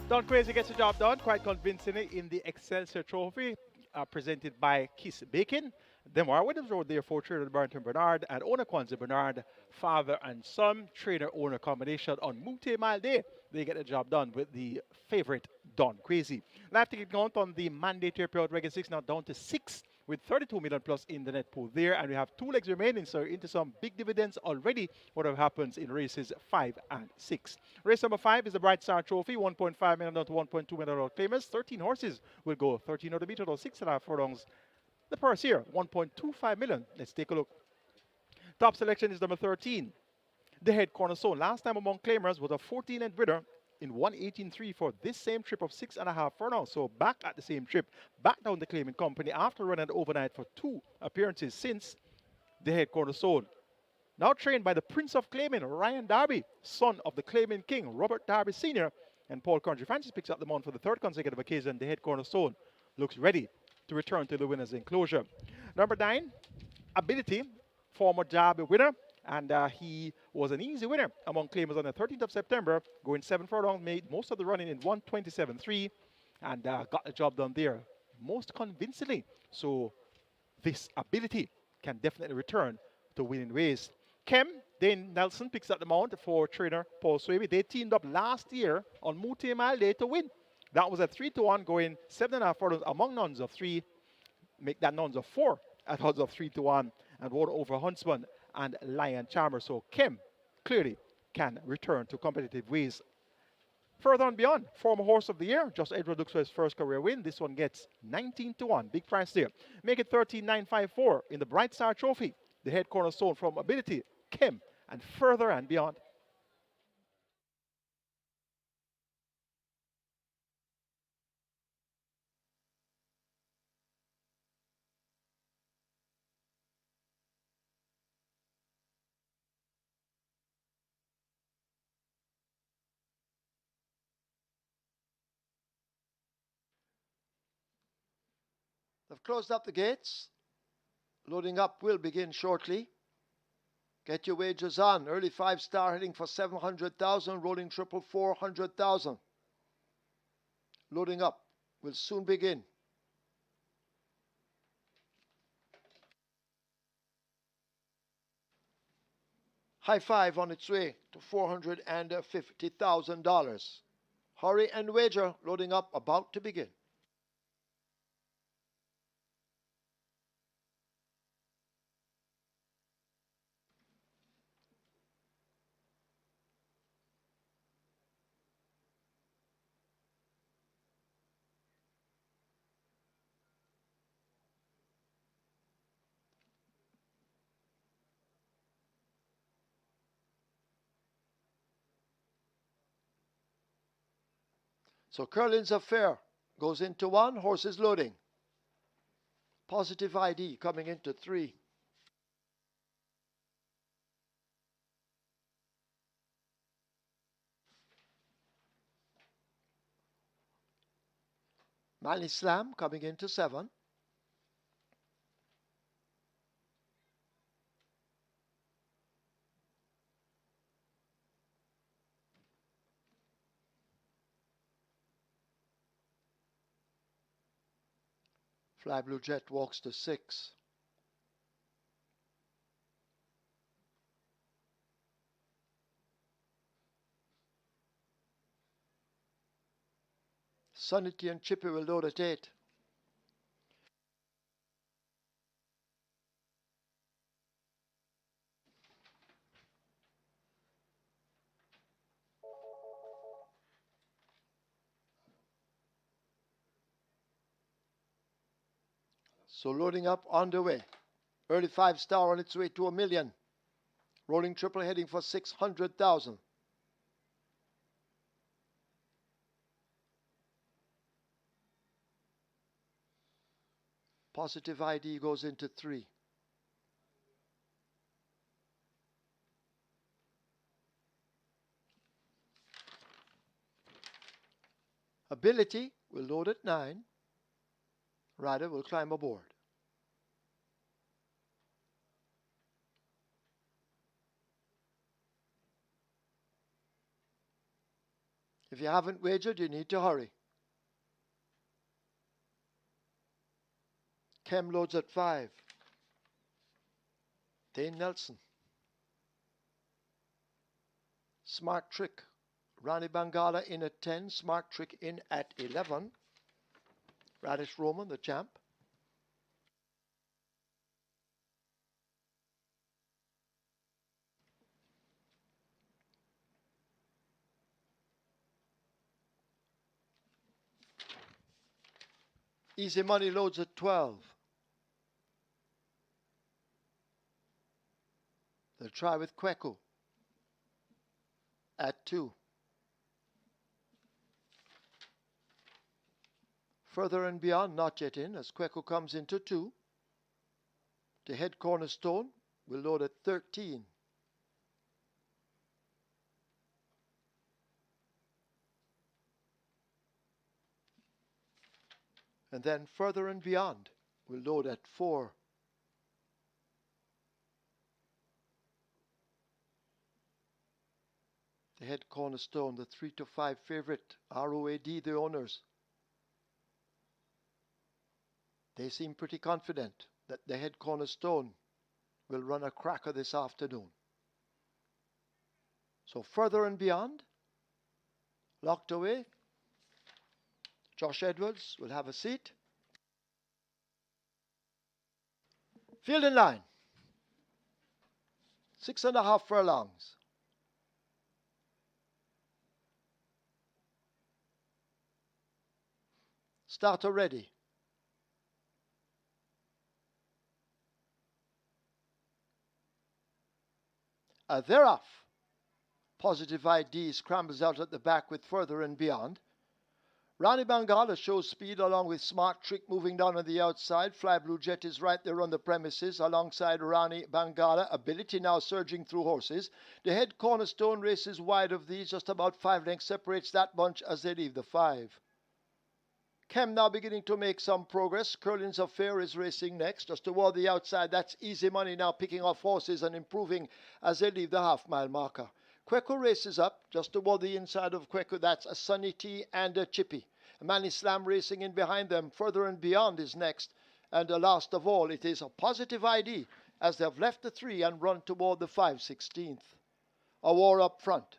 Don Crazy gets the job done quite convincingly in the Excelsior Trophy presented by Kiss Bacon. Them are winners rode there for trainer Barrington Bernard and owner Kwanzaa Bernard, father and son, trainer owner combination on Moute Mile Day. They get the job done with the favorite Don Crazy. Live ticket count on the mandatory period regular 6 now down to 6 with 32 million plus in the net pool there. And we have 2 legs remaining, so into some big dividends already, whatever happens in races 5 and 6. Race number 5 is the Bright Star Trophy, 1.5 million down to 1.2 million claimers. 13 horses will go 13 out of meter, 6.5 furlongs. The purse here, 1.25 million. Let's take a look. Top selection is number 13. The head cornerstone. Last time among claimers was a 14th breeder in 118.3 for this same trip of 6.5 furlongs. So back at the same trip, back down the claiming company after running overnight for 2 appearances since the head cornerstone. Now trained by the Prince of Claiming, Ryan Darby, son of the claiming king, Robert Darby Sr. And Paul Country Francis picks up the mount for the 3rd consecutive occasion. The head cornerstone looks ready to return to the winner's enclosure. Number 9, Ability, former Derby winner, and he was an easy winner among claimers on the 13th of September, going 7 furlongs, made most of the running in 127.3, and got the job done there most convincingly. So this Ability can definitely return to winning ways. Dane Nelson picks up the mount for trainer Paul Swaby. They teamed up last year on Moute Mile Day to win. That was a 3-1 going 7.5 furlongs among nuns of 3. Make that nuns of 4 at odds of 3-1 and won over Huntsman and Lion Charmer. So Kim clearly can return to competitive ways. Further on beyond, former horse of the year, Just Edward looks for his first career win. This one gets 19-1. Big price there. Make it 13,954 in the Bright Star Trophy. The head cornerstone from Ability, Kim, and further and beyond. They've closed up the gates. Loading up will begin shortly. Get your wagers on. Early 5-star heading for 700,000. Rolling triple 400,000. Loading up will soon begin. High five on its way to $450,000. Hurry and wager. Loading up about to begin. So Curlin's Affair goes into 1, horses loading. Positive ID coming into 3. Manly Slam coming into 7. Fly Blue Jet walks to 6. Sunity and Chippy will load at 8. So loading up on the way. Early 5-star on its way to $1 million. Rolling triple heading for 600,000. Positive ID goes into 3. Ability will load at 9. Rider will climb aboard. If you haven't wagered, you need to hurry. Kem loads at 5. Dane Nelson. Smart Trick. Rani Bangala in at 10. Smart Trick in at 11. Radish Roman, the champ. Easy Money loads at 12. They'll try with Kweku at 2. Further and Beyond, not yet in, as Kweku comes into 2. The head cornerstone will load at 13. And then Further and Beyond will load at 4. The head cornerstone, the 3 to 5 favorite, ROAD, the owners. They seem pretty confident that the head cornerstone will run a cracker this afternoon. So Further and Beyond, locked away. Josh Edwards will have a seat. Field in line. 6.5 furlongs. Starter ready. They're off. Positive ID scrambles out at the back with Further and Beyond. Rani Bangala shows speed along with Smart Trick moving down on the outside. Fly Blue Jet is right there on the premises alongside Rani Bangala. Ability now surging through horses. The head cornerstone races wide of these. Just about 5 lengths separates that bunch as they leave the 5. Kem now beginning to make some progress. Curlin's Affair is racing next. Just toward the outside, that's Easy Money now picking off horses and improving as they leave the half-mile marker. Kweku races up, just toward the inside of Kweku. That's a Sunny T and a Chippy. Manny Slam racing in behind them. Further and Beyond is next. And last of all, it is a Positive ID as they've left the 3 and run toward the 5/16. A War up front.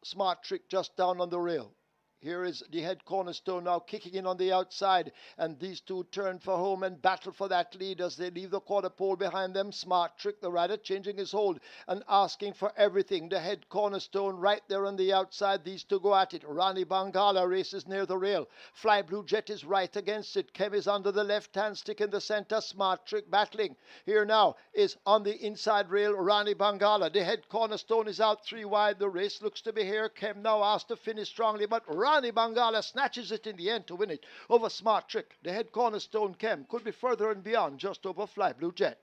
Smart Trick just down on the rail. Here is the head cornerstone now kicking in on the outside, and these two turn for home and battle for that lead as they leave the quarter pole behind them. Smart Trick, the rider, changing his hold and asking for everything. The head cornerstone right there on the outside. These two go at it. Rani Bangala races near the rail. Fly Blue Jet is right against it. Kev is under the left-hand stick in the center. Smart Trick battling. Here now is on the inside rail, Rani Bangala. The head cornerstone is out 3 wide. The race looks to be here. Kev now asked to finish strongly, but Rani Bangala snatches it in the end to win it over Smart Trick. The head cornerstone Kem could be Further and Beyond just over Fly Blue Jet.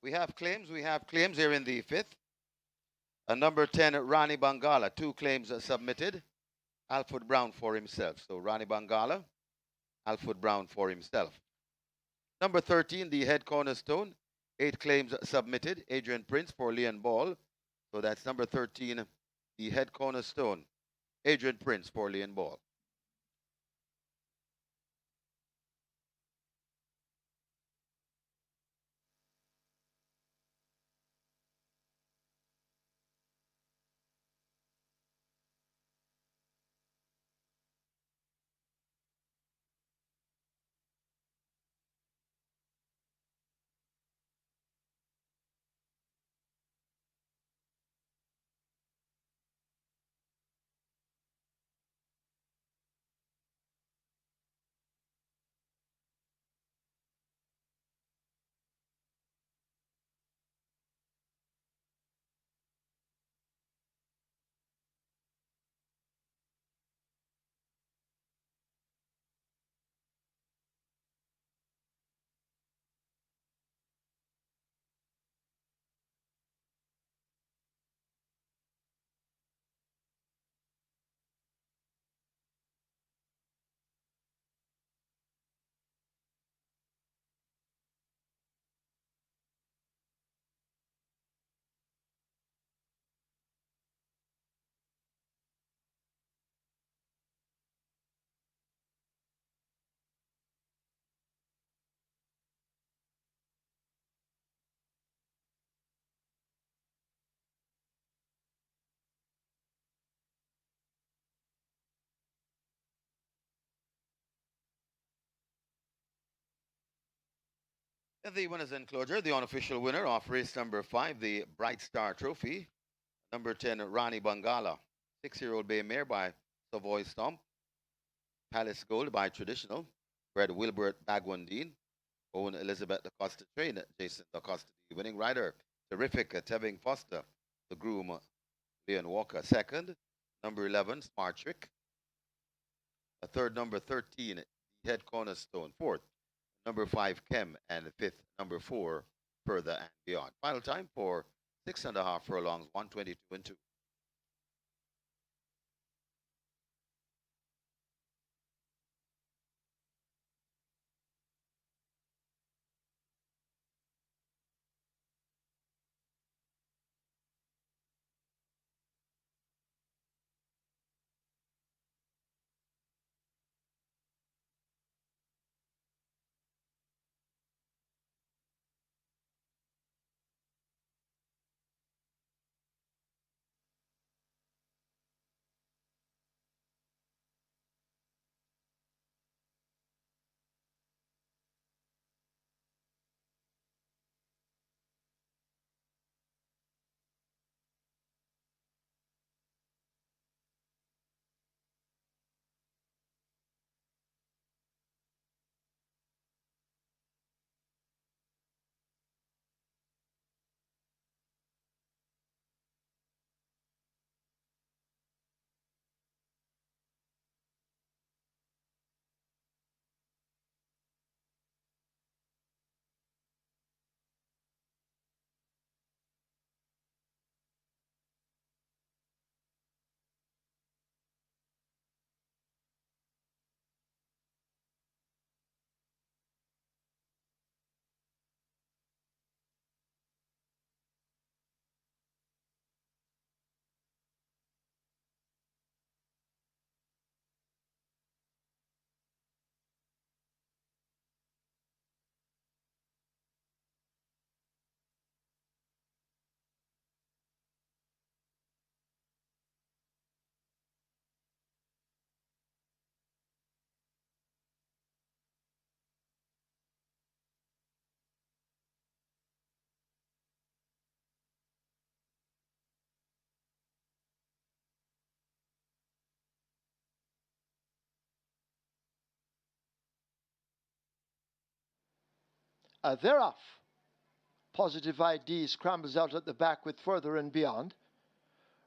We have claims. We have claims here in the 5th. Number 10, Rani Bangala. 2 claims submitted. Alfred Brown for himself. So Rani Bangala, Alfred Brown for himself. Number 13, the head cornerstone. 8 claims submitted. Adrian Prince for Leon Ball. So that's number 13, the head cornerstone. Adrian Prince for Leon Ball. And the winners enclosure, the unofficial winner of race number 5, the Bright Star Trophy, number 10, Rani Bangala, 6-year-old bay mare by Savoy Stomp, Palace Gold by Traditional, bred Wilbert Bagwandine, own Elizabeth DaCosta trainer, Jason DaCosta, the winning rider, terrific Tevin Foster, the groom, Leon Walker, second, number 11, Smart Trick, a third, number 13, the Head Cornerstone, fourth, number 5, Kem, and fifth, number 4, Further and Beyond. Final time for 6.5 furlongs, 122 and 2. They're off. Positive ID scrambles out at the back with Further and Beyond.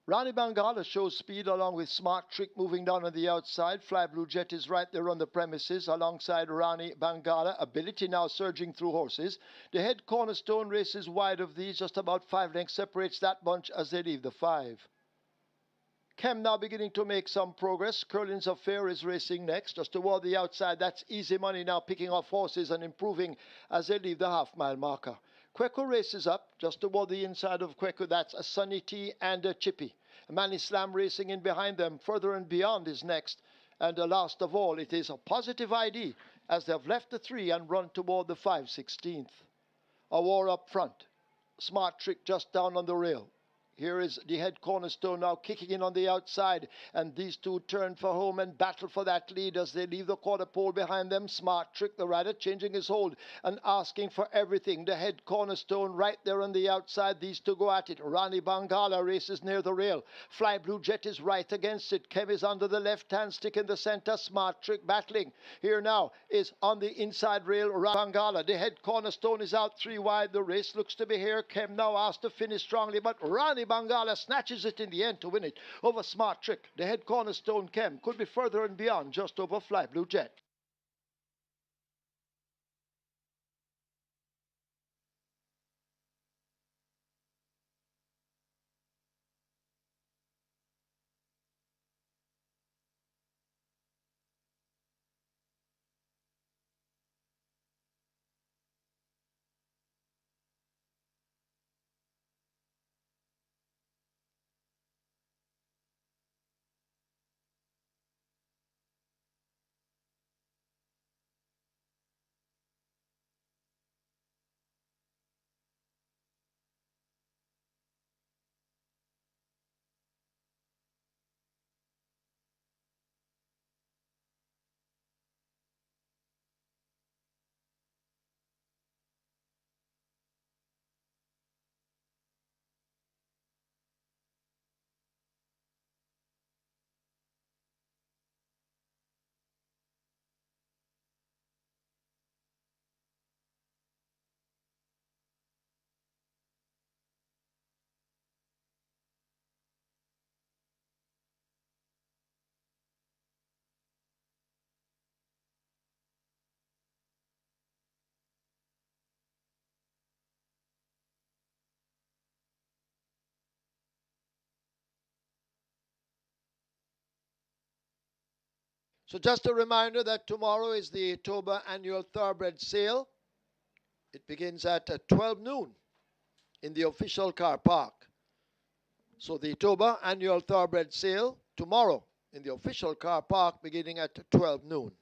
Rani Bangala shows speed along with Smart Trick moving down on the outside. Fly Blue Jet is right there on the premises alongside Rani Bangala. Ability now surging through horses. The Head Cornerstone races wide of these. Just about 5 lengths separates that bunch as they leave the 5. Kem now beginning to make some progress. Curlin's Affair is racing next. Just toward the outside, that's Easy Money now picking off horses and improving as they leave the half-mile marker. Kweku races up just toward the inside of Kweku. That's a Sunny T and a Chippy. Manny Slam racing in behind them. Further and Beyond is next. And last of all, it is a Positive ID as they've left the 3 and run toward the 5/16th. A War up front. Smart Trick just down on the rail. Here is the Head Cornerstone now kicking in on the outside, and these two turn for home and battle for that lead as they leave the quarter pole behind them. Smart Trick, the rider, changing his hold and asking for everything. The Head Cornerstone right there on the outside. These two go at it. Rani Bangala races near the rail. Fly Blue Jet is right against it. Kev is under the left-hand stick in the center. Smart Trick battling. Here now is on the inside rail, Bangala. The Head Cornerstone is out 3 wide. The race looks to be here. Kev now asked to finish strongly, but Rani Bangala snatches it in the end to win it over Smart Trick. The Head Cornerstone Kem could be Further and Beyond just over Fly Blue Jet. So just a reminder that tomorrow is the Toba annual thoroughbred sale. It begins at 12 noon in the official car park. So the Toba annual thoroughbred sale tomorrow in the official car park beginning at 12 noon.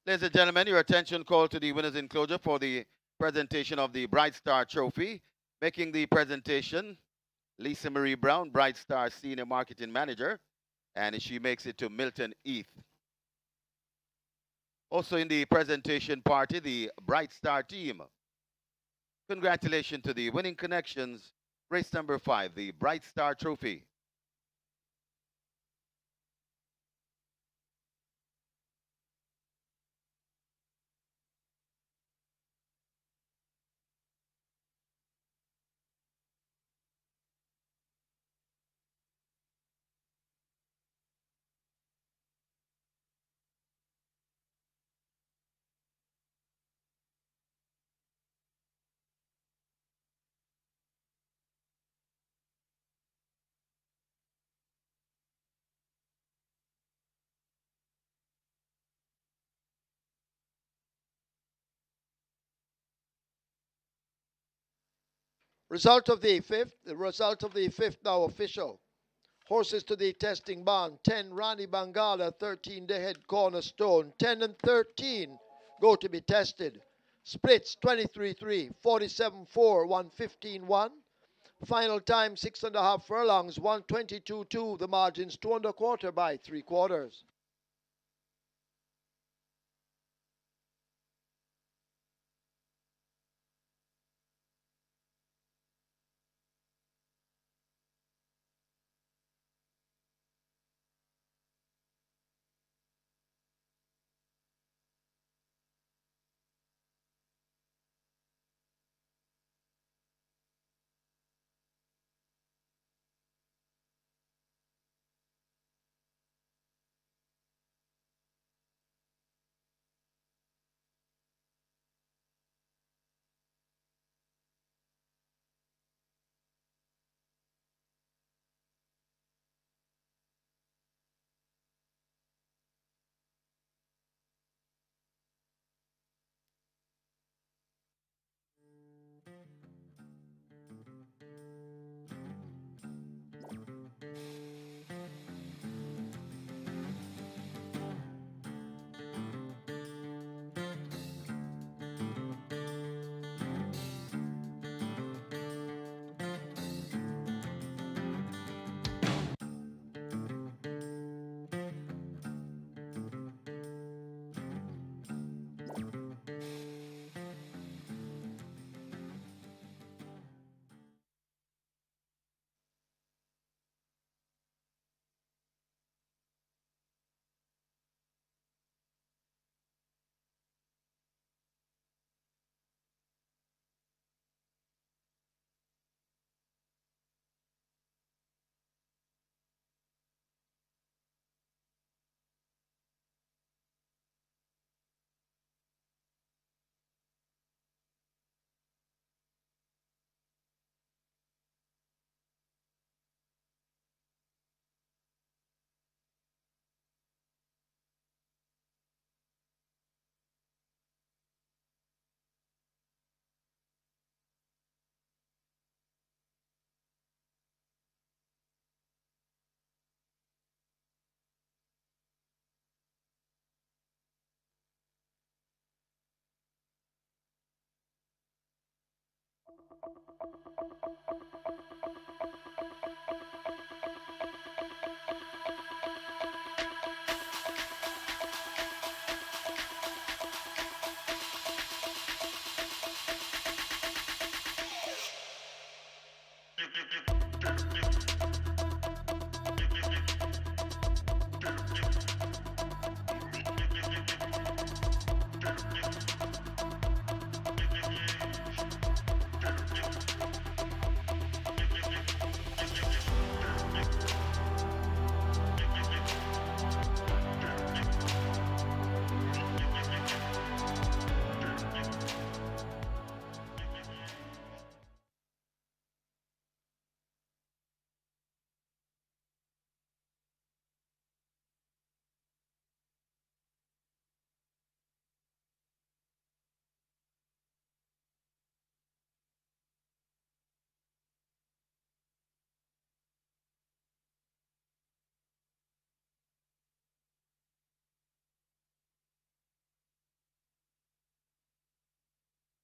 Ladies and gentlemen, your attention called to the winners enclosure for the presentation of the Bright Star Trophy. Making the presentation, Lisa Marie Brown, Bright Star Senior Marketing Manager, and she makes it to Milton Heath. Also in the presentation party, the Bright Star team. Congratulations to the winning connections, race number 5, the Bright Star Trophy. Result of the fifth. The result of the fifth now official. Horses to the testing barn. 10 Rani Bangala, 13 the head cornerstone. 10 and 13 go to be tested. Splits 23-3, 47-4, 115-1. Final time 6.5 furlongs, 122-2. The margins 2 1/4 by 3/4.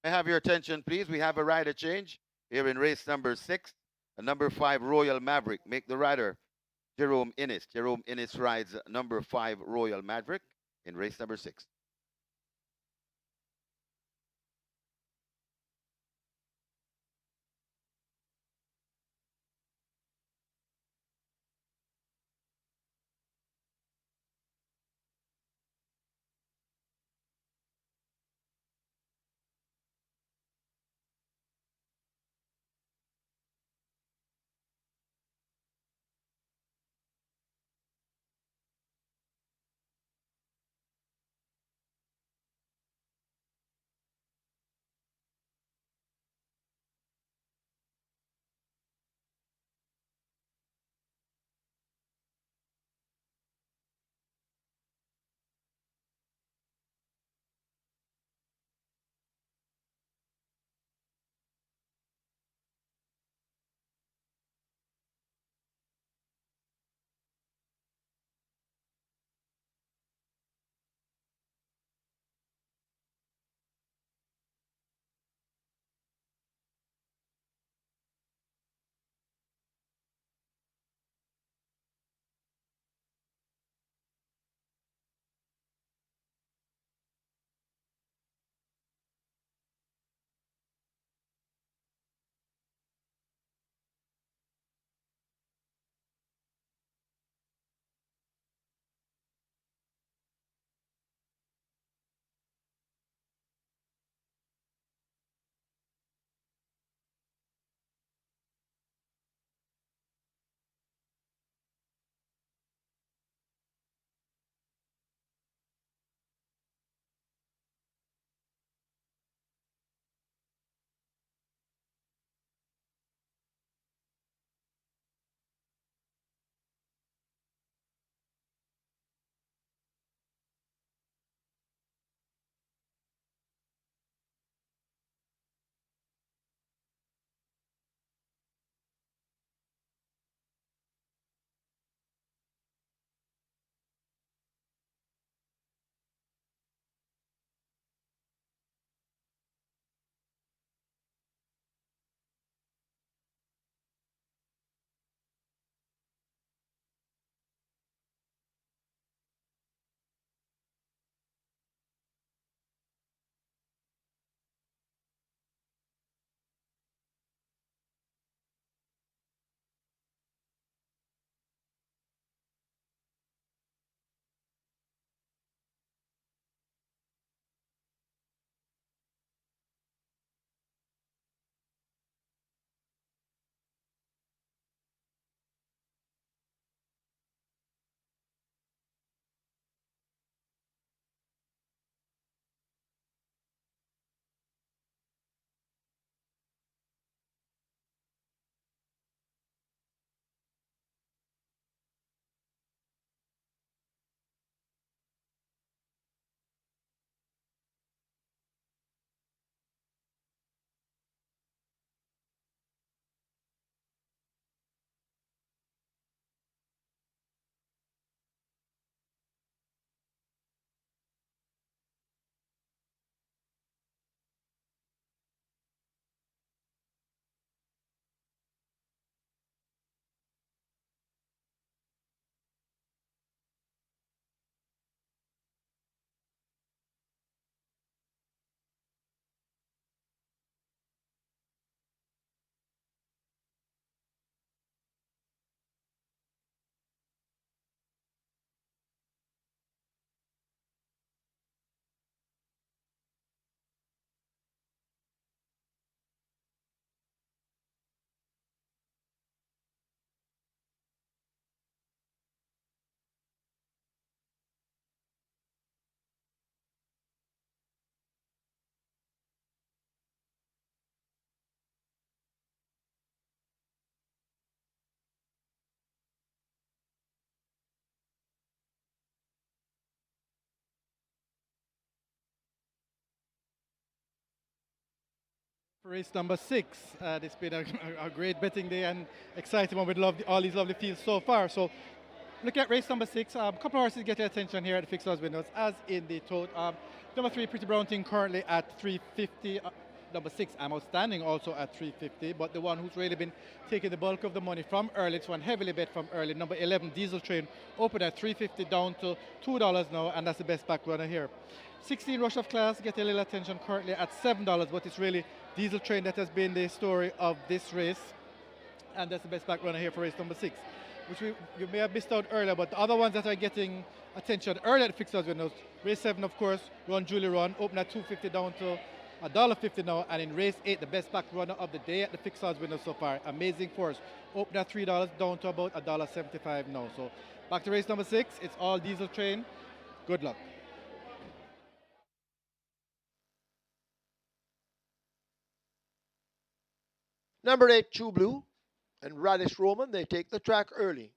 I have your attention, please. We have a rider change here in race number 6. The number 5 Royal Maverick. Make the rider Jerome Innes. Jerome Innes rides number 5 Royal Maverick in race number 6. Race number 6. It's been a great betting day and exciting one with all these lovely fields so far. So, look at race number 6. A couple of horses get your attention here at the fixed odds windows, as in the tote. Number 3, Pretty Brown Thing, currently at 350. Number 6, I'm Outstanding, also at 350. But the one who's really been taking the bulk of the money from early, it's one heavily bet from early. Number 11, Diesel Train, open at 350 down to $2 now, and that's the best back runner here. 16, Rush of Class, get a little attention, currently at $7, but it's really Diesel Train that has been the story of this race, and that's the best back runner here for race number 6, which you may have missed out earlier, but the other ones that are getting attention earlier at the fixed odds windows, race 7, of course, Run Julie Run, open at $2.50 down to $1.50 now, and in race 8, the best back runner of the day at the fixed odds windows so far, Amazing Force, open at $3 down to about $1.75 now. So back to race number 6, it's all Diesel Train. Good luck. Number 8, True Blue, and Radish Roman, they take the track early.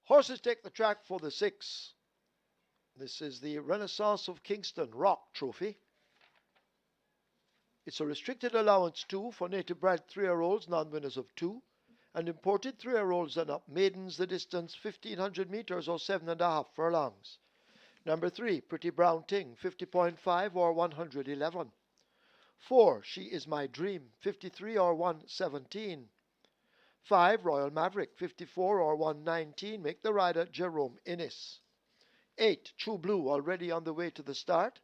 Horses take the track for the 6. This is the Renaissance of Kingston Rock Trophy. It's a restricted allowance 2 for native bred 3-year-olds, non-winners of 2, and imported 3-year-olds and up. Maidens the distance 1,500 meters or 7.5 furlongs. Number 3, Pretty Brown Thing, 50.5 or 111. 4, She Is My Dream, 53 or 117. 5, Royal Maverick, 54 or 119. Make the rider Jerome Innes. 8, True Blue, already on the way to the start,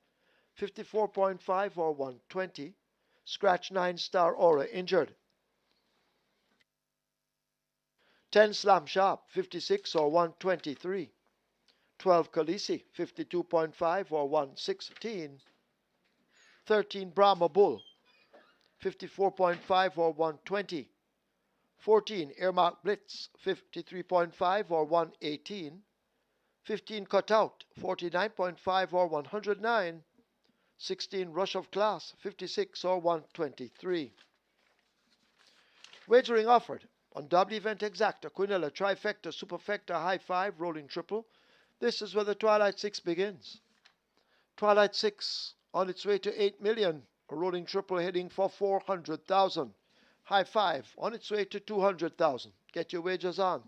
54.5 or 120. Scratch 9, Star Aura, injured. 10, Slam Sharp, 56 or 123. 12, Khaleesi, 52.5 or 116. 13, Brahma Bull, 54.5 or 120. 14, Earmark Blitz, 53.5 or 118. 15, Cutout, 49.5 or 109. 16, Rush of Class, 56 or 123. Wagering offered on Double Event Exacta, Quinella, Trifecta, Superfecta, High Five, Rolling Triple. This is where the Twilight 6 begins. Twilight 6 on its way to 8 million. A rolling triple heading for 400,000. High Five on its way to 200,000. Get your wagers on.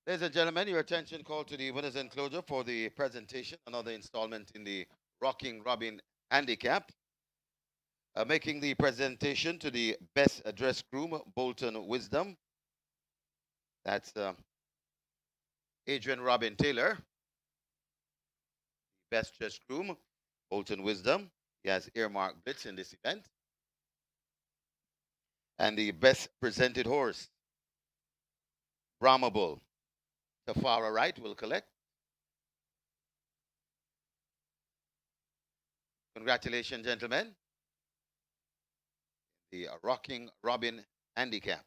Ladies and gentlemen, your attention called to the winners enclosure for the presentation, another installment in the Rocking Robin Handicap. Making the presentation to the best dressed groom, Bolton Wisdom. That's Adrian Robin Taylor, best dressed groom, Bolton Wisdom. He has earmarked blitz in this event. And the best presented horse, Brahma Bull. Tafara Wright will collect. Congratulations, gentlemen. The Rocking Robin Handicap.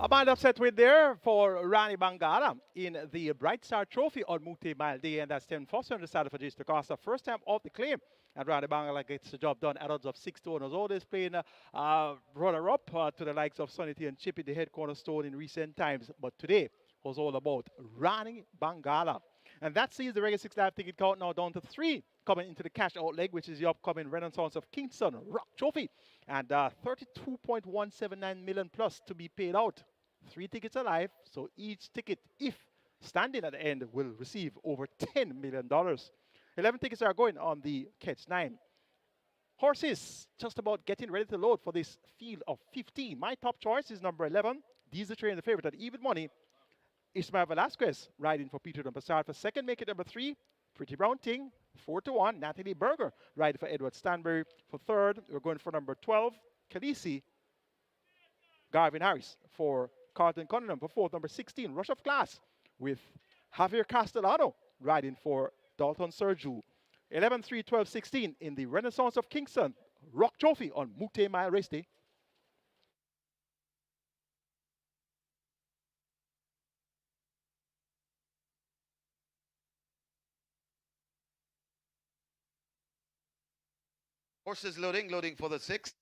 A band upset win there for Rani Bangala in the Bright Star Trophy on Moute Mile Day, and that's Tim Foster on the side for Jason Costa. First time off the claim, and Rani Bangala gets the job done at odds of 6-2. As always, playing runner-up to the likes of Sonny T and Chippy, the head cornerstone in recent times. But today was all about Rani Bangala. And that sees the regular 6 live ticket count now down to 3 coming into the cash out leg, which is the upcoming Renaissance of Kingston Rock Trophy. And 32.179 million plus to be paid out. 3 tickets alive, so each ticket, if standing at the end, will receive over $10 million. 11 tickets are going on the Catch 9. Horses just about getting ready to load for this field of 15. My top choice is number 11, Diesel Train, the favorite at even money. Ismael Velasquez riding for Peter Dumpassard. For second, make it number 3, Pretty Brown Ting, 4-1. Natalie Berger riding for Edward Stanbury. For third, we're going for number 12, Khaleesi Garvin Harris. For Carlton Cunningham. For fourth, number 16, Rush of Class, with Javier Castellano riding for Dalton Serju. 11, 3, 12, 16 in the Renaissance of Kingston Rock Trophy on Moute Mile Race Day. Horses loading for the 6th.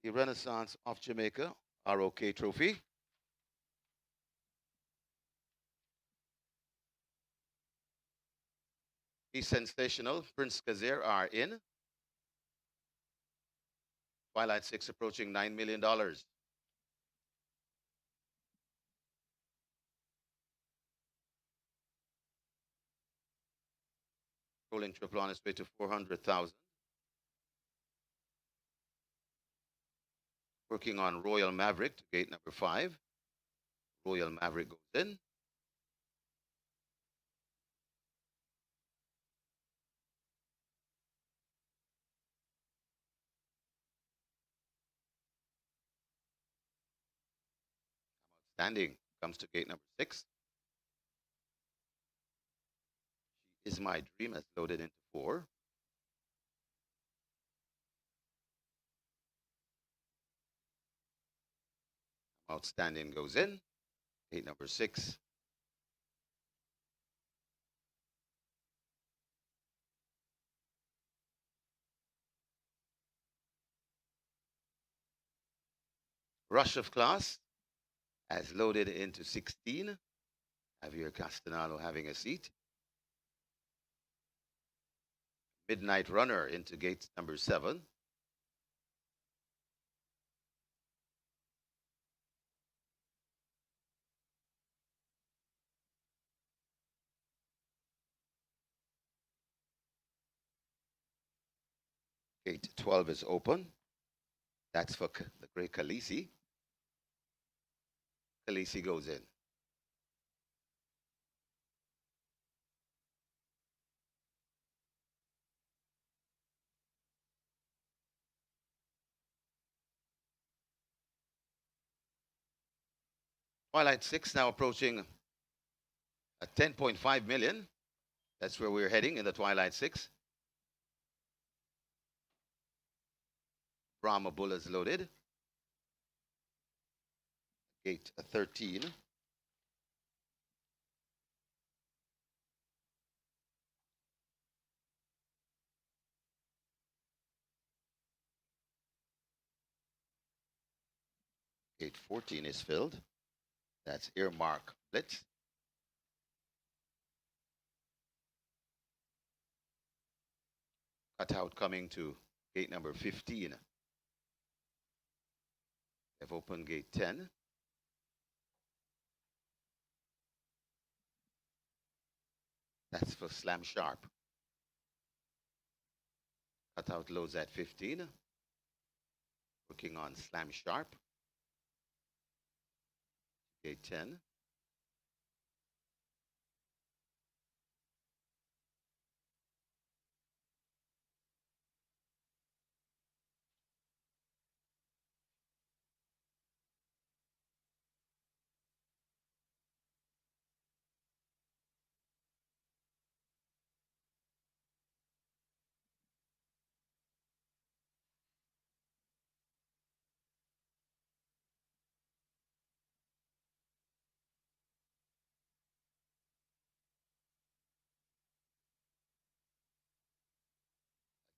The Renaissance of Jamaica ROK Trophy. The sensational Prince Kazir are in. Twilight 6 approaching $9 million. Rolling triple on its way to 400,000. Working on Royal Maverick to gate number 5. Royal Maverick goes in. Outstanding comes to gate number 6. Is My Dream has loaded into 4. Outstanding goes in. Gate number 6. Rush of Class has loaded into 16. Javier Castanalo having a seat. Midnight Runner into gate number 7. Gate 12 is open. That's for the great Khaleesi. Khaleesi goes in. Twilight 6 now approaching 10.5 million. That's where we're heading in the Twilight 6. Brahma Bull is loaded. Gate 13. Gate 14 is filled. That's earmark Blitz. Cutout coming to gate number 15. They've opened gate 10. That's for Slam Sharp. Cutout loads at 15. Working on Slam Sharp. Gate 10.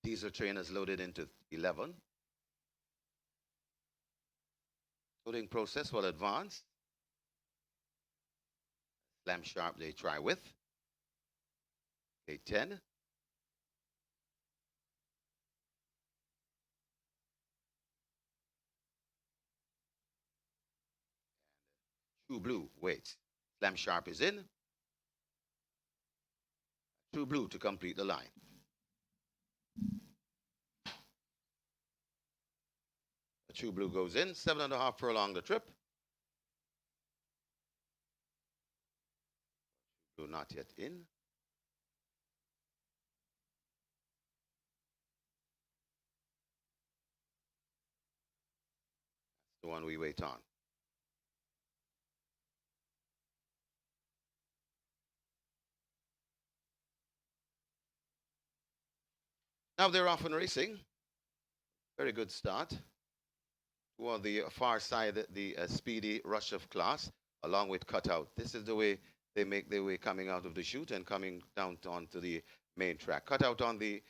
Diesel train is loaded into 11. Loading process will advance. Slam Sharp they try with. Gate 10. True Blue waits. Slam Sharp is in. True Blue to complete the line. True Blue goes in. 7.5 furlong the trip. True Blue not yet in. That's the one we wait on. Now they're off and racing. Very good start. Toward the far side, the speedy Rush of Class, along with Cutout. This is the way they make their way coming out of the chute and coming down onto the main track. Cutout on the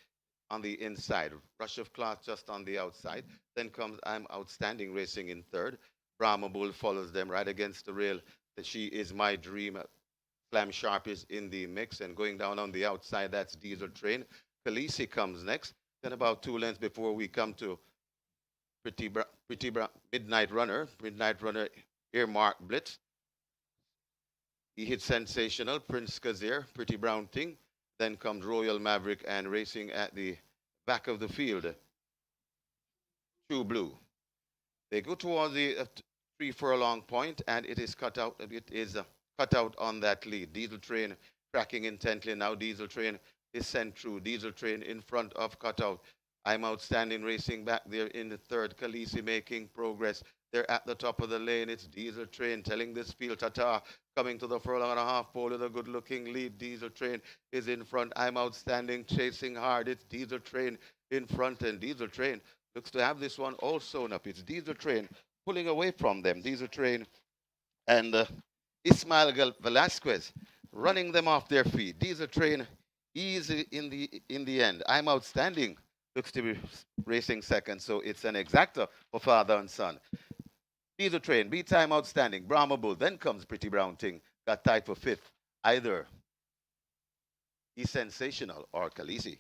inside. Rush of Class just on the outside. Then comes I'm Outstanding racing in third. Brahma Bull follows them right against the rail. She Is My Dream. Slam Sharp is in the mix, and going down on the outside, that's Diesel Train. Khaleesi comes next. Then about 2 lengths before we come to Midnight Runner. Midnight Runner earmark Blitz. He hit Sensational, Prince Kazir, Pretty Brown Thing. Then comes Royal Maverick, and racing at the back of the field, True Blue. They go towards the 3 furlong point, and it is cut out. It is cut out on that lead. Diesel Train tracking intently now. Diesel Train is sent through. Diesel Train in front of Cutout. I'm Outstanding racing back there in the third. Khaleesi making progress. They're at the top of the lane. It's Diesel Train telling this field, Tata, coming to the furlong and a half pole with a good-looking lead. Diesel Train is in front. I'm Outstanding chasing hard. It's Diesel Train in front, and Diesel Train looks to have this one all sewn up. It's Diesel Train pulling away from them. Diesel Train and Ismael Velasquez running them off their feet. Diesel Train easy in the end. I'm Outstanding looks to be racing second, so it's an exacta for father and son. Diesel Train, beat Time Outstanding, Brahma Bull, then comes Pretty Brown Thing, got tied for fifth. Either he's sensational or Khaleesi.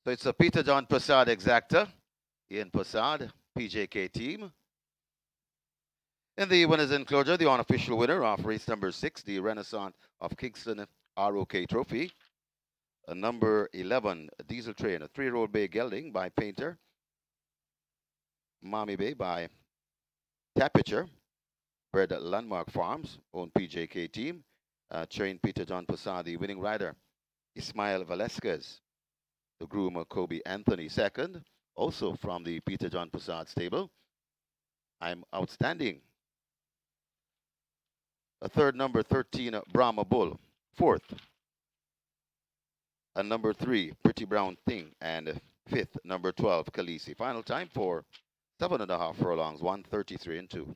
So it's a Peter John Prasad exacta. Ian Prasad, PJK team. In the winners enclosure, the unofficial winner of race number 6, the Renaissance of Kingston ROK Trophy. A number 11, Diesel Train, a 3-year-old bay gelding by Painter. Mommy Bay by Tapiture. Bred at Landmark Farms, owned PJK team. Trained Peter John Prasad, the winning rider. Ismael Velasquez, the groomer Kobe Anthony second, also from the Peter John Prasad stable. I'm Outstanding A third, number 13, Brahma Bull. Fourth, and number 3, Pretty Brown Thing. And fifth, number 12, Khaleesi. Final time for 7.5 furlongs, 133 and 2.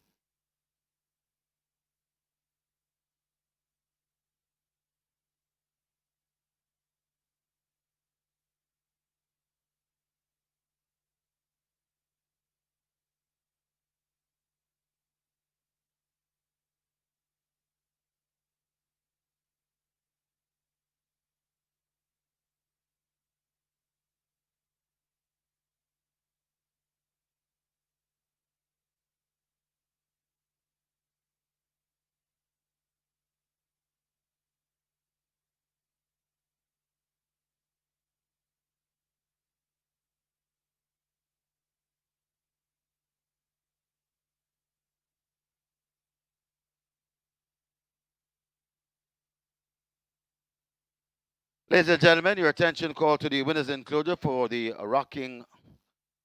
Ladies and gentlemen, your attention call to the winners enclosure for the Rocking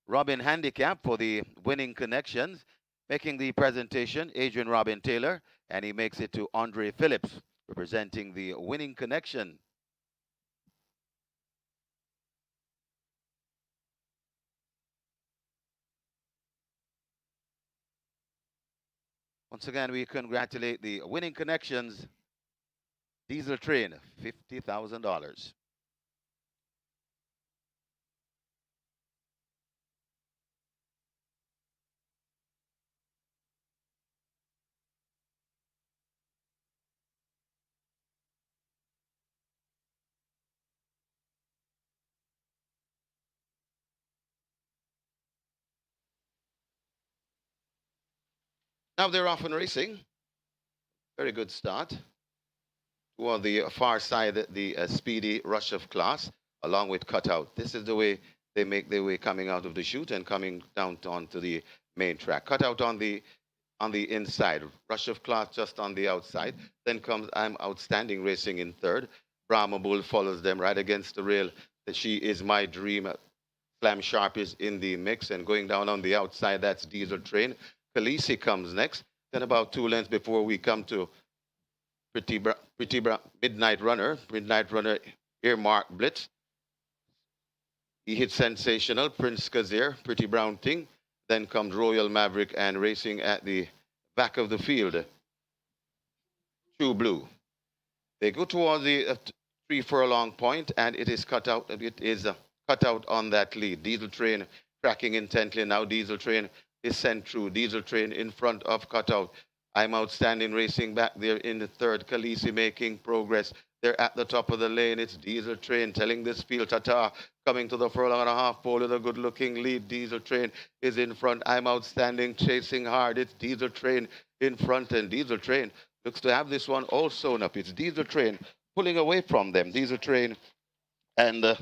Robin Handicap for the winning connections. Making the presentation, Adrian Robin Taylor, and he makes it to Andre Phillips, representing the winning connection. Once again, we congratulate the winning connections. Diesel Train, $50,000. Now they're off and racing. Very good start. Toward the far side, the speedy rush of class, along with cutout. This is the way they make their way coming out of the chute and coming down onto the main track. Cutout on the inside, rush of class just on the outside. Then comes I'm Outstanding Racing in third. Brahma Bull follows them right against the rail. She Is My Dream. Slam Sharp is in the mix, and going down on the outside, that's Diesel Train. Khaleesi comes next. Then about 2 lengths before we come to Midnight Runner. Midnight Runner earmark Blitz. He hits Sensational, Prince Kazir, Pretty Brown Thing. Then comes Royal Maverick, and racing at the back of the field, True Blue. They go towards the 3 furlong point, and it is cut out. It is cut out on that lead. Diesel Train tracking intently now. Diesel Train is sent through. Diesel Train in front of cutout. I'm Outstanding Racing back there in the third. Khaleesi making progress. They're at the top of the lane. It's Diesel Train telling this field, ta-ta, coming to the furlong and a half pole with a good-looking lead. Diesel Train is in front. I'm Outstanding chasing hard. It's Diesel Train in front, and Diesel Train looks to have this one all sewn up. It's Diesel Train pulling away from them. Diesel Train and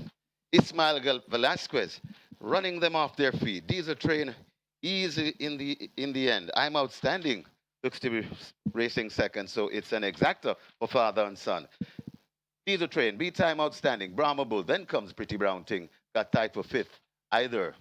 Ismael Velasquez running them off their feet. Diesel Train easy in the end. I'm Outstanding looks to be racing second, so it's an exacta for father and son. Diesel Train beats I'm Outstanding. Brahma Bull, then comes Pretty Brown Thing, got tied for fifth. Either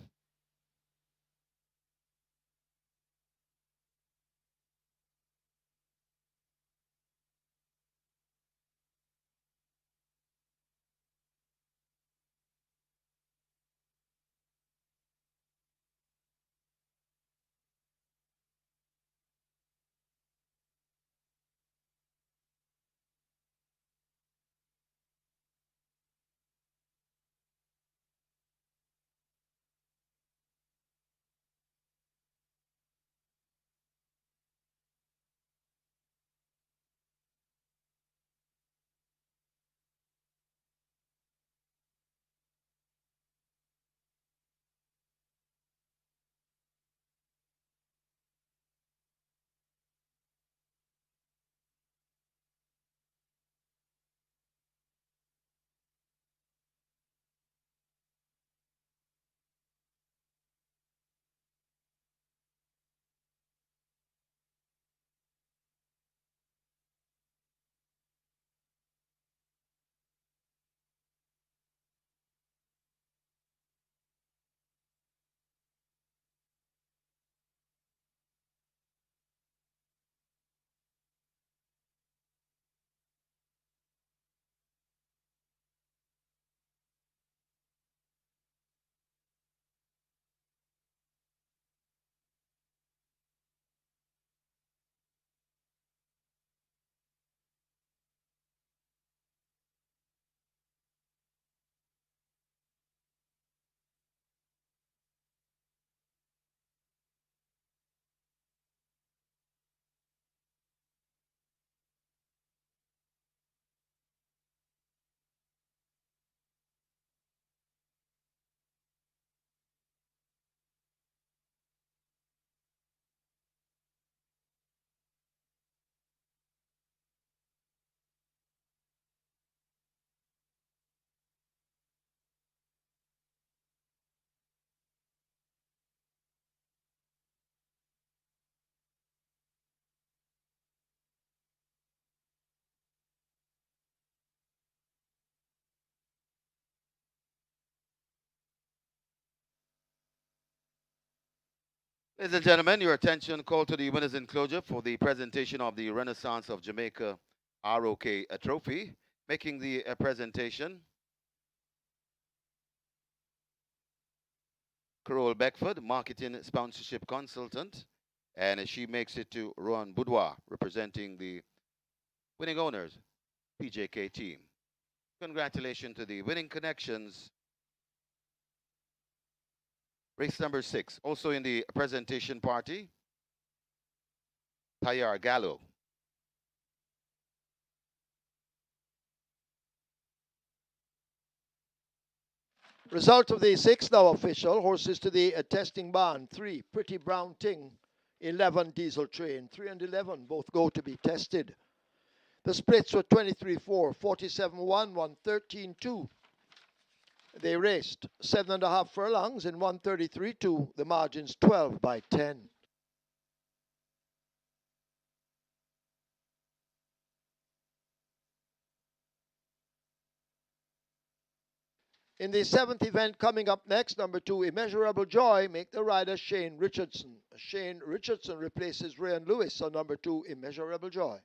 Ladies and gentlemen, your attention called to the winners enclosure for the presentation of the Renaissance of Jamaica ROK trophy. Making the presentation, Carol Beckford, marketing sponsorship consultant, and she makes it to Rohan Boudoir, representing the winning owners, PJK team. Congratulations to the winning connections. Race number 6, also in the presentation party, Tayar Gallo. Result of the 6 now official. Horses to the testing barn. 3, Pretty Brown Ting. 11, Diesel Train. 3 and 11 both go to be tested. The splits were 23-4, 47-1, 113-2. They raced 7.5 furlongs in 133-2. The margins 12 by 10. In the 7th event coming up next, number 2, Immeasurable Joy, make the rider Shane Richardson. Shane Richardson replaces Ryan Lewis on number 2, Immeasurable Joy.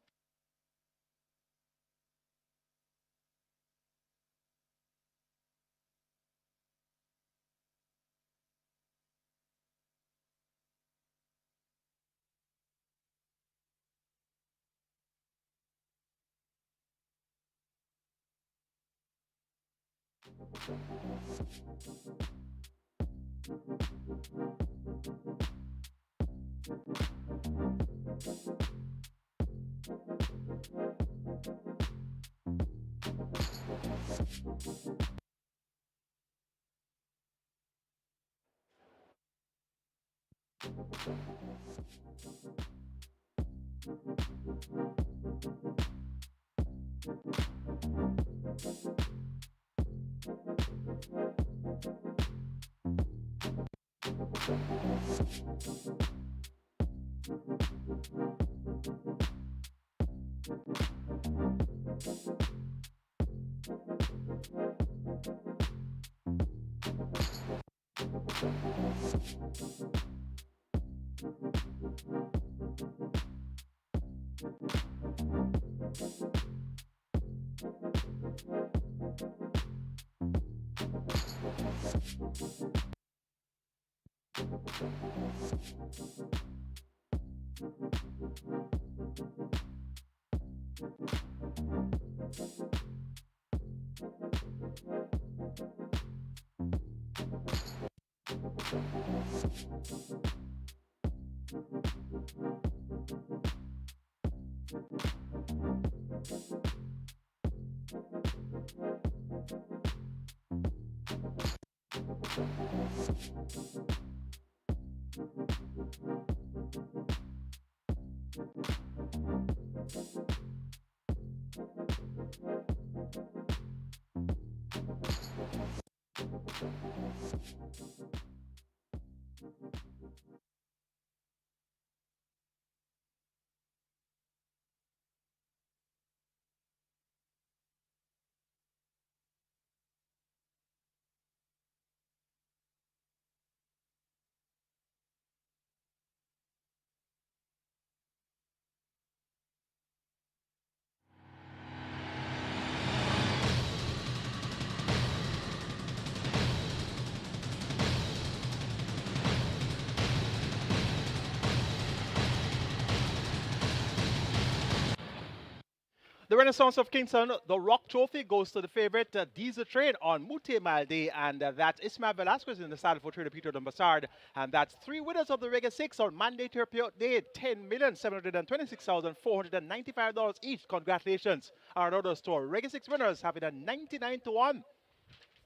The Renaissance of Kingston, the Rock Trophy, goes to the favorite Diesel Train on Moute Mile Day, and that's Ismael Velasquez in the saddle for trainer Peter Dumbassard. And that's 3 winners of the Reggae 6 on Monday Payout Day, $10,726,495 each. Congratulations. Our other store, Reggae 6 winners having a 99-1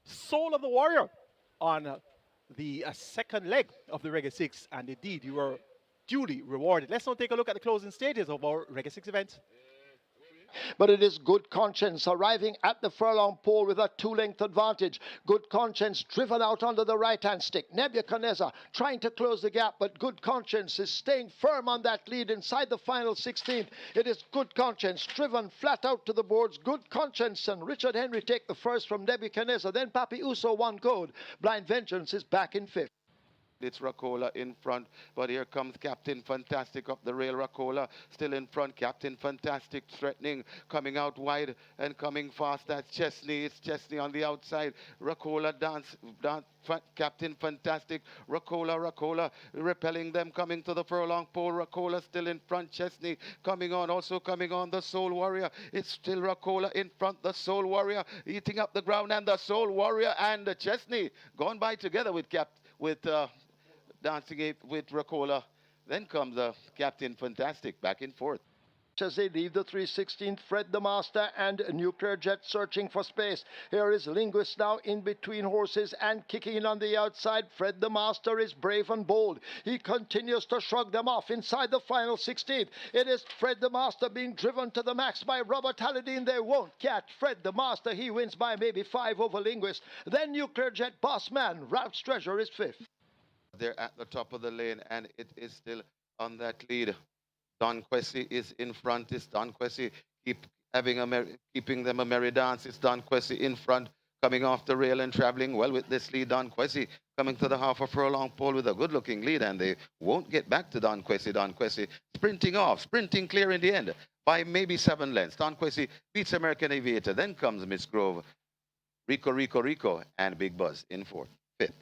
Soul of the Warrior on the second leg of the Reggae 6, and indeed you were duly rewarded. Let's now take a look at the closing stages of our Reggae 6 event. But it is Good Conscience arriving at the furlong pole with a 2-length advantage. Good Conscience driven out under the right-hand stick. Nebuchadnezzar trying to close the gap, but Good Conscience is staying firm on that lead inside the final 16th. It is Good Conscience driven flat out to the boards. Good Conscience and Richard Henry take the first from Nebuchadnezzar. Then Papi Uso 1 Code. Blind Vengeance is back in 5th. It's Racola in front, but here comes Captain Fantastic up the rail. Racola still in front. Captain Fantastic threatening, coming out wide and coming fast. That's Chesney. It's Chesney on the outside. Racola dance, Captain Fantastic. Racola repelling them, coming to the furlong pole. Racola still in front. Chesney coming on, also coming on. The Soul Warrior. It's still Racola in front. The Soul Warrior eating up the ground, and the Soul Warrior and the Chesney gone by together with dancing it with Racola. Then comes the Captain Fantastic back and forth. As they leave the 316th, Fred the Master and Nuclear Jet searching for space. Here is Linguist now in between horses and kicking in on the outside. Fred the Master is brave and bold. He continues to shrug them off inside the final 16th. It is Fred the Master being driven to the max by Robert Halladine. They won't catch Fred the Master. He wins by maybe 5 over Linguist. Then Nuclear Jet Boss Man, Ralph's Treasure is 5th. They're at the top of the lane, and it is still on that lead. Don Quessy is in front. It's Don Quessy keeping them a merry dance. It's Don Quessy in front, coming off the rail and traveling well with this lead. Don Quessy coming to the half a furlong pole with a good-looking lead, and they won't get back to Don Quessy. Don Quessy sprinting clear in the end by maybe 7 lengths. Don Quessy beats American Aviator. Then comes Miss Grove, Rico, and Big Buzz in 4th, 5th.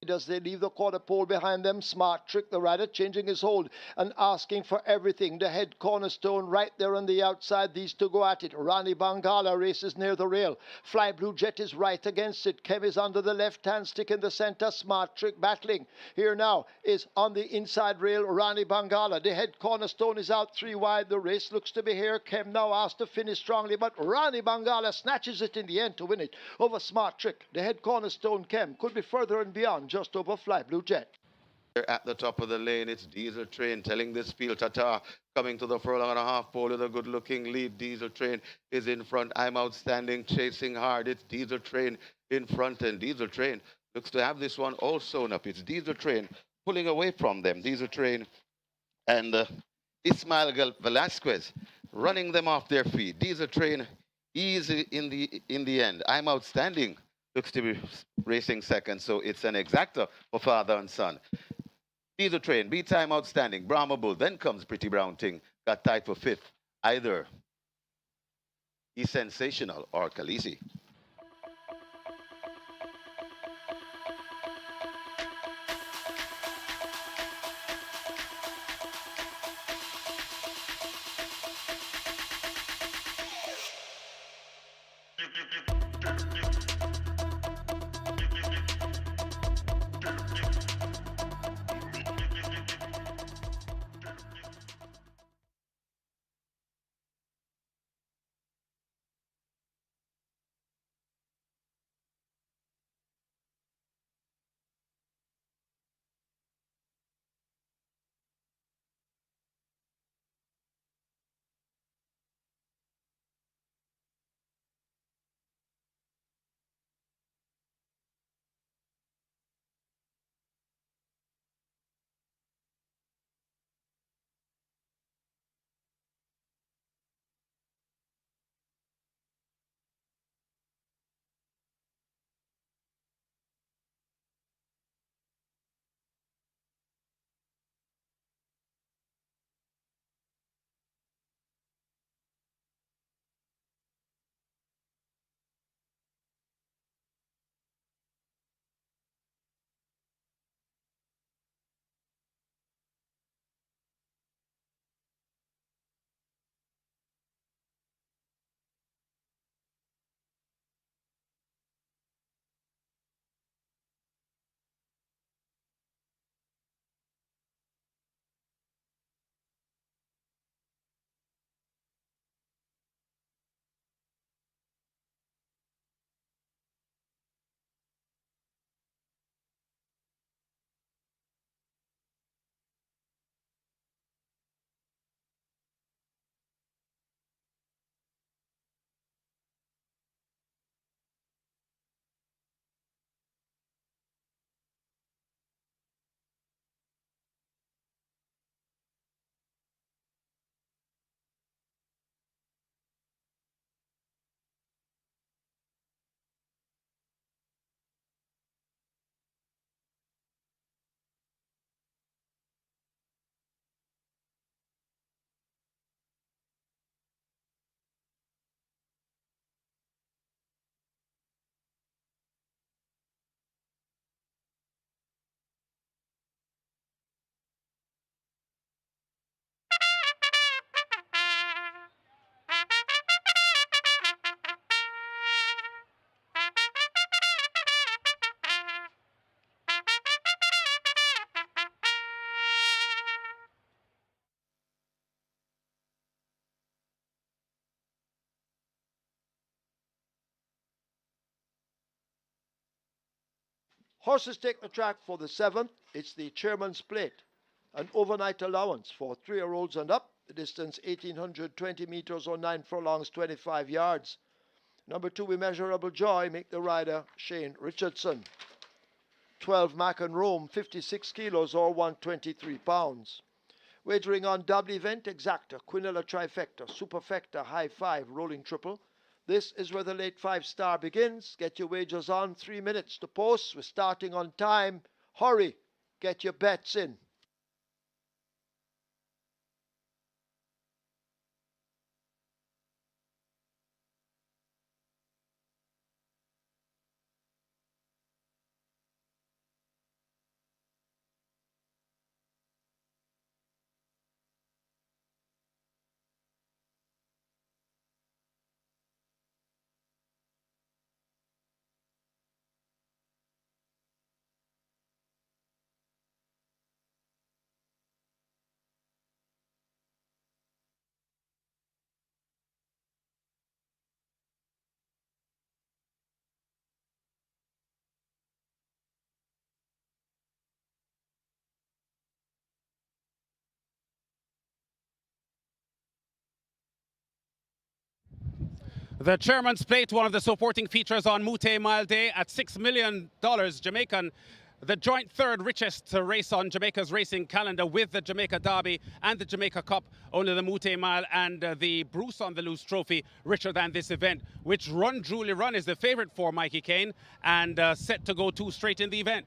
As they leave the quarter pole behind them, Smart Trick, the rider, changing his hold and asking for everything. The head cornerstone right there on the outside. These two go at it. Rani Bangala races near the rail. Fly Blue Jet is right against it. Kev is under the left-hand stick in the center. Smart Trick battling. Here now is on the inside rail, Rani Bangala. The head cornerstone is out 3 wide. The race looks to be here. Kev now asked to finish strongly, but Rani Bangala snatches it in the end to win it over Smart Trick. The head cornerstone, Kev, could be further and beyond, just over Fly Blue Jet. At the top of the lane, it's Diesel Train telling this field Tata, coming to the furlong and a half pole with a good-looking lead. Diesel Train is in front. I'm Outstanding chasing hard. It's Diesel Train in front, and Diesel Train looks to have this one all sewn up. It's Diesel Train pulling away from them. Diesel Train and Ismael Velasquez running them off their feet. Diesel Train easy in the end. I'm Outstanding looks to be racing second, so it's an exacta for father and son. Diesel Train beats I'm Outstanding. Brahma Bull, then comes Pretty Brown Thing, got tied for 5th. Either he's Sensational or Khaleesi. Horses take the track for the 7th. It's the Chairman's Plate. An overnight allowance for 3-year-olds and up. The distance 1,820 meters or 9 furlongs, 25 yards. Number 2, Immeasurable Joy, make the rider Shane Richardson. 12, Mac and Rome, 56 kilos or 123 pounds. Wagering on double event, Exacta, Quinella Trifecta, Superfecta, High 5, Rolling Triple. This is where the late 5-star begins. Get your wagers on. 3 minutes to post. We're starting on time. Hurry. Get your bets in. The Chairman's Plate, one of the supporting features on Moute Mile Day at $6 million Jamaican. The joint third richest race on Jamaica's racing calendar with the Jamaica Derby and the Jamaica Cup. Only the Moute Mile and the BRUCEONTHELOOSE trophy richer than this event, which Run Julie Run is the favorite for Mikey Kane and set to go 2 straight in the event.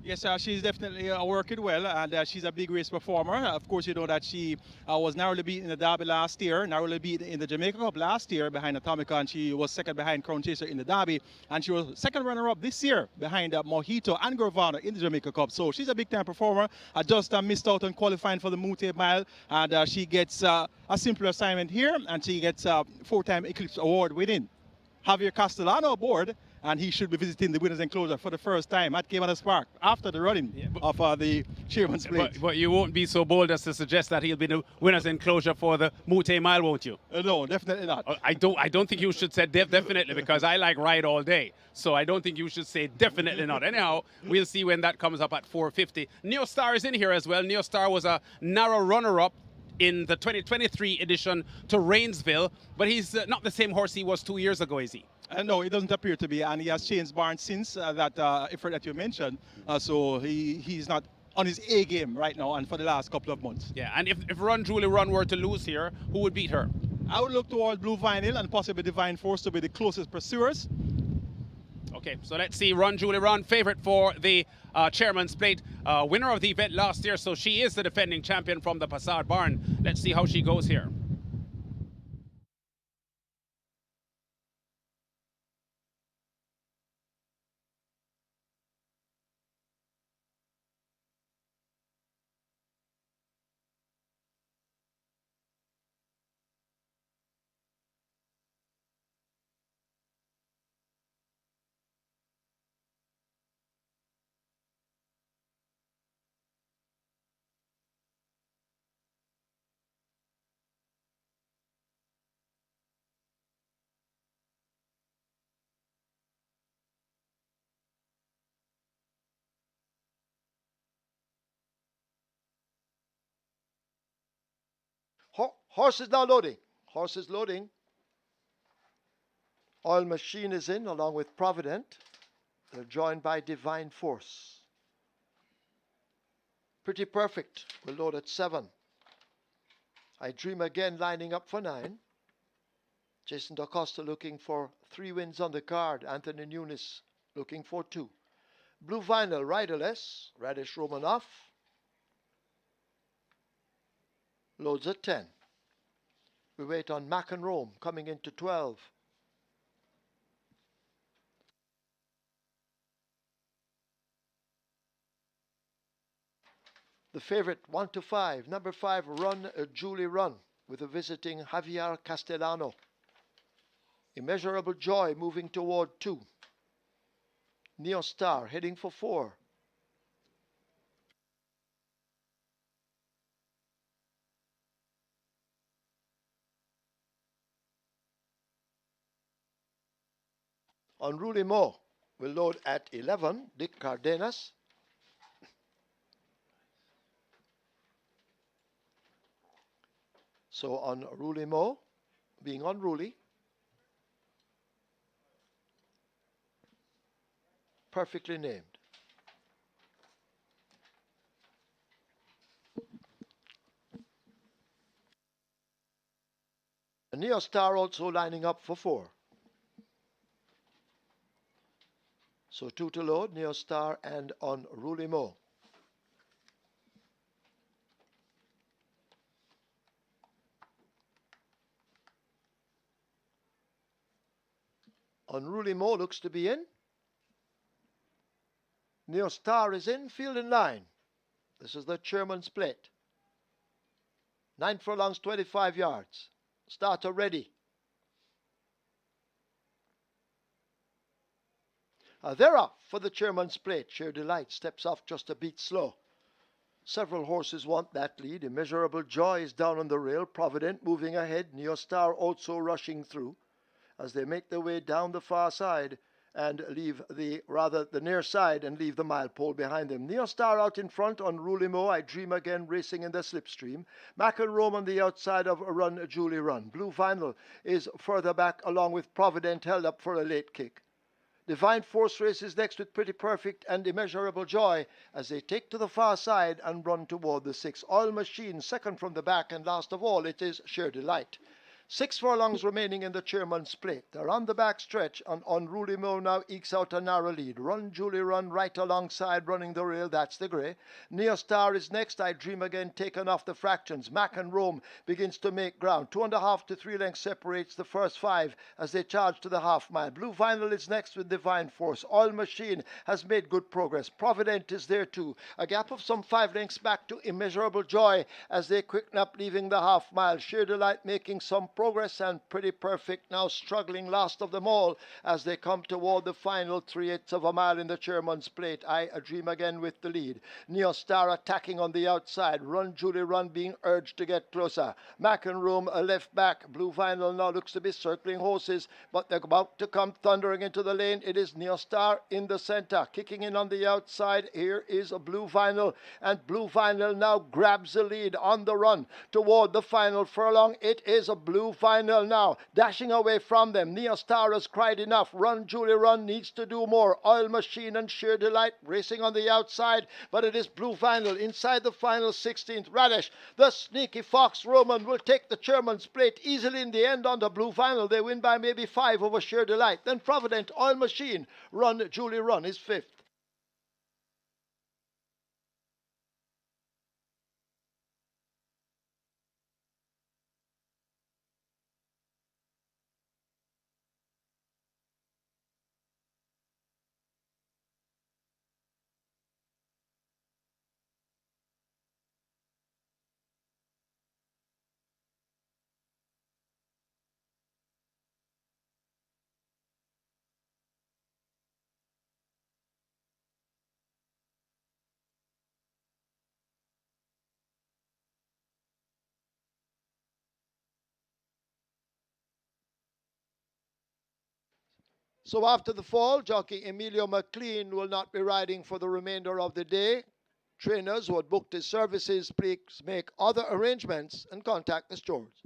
Yes, she's definitely working well, and she's a big race performer. Of course, you know that she was narrowly beaten in the Derby last year, narrowly beaten in the Jamaica Cup last year behind Atomica, and she was second behind Crown Chaser in the Derby, and she was second runner-up this year behind Mojito and Gravana in the Jamaica Cup. So she's a big-time performer. Just missed out on qualifying for the Moute Mile, and she gets a simpler assignment here, and she gets a 4-time Eclipse Award winning. Javier Castellano aboard, and he should be visiting the winner's enclosure for the first time at Caymanas Park after the running of the Chairman's Plate. But you won't be so bold as to suggest that he'll be the winner's enclosure for the Moute Mile, won't you? No, definitely not. I don't think you should say definitely, because I like ride all day. So I don't think you should say definitely not. Anyhow, we'll see when that comes up at 4:50. Neo Star is in here as well. Neo Star was a narrow runner-up in the 2023 edition to Rainsville, but he's not the same horse he was 2 years ago, is he? No, it doesn't appear to be, and he has changed barns since that effort that you mentioned. So he's not on his A game right now and for the last couple of months. Yeah, and if Run Julie Run were to lose here, who would beat her? I would look toward Blue Vinyl and possibly Divine Force to be the closest pursuers. Okay, so let's see. Run Julie Run, favorite for the Chairman's Plate, winner of the event last year, so she is the defending champion from the Passard barn. Let's see how she goes here. Horse is now loading. Horse is loading. Oil machine is in along with Provident. They're joined by Divine Force. Pretty Perfect will load at 7. I Dream Again lining up for 9. Jason DaCosta looking for 3 wins on the card. Anthony Nunes looking for 2. Blue Vinyl riderless. Radish Romanoff loads at 10. We wait on Mac and Rome coming into 12. The favorite 1 to 5. Number 5, Run Julie Run with a visiting Javier Castellano. Immeasurable Joy moving toward 2. Neo Star heading for 4. Unruly Mo will load at 11, Dick Cardenas. So unruly Mo, being unruly. Perfectly named. A Neo Star also lining up for 4. So 2 to load, Neo Star and Unruly Mo. Unruly Mo looks to be in. Neo Star is in, field in line. This is the Chairman's Plate. 9 furlongs, 25 yards. Starter ready. They're off for the Chairman's Plate. GR.I steps off just a bit slow. Several horses want that lead. Immeasurable Joy is down on the rail. Provident moving ahead. Neo Star also rushing through as they make their way down the far side and leave the near side and leave the mile pole behind them. Neo Star out in front. Unruly Mo, I Dream Again racing in the slipstream. Mac and Rome on the outside of Run Julie Run. Blue Vinyl is further back along with Provident held up for a late kick. Divine Force races next with Pretty Perfect and Immeasurable Joy as they take to the far side and run toward the 6. Oil Machine second from the back, and last of all it is GR.I. 6 furlongs remaining in the Chairman's Plate. They're on the back stretch, and Unruly Mo now ekes out a narrow lead. Run Julie Run right alongside running the rail, that's the grey. Neo Star is next, I Dream Again taken off the fractions. Mac and Rome begins to make ground. 2.5 to 3 lengths separates the first 5 as they charge to the half mile. Blue Vinyl is next with Divine Force. Oil Machine has made good progress. Provident is there too. A gap of some 5 lengths back to Immeasurable Joy as they quicken up leaving the half mile. GR.I making some progress, and Pretty Perfect now struggling last of them all as they come toward the final 3/8 of a mile in the Chairman's Plate. I Dream Again with the lead. Neo Star attacking on the outside. Run Julie Run being urged to get closer. Mac and Room a left back. Blue Vinyl now looks to be circling horses, but they're about to come thundering into the lane. It is Neo Star in the center, kicking in on the outside. Here is a Blue Vinyl, and Blue Vinyl now grabs the lead on the run toward the final furlong. It is a Blue Vinyl now dashing away from them. Neo Star has cried enough. Run Julie Run needs to do more. Oil Machine and GR.I racing on the outside, but it is Blue Vinyl inside the final 16th. Radish, the sneaky Fox Roman, will take the Chairman's Plate easily in the end on the Blue Vinyl. They win by maybe 5 over GR.I. Then Provident, Oil Machine, Run Julie Run is 5th. So after the fall, jockey Emilio McLean will not be riding for the remainder of the day. Trainers who had booked his services, please make other arrangements and contact the stewards.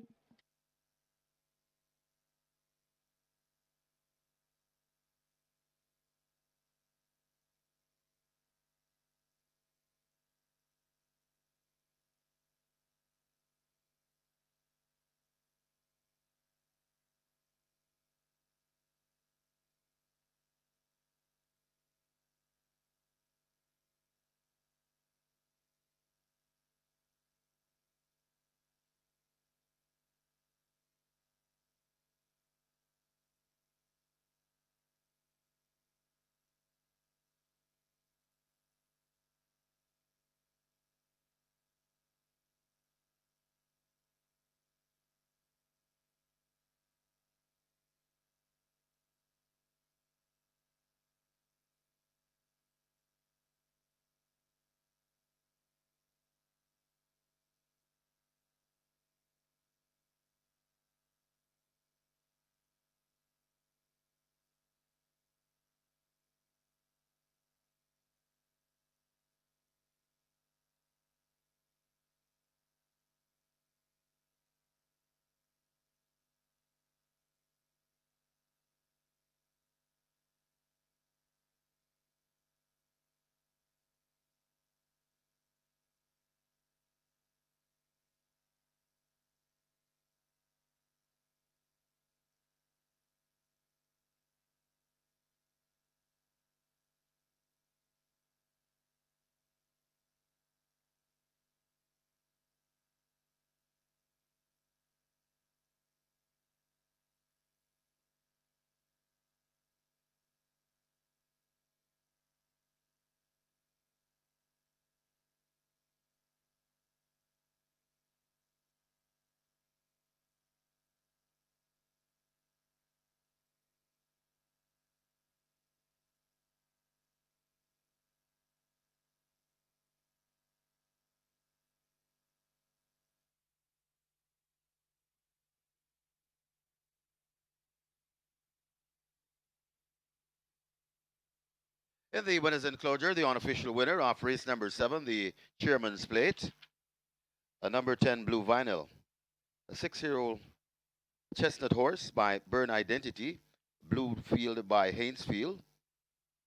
In the winners' enclosure, the unofficial winner of race number 7, the Chairman's Plate, a number 10 Blue Vinyl, a 6-year-old Chestnut Horse by Burn Identity, Blue Field by Hainesfield,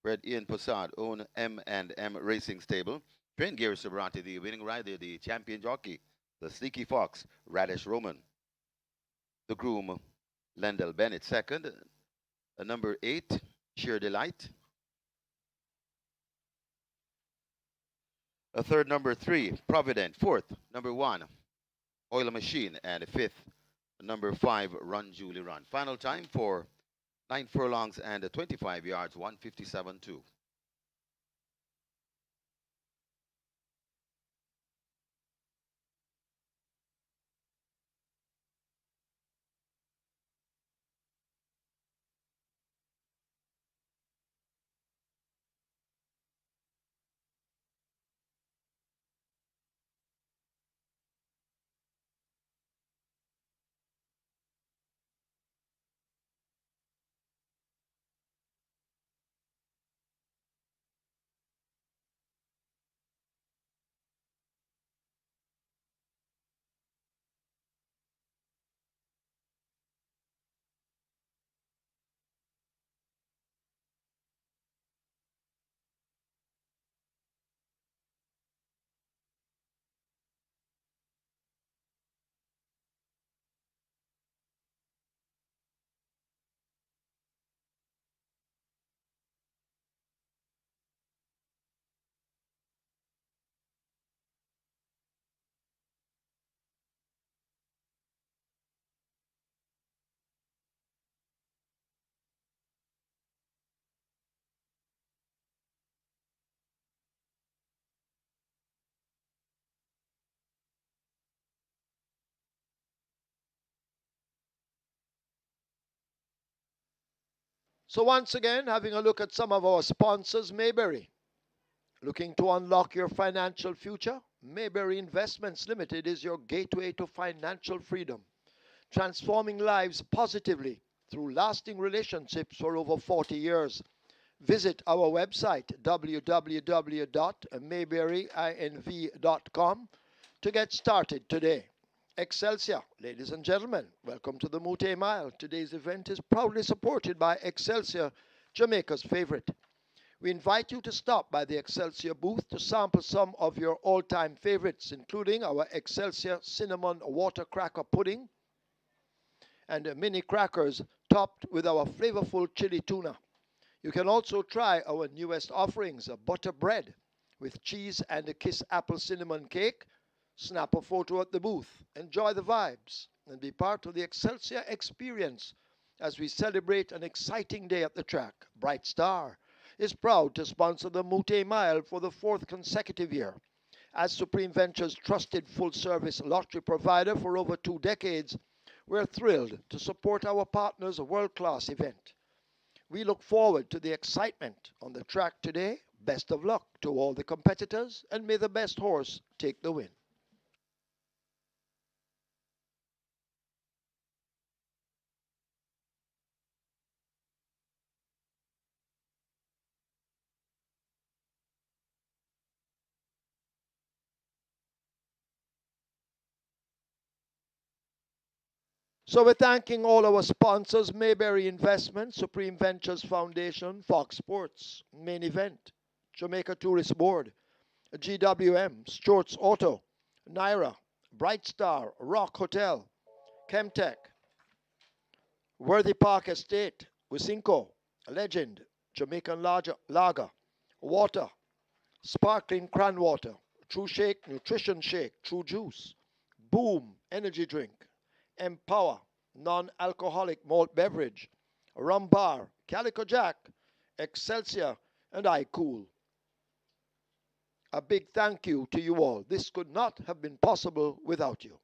bred Ian Possard, own M&M Racing Stable, trained Gary Sobrante, the winning rider, the champion jockey, the Sneaky Fox, Radish Roman, the groom, Lendell Bennett, second, a number 8, Sheer Delight, a third, number 3, Provident, fourth, number 1, Oil Machine, and fifth, number 5, Run Julie Run. Final time for 9 furlongs and 25 yards, 157.2. So once again, having a look at some of our sponsors, Mayberry. Looking to unlock your financial future? Mayberry Investments Limited is your gateway to financial freedom, transforming lives positively through lasting relationships for over 40 years. Visit our website www.mayberryinv.com to get started today. Excelsior, ladies and gentlemen, welcome to the Moute Mile. Today's event is proudly supported by Excelsior, Jamaica's favorite. We invite you to stop by the Excelsior booth to sample some of your all-time favorites, including our Excelsior Cinnamon Water Cracker Pudding and mini crackers topped with our flavorful chili tuna. You can also try our newest offerings, a butter bread with cheese and a kiss apple cinnamon cake. Snap a photo at the booth, enjoy the vibes, and be part of the Excelsior experience as we celebrate an exciting day at the track. Bright Star is proud to sponsor the Moute Mile for the 4th consecutive year. As Supreme Ventures' trusted full-service lottery provider for over 2 decades, we're thrilled to support our partners' world-class event. We look forward to the excitement on the track today. Best of luck to all the competitors, and may the best horse take the win. So we're thanking all our sponsors, Mayberry Investments, Supreme Ventures Foundation, Fox Sports, Main Event, Jamaica Tourist Board, GWM, Stewart's Auto, Naira, Bright Star, Rock Hotel, Chemtech, Worthy Park Estate, Wisinko, Legend, Jamaican Lager, Water, Sparkling Cran Water, True Shake, Nutrition Shake, True Juice, Boom, Energy Drink, Empower, non-alcoholic malt beverage, Rum Bar, Calico Jack, Excelsior, and iCool. A big thank you to you all. This could not have been possible without you.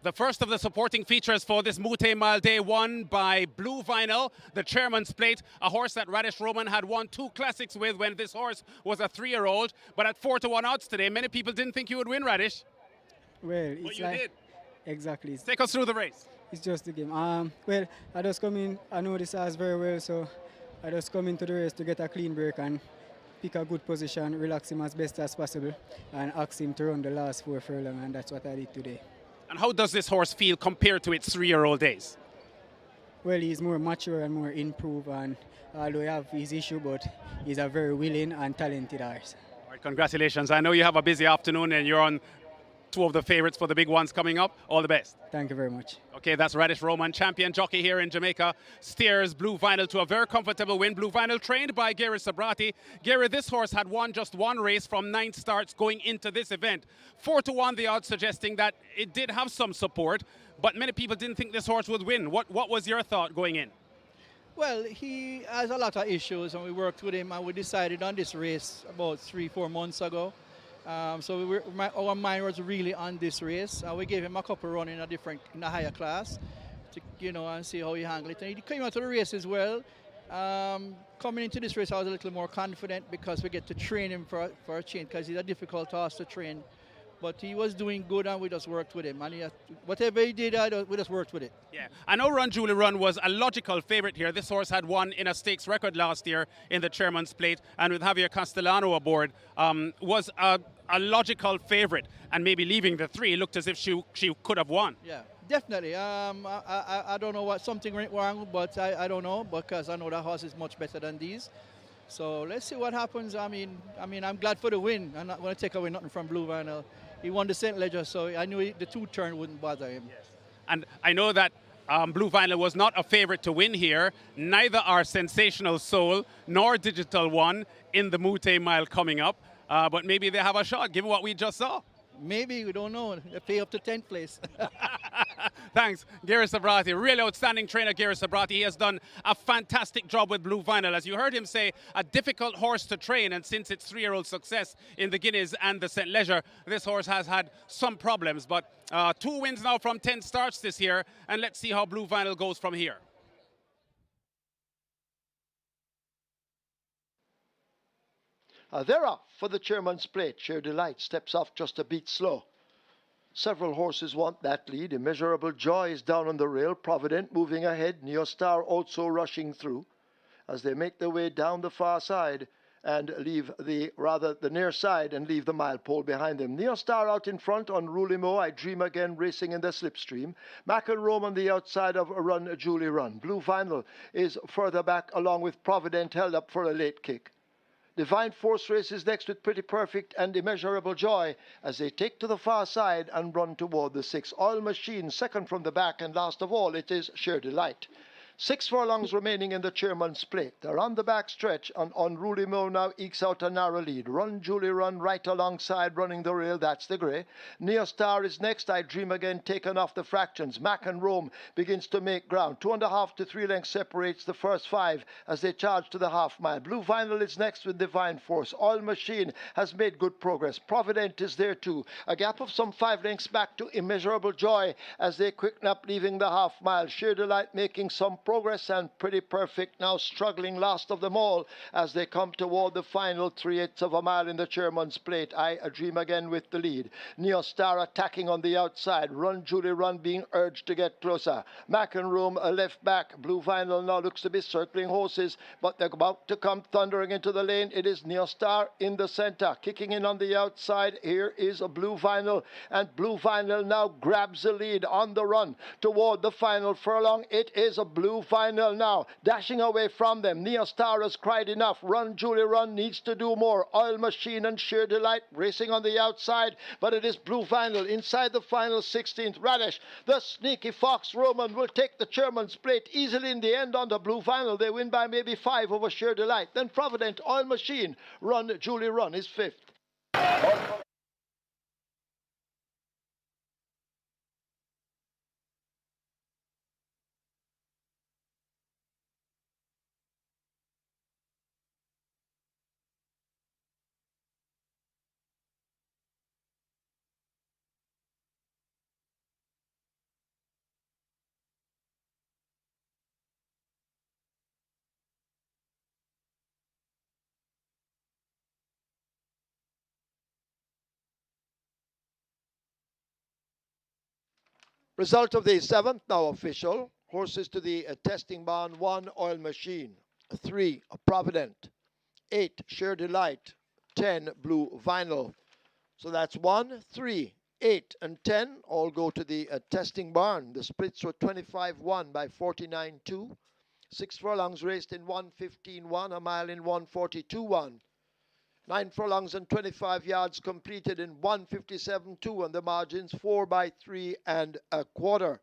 The first of the supporting features for this Moute Mile Day won by Blue Vinyl, the Chairman's Plate, a horse that Radish Roman had won 2 classics with when this horse was a 3-year-old. But at 4-1 odds today, many people didn't think you would win, Radish. Well, But it's you like did. exactly. Take us through the race. It's just the game. Well, I just come in. I know this horse very well, so I just come into the race to get a clean break and pick a good position, relax him as best as possible, and ask him to run the last 4 furlong, and that's what I did today. And how does this horse feel compared to its 3-year-old days? Well, he's more mature and more improved, and although he have his issue, but he's a very willing and talented horse. All right, congratulations. I know you have a busy afternoon and you're on 2 of the favorites for the big ones coming up. All the best. Thank you very much. Okay, that's Radish Roman, champion jockey here in Jamaica. Steers Blue Vinyl to a very comfortable win. Blue Vinyl trained by GR.III. Gary, this horse had won just 1 race from 9 starts going into this event. 4-1 the odds, suggesting that it did have some support, but many people didn't think this horse would win. What was your thought going in? Well, he has a lot of issues, and we worked with him, and we decided on this race about 3-4 months ago. So our mind was really on this race. We gave him a couple run in a higher class, to, and see how he handled it. And he came out to the race as well. Coming into this race, I was a little more confident because we get to train him for a change, because he's a difficult horse to train. But he was doing good, and we just worked with him. And whatever he did, we just worked with it. Yeah, I know Run Julie Run was a logical favorite here. This horse had won in a stakes record last year in the Chairman's Plate, and with Javier Castellano aboard, was a logical favorite. And maybe leaving the 3 looked as if she could have won. Yeah, definitely. I don't know something went wrong, but I don't know, because I know that horse is much better than these. So let's see what happens. I mean, I'm glad for the win. I'm not going to take away nothing from Blue Vinyl. He won the St. Ledger, so I knew the 2-turn wouldn't bother him. Yes. And I know that Blue Vinyl was not a favorite to win here. Neither are Sensational Soul nor Digital One in the Moute Mile coming up. But maybe they have a shot, given what we just saw. Maybe, we don't know. They pay up to 10th place. Thanks, GR.III. Really outstanding trainer, GR.III. He has done a fantastic job with Blue Vinyl. As you heard him say, a difficult horse to train, and since its 3-year-old success in the Guineas and the St. Leger, this horse has had some problems. But 2 wins now from 10 starts this year, and let's see how Blue Vinyl goes from here. They're off for the Chairman's Plate. GR.I steps off just a bit slow. Several horses want that lead. Immeasurable Joy is down on the rail. Provident moving ahead. Neostar also rushing through as they make their way down the far side and leave the near side and leave the mile pole behind them. Neostar out in front. Unruly Mo, I Dream Again racing in the slipstream. Mac and Rome on the outside of Run Julie Run. Blue Vinyl is further back along with Provident held up for a late kick. Divine Force races next with Pretty Perfect and Immeasurable Joy as they take to the far side and run toward the 6. Oil Machine second from the back, and last of all it is Sheer Delight. 6 furlongs remaining in the Chairman's Plate. They're on the back stretch, and Unruly Mo now ekes out a narrow lead. Run Julie Run right alongside, running the rail, that's the grey. Neostar is next. I Dream Again taken off the fractions. Mac and Rome begins to make ground. 2.5 to 3 lengths separates the first 5 as they charge to the half mile. Blue Vinyl is next with Divine Force. Oil Machine has made good progress. Provident is there too. A gap of some 5 lengths back to Immeasurable Joy as they quicken up, leaving the half mile. Sheer Delight making some progress, and Pretty Perfect now struggling last of them all as they come toward the final 3/8 of a mile in the Chairman's Plate. I Dream Again with the lead. Neostar attacking on the outside. Run Julie Run being urged to get closer. Mac and Room a left back. Blue Vinyl now looks to be circling horses, but they're about to come thundering into the lane. It is Neostar in the center, kicking in on the outside. Here is a Blue Vinyl, and Blue Vinyl now grabs the lead on the run toward the final furlong. It is a Blue Vinyl now dashing away from them. Neostar has cried enough. Run Julie Run needs to do more. Oil Machine and Sheer Delight racing on the outside, but it is Blue Vinyl inside the final 16th. Radish, the sneaky Fox Roman, will take the Chairman's Plate easily in the end on the Blue Vinyl. They win by maybe 5 over Sheer Delight. Then Provident, Oil Machine, Run Julie Run is 5th. Result of the 7th now official. Horses to the testing barn: 1, Oil Machine; 3, Provident; 8, Sheer Delight; 10, Blue Vinyl. So that's 1, 3, 8, and 10 all go to the testing barn. The splits were 25-1 by 49-2. 6 furlongs raced in 1:15.1, a mile in 1:42.1. 9 furlongs and 25 yards completed in 1:57.2, and the margins 4 by 3 and a quarter.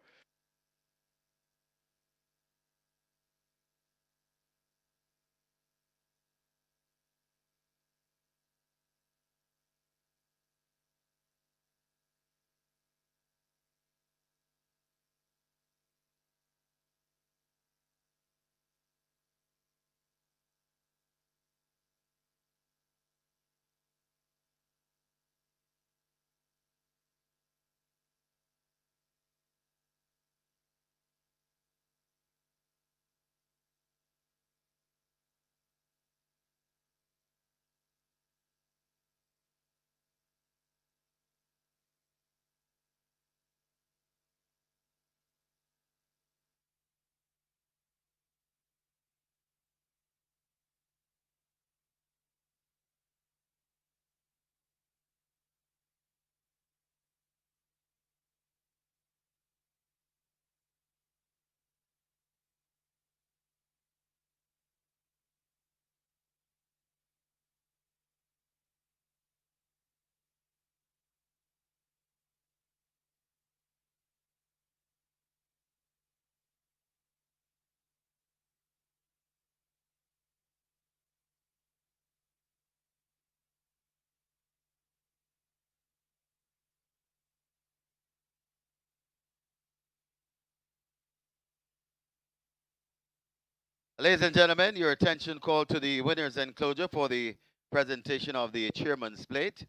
Ladies and gentlemen, your attention called to the winner's enclosure for the presentation of the chairman's plate.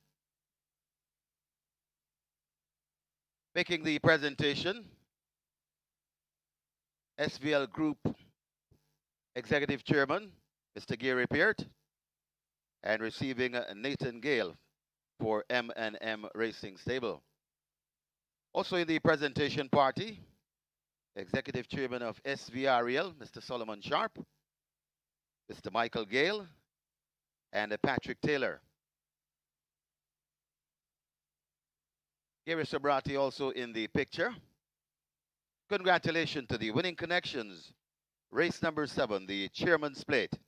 Making the presentation, SVL Group Executive Chairman, Mr. Gary.III, and receiving Nathan Gale for M&M Racing Stable. Also in the presentation party, Executive Chairman of SVRL, Mr. Solomon Sharp, Mr. Michael Gale, and Patrick Taylor. Gary Sobrati also in the picture. Congratulations to the winning connections. Race number 7, the Chairman's Plate.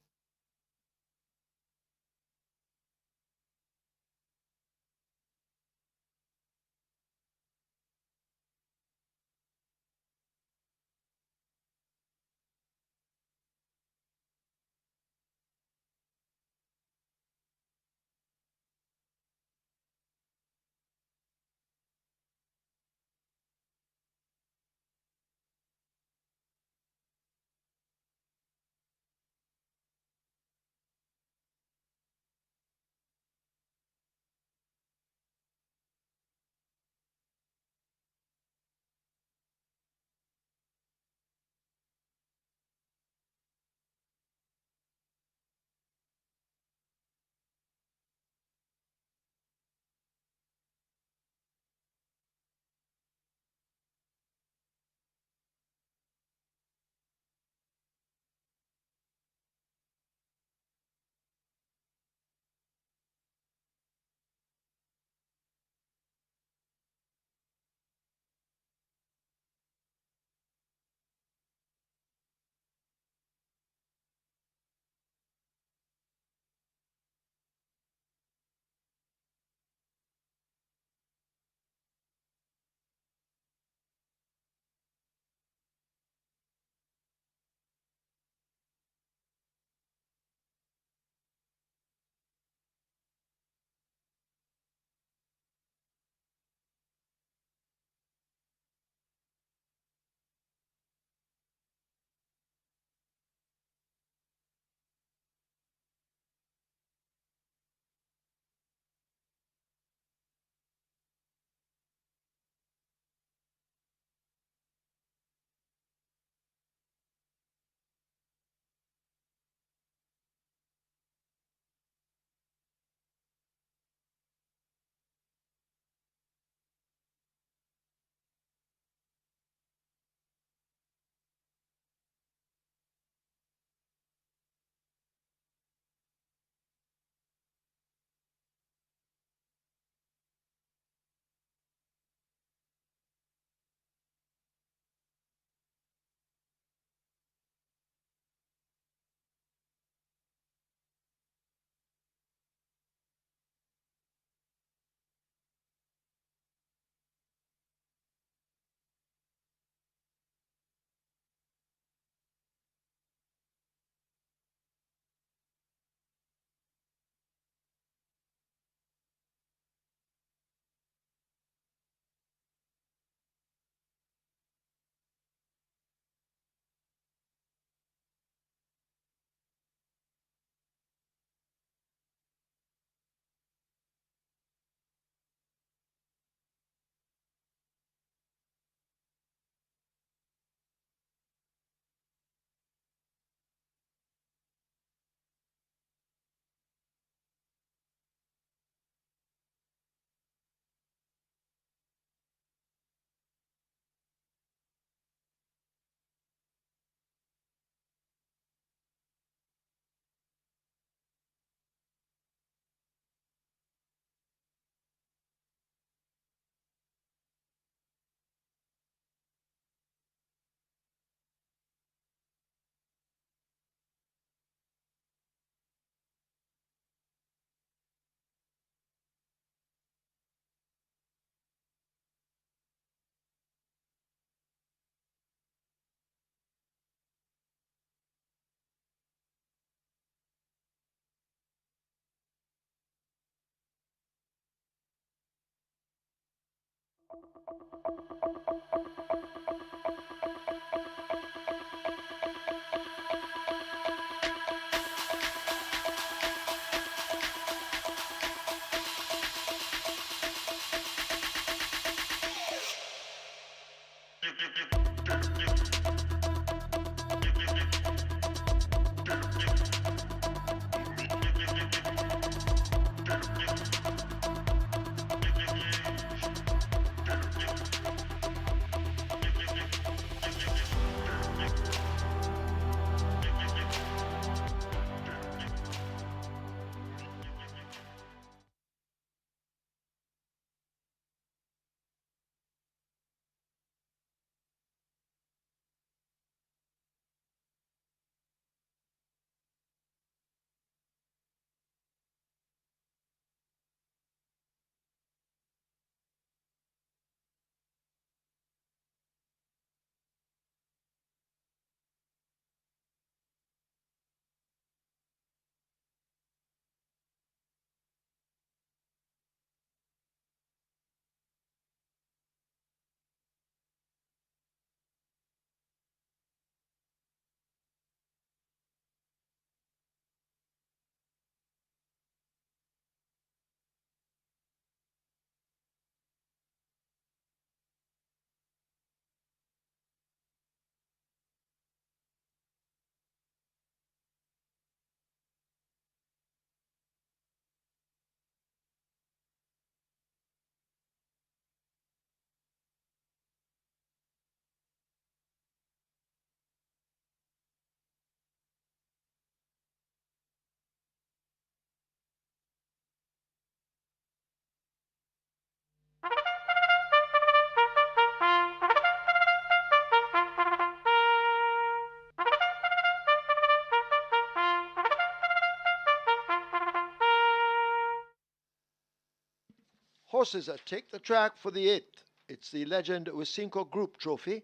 Horses that take the track for the 8th. It's the Legend Wisinko Group Trophy,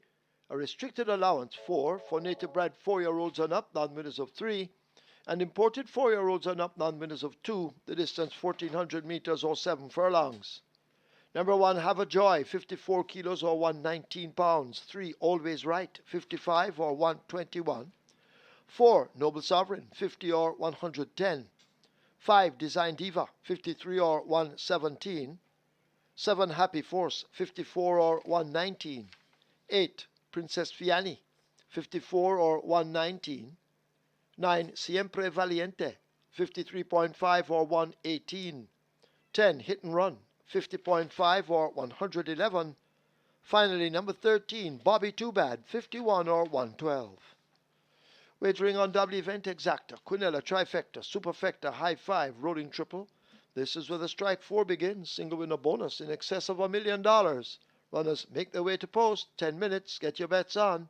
a restricted allowance for native bred 4-year-olds and up, non-winners of 3, and imported 4-year-olds and up, non-winners of 2, the distance 1400 meters or 7 furlongs. Number 1, Have a Joy, 54 kilos or 119 pounds. 3, Always Right, 55 or 121. 4, Noble Sovereign, 50 or 110. 5, Design Diva, 53 or 117. 7, Happy Force, 54 or 119. 8, Princess Fiani, 54 or 119. 9, Siempre Valiente, 53.5 or 118. 10, Hit and Run, 50.5 or 111. Finally, number 13, Bobby Too Bad, 51 or 112. Wagering on double event exacta, quinella, trifecta, superfecta, high five, rolling triple. This is where the strike 4 begins. Single winner bonus in excess of $1 million. Runners make their way to post. 10 minutes. Get your bets on.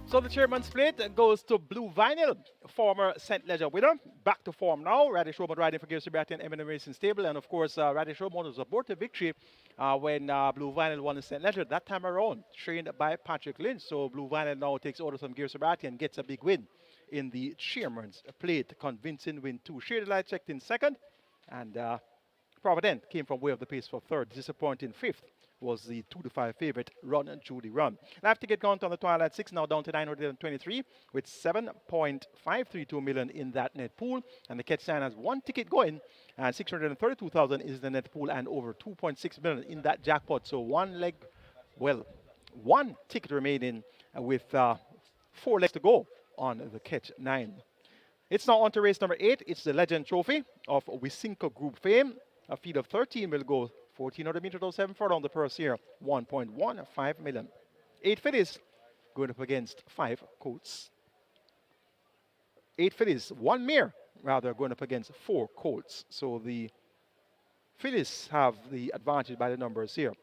So the chairman's plate goes to Blue Vinyl, former St. Leger winner. Back to form now. Radish Roman riding for GR.III and M&M Racing Stable. And of course, Radish Roman was aboard the victory when Blue Vinyl won in St. Leger that time around, trained by Patrick Lynch. So Blue Vinyl now takes orders from GR.III and gets a big win in the chairman's plate. Convincing win 2. Shade Light checked in second. And Provident came from way of the pace for third. Disappointing fifth was the 2-5 favorite, Run and Judy Run. Live ticket count on the Twilight 6 now down to 923 with 7.532 million in that net pool. And the catch sign has one ticket going, and 632,000 is the net pool, and over 2.6 million in that jackpot. So one ticket remaining with 4 legs to go on the catch 9. It's now on to race number 8. It's the Legend Trophy of Wisinko Group fame. A feed of 13 will go 1,400 meters or 7 furlong the purse here, 1.15 million. 8 fillies going up against 5 colts. 8 fillies, 1 mare rather, going up against 4 colts. So the fillies have the advantage by the numbers here.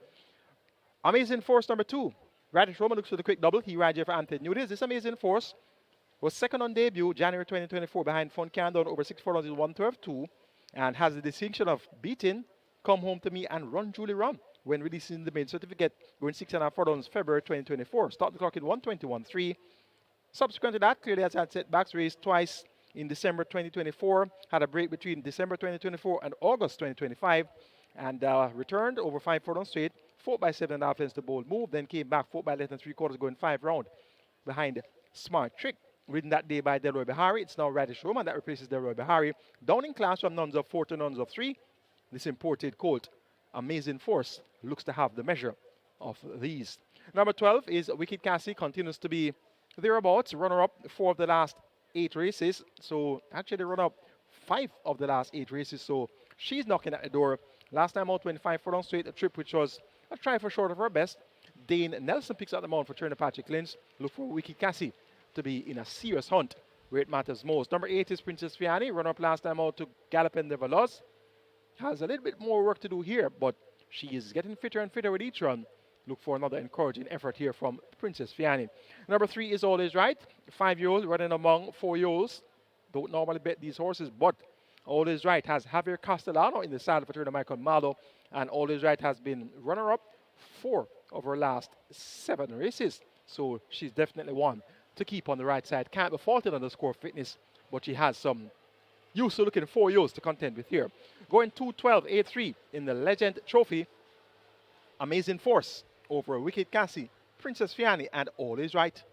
Amazing Force number 2. Radish Roman looks for the quick double. He rides here for Anthony Nudes. This Amazing Force was second on debut, January 2024, behind Fun Candon over 6 furlongs in 112.2, and has the distinction of beating Come Home to Me and Run Julie Run when releasing the main certificate, going 6.5 furlongs February 2024. Start the clock in 121.3. Subsequent to that, clearly has had setbacks, raced twice in December 2024, had a break between December 2024 and August 2025, and returned over 5 furlongs straight, fought by 7.5 lengths to Bold Move, then came back, fought by less than 3/4, going 5 round behind Smart Trick. Ridden that day by Delroy Bahari. It's now Radish Roman that replaces Delroy Bahari. Down in class from nuns of 4 to nuns of 3. This imported colt, Amazing Force, looks to have the measure of these. Number 12 is Wicked Cassie, continues to be thereabouts. Runner-up 4 of the last 8 races. So actually run-up 5 of the last 8 races. So she's knocking at the door. Last time out, 25 furlong straight, a trip which was a try for short of her best. Dane Nelson picks up the mount for trainer Patrick Lynch. Look for Wicked Cassie to be in a serious hunt where it matters most. Number 8 is Princess Fiani, runner-up last time out to Gallop and the Veloz. Has a little bit more work to do here, but she is getting fitter and fitter with each run. Look for another encouraging effort here from Princess Fiani. Number 3 is Always Right. 5-year-old running among 4-year-olds. Don't normally bet these horses, but Always Right has Javier Castellano in the saddle for trainer Michael Malo, and Always Right has been runner-up 4 of her last 7 races. So she's definitely one to keep on the right side. Can't be faulted on the score of fitness, but she has some used to looking 4-year-olds to contend with here. Going 2-12-8-3 in the Legend Trophy. Amazing Force over Wicked Cassie, Princess Fiani, and Always Right.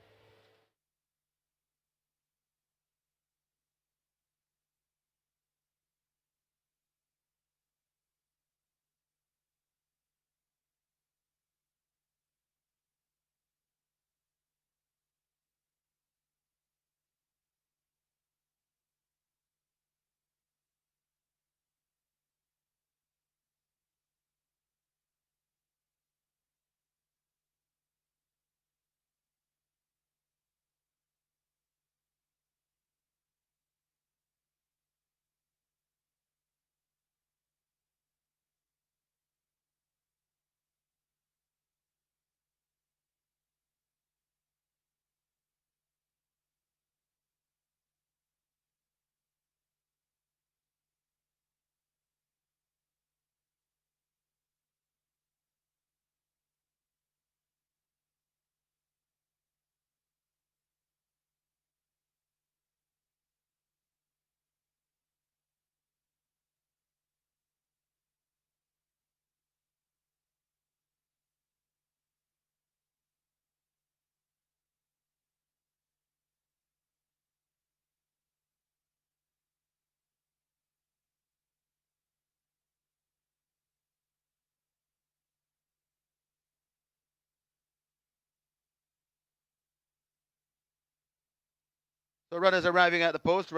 So runners arriving at the post,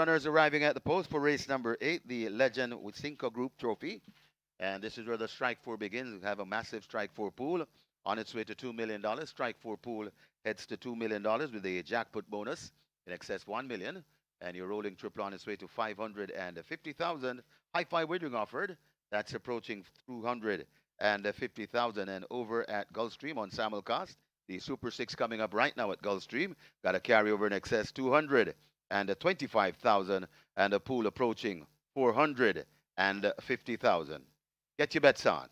for race number 8, the Legend Wisinko Group Trophy. And this is where the Strike 4 begins. We have a massive Strike 4 pool on its way to $2 million. Strike 4 pool heads to $2 million with a jackpot bonus in excess $1 million. And your rolling triple on its way to 550,000. High five wagering offered. That's approaching 250,000. And over at Gulfstream on Simulcast, The Super 6 coming up right now at Gulfstream. Got a carryover in excess 200 and a 25,000 and a pool approaching 450,000. Get your bets on.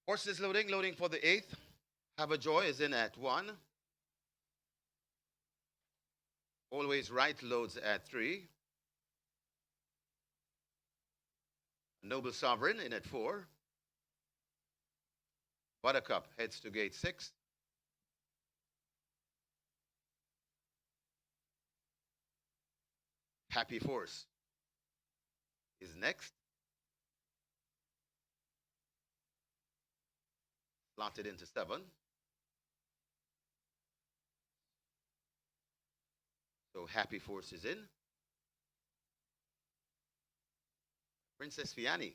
Horses loading for the 8th. Have a Joy is in at 1. Always Right loads at 3. Noble Sovereign in at 4. Buttercup heads to gate 6. Happy Force is next. Slotted into 7. So Happy Force is in. Princess Fiani,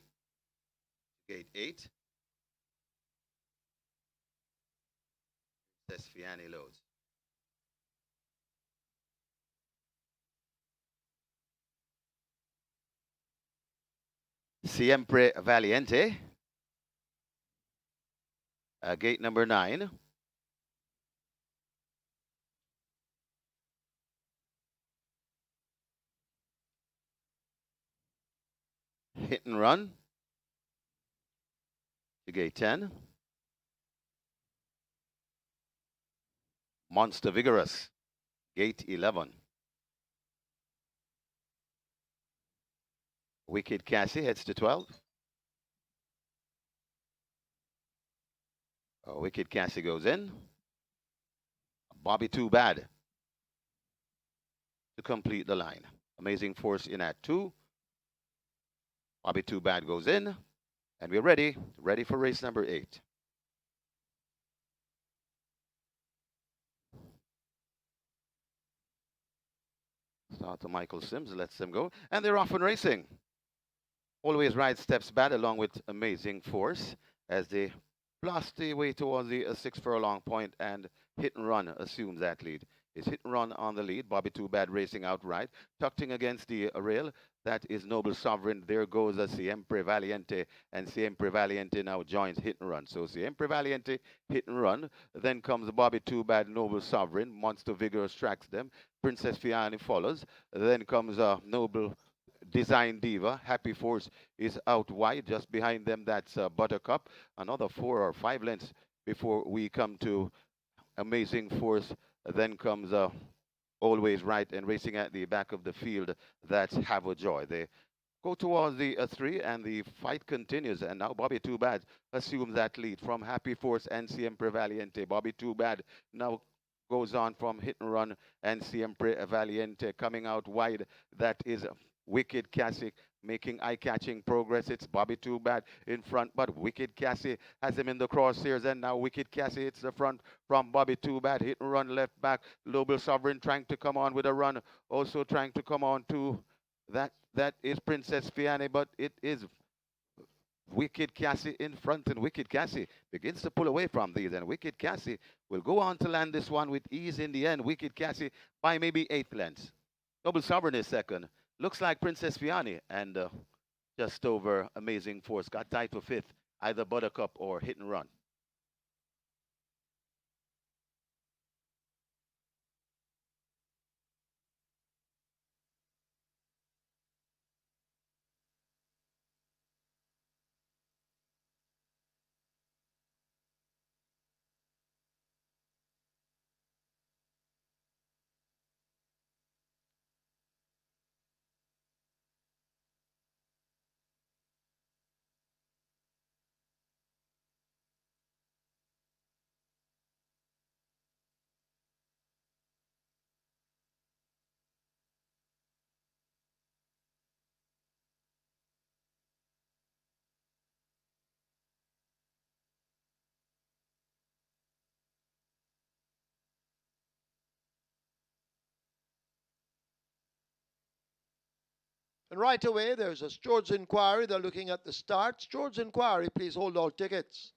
gate 8. Princess Fiani loads. Siempre Valiente, gate number 9. Hit and Run to gate 10. Monster Vigorous, gate 11. Wicked Cassie heads to 12. Wicked Cassie goes in. Bobby Too Bad to complete the line. Amazing Force in at 2. Bobby Too Bad goes in. And we're ready for race number 8. Start to Michael Sims, lets them go. And they're off and racing. Always Right steps back along with Amazing Force as they blast their way towards the 6 furlong point, and Hit and Run assumes that lead. It's Hit and Run on the lead. Bobby Too Bad racing outright. Tucked in against the rail. That is Noble Sovereign. There goes Siempre Valiente. And Siempre Valiente now joins Hit and Run. So Siempre Valiente, Hit and Run. Then comes Bobby Too Bad, Noble Sovereign. Monster Vigorous tracks them. Princess Fiani follows. Then comes Noble Design Diva. Happy Force is out wide. Just behind them, that's Buttercup. Another 4 or 5 lengths before we come to Amazing Force. Then comes always right and racing at the back of the field. That's Have a Joy. They go towards the 3 and the fight continues. And now Bobby Too Bad assumes that lead from Happy Force and Siempre Valiente. Bobby Too Bad now goes on from Hit and Run and Siempre Valiente coming out wide. That is Wicked Cassie making eye-catching progress. It's Bobby Too Bad in front, but Wicked Cassie has him in the crosshairs, and now Wicked Cassie hits the front from Bobby Too Bad. Hit and Run left back. Global Sovereign trying to come on with a run, also trying to come on to that is Princess Fiani, but it is Wicked Cassie in front, and Wicked Cassie begins to pull away from these, and Wicked Cassie will go on to land this one with ease in the end. Wicked Cassie by maybe 8th lengths. Noble Sovereign is second. Looks like Princess Fiani, and just over Amazing Force got tied for 5th, either Buttercup or Hit and Run. And right away, there's a Stewards Inquiry. They're looking at the start. Stewards Inquiry, please hold all tickets.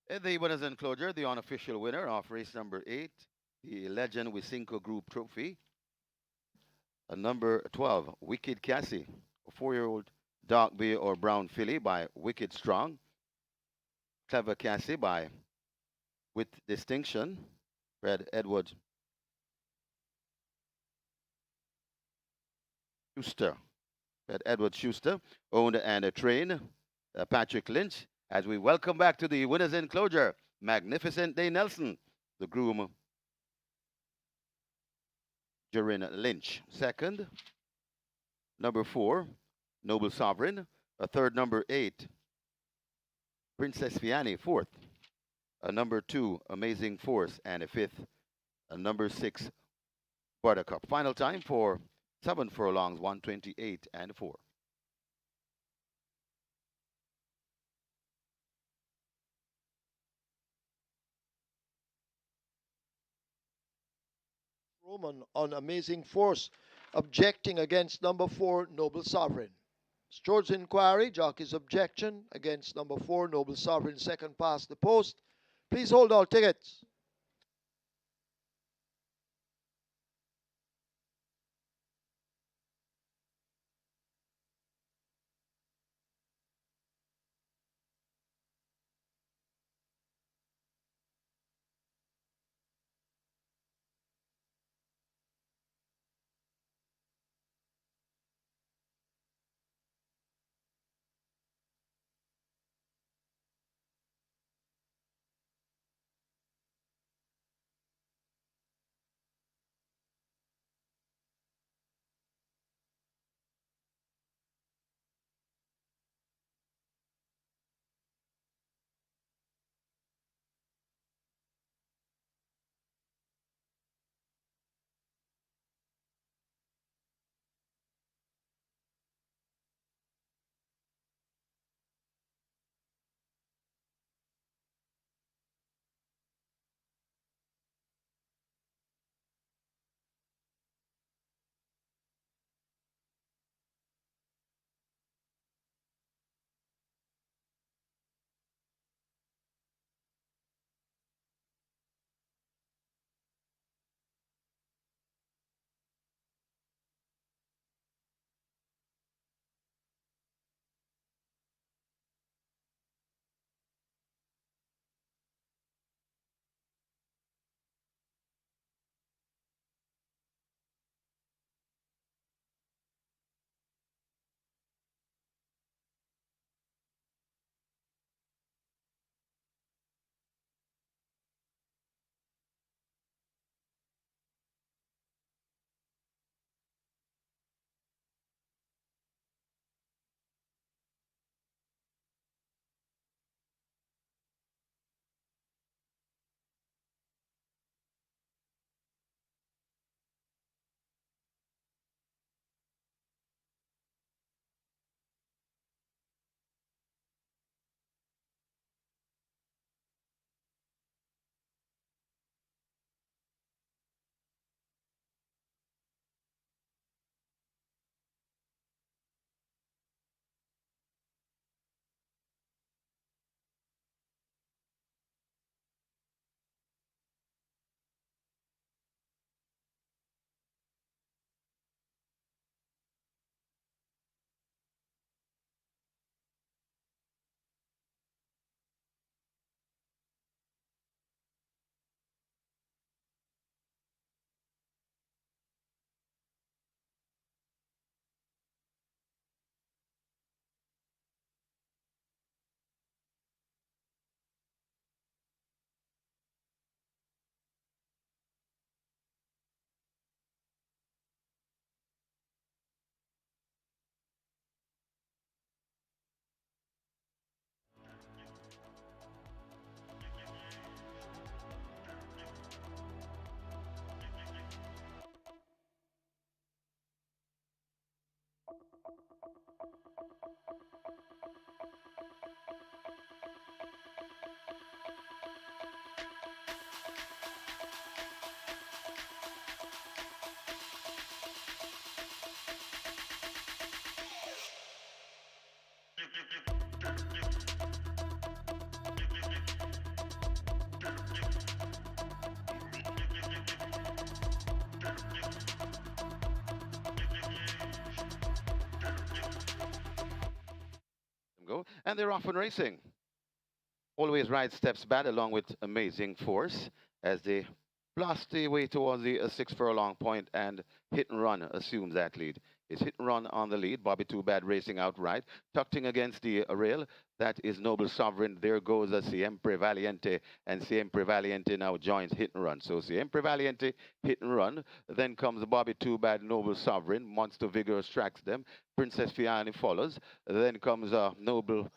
The winners enclosure, the unofficial winner of race number 8, the Legend Wisinko Group Trophy. Number 12, Wicked Cassie, a 4-year-old dark bay or brown filly by Wicked Strong. Clever Cassie by With Distinction, Red Edward Schuster. Red Edward Schuster, owned and trained Patrick Lynch. As we welcome back to the winners enclosure, Magnificent Day Nelson, the groom, Jarin Lynch. Second, number 4, Noble Sovereign. A third, number 8, Princess Fiani. Fourth, number 2, Amazing Force. And a fifth, number 6, Buttercup. Final time for 7 furlongs, 128 and 4. Roman on Amazing Force. objecting against number 4, Noble Sovereign. Stewards inquiry, jockey's objection against number 4, Noble Sovereign, second past the post. Please hold all tickets. Go. And they're off and racing. Always Right steps back along with amazing force as they blast their way towards the 6 furlong point, and Hit and Run assumes that lead. It's Hit and Run on the lead. Bobby Too Bad racing outright, tucked in against the rail. That is Noble Sovereign. There goes Siempre Valiente, and Siempre Valiente now joins Hit and Run. So Siempre Valiente, Hit and Run. Then comes Bobby Too Bad, Noble Sovereign. Monster Vigorous tracks them. Princess Fiani follows. Then comes Noble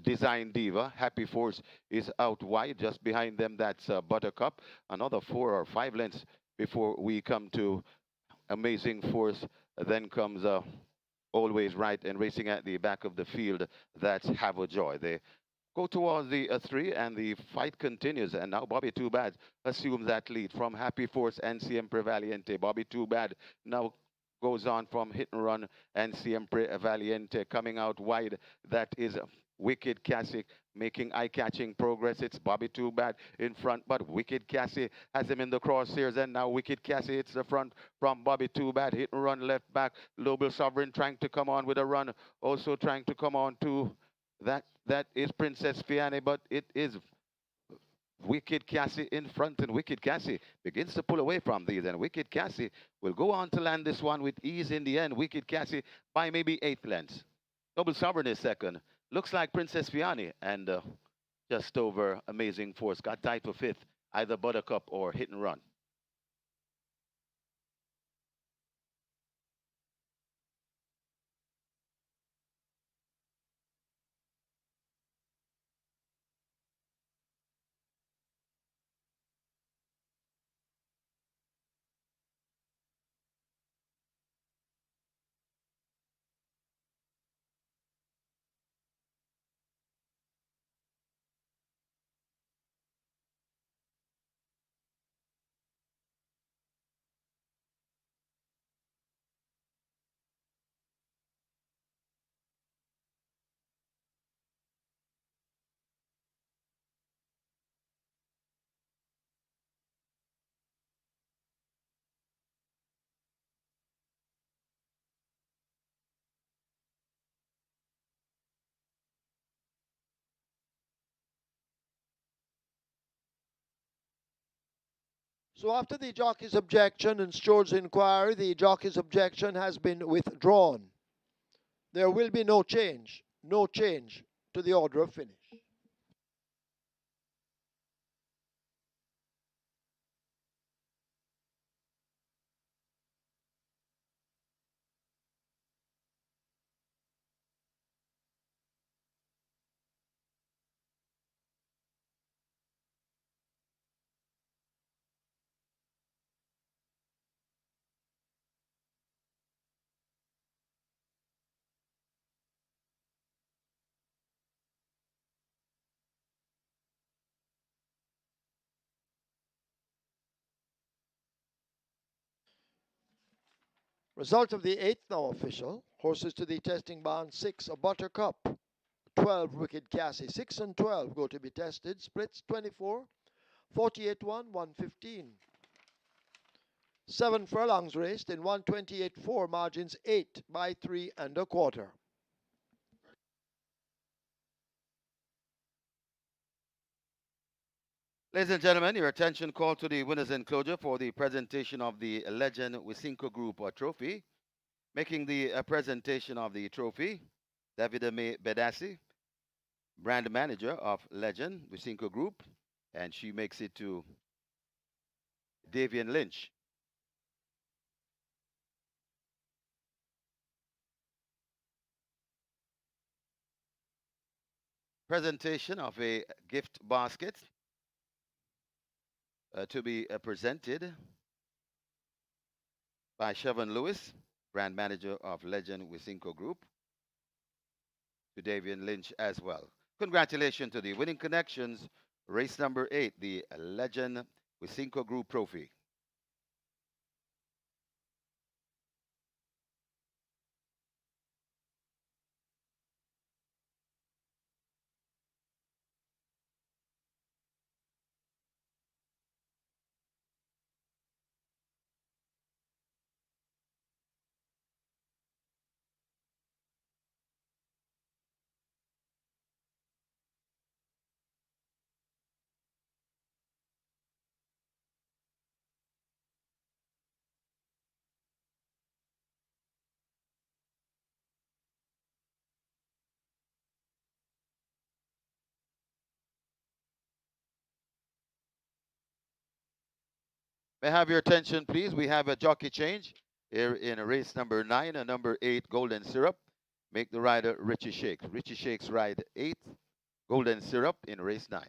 Design Diva. Happy Force is out wide. Just behind them, that's Buttercup. Another 4 or 5 lengths before we come to Amazing Force. Then comes Always Right, and racing at the back of the field, that's Have a Joy. They go towards the 3, and the fight continues. And now Bobby Too Bad assumes that lead from Happy Force and Siempre Valiente. Bobby Too Bad now goes on from hit and run and Siempre Valiente coming out wide. That is Wicked Cassie making eye-catching progress. It's Bobby Too Bad in front, but Wicked Cassie has him in the crosshairs, and now Wicked Cassie hits the front from Bobby Too Bad. Hit and run left back. Global Sovereign trying to come on with a run, also trying to come on too. That is Princess Fiani, but it is Wicked Cassie in front, and Wicked Cassie begins to pull away from these, and Wicked Cassie will go on to land this one with ease in the end. Wicked Cassie by maybe 8th lengths. Noble Sovereign is second. Looks like Princess Fiani, and just over Amazing Force got tied for 5th, either Buttercup or Hit and Run. So after the jockey's objection and steward's inquiry, the jockey's objection has been withdrawn. There will be no change to the order of finish. Result of the 8th now official. Horses to the testing barn: 6, a Buttercup; 12, Wicked Cassie. 6 and 12 go to be tested. Splits 24, 48-1, 115. 7 furlongs raced in 128.4, margins 8 by 3 and a quarter. Ladies and gentlemen, your attention called to the winner's enclosure for the presentation of the Legend Wisinko Group trophy. Making the presentation of the trophy, David May Bedassi, brand manager of Legend Wisinko Group, and she makes it to Davian Lynch. Presentation of a gift basket to be presented by Chevron Lewis, brand manager of Legend Wisinko Group, to Davian Lynch as well. Congratulations to the winning connections, race number 8, the Legend Wisinko Group trophy. May I have your attention, please? We have a jockey change here in race number 9 and number 8, Golden Syrup. Make the rider Richie Shakes. Richie Shakes ride 8th, Golden Syrup in race 9.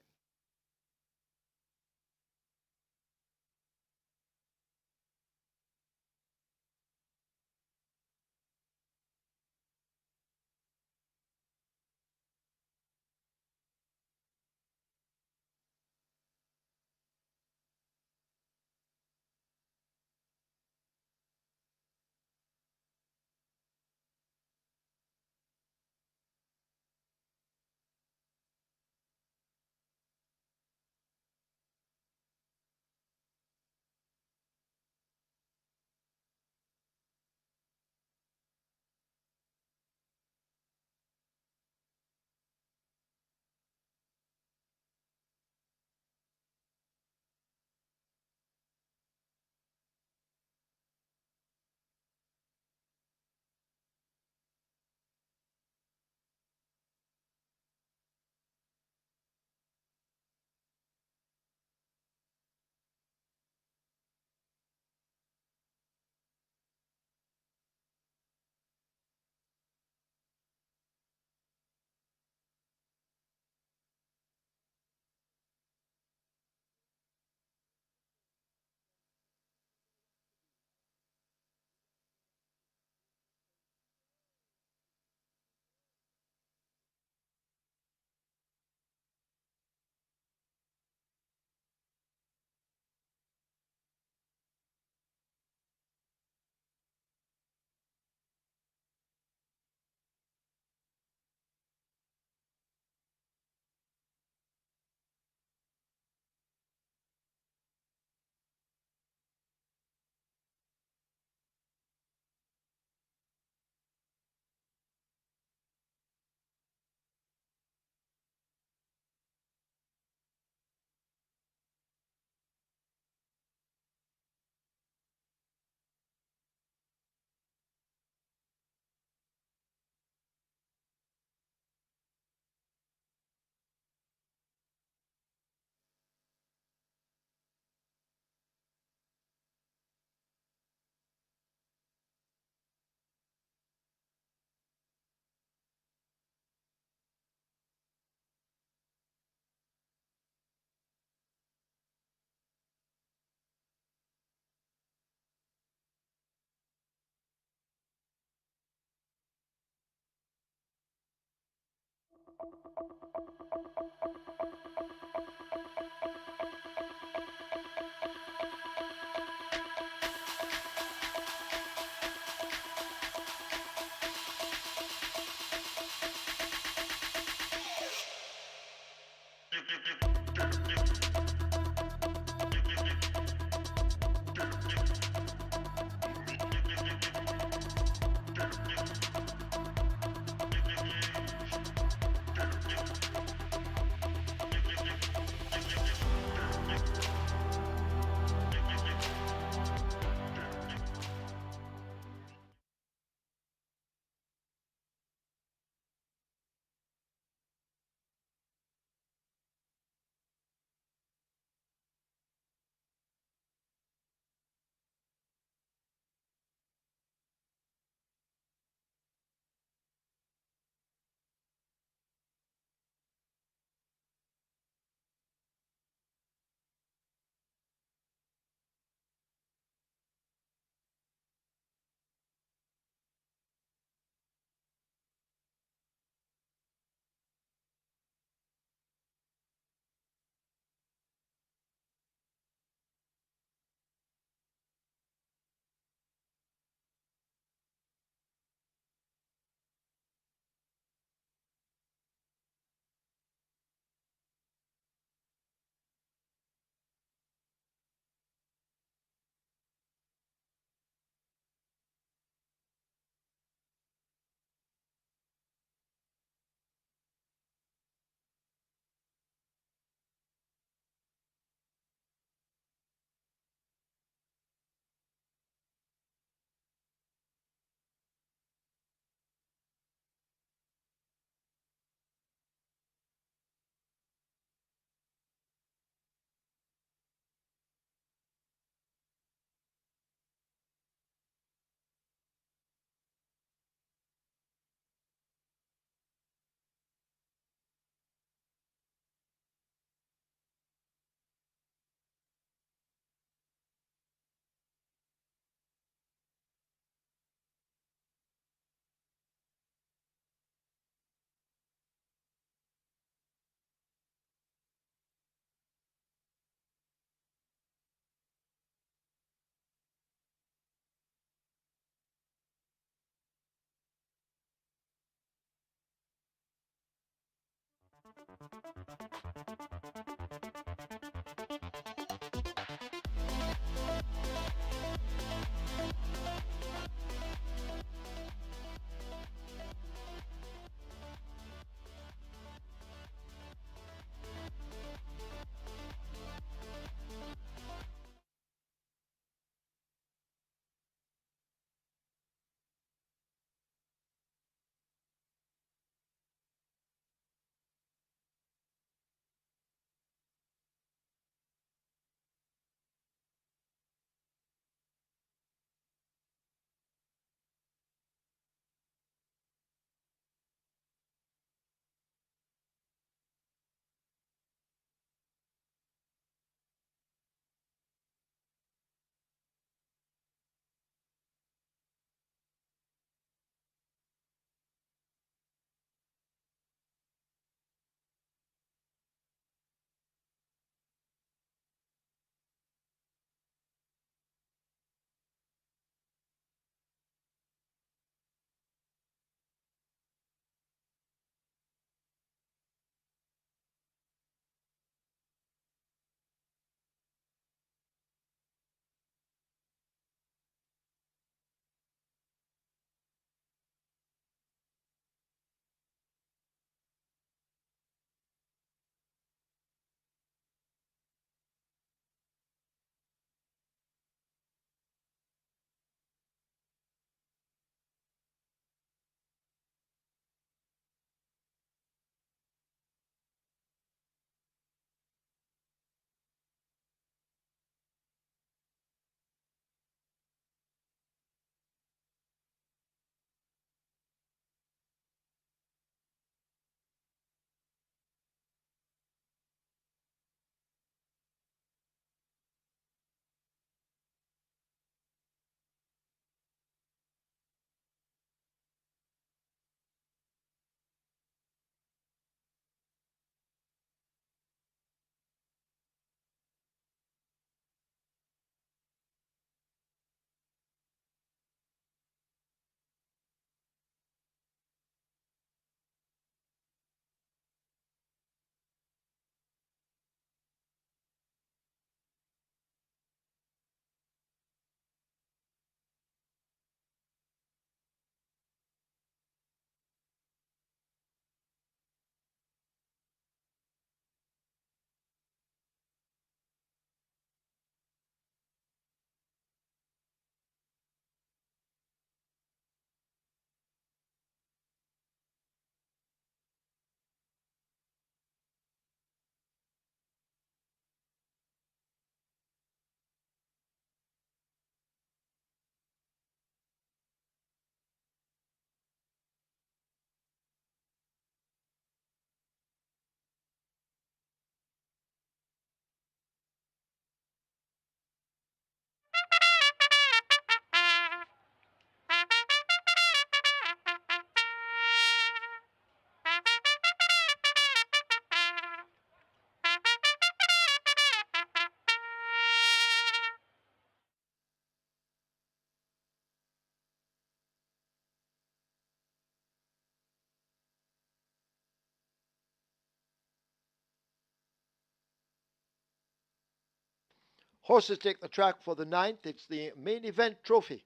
Horses take the track for the 9th. It's the main event trophy.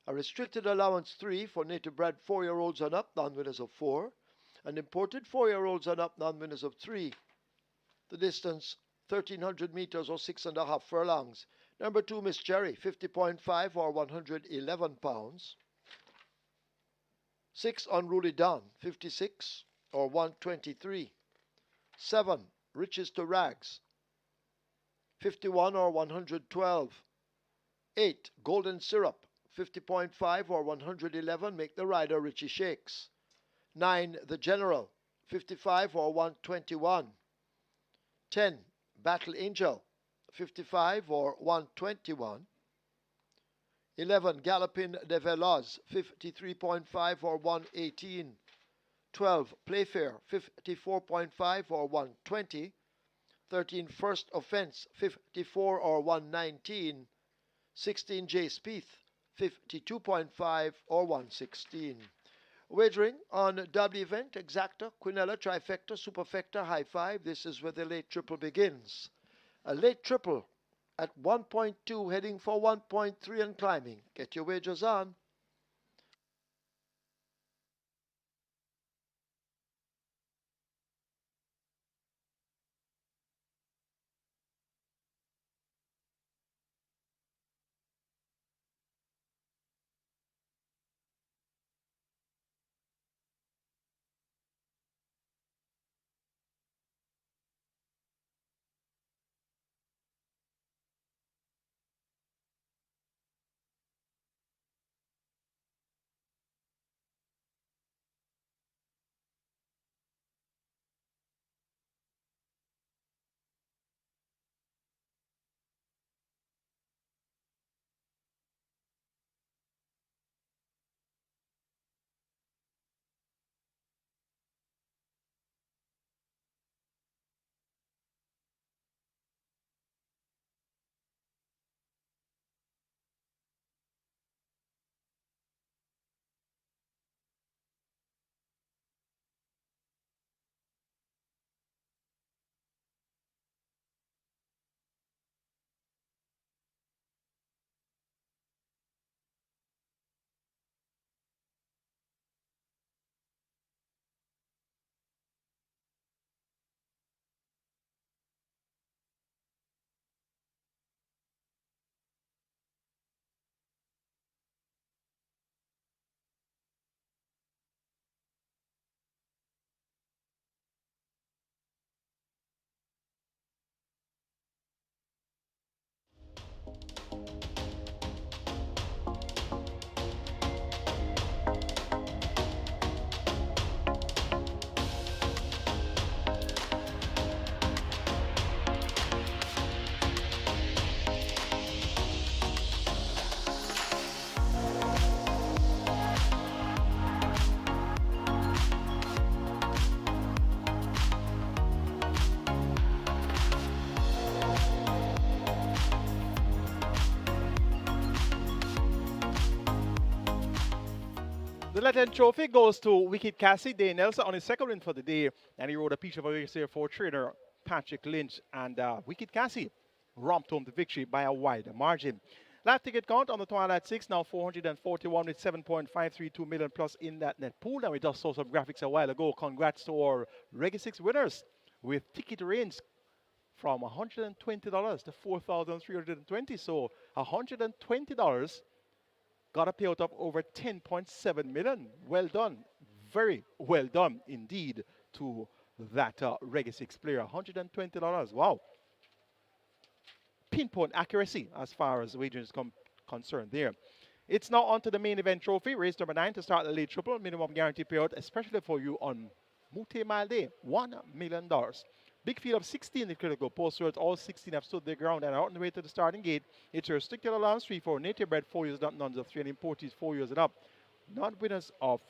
A restricted allowance 3 for native bred 4-year-olds and up, non-winners of 4. And imported 4-year-olds and up, non-winners of 3. The distance 1,300 meters or 6.5 furlongs. Number 2, Miss Cherry, 50.5 or 111 pounds. 6, Unruly Dawn, 56 or 123. 7, Riches to Rags, 51 or 112. 8, Golden Syrup, 50.5 or 111, make the rider Richie Shakes. 9, The General, 55 or 121. 10, Battle Angel, 55 or 121. 11, Gallopin de Veloz, 53.5 or 118. 12, Playfair, 54.5 or 120. 13, First Offense, 54 or 119. 16, J. Spieth, 52.5 or 116. Wagering on W event, exacta, quinella, trifecta, superfecta, high five. This is where the late triple begins. A late triple at 1.2 heading for 1.3 and climbing. Get your wagers on. The Latin Trophy goes to Wicked Cassie, Dane Nelson on his second win for the day, and he rode a piece of a race here for trainer Patrick Lynch, and Wicked Cassie romped home the victory by a wide margin. Live ticket count on the Twilight 6, now 441 with 7.532 million plus in that net pool, and we just saw some graphics a while ago. Congrats to our Reggae 6 winners with ticket range from $120 to $4,320, so $120 got a payout of over 10.7 million. Well done. Very well done indeed to that Reggae 6 player. $120. Wow. Pinpoint accuracy as far as wagering is concerned there. It's now on to the main event trophy, race number 9 to start the late triple. Minimum guarantee payout, especially for you on Moute Mile Day. $1 million. Big field of 16 in critical post, so all 16 have stood their ground and are on the way to the starting gate. It's a restricted allowance 3 for native bred 4 years, not nuns of 3, and importees 4 years and up. Non-winners of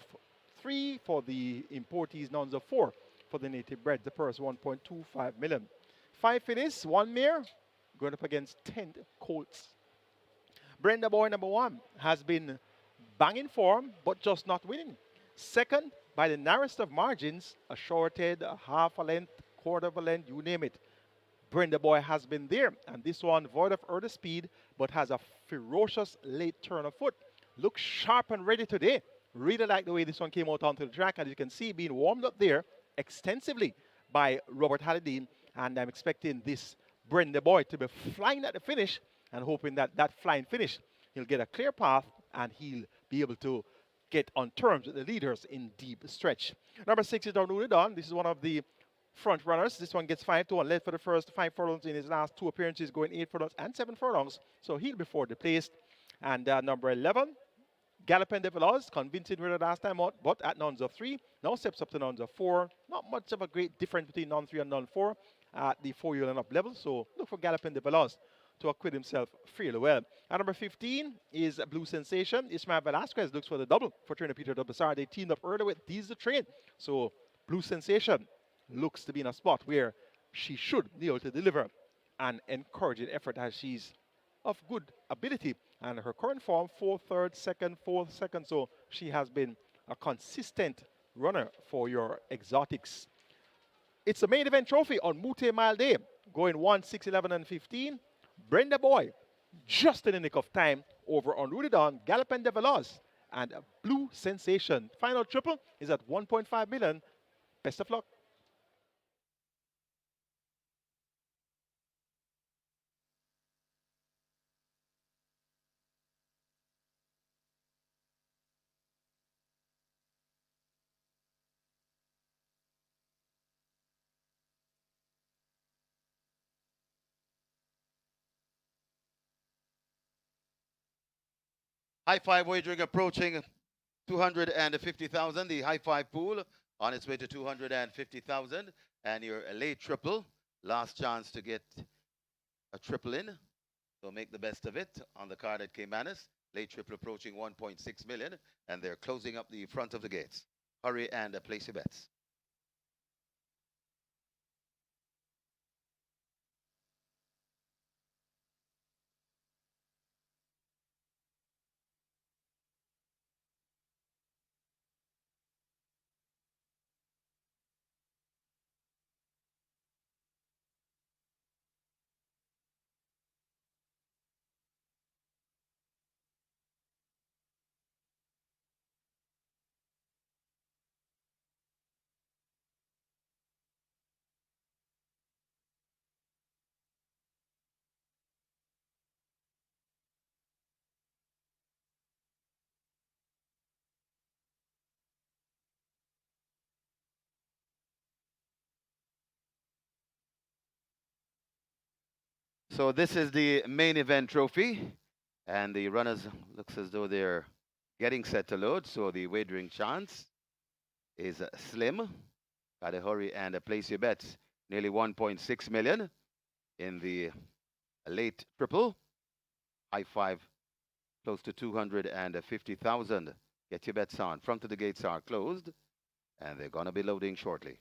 3 for the importees, nuns of 4 for the native bred. The purse 1.25 million. 5 finishes, 1 mare, going up against 10 colts. Brenda Boy number 1 has been banging form, but just not winning. Second, by the narrowest of margins, a short head, a half a length, quarter of a length, you name it. Brenda Boy has been there. And this one, void of early speed, but has a ferocious late turn of foot. Looks sharp and ready today. Really like the way this one came out onto the track. As you can see, being warmed up there extensively by Robert Hallidine. And I'm expecting this Brenda Boy to be flying at the finish and hoping that that flying finish, he'll get a clear path and he'll be able to get on terms with the leaders in deep stretch. Number 6 is Unruly Dawn. This is one of the front runners. This one gets 5-1, led for the first 5 furlongs in his last 2 appearances, going 8 furlongs and 7 furlongs. So he'll be fourth placed. And number 11, Galloping Develops, convincing winner last time out, but at nuns of 3, now steps up to nuns of 4. Not much of a great difference between nun 3 and nun 4 at the 4-year and up level. So look for Galloping Develops to acquit himself fairly well. At number 15 is Blue Sensation. Ismael Velasquez looks for the double for Trainer Peter Dubussard. They teamed up earlier with These the Train. So Blue Sensation looks to be in a spot where she should be able to deliver an encouraging effort as she's of good ability. And her current form, 4th, 3rd, 2nd, 4th, 2nd. So she has been a consistent runner for your exotics. It's the main event trophy on Moute Mile Day, going 1, 6, 11, and 15. Brenda Boy, just in the nick of time, over Unruly Dawn, Galloping Develops, and Blue Sensation. Final triple is at 1.5 million. Best of luck. High five wagering approaching 250,000. The high five pool on its way to 250,000. And your late triple, last chance to get a triple in. So make the best of it on the card at Caymanas. Late triple approaching 1.6 million. And they're closing up the front of the gates. Hurry and place your bets. So this is the main event trophy. And the runners looks as though they're getting set to load. So the wagering chance is slim. Gotta hurry and place your bets. Nearly 1.6 million in the late triple. High five, close to 250,000. Get your bets on. Front of the gates are closed, and they're gonna be loading shortly.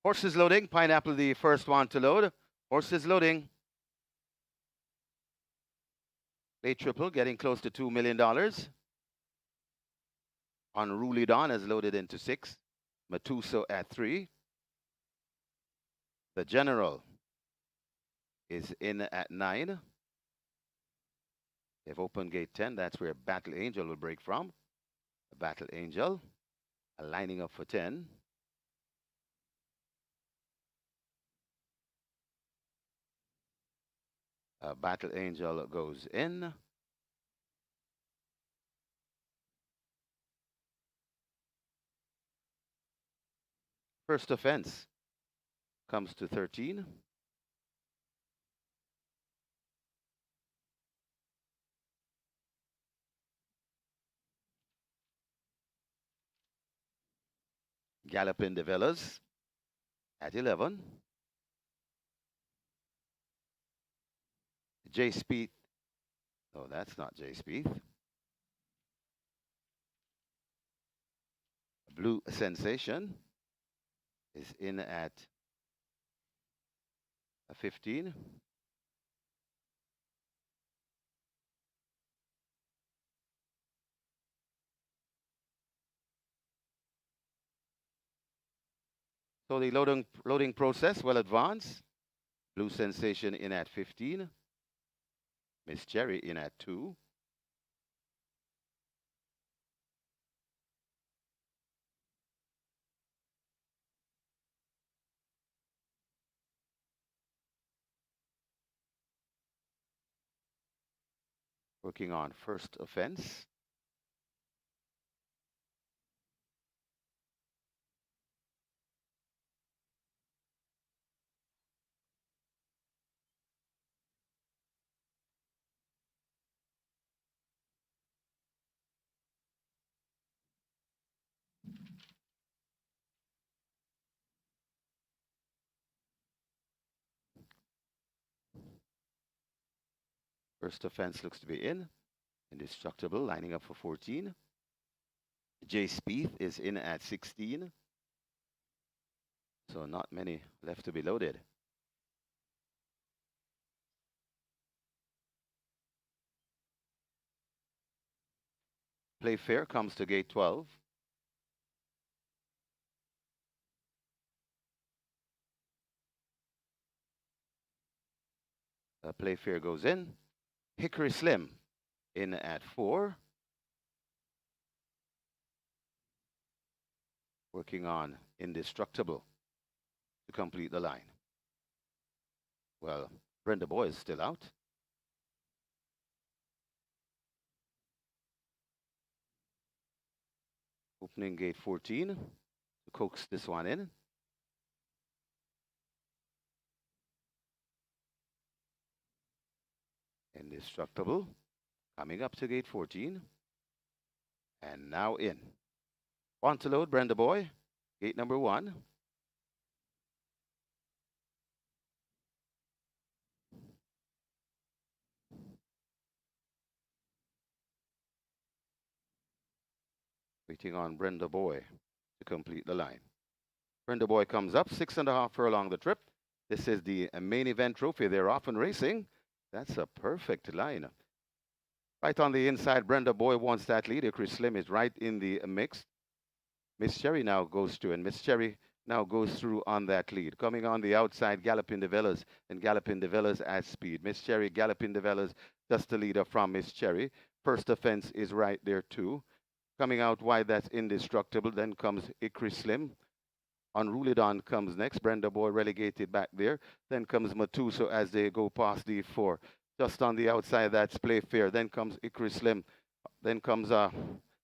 Horses loading. Pineapple, the first one to load. Horses loading. Late triple, getting close to $2 million. Unruly Dawn has loaded into 6. Matuso at 3. The General is in at 9. They've opened gate 10. That's where Battle Angel will break from. Battle Angel. lining up for 10. Battle Angel goes in. First offense comes to 13. Galloping the Villas at 11. J Speed. Oh, that's not J Speed. Blue Sensation is in at 15. So the loading process well advanced. Blue Sensation in at 15. Miss Cherry in at 2. Working on first offense. First offense looks to be in. Indestructible lining up for 14. J Speed is in at 16. So not many left to be loaded. Play Fair comes to gate 12. Play Fair goes in. Hickory Slim in at 4. Working on Indestructible to complete the line. Well, Brenda Boy is still out. Opening gate 14 to coax this one in. Indestructible coming up to gate 14. And now in. On to load, Brenda Boy, gate number 1. Waiting on Brenda Boy to complete the line. Brenda Boy comes up, 6.5 furlong the trip. This is the main event trophy. They're often racing. That's a perfect line. Right on the inside, Brenda Boy wants that lead. Chris Slim is right in the mix. Miss Cherry now goes to, and Miss Cherry now goes through on that lead. Coming on the outside, Galloping the Villas, and Galloping the Villas at speed. Miss Cherry, Galloping the Villas, just the leader from Miss Cherry. First offense is right there too. Coming out wide, that's Indestructible. Then comes Ikri Slim. Unruly Dawn comes next. Brenda Boy relegated back there. Then comes Matuso as they go past the 4. Just on the outside, that's Play Fair. Then comes Ikri Slim. Then comes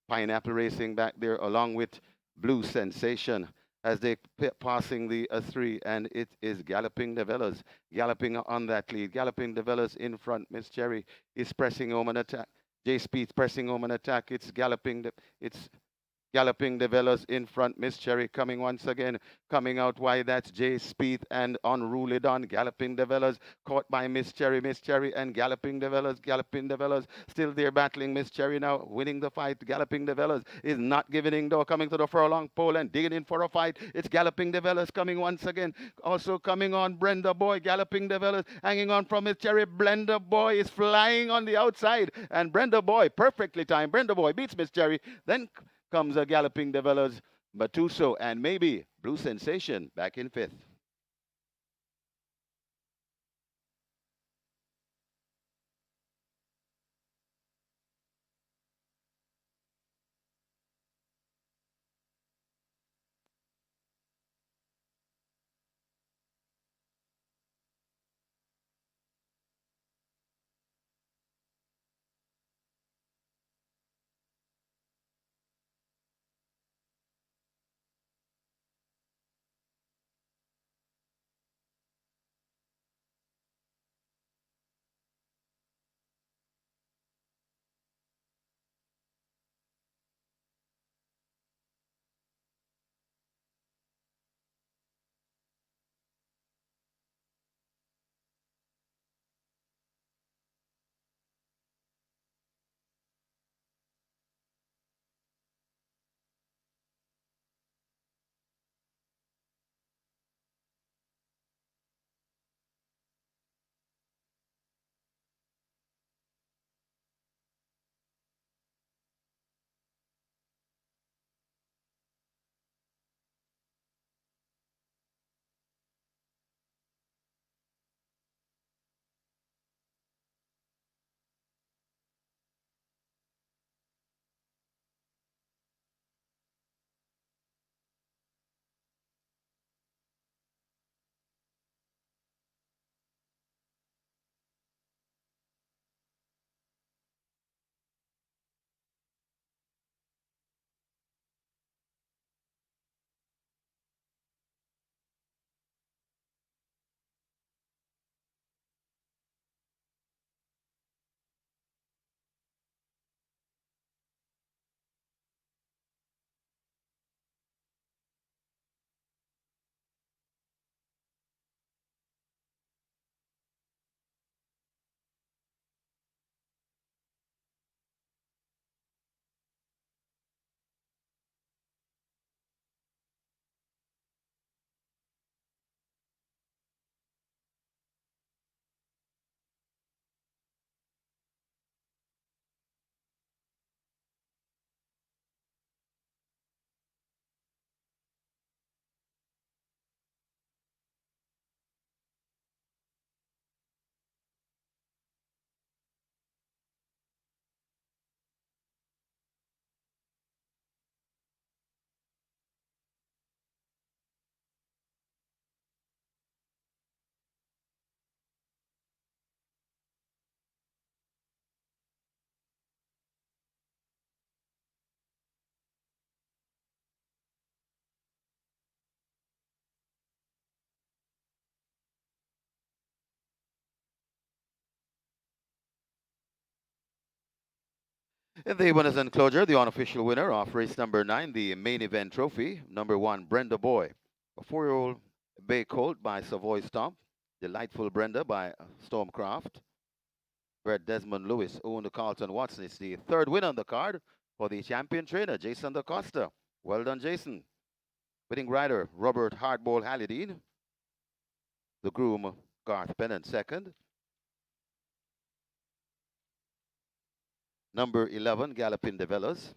Pineapple Racing back there along with Blue Sensation as they passing the 3, and it is Galloping the Villas. Galloping on that lead. Galloping the Villas in front. Miss Cherry is pressing home an attack. J Speed's pressing home an attack. It's Galloping the Villas in front. Miss Cherry coming once again. Coming out wide, that's J Speed and Unruly Dawn. Galloping the Villas caught by Miss Cherry. Miss Cherry and Galloping the Villas. Galloping the Villas still there battling. Miss Cherry now winning the fight. Galloping the Villas is not giving in though. Coming to the furlong pole and digging in for a fight. It's Galloping the Villas coming once again. Also coming on Brenda Boy. Galloping the Villas hanging on from Miss Cherry. Brenda Boy is flying on the outside. And Brenda Boy perfectly timed. Brenda Boy beats Miss Cherry. Then comes a Galloping the Villas, Matuso, and maybe Blue Sensation back in 5th. In the winners enclosure, the unofficial winner of race number 9, the main event trophy, number 1, Brenda Boy, a 4-year-old bay colt by Savoy Stomp, Delightful Brenda by Stormcraft, bred Desmond Lewis, owned Carlton Watson. It's the third win on the card for the champion trainer, Jason DaCosta. Well done, Jason. Winning rider, Robert Hardball Hallidine. The groom, Garth Pennant, second. Number 11, Galloping de Velas.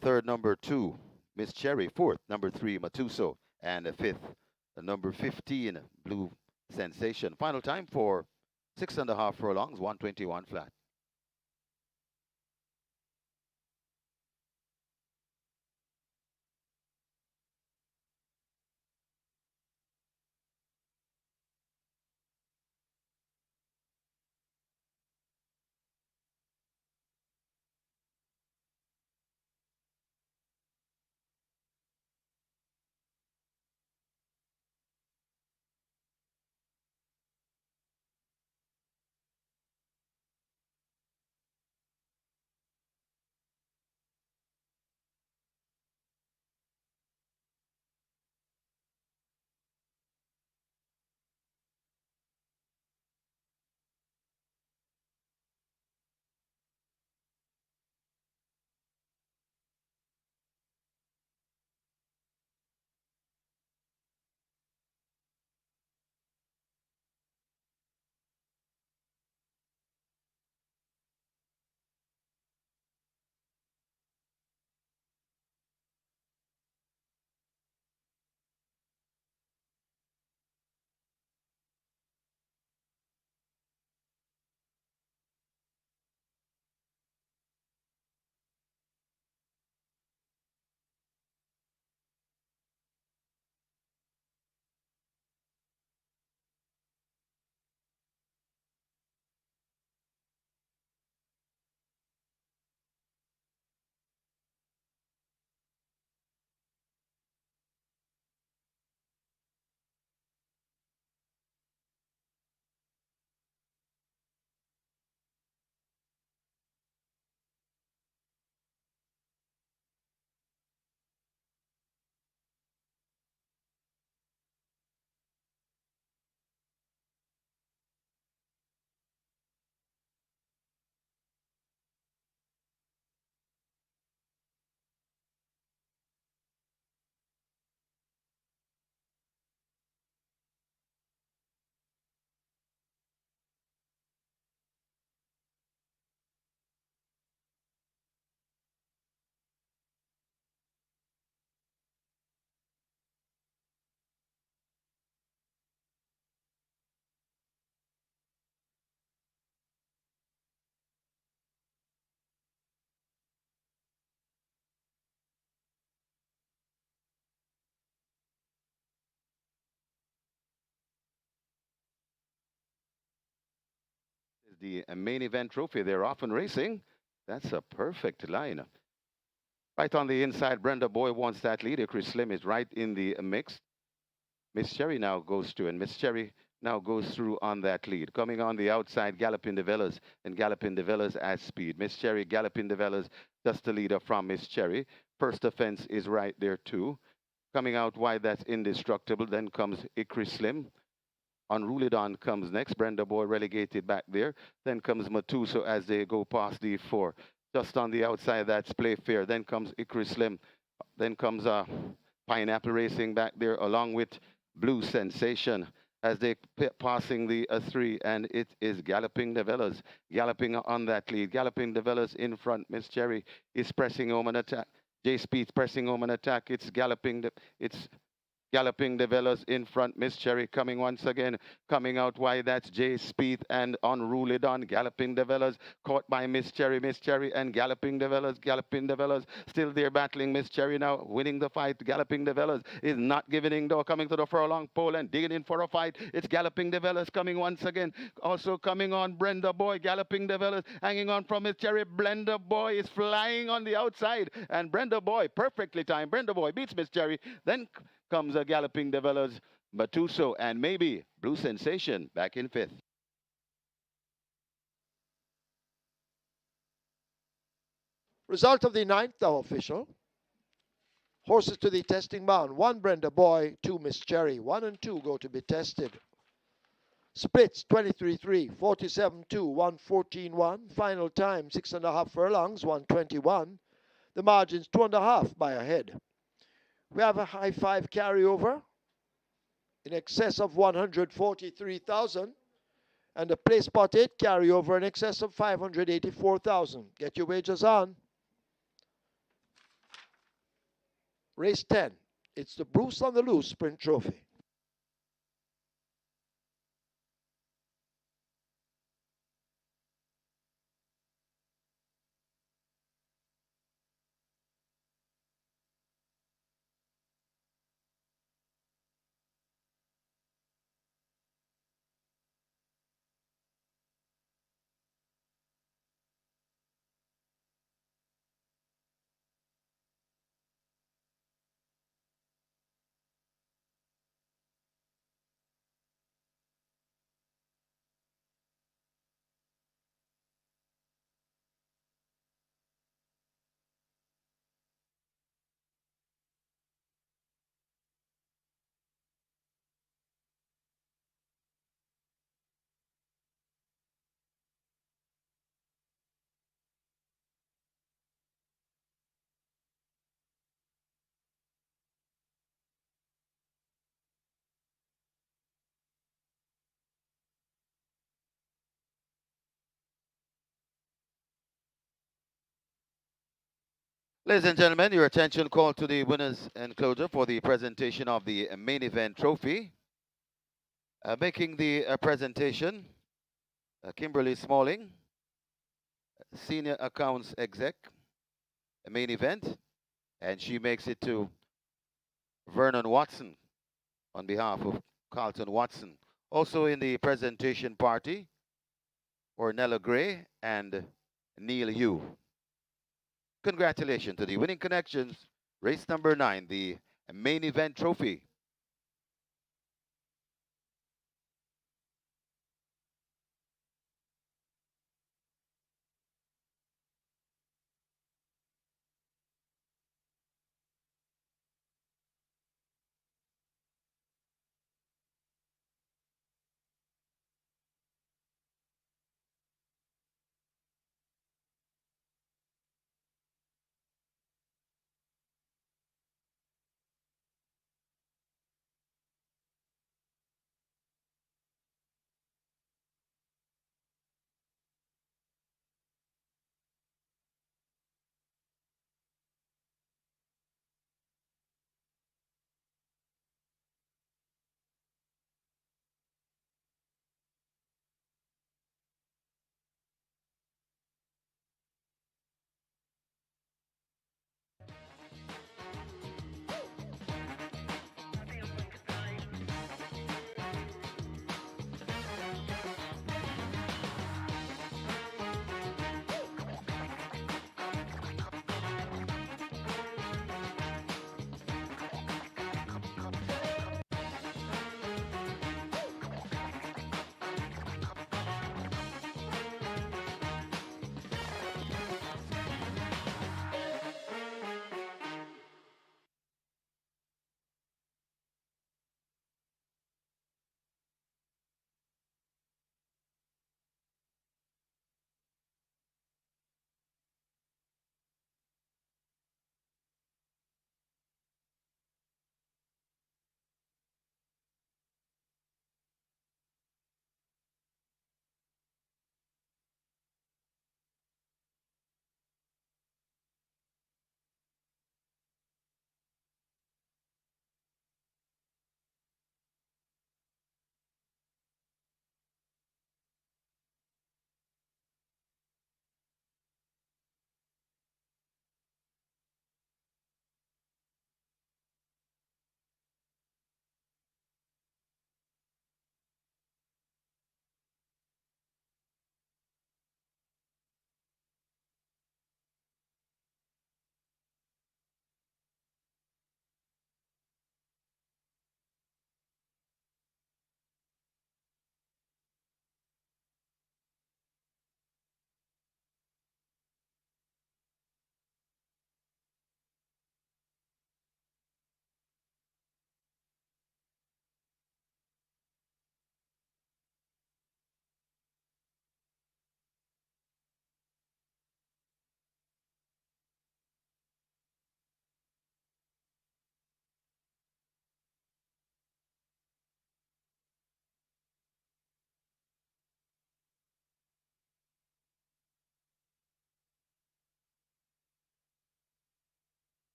Third, number 2, Miss Cherry. Fourth, number 3, Matuso. And fifth, number 15, Blue Sensation. Final time for 6.5 furlongs, 121 flat. The main event trophy. They're often racing. That's a perfect line. Right on the inside, Brenda Boy wants that lead. Chris Slim is right in the mix. Miss Cherry now goes to, and Miss Cherry now goes through on that lead. Coming on the outside, Galloping de Velas, and Galloping de Velas at speed. Miss Cherry, Galloping de Velas, just the leader from Miss Cherry. First offense is right there too. Coming out wide, that's Indestructible. Then comes Ikri Slim. Unruly Dawn comes next. Brenda Boy relegated back there. Then comes Matuso as they go past the 4. Just on the outside, that's Playfair. Then comes Ikri Slim. Then comes Pineapple Racing back there along with Blue Sensation as they passing the 3, and it is Galloping de Velas. Galloping on that lead. Galloping de Velas in front. Miss Cherry is pressing home an attack. J Speed's pressing home an attack. It's Galloping de Velas in front. Miss Cherry coming once again. Coming out wide, that's J Speed and Unruly Dawn. Galloping de Velas caught by Miss Cherry. Miss Cherry and Galloping de Velas. Galloping de Velas still there battling. Miss Cherry now winning the fight. Galloping de Velas is not giving in though. Coming to the furlong pole and digging in for a fight. It's Galloping de Velas coming once again. Also coming on Brenda Boy. Galloping de Velas hanging on from Miss Cherry. Brenda Boy is flying on the outside. And Brenda Boy, perfectly timed. Brenda Boy beats Miss Cherry. Then comes a Galloping de Velas, Matuso, and maybe Blue Sensation back in 5th. Result of the ninth thou official. Horses to the testing bound. 1 Brenda Boy, 2 Miss Cherry. 1 and 2 go to be tested. Splits 23-3, 47-2, 114-1. Final time 6.5 furlongs, 121. The margin's 2.5 by a head. We have a high five carryover in excess of 143,000. And the play spot 8 carryover in excess of 584,000. Get your wagers on. Race 10. It's the Bruce on the Loose Sprint Trophy. Ladies and gentlemen, your attention called to the winners enclosure for the presentation of the main event trophy. Making the presentation, Kimberly Smalling, Senior Accounts Exec, main event, and she makes it to Vernon Watson on behalf of Carlton Watson. Also in the presentation party, Ornella Gray and Neil Yu. Congratulations to the winning connections, race number 9, the main event trophy.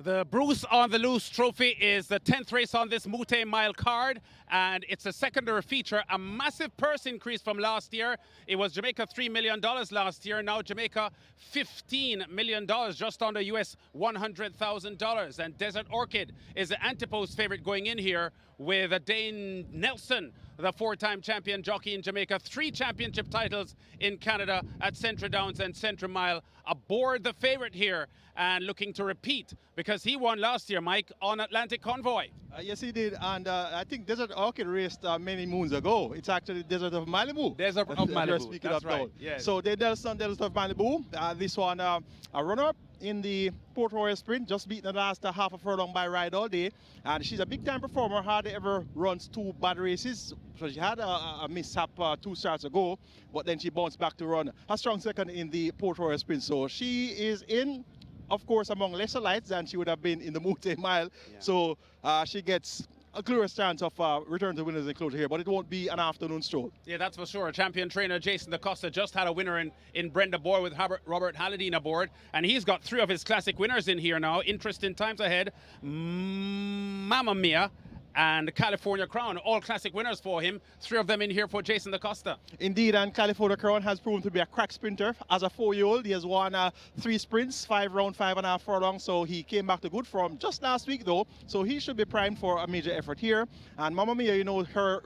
The Bruce on the Loose Trophy is the 10th race on this Moute Mile card, and it's a secondary feature, a massive purse increase from last year. It was Jamaica $3 million last year, now Jamaica $15 million, just under US $100,000. And Desert Orchid is the Antipode's favorite going in here with a Dane Nelson, the four-time champion jockey in Jamaica, 3 championship titles in Canada at Central Downs and Central Mile, aboard the favorite here and looking to repeat because he won last year, Mike, on Atlantic Convoy. Yes, he did, and I think Desert Orchid raced many moons ago. It's actually Desert of Malibu. Desert of Malibu, that's right. Yes. So they Nelson, Desert of Malibu. This one, a runner-up in the Port Royal Sprint, just beaten the last half a furlong by Ride All Day. And she's a big-time performer, hardly ever runs 2 bad races. So she had a mishap 2 starts ago, but then she bounced back to run a strong second in the Port Royal Sprint. So she is in, of course, among lesser lights than she would have been in the Moute Mile. Yeah. So she gets a glorious chance of return to winners enclosure here, but it won't be an afternoon stroll. Yeah, that's for sure. Champion trainer Jason DaCosta just had a winner in Brenda Boy with Robert Halladine aboard, and he's got 3 of his classic winners in here now. Interesting times ahead. Mamma Mia and California Crown, all classic winners for him. 3 of them in here for Jason DaCosta. Indeed, and California Crown has proven to be a crack sprinter. As a 4-year-old, he has won 3 sprints, 5 round, 5.5 furlongs, so he came back to good form just last week though, so he should be primed for a major effort here. And Mamma Mia, you know, her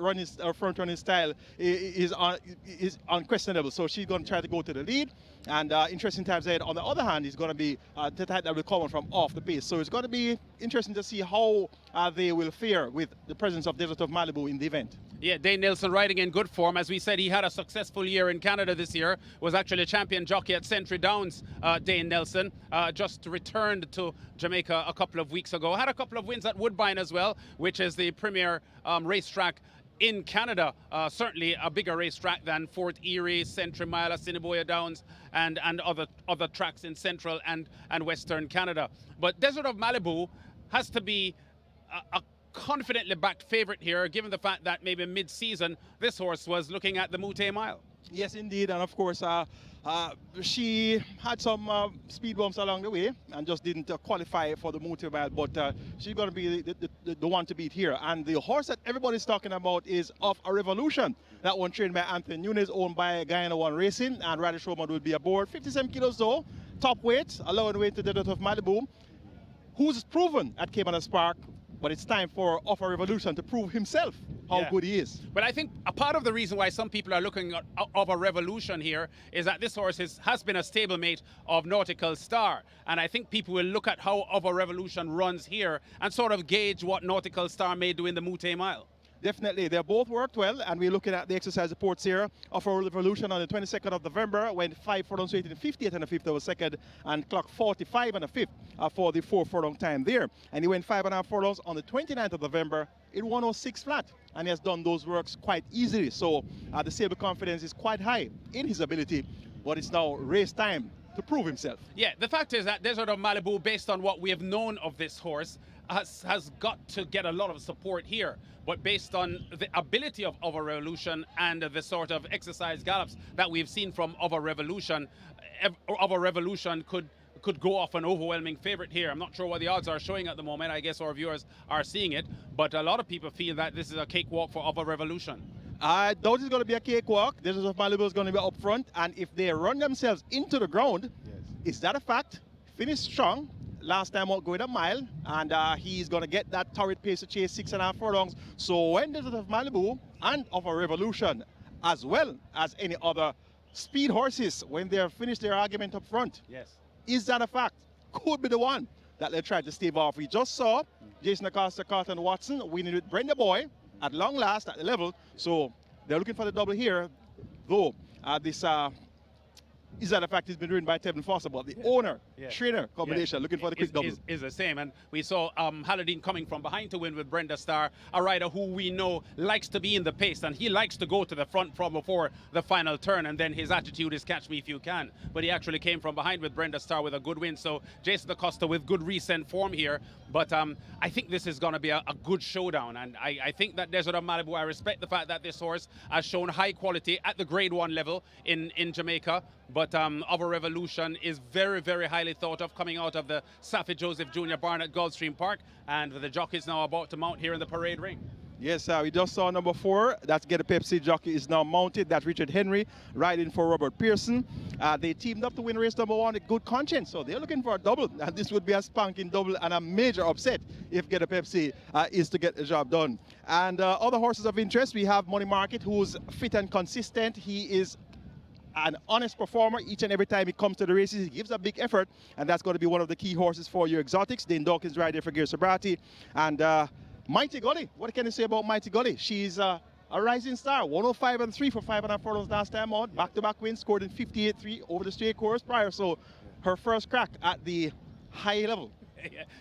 front running style is unquestionable, so she's going to try to go to the lead. And interesting times ahead. On the other hand, he's going to be the type that will come from off the pace. So it's going to be interesting to see how they will fare with the presence of Desert of Malibu in the event. Yeah, Dane Nelson riding in good form. As we said, he had a successful year in Canada this year. Was actually a champion jockey at Century Downs, Dane Nelson. Just returned to Jamaica a couple of weeks ago. Had a couple of wins at Woodbine as well, which is the premier racetrack in Canada, certainly a bigger racetrack than Fort Erie, Century Mile, Assiniboia Downs, and other tracks in central and western Canada. But Desert of Malibu has to be a confidently backed favorite here, given the fact that maybe mid-season this horse was looking at the Moute Mile. Yes, indeed, and of course she had some speed bumps along the way and just didn't qualify for the Moute Mile, but she's going to be the one to beat here. And the horse that everybody's talking about is Of a Revolution. That one trained by Anthony Nunes, owned by Guyana One Racing, and Radish Roman will be aboard. 57 kilos though, top weight, allowing weight to Desert of Malibu. who's proven at Caymanas Park, but it's time for Of a Revolution to prove himself how good he is. But I think a part of the reason why some people are looking at Of a Revolution here is that this horse has been a stablemate of Nautical Star. And I think people will look at how Of a Revolution runs here and sort of gauge what Nautical Star may do in the Moute Mile. Definitely, they both worked well, and we're looking at the exercise reports here of a Revolution on the 22nd of November, went 5 furlongs straight in the 50th and the 5th over second, and clocked 45 and the 5th for the 4 furlong time there. And he went 5.5 furlongs on the 29th of November in 106 flat, and he has done those works quite easily. So the stable confidence is quite high in his ability, but it's now race time to prove himself. Yeah, the fact is that Desert of Malibu, based on what we have known of this horse, has got to get a lot of support here. But based on the ability of a Revolution and the sort of exercise gallops that we've seen from Of a Revolution, could go off an overwhelming favorite here. I'm not sure what the odds are showing at the moment. I guess our viewers are seeing it, but a lot of people feel that this is a cakewalk for Of a Revolution. I doubt it's going to be a cakewalk. Desert of Malibu is going to be up front, and if they run themselves into the ground, is that a fact? Finish strong. Last time out going a mile, and he's going to get that torrid pace to chase 6.5 furlongs. So when Desert of Malibu and Of a Revolution, as well as any other speed horses, when they're finished their argument up front, is that a fact? Could be the one that they tried to stave off. We just saw Jason Acosta, Carlton Watson winning with Brenda Boy at long last at the level. So they're looking for the double here, though this is that a fact he's been ridden by Tevin Foster, but the owner, trainer combination looking for the quick double. Is the same, and we saw Halladine coming from behind to win with Brenda Starr, a rider who we know likes to be in the pace, and he likes to go to the front from before the final turn, and then his attitude is catch me if you can. But he actually came from behind with Brenda Starr with a good win, so Jason Acosta with good recent form here. But I think this is going to be a good showdown, and I think that Desert of Malibu, I respect the fact that this horse has shown high quality at the grade 1 level in Jamaica, but Of a Revolution is very, very highly thought of, coming out of the Saffie Joseph Jr. barn at Gulfstream Park, and the jockey is now about to mount here in the parade ring. Yes, we just saw number 4. That's Get a Pepsi jockey is now mounted. That's Richard Henry riding for Robert Pearson. They teamed up to win race number 1 with good conscience, so they're looking for a double, and this would be a spanking double and a major upset if Get a Pepsi is to get the job done. And other horses of interest, we have Money Market, who's fit and consistent. He is an honest performer each and every time he comes to the races. He gives a big effort, and that's going to be one of the key horses for your exotics. Dane Dawkins right there for GR.III. And Mighty Gully, what can you say about Mighty Gully? She's a rising star, 105 and 3 for 5.5 furlongs last time out. Back-to-back wins, scored in 58.3 over the straight course prior. So her first crack at the high level.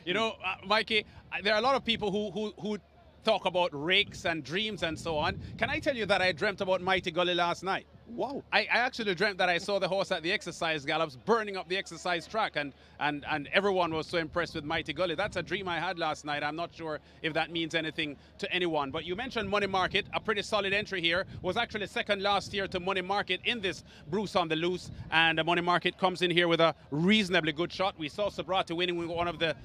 You know, Mikey, there are a lot of people who talk about rakes and dreams and so on. Can I tell you that I dreamt about Mighty Gully last night? Wow. I actually dreamt that I saw the horse at the exercise gallops burning up the exercise track, and everyone was so impressed with Mighty Gully. That's a dream I had last night. I'm not sure if that means anything to anyone. But you mentioned Money Market, a pretty solid entry here. Was actually second last year to Money Market in this Bruce on the Loose, and Money Market comes in here with a reasonably good shot. We saw Sabrati winning with one of the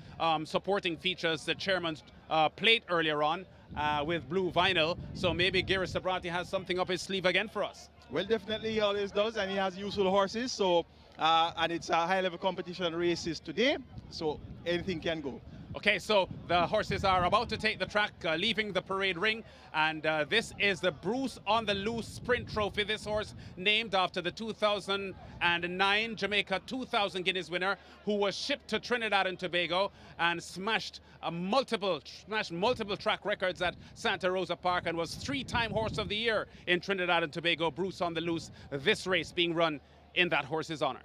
supporting features, the chairman's plate earlier on with blue vinyl. So maybe Gary Sabrati has something up his sleeve again for us. Well, definitely he always does, and he has useful horses. So, and it's a high-level competition races today, so anything can go. Okay, so the horses are about to take the track, leaving the parade ring, and this is the Bruce on the Loose Sprint Trophy. This horse named after the 2009 Jamaica 2000 Guineas winner, who was shipped to Trinidad and Tobago and smashed multiple track records at Santa Rosa Park, and was 3-time Horse of the Year in Trinidad and Tobago. Bruce on the Loose, this race being run in that horse's honor.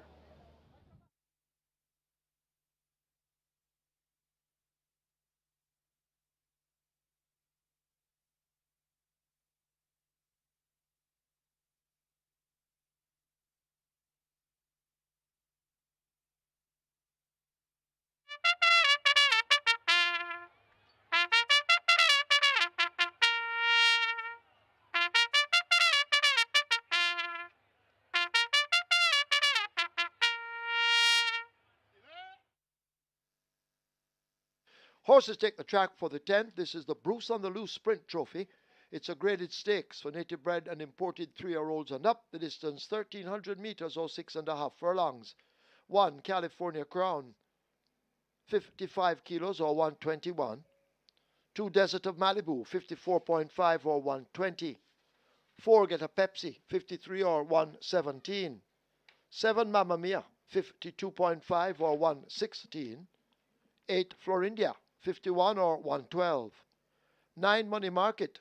Horses take the track for the 10th. This is the Bruce on the Loose Sprint Trophy. It's a graded stakes for native bred and imported 3-year-olds and up. The distance 1,300 meters or 6.5 furlongs. 1 California Crown. 55 kilos or 121. 2 Desert of Malibu, 54.5 or 120. 4 get a Pepsi, 53 or 117. 7 Mamma Mia, 52.5 or 116. 8 Florindia, 51 or 112. 9 Money Market,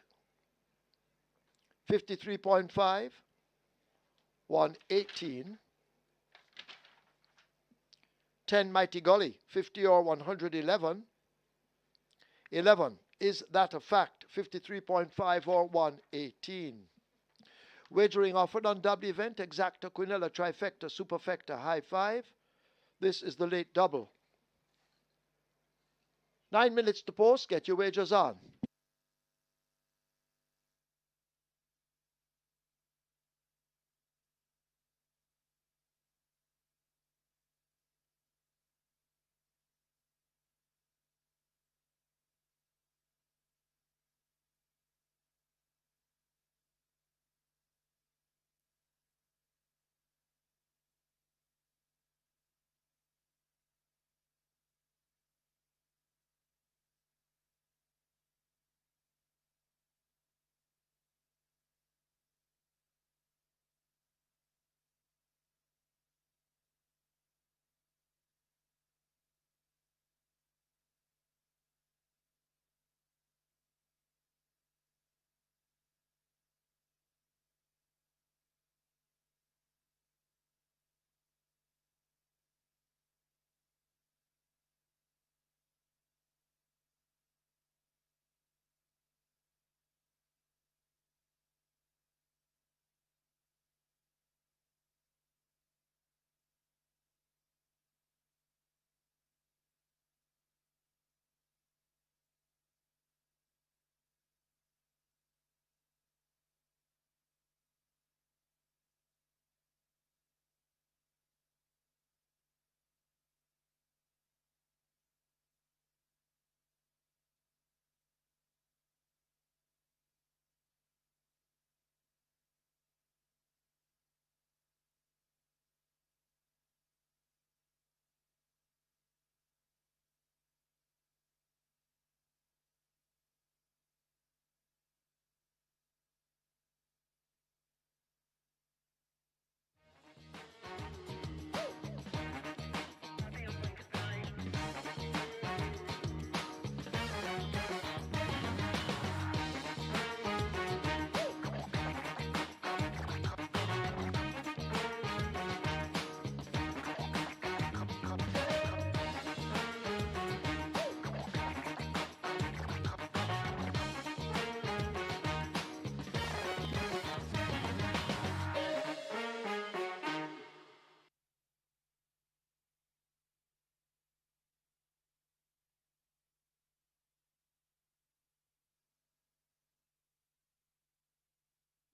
53.5, 118. 10 Mighty Gully, 50 or 111. 11 Is That a Fact, 53.5 or 118. Wagering offered on double event, exacta, quinella, trifecta, superfecta, high five. This is the late double. 9 minutes to post, get your wagers on.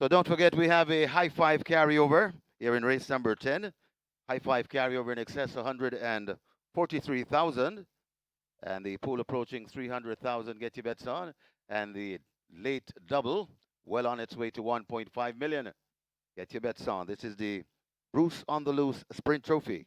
So don't forget we have a high five carryover here in race number 10. High five carryover in excess of 143,000. And the pool approaching 300,000. Get your bets on. And the late double well on its way to 1.5 million. Get your bets on. This is the Bruce on the Loose Sprint Trophy.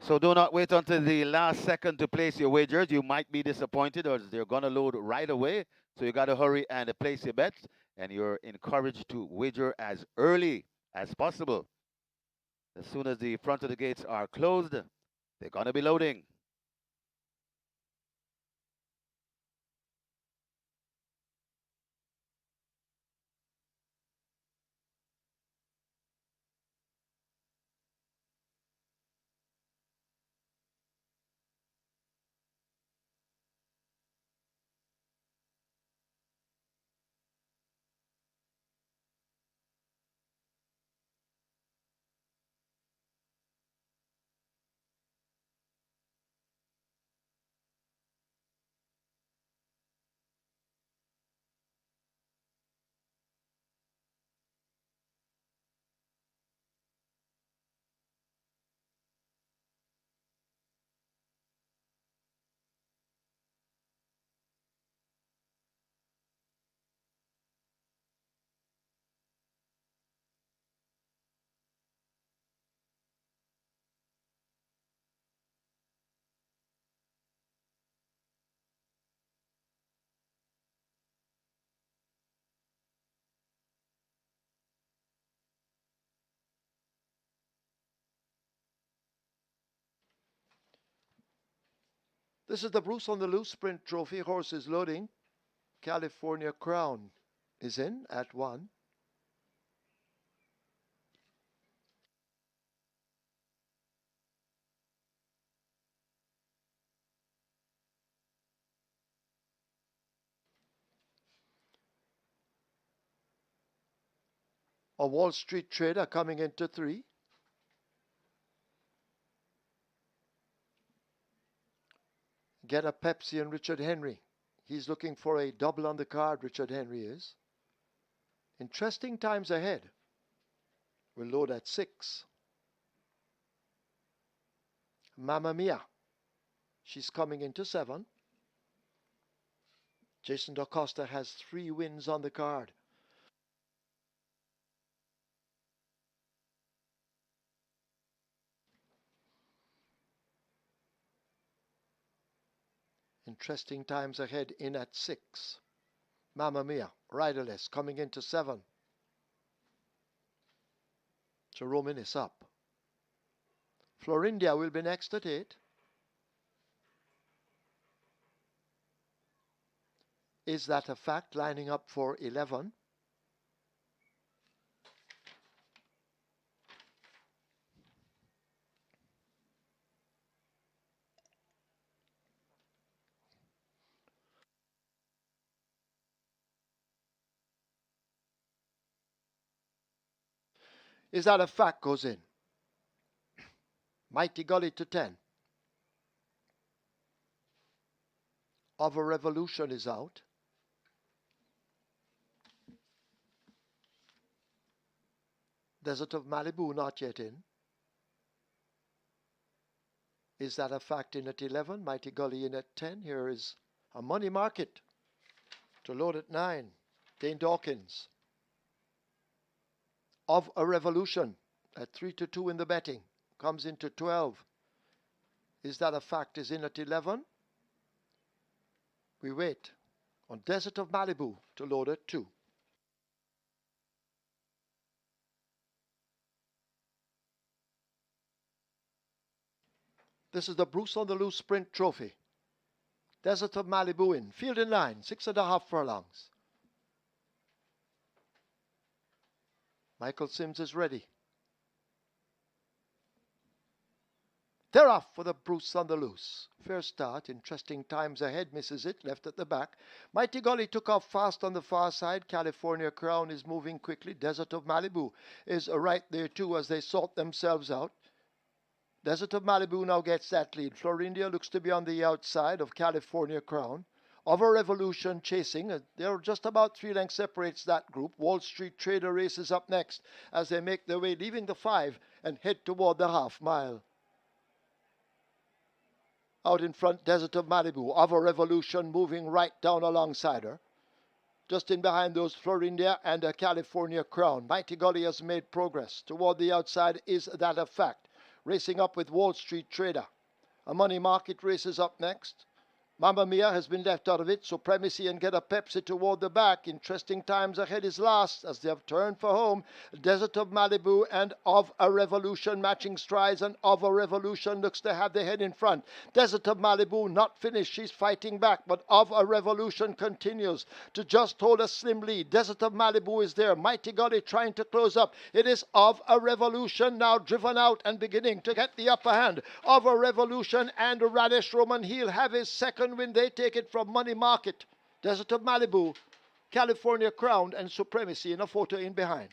So do not wait until the last second to place your wagers. You might be disappointed or they're going to load right away. So you got to hurry and place your bets. And you're encouraged to wager as early as possible. As soon as the front of the gates are closed, they're going to be loading. This is the Bruce on the Loose Sprint Trophy. Horses loading. California Crown is in at 1. A Wall Street Trader coming into 3. Get a Pepsi and Richard Henry. He's looking for a double on the card, Richard Henry is. Interesting times ahead. We'll load at 6. Mamma Mia. She's coming into 7. Jason DaCosta has 3 wins on the card. Interesting times ahead in at 6. Mamma Mia, riderless, coming into 7. Jerome is up. Florindia will be next at 8. Is that a fact? Lining up for 11. Is that a fact? Goes in. Mighty Gully to 10. Of a Revolution is out. Desert of Malibu not yet in. Is that a fact? In at 11. Mighty Gully in at 10. Here is a money market to load at 9. Dane Dawkins. Of a Revolution at 3-2 in the betting. Comes into 12. Is that a fact? Is in at 11. We wait on Desert of Malibu to load at 2. This is the Bruce on the Loose Sprint Trophy. Desert of Malibu in. Field in line. 6.5 furlongs. Michael Sims is ready. They're off for the Bruce on the Loose. Fair start. Interesting times ahead. Misses it. Left at the back. Mighty Gully took off fast on the far side. California Crown is moving quickly. Desert of Malibu is right there too as they sort themselves out. Desert of Malibu now gets that lead. Florindia looks to be on the outside of California Crown. Of a Revolution chasing. They're just about 3 lengths separates that group. Wall Street Trader races up next as they make their way, leaving the 5 and head toward the half mile. Out in front, Desert of Malibu. Of a Revolution moving right down alongside her. Just in behind those, Florindia and a California Crown. Mighty Gully has made progress. Toward the outside, is that a fact? racing up with Wall Street Trader. A money market race is up next. Mamma Mia has been left out of it, Supremacy and Get a Pepsi toward the back. Interesting times ahead is last as they have turned for home. Desert of Malibu and Of a Revolution matching strides, and Of a Revolution looks to have the head in front. Desert of Malibu not finished, she's fighting back, but Of a Revolution continues to just hold a slim lead. Desert of Malibu is there, Mighty Golly trying to close up. It is Of a Revolution now driven out and beginning to get the upper hand. Of a Revolution and Radish Roman Heel have his second win. They take it from Money Market. Desert of Malibu, California Crown, and Supremacy in a photo in behind.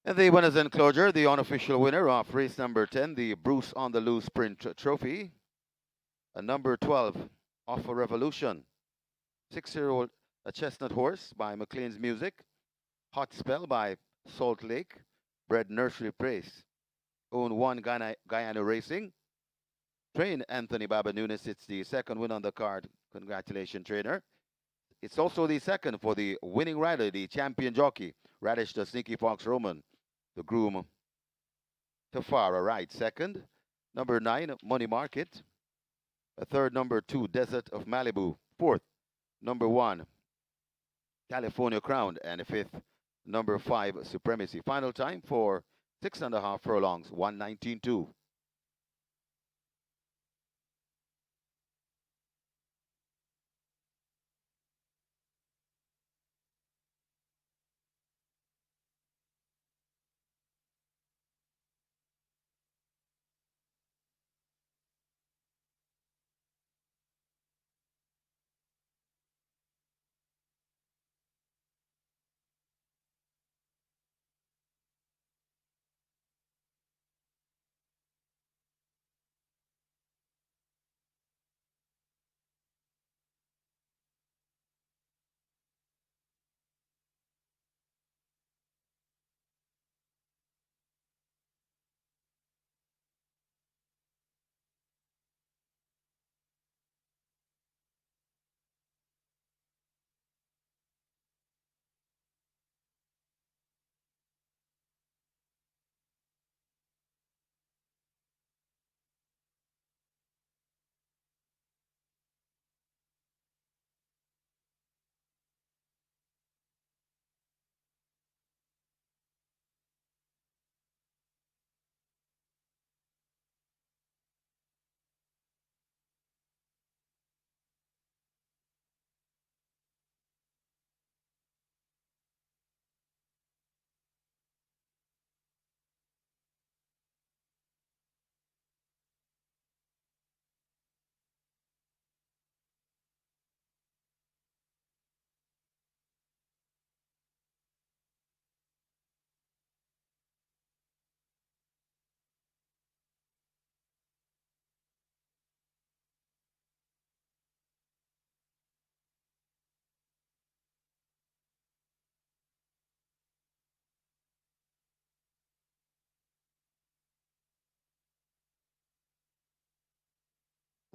And the winners enclosure, the unofficial winner of race number 10, the Bruce on the Loose Sprint Trophy, a number 12, Off a Revolution, 6-year-old a chestnut horse by McLean's Music, Hot Spell by Salt Lake, bred Nursery Praise. own one Guyana Racing. Train Anthony Baba Nunes. It's the second win on the card. Congratulations, trainer. It's also the second for the winning rider, the champion jockey, Radish the Sneaky Fox Roman. The groom, Tafara, right, second. Number 9, Money Market. A third, number 2, Desert of Malibu. Fourth, number 1, California Crown. And fifth, number 5, Supremacy. Final time for 6.5 furlongs, 119.2.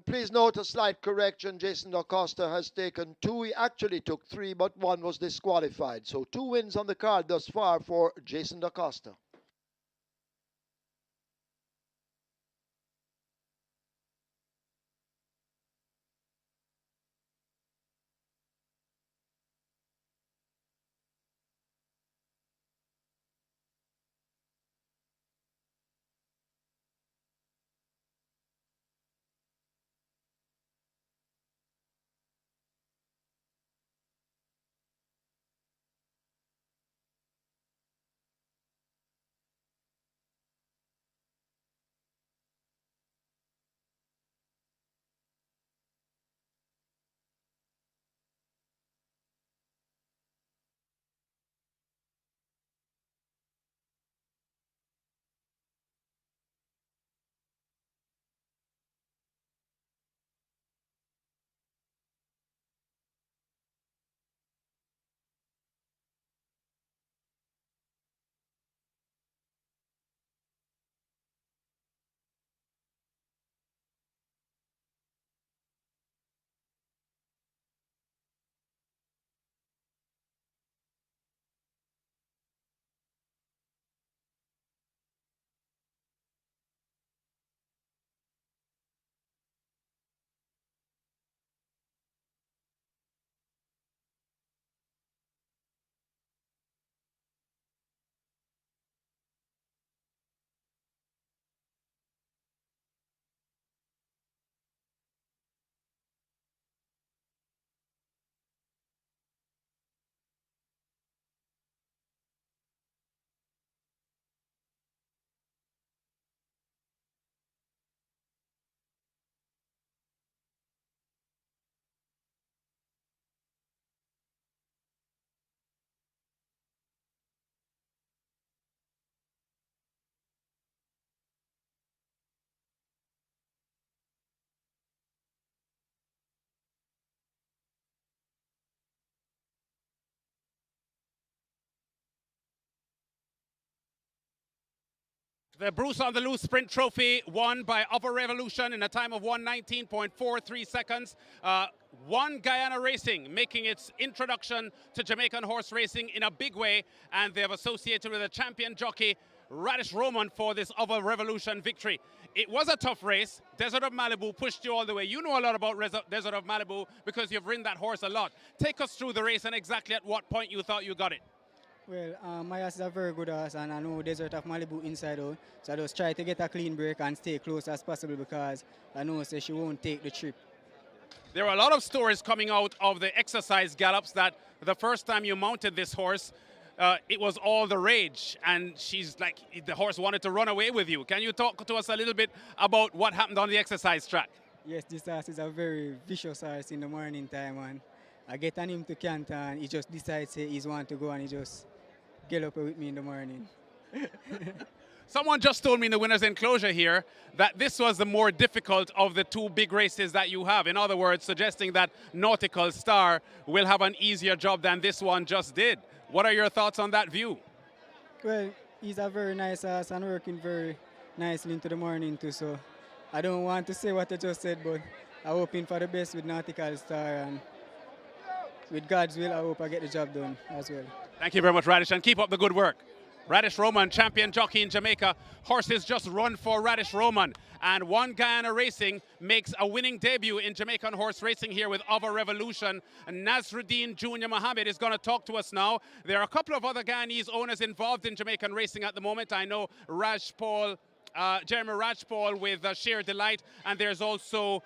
Please note a slight correction. Jason Acosta has taken 2. He actually took 3, but 1 was disqualified. So 2 wins on the card thus far for Jason Acosta. The Bruce on the Loose Sprint Trophy won by Upper Revolution in a time of 1:19.43 seconds. One Guyana Racing making its introduction to Jamaican horse racing in a big way, and they have associated with a champion jockey, Radish Roman, for this Upper Revolution victory. It was a tough race. Desert of Malibu pushed you all the way. You know a lot about Desert of Malibu because you've ridden that horse a lot. Take us through the race and exactly at what point you thought you got it. Well, my horse is a very good horse, and I know Desert of Malibu inside out. So I just try to get a clean break and stay close as possible because I know say she won't take the trip. There are a lot of stories coming out of the exercise gallops that the first time you mounted this horse, it was all the rage, and she's like, the horse wanted to run away with you. Can you talk to us a little bit about what happened on the exercise track? Yes, this horse is a very vicious horse in the morning time, and I get on him to canter, and he just decides he's want to go, and he just get up with me in the morning. Someone just told me in the winner's enclosure here that this was the more difficult of the two big races that you have. In other words, suggesting that Nautical Star will have an easier job than this one just did. What are your thoughts on that view? Well, he's a very nice horse and working very nicely into the morning too, so I don't want to say what I just said, but I'm hoping for the best with Nautical Star, and with God's will, I hope I get the job done as well. Thank you very much, Radish, and keep up the good work. Radish Roman, champion jockey in Jamaica. Horses just run for Radish Roman. And One Guyana Racing makes a winning debut in Jamaican horse racing here with Upper Revolution. And Nasruddin Jr. Mohammed is going to talk to us now. There are a couple of other Guyanese owners involved in Jamaican racing at the moment. I know Jeremy Rajpaul with Sheer Delight, and there's also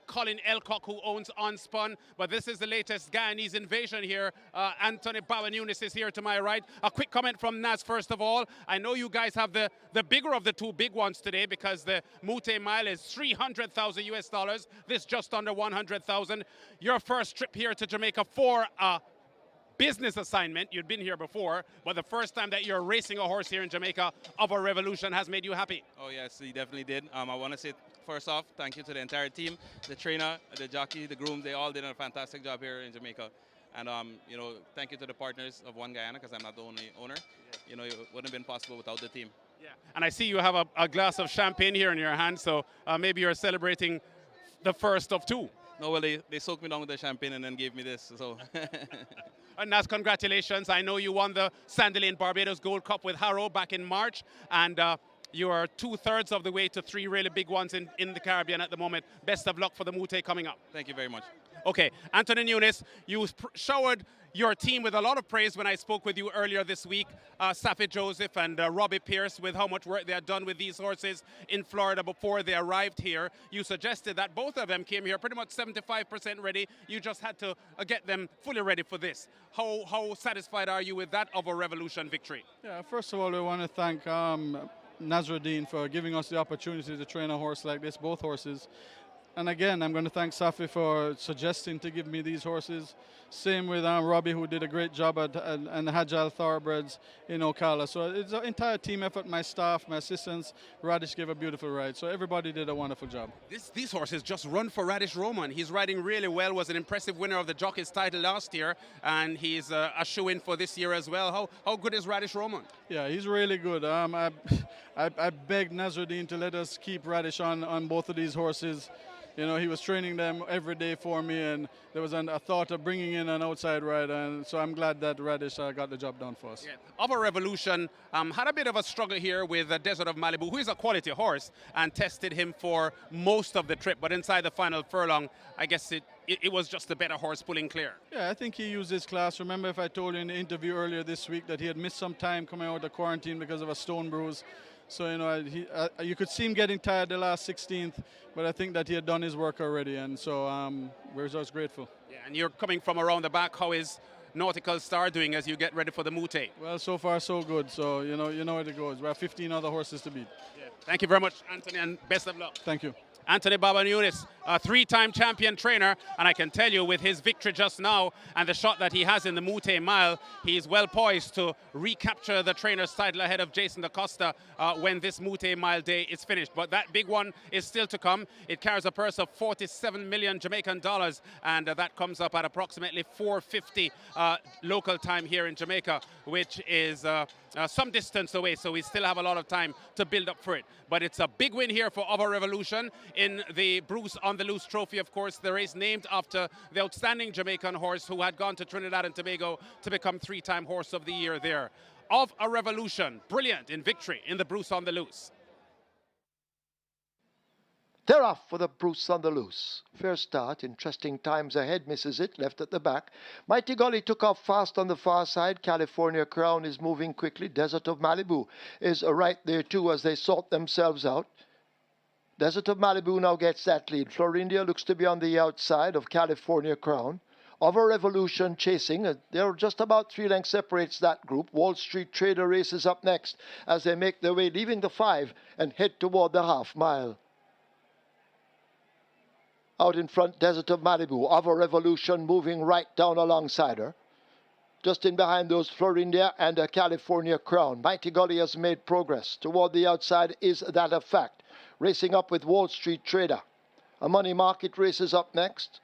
Colin Elcock, who owns Unspun. But this is the latest Guyanese invasion here. Anthony Bawanunis is here to my right. A quick comment from Naz, first of all. I know you guys have the bigger of the two big ones today because the Moute Mile is $300,000 US. This just under 100,000. Your first trip here to Jamaica for business assignment. You'd been here before, but the first time that you're racing a horse here in Jamaica, Upper Revolution, has made you happy. Oh yes, he definitely did. I want to say first off, thank you to the entire team, the trainer, the jockey, the groom. They all did a fantastic job here in Jamaica. And you know, thank you to the partners of One Guyana, because I'm not the only owner. You know, it wouldn't have been possible without the team. Yeah. And I see you have a glass of champagne here in your hand, so maybe you're celebrating the first of two. No, well, they soaked me down with the champagne and then gave me this, so. And Naz, congratulations. I know you won the Sandy Lane Barbados Gold Cup with Harrow back in March, and you are 2/3 of the way to 3 really big ones in the Caribbean at the moment. Best of luck for the Moute coming up. Thank you very much. Okay, Anthony Nunes, you showered your team with a lot of praise when I spoke with you earlier this week, Safi Joseph and Robbie Pierce, with how much work they had done with these horses in Florida before they arrived here. You suggested that both of them came here pretty much 75% ready. You just had to get them fully ready for this. How satisfied are you with that Upper Revolution victory? Yeah, first of all, we want to thank Nasruddin for giving us the opportunity to train a horse like this, both horses. And again, I'm going to thank Safi for suggesting to give me these horses. Same with Robbie, who did a great job and Hajjal Thoroughbreds in Ocala. So it's an entire team effort. My staff, my assistants, Radish gave a beautiful ride. So everybody did a wonderful job. These horses just run for Radish Roman. He's riding really well, was an impressive winner of the Jockey's title last year, and he's a shoe-in for this year as well. How good is Radish Roman? Yeah, he's really good. I begged Nasruddin to let us keep Radish on both of these horses. You know, he was training them every day for me, and there was a thought of bringing in an outside rider, and so I'm glad that Radish got the job done for us. Yeah. Upper Revolution had a bit of a struggle here with the Desert of Malibu, who is a quality horse, and tested him for most of the trip, but inside the final furlong, I guess it was just a better horse pulling clear. Yeah, I think he used his class. Remember, if I told you in the interview earlier this week that he had missed some time coming out of the quarantine because of a stone bruise. So, you know, you could see him getting tired the last 16th, but I think that he had done his work already, and so we're just grateful. Yeah, and you're coming from around the back. How is Nautical Star doing as you get ready for the Moute? Well, so far so good. So, you know how it goes. We have 15 other horses to beat. Yeah. Thank you very much, Anthony, and best of luck. Thank you. Anthony Bawanunis, a three-time champion trainer, and I can tell you with his victory just now and the shot that he has in the Moute Mile, he is well poised to recapture the trainer's title ahead of Jason DaCosta when this Moute Mile day is finished. But that big one is still to come. It carries a purse of 47 million Jamaican dollars, and that comes up at approximately 4:50 local time here in Jamaica, which is some distance away, so we still have a lot of time to build up for it. But it's a big win here for Our Revolution in the Bruce on the Loose Trophy, of course, the race named after the outstanding Jamaican horse who had gone to Trinidad and Tobago to become three-time Horse of the Year there. Of a Revolution, brilliant in victory in the Bruce on the Loose. They're off for the Bruce on the Loose. Fair start, interesting times ahead, misses it, left at the back. Mighty Golly took off fast on the far side. California Crown is moving quickly. Desert of Malibu is right there too as they sort themselves out. Desert of Malibu now gets that lead. Florindia looks to be on the outside of California Crown. Of a Revolution chasing. They're just about 3 lengths separates that group. Wall Street Trader races up next as they make their way, leaving the 5 and head toward the half mile. Out in front, Desert of Malibu. Of a Revolution moving right down alongside her. Just in behind those, Florindia and a California Crown. Mighty Golly has made progress. Toward the outside, is that a fact? Racing up with Wall Street Trader. A Money Market races up next.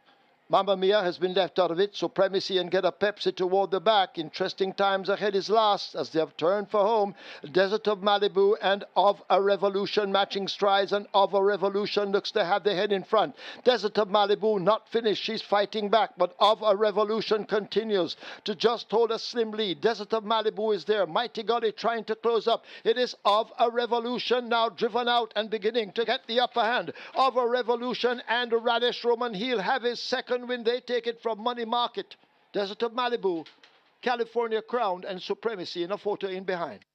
Mamma Mia has been left out of it, Supremacy and Get a Pepsi toward the back. Interesting times ahead is last as they have turned for home. Desert of Malibu and Of a Revolution matching strides, and Of a Revolution looks to have the head in front. Desert of Malibu not finished, she's fighting back, but Of a Revolution continues to just hold a slim lead. Desert of Malibu is there. Mighty Golly trying to close up. It is Of a Revolution now driven out and beginning to get the upper hand. Of a Revolution and Radish Roman, he'll have his second win. They take it from Money Market, Desert of Malibu, California Crown, and Supremacy in a photo in behind.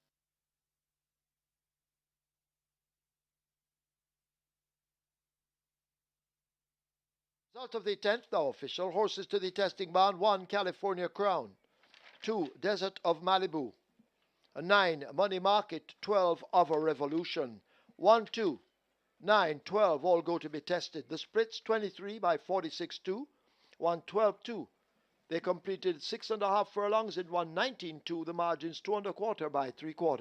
Result of the 10th now official. Horses to the testing barn. 1, California Crown. 2, Desert of Malibu. 9, Money Market. 12, Of a Revolution. 1, 2, 9, 12 all go to be tested. The splits 23 by 46-2. 112-2. They completed 6.5 furlongs in 119-2. The margins 2 1/4 by 3/4.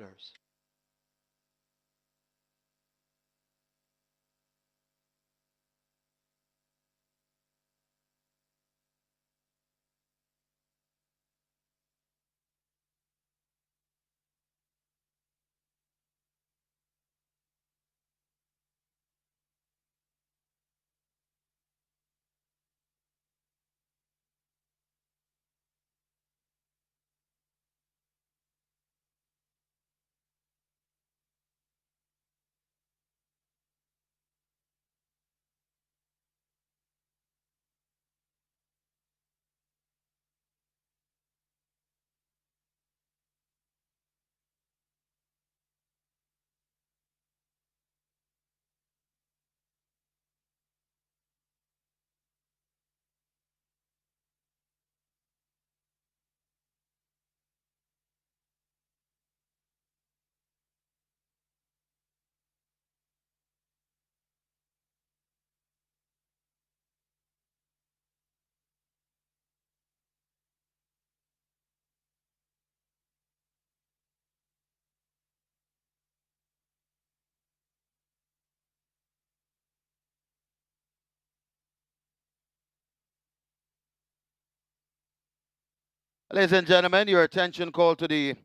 Ladies and gentlemen, your attention called to the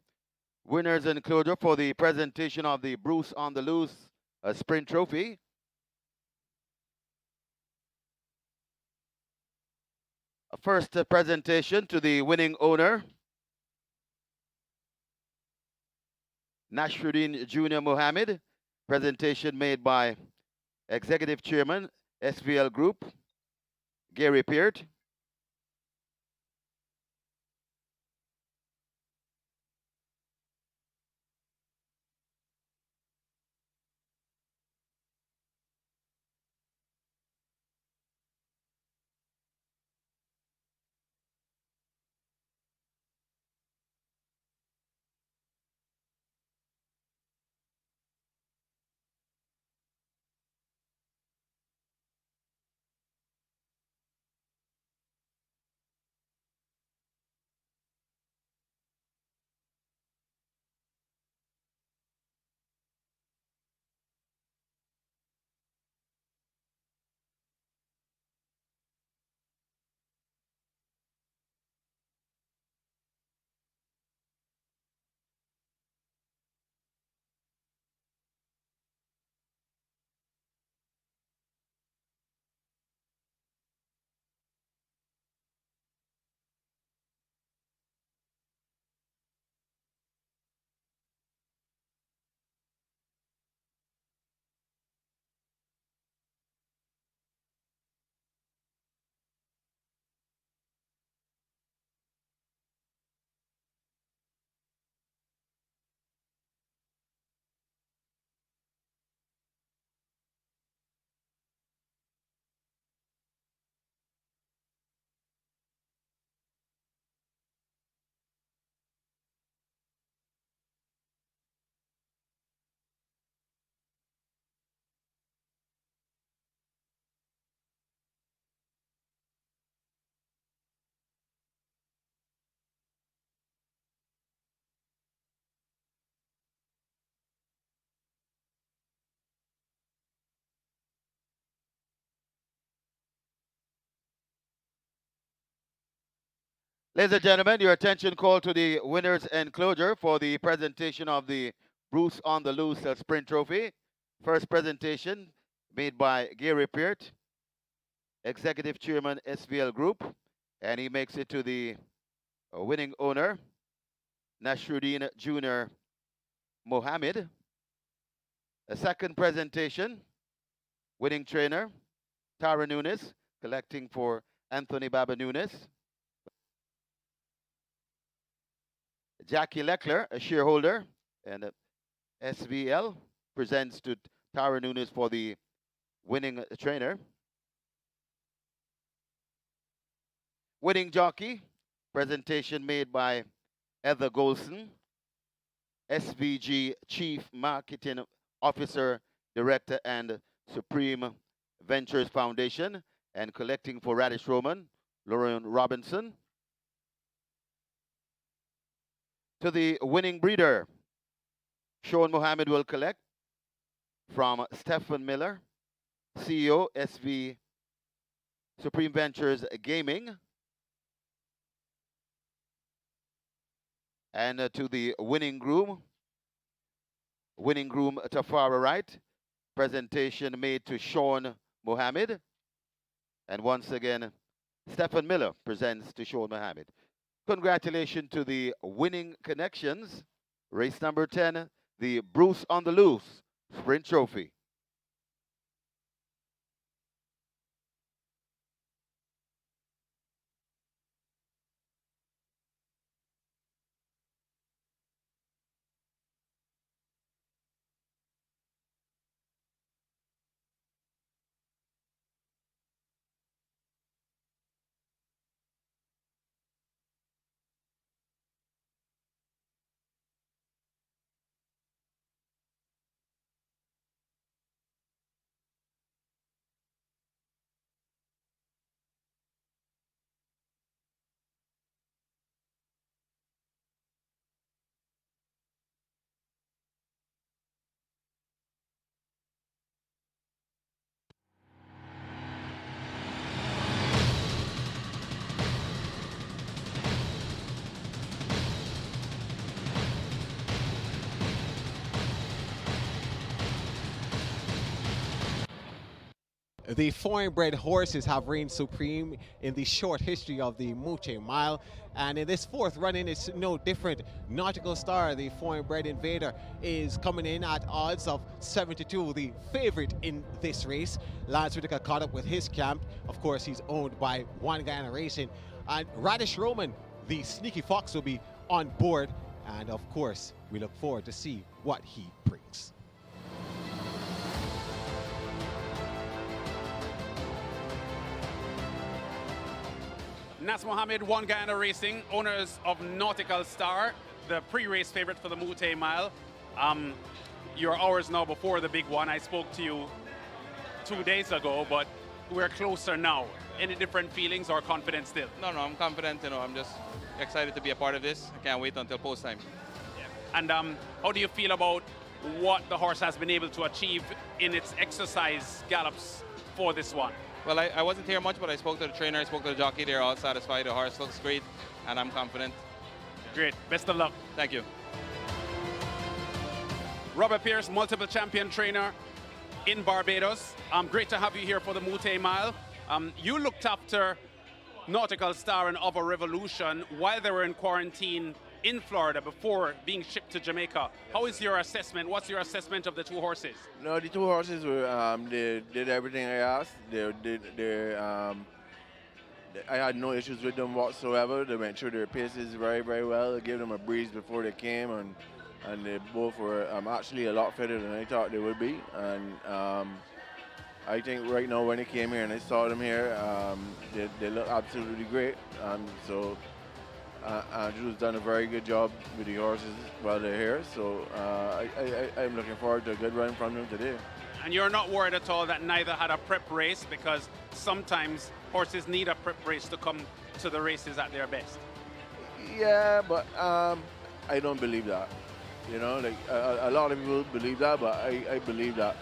winners enclosure for the presentation of the Bruce on the Loose Sprint Trophy. First presentation to the winning owner, Nasruddin Jr. Mohammed. Presentation made by Executive Chairman, SVL Group, Gary Peart. Ladies and gentlemen, your attention call to the winners enclosure for the presentation of the Bruce on the Loose Sprint Trophy. First presentation made by Gary Peart, Executive Chairman, SVL Group, and he makes it to the winning owner, Nasruddin Jr. Mohammed. A second presentation, winning trainer, Tara Nunes, collecting for Anthony Baba Nunes. Jackie Leckler, a shareholder, and SVL presents to Tara Nunes for the winning trainer. Winning jockey, presentation made by Heather Golson, SVG Chief Marketing Officer, Director, and Supreme Ventures Foundation, and collecting for Radish Roman, Lauren Robinson. To the winning breeder, Sean Mohammed will collect from Stephen Miller, CEO, SV Supreme Ventures Gaming. And to the winning groom Tafara Wright, presentation made to Sean Mohammed. And once again, Stephen Miller presents to Sean Mohammed. Congratulations to the winning connections. Race number 10, the Bruce on the Loose Sprint Trophy. The foreign-bred horses have reigned supreme in the short history of the Moute Mile, and in this fourth run-in, it's no different. Nautical Star, the foreign-bred invader, is coming in at odds of 7-2, the favorite in this race. Lance Whitaker caught up with his camp. Of course, he's owned by One Guyana Racing, and Radish Roman, the sneaky fox, will be on board, and of course, we look forward to see what he brings. Nas Mohammed, One Guyana Racing, owners of Nautical Star, the pre-race favorite for the Moute Mile. You're hours now before the big one. I spoke to you 2 days ago, but we're closer now. Any different feelings or confidence still? No, I'm confident. I'm just excited to be a part of this. I can't wait until post time. Yeah. And how do you feel about what the horse has been able to achieve in its exercise gallops for this one? Well, I wasn't here much, but I spoke to the trainer, I spoke to the jockey. They're all satisfied. The horse looks great, and I'm confident. Great. Best of luck. Thank you. Robert Pierce, multiple champion trainer in Barbados. Great to have you here for the Moute Mile. You looked after Nautical Star and Other Revolution while they were in quarantine in Florida before being shipped to Jamaica. How is your assessment? What's your assessment of the two horses? No, the two horses were they did everything I asked. I had no issues with them whatsoever. They went through their paces very, very well. I gave them a breeze before they came, and they both were actually a lot fitter than I thought they would be. And I think right now when they came here and I saw them here, they look absolutely great. So Andrew's done a very good job with the horses while they're here. So I'm looking forward to a good run from them today. And you're not worried at all that neither had a prep race, because sometimes horses need a prep race to come to the races at their best. Yeah, but I don't believe that. Like a lot of people believe that, but I believe that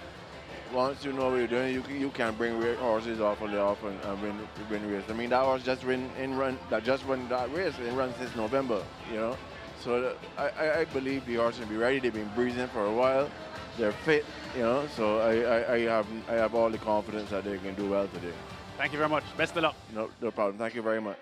once you know what you're doing, you can bring horses off of the off and win race. I mean, that horse just won that race and run since November, you know. So I believe the horse will be ready. They've been breathing for a while. They're fit, you know. So I have all the confidence that they can do well today. Thank you very much. Best of luck. No problem. Thank you very much.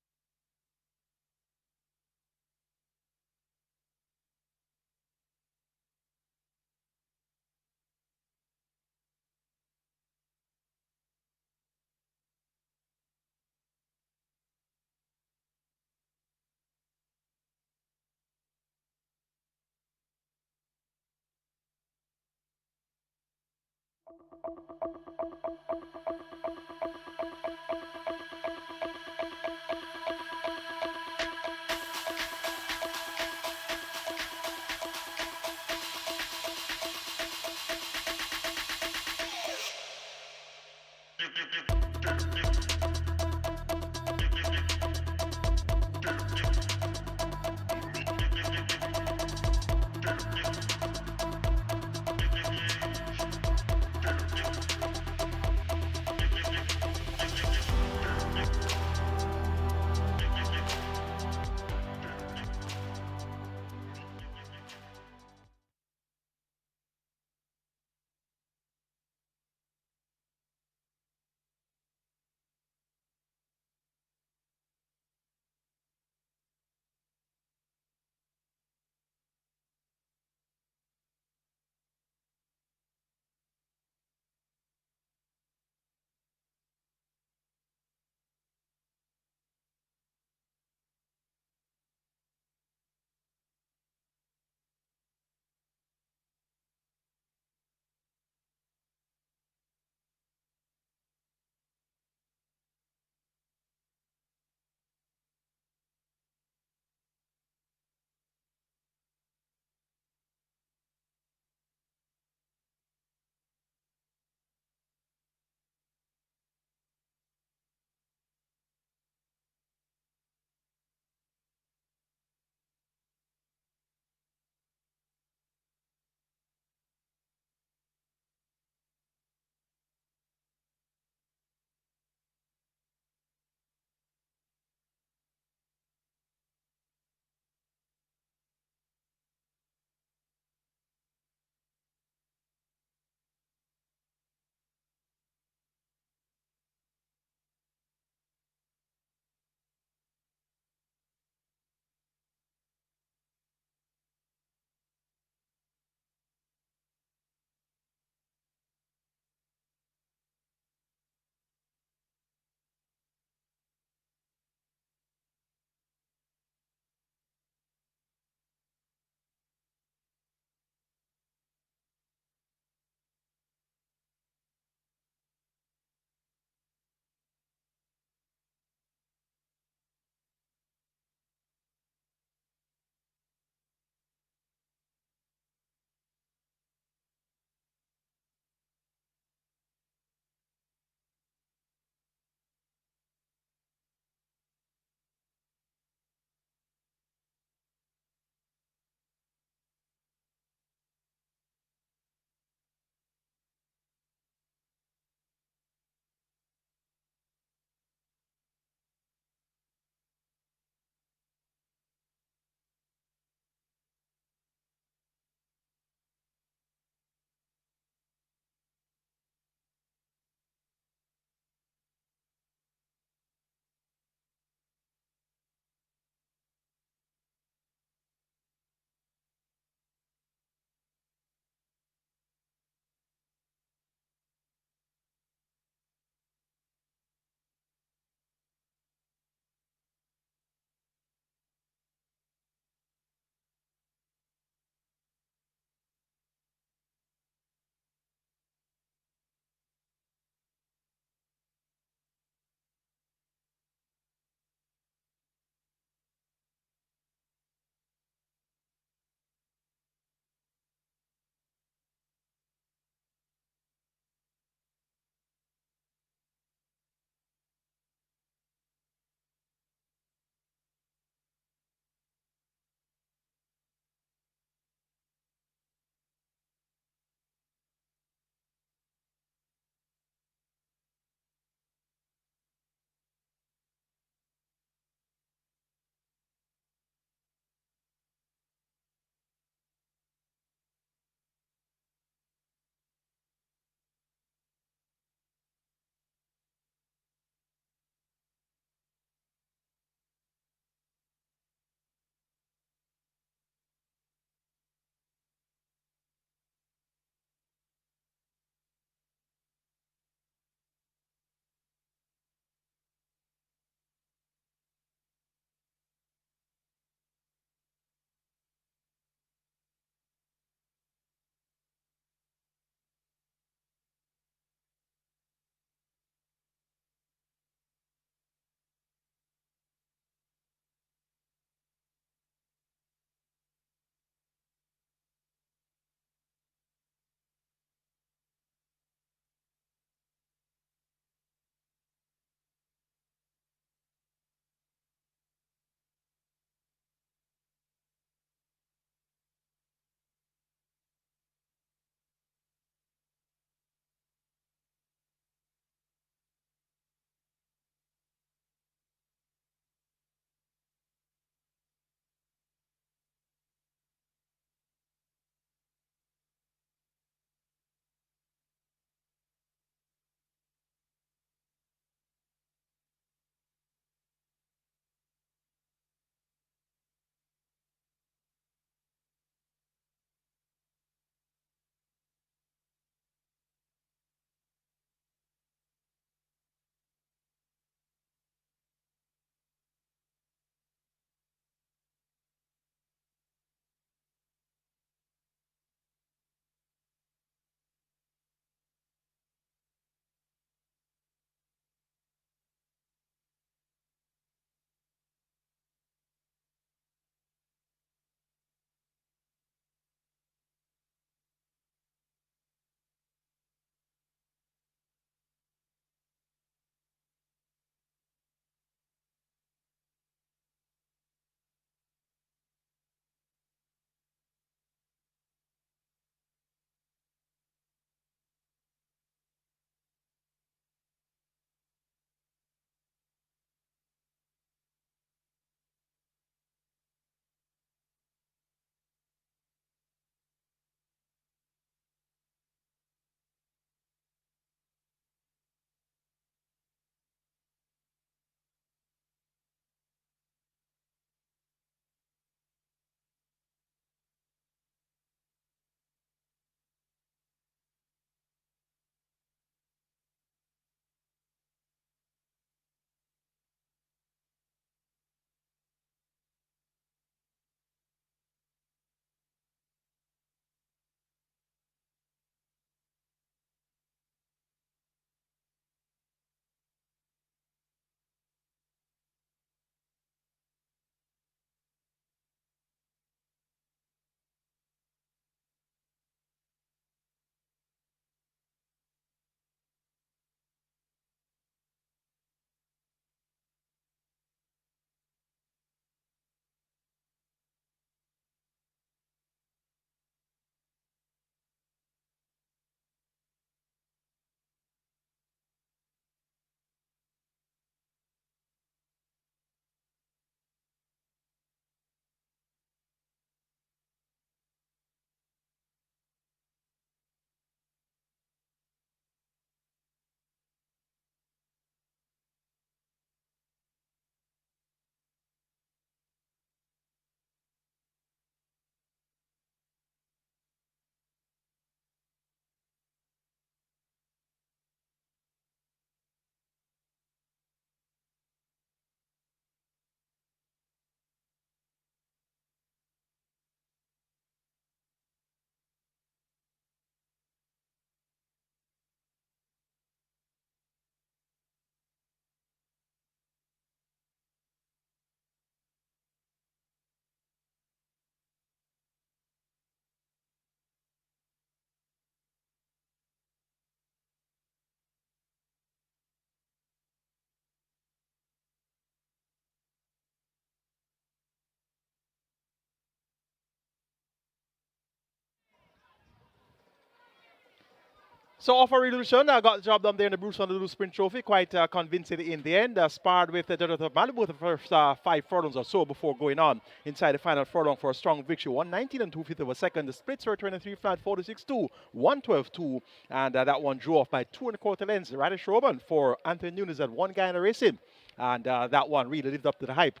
So Offer Revolution got the job done there in the Bruce on the Loose Sprint Trophy, quite convincing in the end. Sparred with the Malibu the first 5 furlongs or so before going on inside the final furlong for a strong victory. 119 and 2/5 of a second. The splits were 23 flat, 46-2, 112-2, and that one drew off by 2 1/4 lengths. Radish Roman for Anthony Nunes at one guy in the racing, and that one really lived up to the hype.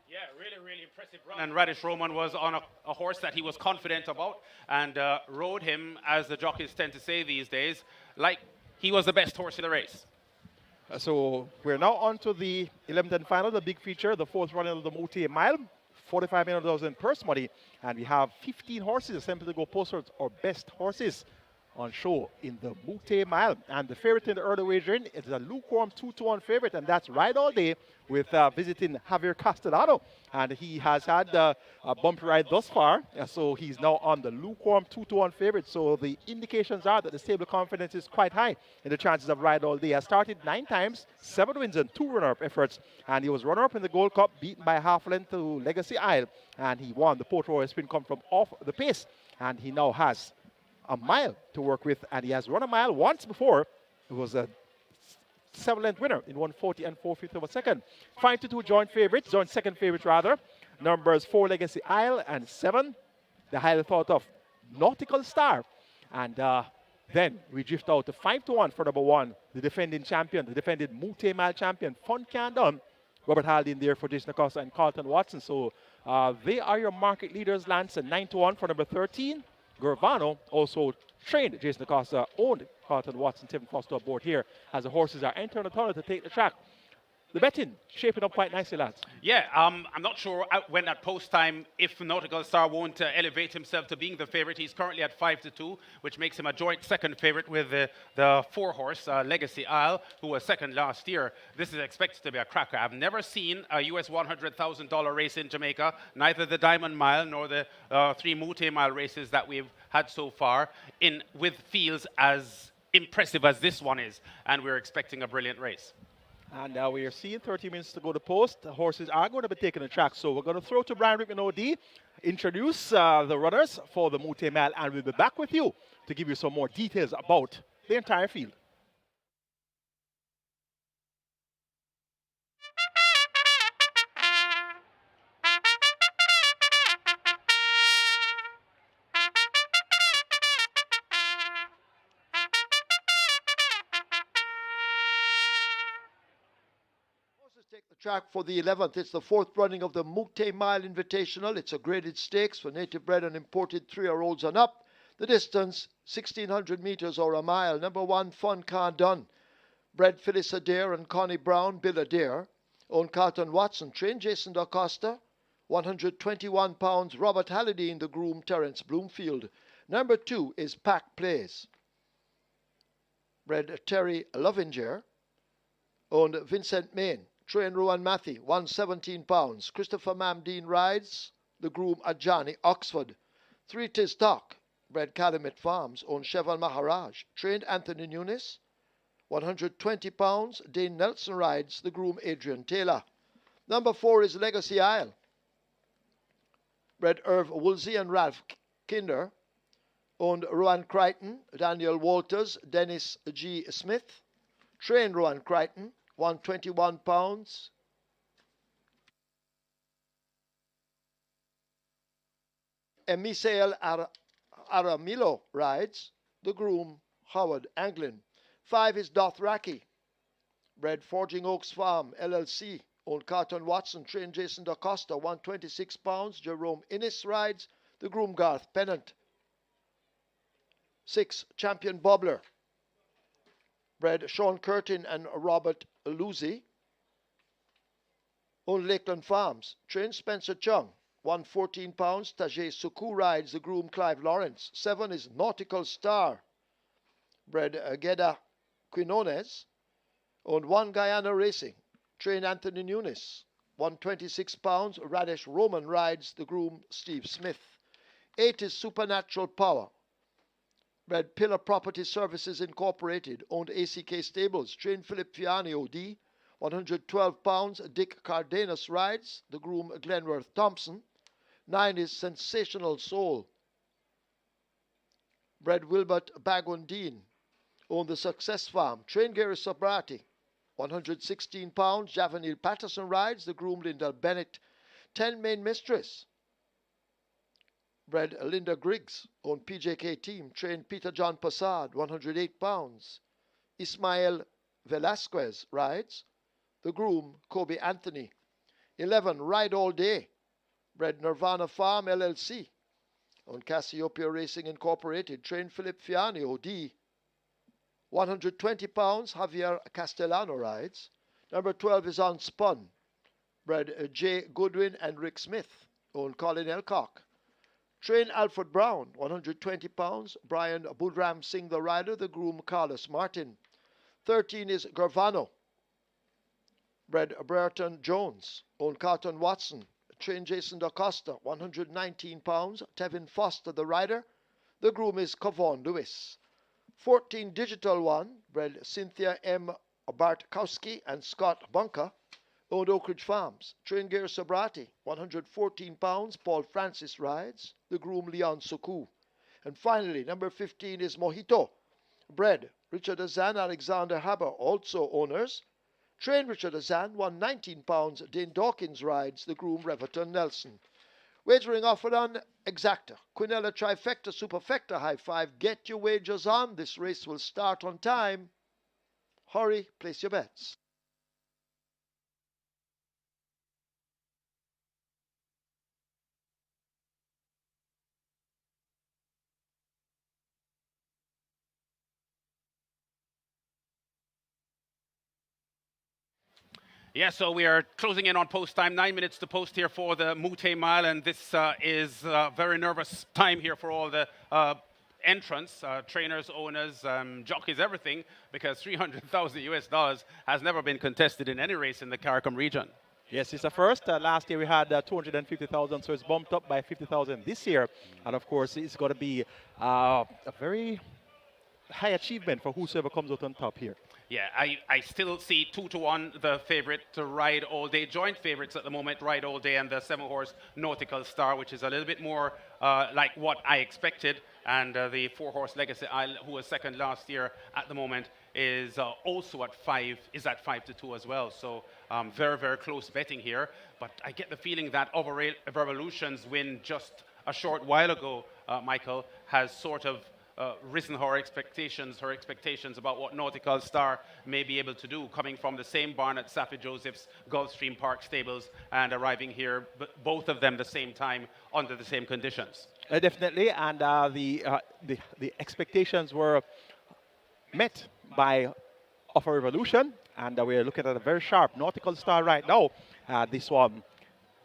Yeah, really impressive run. And Radish Roman was on a horse that he was confident about and rode him, as the jockeys tend to say these days, like he was the best horse in the race. So we're now on to the 11th and final, the big feature, the 4th running of the Moute Mile, $45 million in purse money, and we have 15 horses assembled to go posters or best horses on show in the Moute Mile. And the favorite in the early wagering is a lukewarm 2-1 favorite, and that's Ride All Day with visiting Javier Castellano. And he has had a bumpy ride thus far, so he's now on the lukewarm 2-1 favorite. So the indications are that the stable confidence is quite high in the chances of Ride All Day. He has started 9 times, 7 wins and 2 runner-up efforts, and he was runner-up in the Gold Cup, beaten by half length to Legacy Isle, and he won the Port Royal Sprint come from off the pace, and he now has a mile to work with, and he has run a mile once before. It was a 7-length winner in 140 and 4/5 of a second. 5-2 joint favorites, joint second favorites rather. Numbers 4 Legacy Isle and 7 the highly thought of Nautical Star. And then we drift out to 5-1 for number 1, the defending champion, the defending Moute Mile champion, Fun Can Done. Robert Haldane there for Jason Acosta and Carlton Watson. So they are your market leaders, Lance, and 9-1 for number 13. Gervano also trained Jason Acosta, owned Carlton Watson, 7 first up board here as the horses are entering the tunnel to take the track. The betting shaping up quite nicely, lads. Yeah, I'm not sure when at post time if Nautical Star won't elevate himself to being the favorite. He's currently at 5-2, which makes him a joint second favorite with the 4-horse Legacy Isle, who was second last year. This is expected to be a cracker. I've never seen a US $100,000 race in Jamaica, neither the Diamond Mile nor the 3 Moute Mile races that we've had so far, with fields as impressive as this one is, and we're expecting a brilliant race. And we are seeing 30 minutes to go to post. The horses are going to be taking the track. So we're going to throw to Brian Rickman OD, introduce the runners for the Moute Mile, and we'll be back with you to give you some more details about the entire field. Take the track for the 11th. It's the 4th running of the Moute Mile Invitational. It's a graded stakes for native bred and imported 3-year-olds and up. The distance, 1,600 meters or a mile. Number 1, Fun Can Done. Bred Phyllis Adair and Connie Brown, Bill Adair. Owned Carlton Watson, trained Jason DaCosta. 121 pounds, Robert Halliday in the groom, Terence Bloomfield. Number 2 is Pack Plays. Bred Terry Lovinger. Owned Vincent Main. Train Rowan Matthew, 117 pounds. Christopher Mamdeen rides the groom Ajani, Oxford. 3 Tis Talk, bred Calumet Farms, owned Cheval Maharaj. Trained Anthony Nunes, 120 pounds. Dane Nelson rides the groom Adrian Taylor. Number 4 is Legacy Isle, bred Irv Woolsey and Ralph Kinder. Owned Rowan Crichton, Daniel Walters, Dennis G. Smith. Trained Rowan Crichton, 121 pounds. Misael Aramilo rides the groom Howard Anglin. 5 is Dothraki, bred Forging Oaks Farm LLC, owned Carlton Watson, trained Jason DaCosta, 126 pounds. Jerome Innes rides the groom Garth Pennant. 6 Champion Bobbler, bred Sean Curtin and Robert Lucy, owned Lakeland Farms, trained Spencer Chung, 114 pounds. Tajay Suku rides the groom Clive Lawrence. 7 is Nautical Star, bred Geda Quinones, owned One Guyana Racing, trained Anthony Nunes, 126 pounds. Radish Roman rides the groom Steve Smith. 8 is Supernatural Power, bred Pillar Property Services Incorporated, owned ACK Stables, trained Philip Fiani OD, 112 pounds. Dick Cardenas rides the groom Glenworth Thompson. 9 is Sensational Soul, bred Wilbert Bagundine, owned the Success Farm. Trained Gary Sobrati, 116 pounds. Javanil Patterson rides. The groom Linda Bennett, 10 main mistress. Bred Linda Griggs, owned PJK team. Trained Peter John Passard, 108 pounds. Ismael Velasquez rides. The groom Kobe Anthony, 11 Ride All Day. Bred Nirvana Farm LLC. On Cassiopeia Racing Incorporated. Trained Philip Fiani, OD, 120 pounds. Javier Castellano rides. Number 12 is Unspun. Bred J. Goodwin and Rick Smith. On Colin Elcock. Trained Alfred Brown, 120 pounds. Brian Budram Singh the rider. The groom Carlos Martin. 13 is Gervano. Bred Brereton Jones. On Carlton Watson. Trained Jason DaCosta, 119 pounds. Tevin Foster the rider. The groom is Kavon Lewis. 14 Digital One. Bred Cynthia M. Bartkowski and Scott Bunker. Owned Oak Ridge Farms. Trained Gary Sobrati, 114 pounds. Paul Francis rides. The groom Leon Suku. And finally, number 15 is Mojito. Bred Richard Azan, Alexander Haber, also owners. Trained Richard Azan, 119 pounds. Dane Dawkins rides. The groom Reverton Nelson. Wagering offered on Exacta. Quinella Trifecta Superfecta High Five. Get your wagers on. This race will start on time. Hurry, place your bets. Yeah, so we are closing in on post time. 9 minutes to post here for the Moute Mile, and this is a very nervous time here for all the entrants, trainers, owners, jockeys, everything, because $300,000 has never been contested in any race in the CARICOM region. Yes, it's a first. Last year we had 250,000, so it's bumped up by 50,000 this year. And of course, it's going to be a very high achievement for whosoever comes out on top here. Yeah, I still see 2-1 the favorite to Ride All Day. Joint favorites at the moment, Ride All Day and the 7-horse Nautical Star, which is a little bit more like what I expected. And the 4-horse Legacy Isle, who was second last year at the moment, is also at 5, is at 5-2 as well. So very, very close betting here. But I get the feeling that Over Revolution's win just a short while ago, Michael, has sort of risen her expectations about what Nautical Star may be able to do, coming from the same barn at Saffy Joseph's Gulfstream Park Stables and arriving here, both of them the same time under the same conditions. Definitely, and the expectations were met by Offer Revolution, and we're looking at a very sharp Nautical Star right now. This one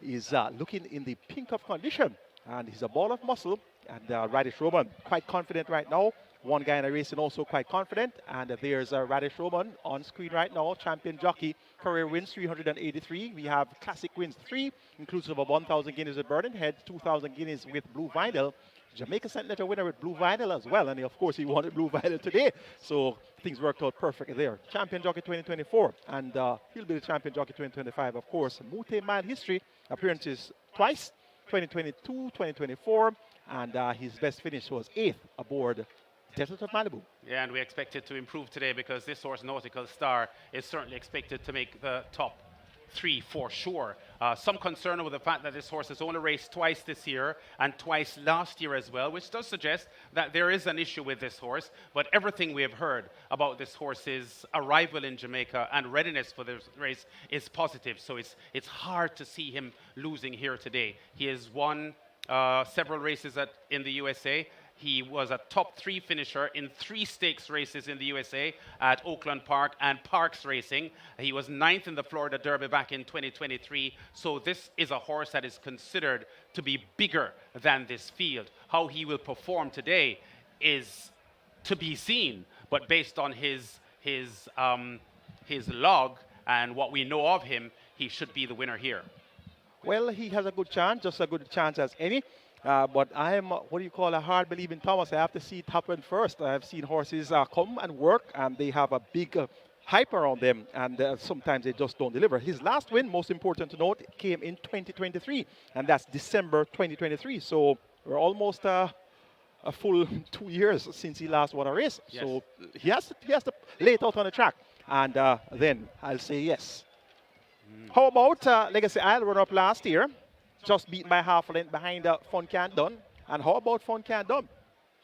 is looking in the pink of condition, and he's a ball of muscle. And Radish Roman, quite confident right now. One guy in the racing also quite confident. And there's Radish Roman on screen right now, champion jockey. Career wins 383. We have classic wins 3, inclusive of 1,000 guineas with Burden Head, 2,000 guineas with Blue Vinyl. Jamaica St. Letter winner with Blue Vinyl as well. And of course, he wanted Blue Vinyl today. So things worked out perfectly there. Champion jockey 2024. And he'll be the champion jockey 2025. Of course, Moute Man history, appearances twice, 2022, 2024. And his best finish was 8th aboard Desert of Malibu. Yeah, and we expect it to improve today because this horse, Nautical Star, is certainly expected to make the top 3 for sure. Some concern over the fact that this horse has only raced twice this year and twice last year as well, which does suggest that there is an issue with this horse. But everything we have heard about this horse's arrival in Jamaica and readiness for this race is positive. So it's hard to see him losing here today. He has won several races in the USA. He was a top 3 finisher in 3 stakes races in the USA at Oakland Park and Parks Racing. He was 9th in the Florida Derby back in 2023. So this is a horse that is considered to be bigger than this field. How he will perform today is to be seen. But based on his log and what we know of him, he should be the winner here. Well, he has a good chance, just a good chance as any. But I am, what do you call, a hard believing Thomas. I have to see it happen first. I have seen horses come and work, and they have a big hype around them, and sometimes they just don't deliver. His last win, most important to note, came in 2023, and that's December 2023. So we're almost a a full 2 years since he last won a race. Yes. So he has to lay it out on the track. And then I'll say yes. How about Legacy Isle, run up last year, just beaten by half a length behind Fun Can't Done. And how about Fun Can't Done?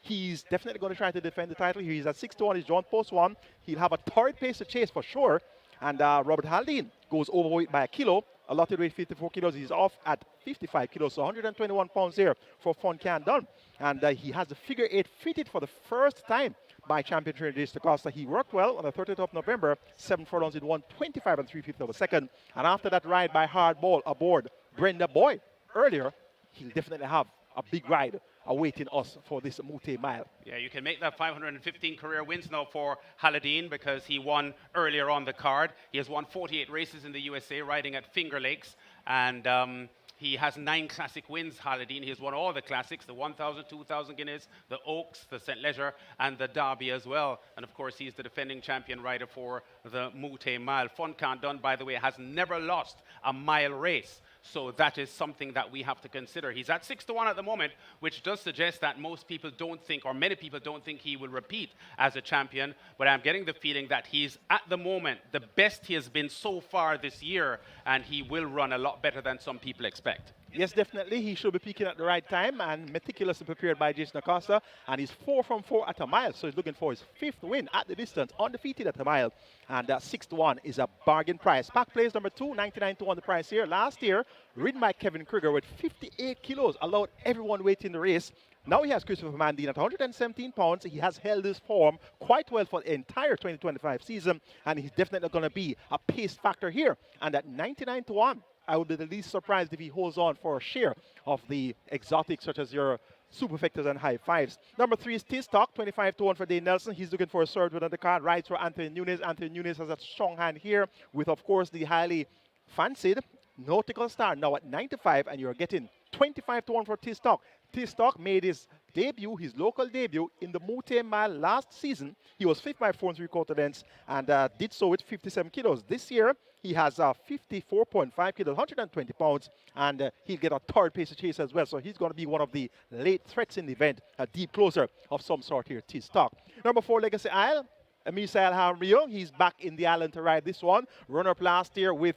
He's definitely going to try to defend the title. He's at 6-1. He's drawn post 1. He'll have a third pace to chase for sure. And Robert Haldane goes overweight by a kilo. Allotted weight 54 kilos. He's off at 55 kilos. So 121 pounds here for Fun Can't Done. And he has the figure 8 fitted for the first time by champion trainer Jason Acosta. He worked well on the 30th of November. 7 furlongs in 125 and 3/5 of a second. And after that ride by Hardball aboard Brenda Boyd earlier, he'll definitely have a big ride awaiting us for this Moute Mile. Yeah, you can make that 515 career wins now for Haldane because he won earlier on the card. He has won 48 races in the USA riding at Finger Lakes, and he has 9 classic wins, Haldane. He has won all the classics, the 1,000, 2,000 guineas, the Oaks, the St. Leger, and the Derby as well. And of course, he's the defending champion rider for the Moute Mile. Fun Can't Done, by the way, has never lost a mile race. So that is something that we have to consider. He's at 6-1 at the moment, which does suggest that most people don't think, or many people don't think he will repeat as a champion. But I'm getting the feeling that he's, at the moment, the best he has been so far this year, and he will run a lot better than some people expect. Yes, definitely. He should be peaking at the right time and meticulously prepared by Jason Acosta. And he's 4 from 4 at a mile. So he's looking for his 5th win at the distance, undefeated at a mile. And 6-1 is a bargain price. Pack plays number 2, 99-1 the price here. Last year, ridden by Kevin Kruger with 58 kilos, allowed everyone waiting the race. Now he has Christopher Mandine at 117 pounds. He has held his form quite well for the entire 2025 season. And he's definitely going to be a pace factor here. And at 99-1, I would be the least surprised if he holds on for a share of the exotics such as your Superfectors and High Fives. Number 3 is T-Stock, 25-1 for Dane Nelson. He's looking for a third win on the card. Rides for Anthony Nunes. Anthony Nunes has a strong hand here with, of course, the highly fancied Nautical Star now at 95, and you're getting 25-1 for T-Stock. T-Stock made his debut, his local debut, in the Moute Mile last season. He was 5th by 4 3/4 lengths and did so with 57 kilos. This year, he has 54.5 kilos, 120 pounds, and he'll get a third pace to chase as well. So he's going to be one of the late threats in the event, a deep closer of some sort here, T-Stock. Number 4, Legacy Isle. Misael Hamrio, he's back in the island to ride this one. Runner-up last year with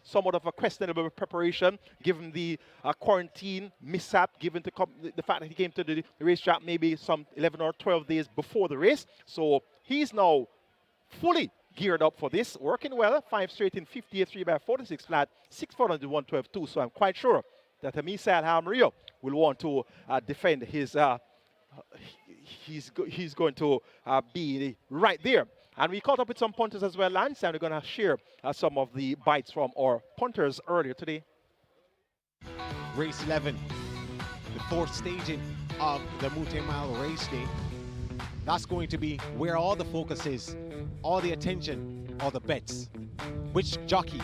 somewhat of a questionable preparation, given the quarantine mishap, given the fact that he came to the racetrack maybe some 11 or 12 days before the race. So he's now fully geared up for this, working well. 5 straight in 58 by 46 flat, 6 furlongs in 112.2. So I'm quite sure that Misael Hamrio will want to defend his he's going to be right there. And we caught up with some punters as well, Lance, and we're going to share some of the bites from our punters earlier today. Race 11, the 4th staging of the Moute Mile race day. That's going to be where all the focus is, all the attention, all the bets. Which jockey,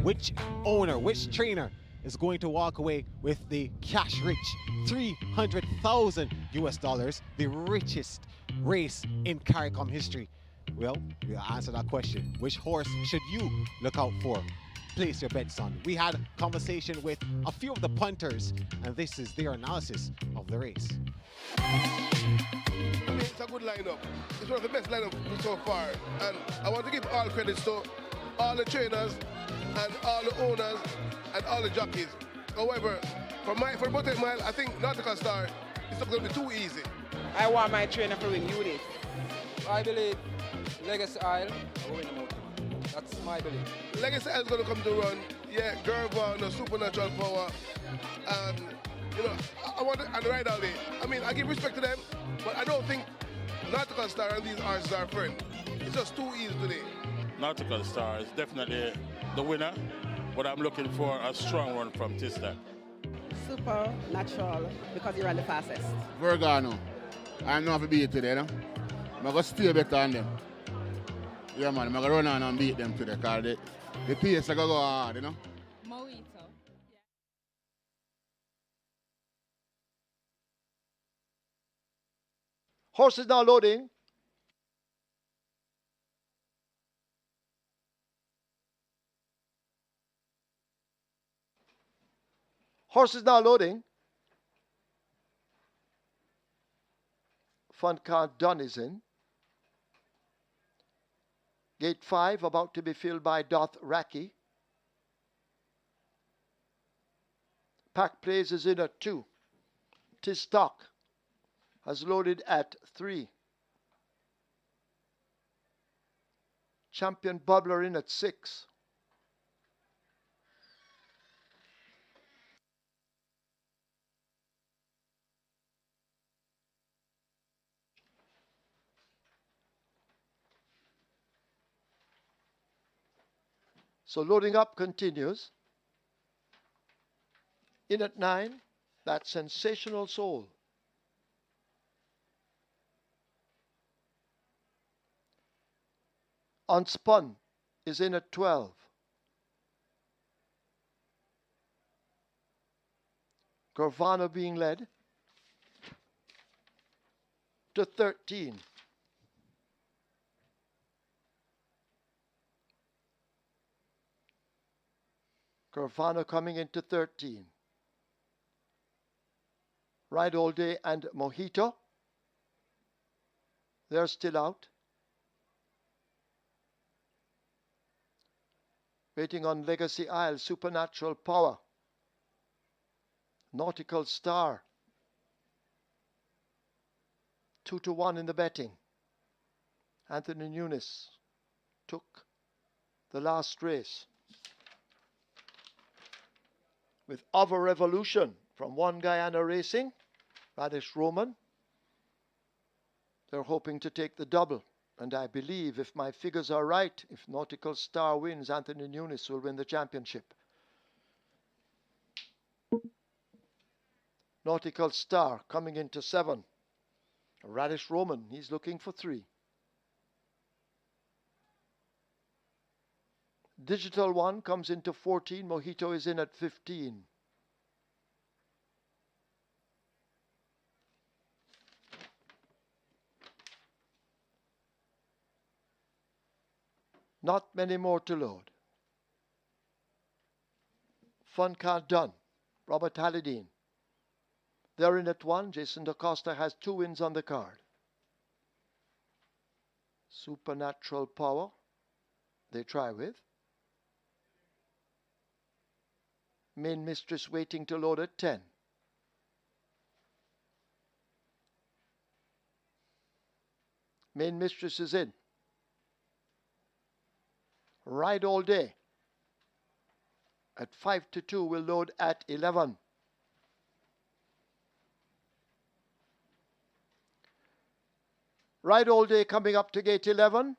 which owner, which trainer is going to walk away with the cash-rich $300,000, the richest race in CARICOM history? Well, we'll answer that question. Which horse should you look out for? Place your bets on. We had a conversation with a few of the punters, and this is their analysis of the race. I mean, it's a good lineup. It's one of the best lineups so far, and I want to give all credits to all the trainers and all the owners and all the jockeys. However, for Moute Mile, I think Nautical Star is not going to be too easy. I want my trainer to win unit. I believe Legacy Isle will win the Moute. That's my belief. Legacy Isle is going to come to run. Yeah, GR.I, no supernatural power. And, you know, I want to and ride all day. I mean, I give respect to them, but I don't think Nautical Star and these horses are friends. It's just too easy today. Nautical Star is definitely the winner, but I'm looking for a strong one from T-Stock. Supernatural, because you ran the fastest. Vergano. I'm not to beat today, you know? I'm going to stay better on them. Yeah, man, I'm going to run on and beat them today, because the pace is going to go hard, you know? Moute. Horses now loading. Horses now loading. Fun Can't Done is in. Gate 5 about to be filled by GR.III. Pack Plays is in at 2. Tis Stock has loaded at 3. Champion Bubbler in at 6. So loading up continues. In at 9, that Sensational Soul. Unspun is in at 12. Gurvana being led to 13. Gurvana coming into 13. Ride All Day and Mojito. They're still out. Waiting on Legacy Isle, Supernatural Power. Nautical Star. 2-1 in the betting. Anthony Nunes took the last race. With Other Revolution from One Guyana Racing, Radish Roman. They're hoping to take the double. And I believe, if my figures are right, if Nautical Star wins, Anthony Nunes will win the championship. Nautical Star coming into 7. Radish Roman, he's looking for 3. Digital One comes into 14. Mojito is in at 15. Not many more to load. Fun Can't Done. Robert Hallidine. They're in at 1. Jason DaCosta has 2 wins on the card. Supernatural Power. They try with. Main Mistress waiting to load at 10. Main Mistress is in. Ride All Day at 5-2 will load at 11. Ride All Day coming up to gate 11.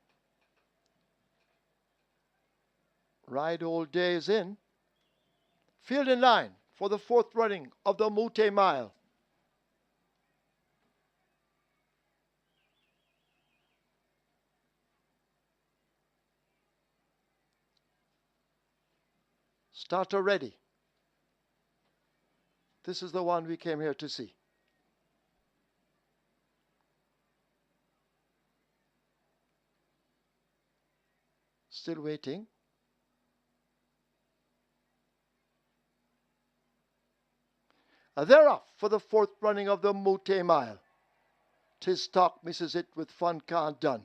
Ride All Day is in. Field in line for the 4th running of the Moute Mile. Starter ready. This is the one we came here to see. Still waiting. They're off for the 4th running of the Moute Mile. Tis Stock misses it with Fun Can't Done.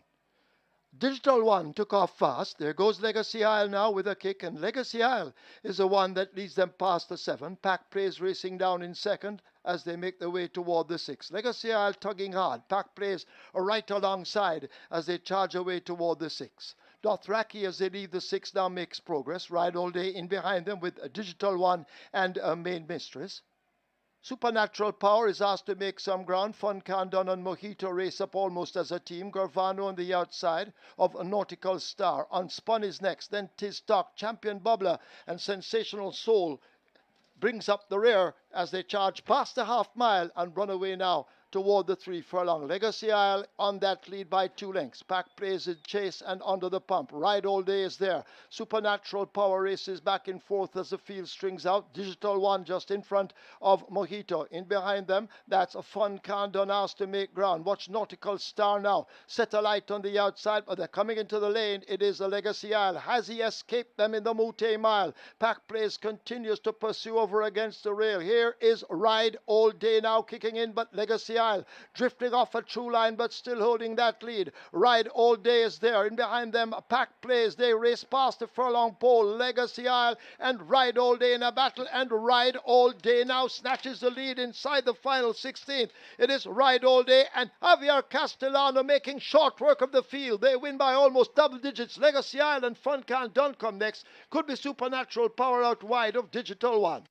Digital One took off fast. There goes Legacy Isle now with a kick, and Legacy Isle is the one that leads them past the 7. Pack Plays racing down in 2nd as they make their way toward the 6. Legacy Isle tugging hard. Pack Plays are right alongside as they charge away toward the 6. GR.III, as they leave the 6, now makes progress. Ride All Day in behind them with a Digital One and a Main Mistress. Supernatural Power is asked to make some ground. Fun Can't Done and Mojito race up almost as a team. Gurvano on the outside of a Nautical Star. Unspun is next. Then Tis Stock, Champion Bubbler, and Sensational Soul brings up the rear as they charge past the half mile and run away now toward the 3 furlong. Legacy Isle on that lead by 2 lengths. Pack Plays in chase and under the pump. Ride All Day is there. Supernatural Power races back and forth as the field strings out. Digital One just in front of Mojito. In behind them, that's a Fun Can't Done asked to make ground. Watch Nautical Star now. Set a light on the outside, but they're coming into the lane. It is a Legacy Isle. Has he escaped them in the Moute Mile? Pack Plays continues to pursue over against the rail. Here there is Ride All Day now kicking in, but Legacy Isle drifting off a true line, but still holding that lead. Ride All Day is there. In behind them, Pack Plays. They race past the furlong pole. Legacy Isle and Ride All Day in a battle, and Ride All Day now snatches the lead inside the final 16. It is Ride All Day and Javier Castellano making short work of the field. They win by almost double digits. Legacy Isle and Fun Can Done come next. Could be Supernatural Power out wide of Digital One.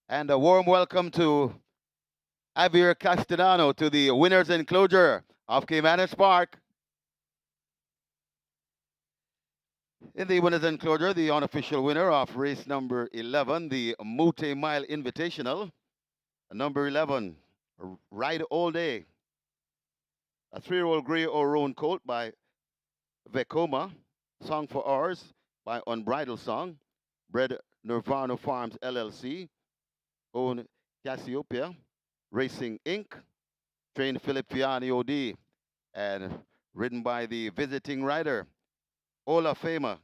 And a warm welcome to Javier Castellano to the winner's enclosure of Caymanas Park. In the winner's enclosure, the unofficial winner of race number 11, the Moute Mile Invitational. Number 11, Ride All Day. A 3-year-old gray or roan colt by Vekoma. Song for Ours by Unbridled Song. Bred Nirvana Farms LLC. Owned Cassiopeia Racing Inc. Trained Philip Fiani OD. And ridden by the visiting rider, Ola Fama,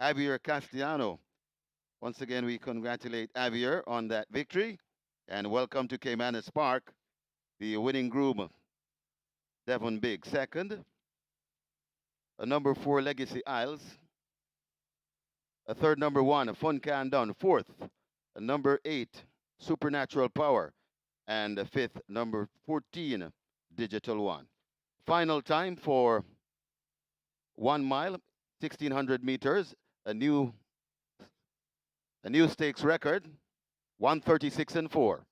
Javier Castellano. Once again, we congratulate Javier on that victory. And welcome to Caymanas Park, the winning groom, Devon Big, second. A number 4, Legacy Isles. A third, number 1, Fun Can Done. Fourth, a number 8, Supernatural Power. And a fifth, number 14, Digital One. Final time for 1 mile, 1,600 meters, a new stakes record, 1:36 and 4.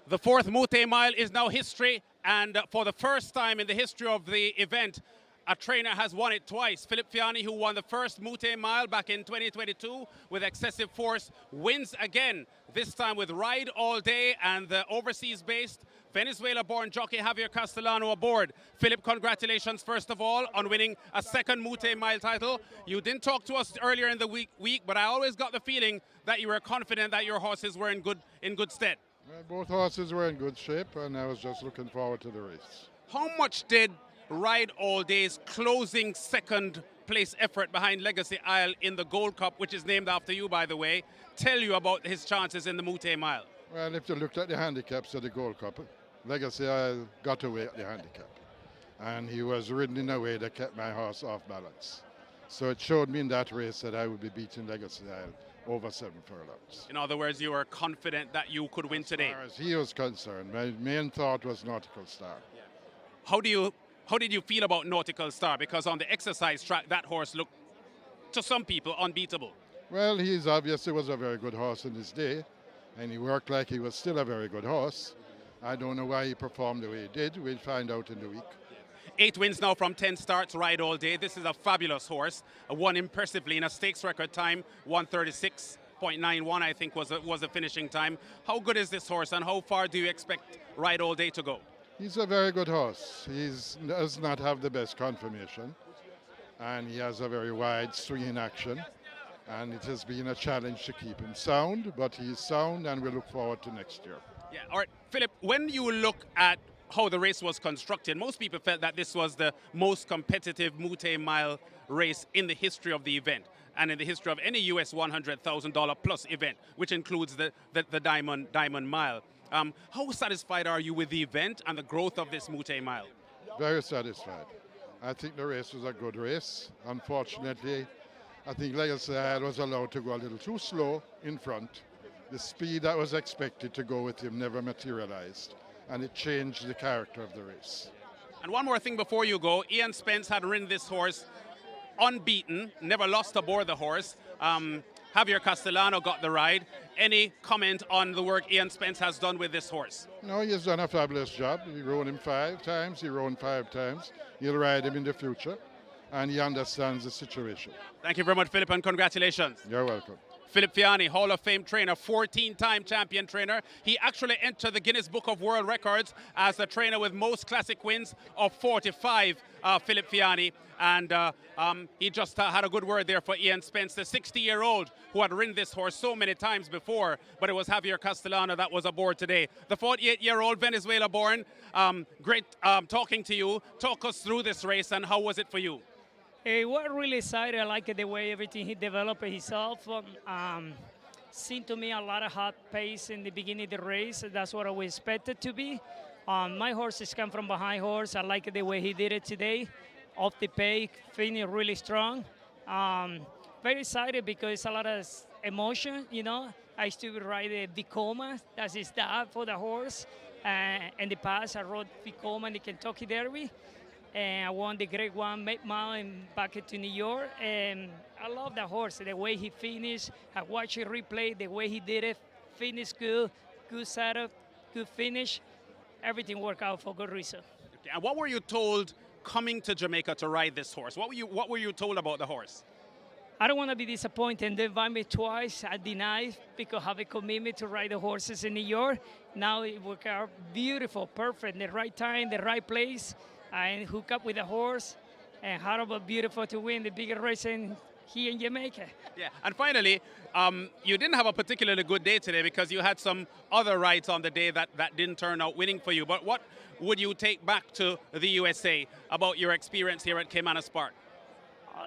The fourth Moute Mile is now history, and for the first time in the history of the event, a trainer has won it twice. Philip Fiani, who won the first Moute Mile back in 2022 with excessive force, wins again, this time with Ride All Day and the overseas-based Venezuela-born jockey Javier Castellano aboard. Philip, congratulations, first of all, on winning a second Moute Mile title. You didn't talk to us earlier in the week, but I always got the feeling that you were confident that your horses were in good stead. Well, both horses were in good shape, and I was just looking forward to the race. How much did Ride All Day's closing second place effort behind Legacy Isle in the Gold Cup, which is named after you, by the way, tell you about his chances in the Moute Mile? Well, if you looked at the handicaps of the Gold Cup, Legacy Isle got away at the handicap. And he was ridden in a way that kept my horse off balance. So it showed me in that race that I would be beating Legacy Isle over 7 furlongs. In other words, you were confident that you could win today. As far as he was concerned, my main thought was Nautical Star. Yeah. How did you feel about Nautical Star? Because on the exercise track, that horse looked, to some people, unbeatable. Well, he's obviously was a very good horse in his day, and he worked like he was still a very good horse. I don't know why he performed the way he did. We'll find out in the week. 8 wins now from 10 starts, Ride All Day. This is a fabulous horse. Won impressively in a stakes record time, 136.91, I think was a finishing time. How good is this horse, and how far do you expect Ride All Day to go? He's a very good horse. He does not have the best conformation, and he has a very wide swinging action. And it has been a challenge to keep him sound, but he's sound, and we look forward to next year. Yeah, all right, Philip, when you look at how the race was constructed, most people felt that this was the most competitive Moute Mile race in the history of the event and in the history of any US $100,000 plus event, which includes the Diamond Mile. How satisfied are you with the event and the growth of this Moute Mile? Very satisfied. I think the race was a good race. Unfortunately, I think Legacy Isle was allowed to go a little too slow in front. The speed that was expected to go with him never materialized, and it changed the character of the race. And one more thing before you go, Ian Spence had ridden this horse unbeaten, never lost aboard the horse. Javier Castellano got the ride. Any comment on the work Ian Spence has done with this horse? No, he has done a fabulous job. He rode him 5 times, he rode him 5 times. He'll ride him in the future, and he understands the situation. Thank you very much, Philip, and congratulations. You're welcome. Philip Fiani, Hall of Fame trainer, 14-time champion trainer. He actually entered the Guinness Book of World Records as the trainer with most classic wins of 45, Philip Fiani. And he just had a good word there for Ian Spence, the 60-year-old who had ridden this horse so many times before, but it was Javier Castellano that was aboard today. The 48-year-old Venezuela-born, great talking to you. Talk us through this race, and how was it for you? We're really excited. I like the way everything he developed himself. Seemed to me a lot of hot pace in the beginning of the race. That's what we expected to be. My horses come from behind horse. I like the way he did it today. Off the pace, feeling really strong. Very excited because it's a lot of emotion, you know. I used to ride the Vicoma. That's his dad for the horse. In the past, I rode Vicoma in the Kentucky Derby. And I won the Grade 1 mile back to New York. And I love that horse, the way he finished. I watched it replay, the way he did it. Finished good, good setup, good finish. Everything worked out for good reason. Okay. And what were you told coming to Jamaica to ride this horse? What were you told about the horse? I don't want to be disappointed. They invited me twice. I denied because I have a commitment to ride the horses in New York. Now it worked out beautiful, perfect, the right time, the right place. I hook up with the horse, and how about beautiful to win the biggest race here in Jamaica. Yeah, and finally, you didn't have a particularly good day today because you had some other rides on the day that didn't turn out winning for you. But what would you take back to the USA about your experience here at Caymanas Park?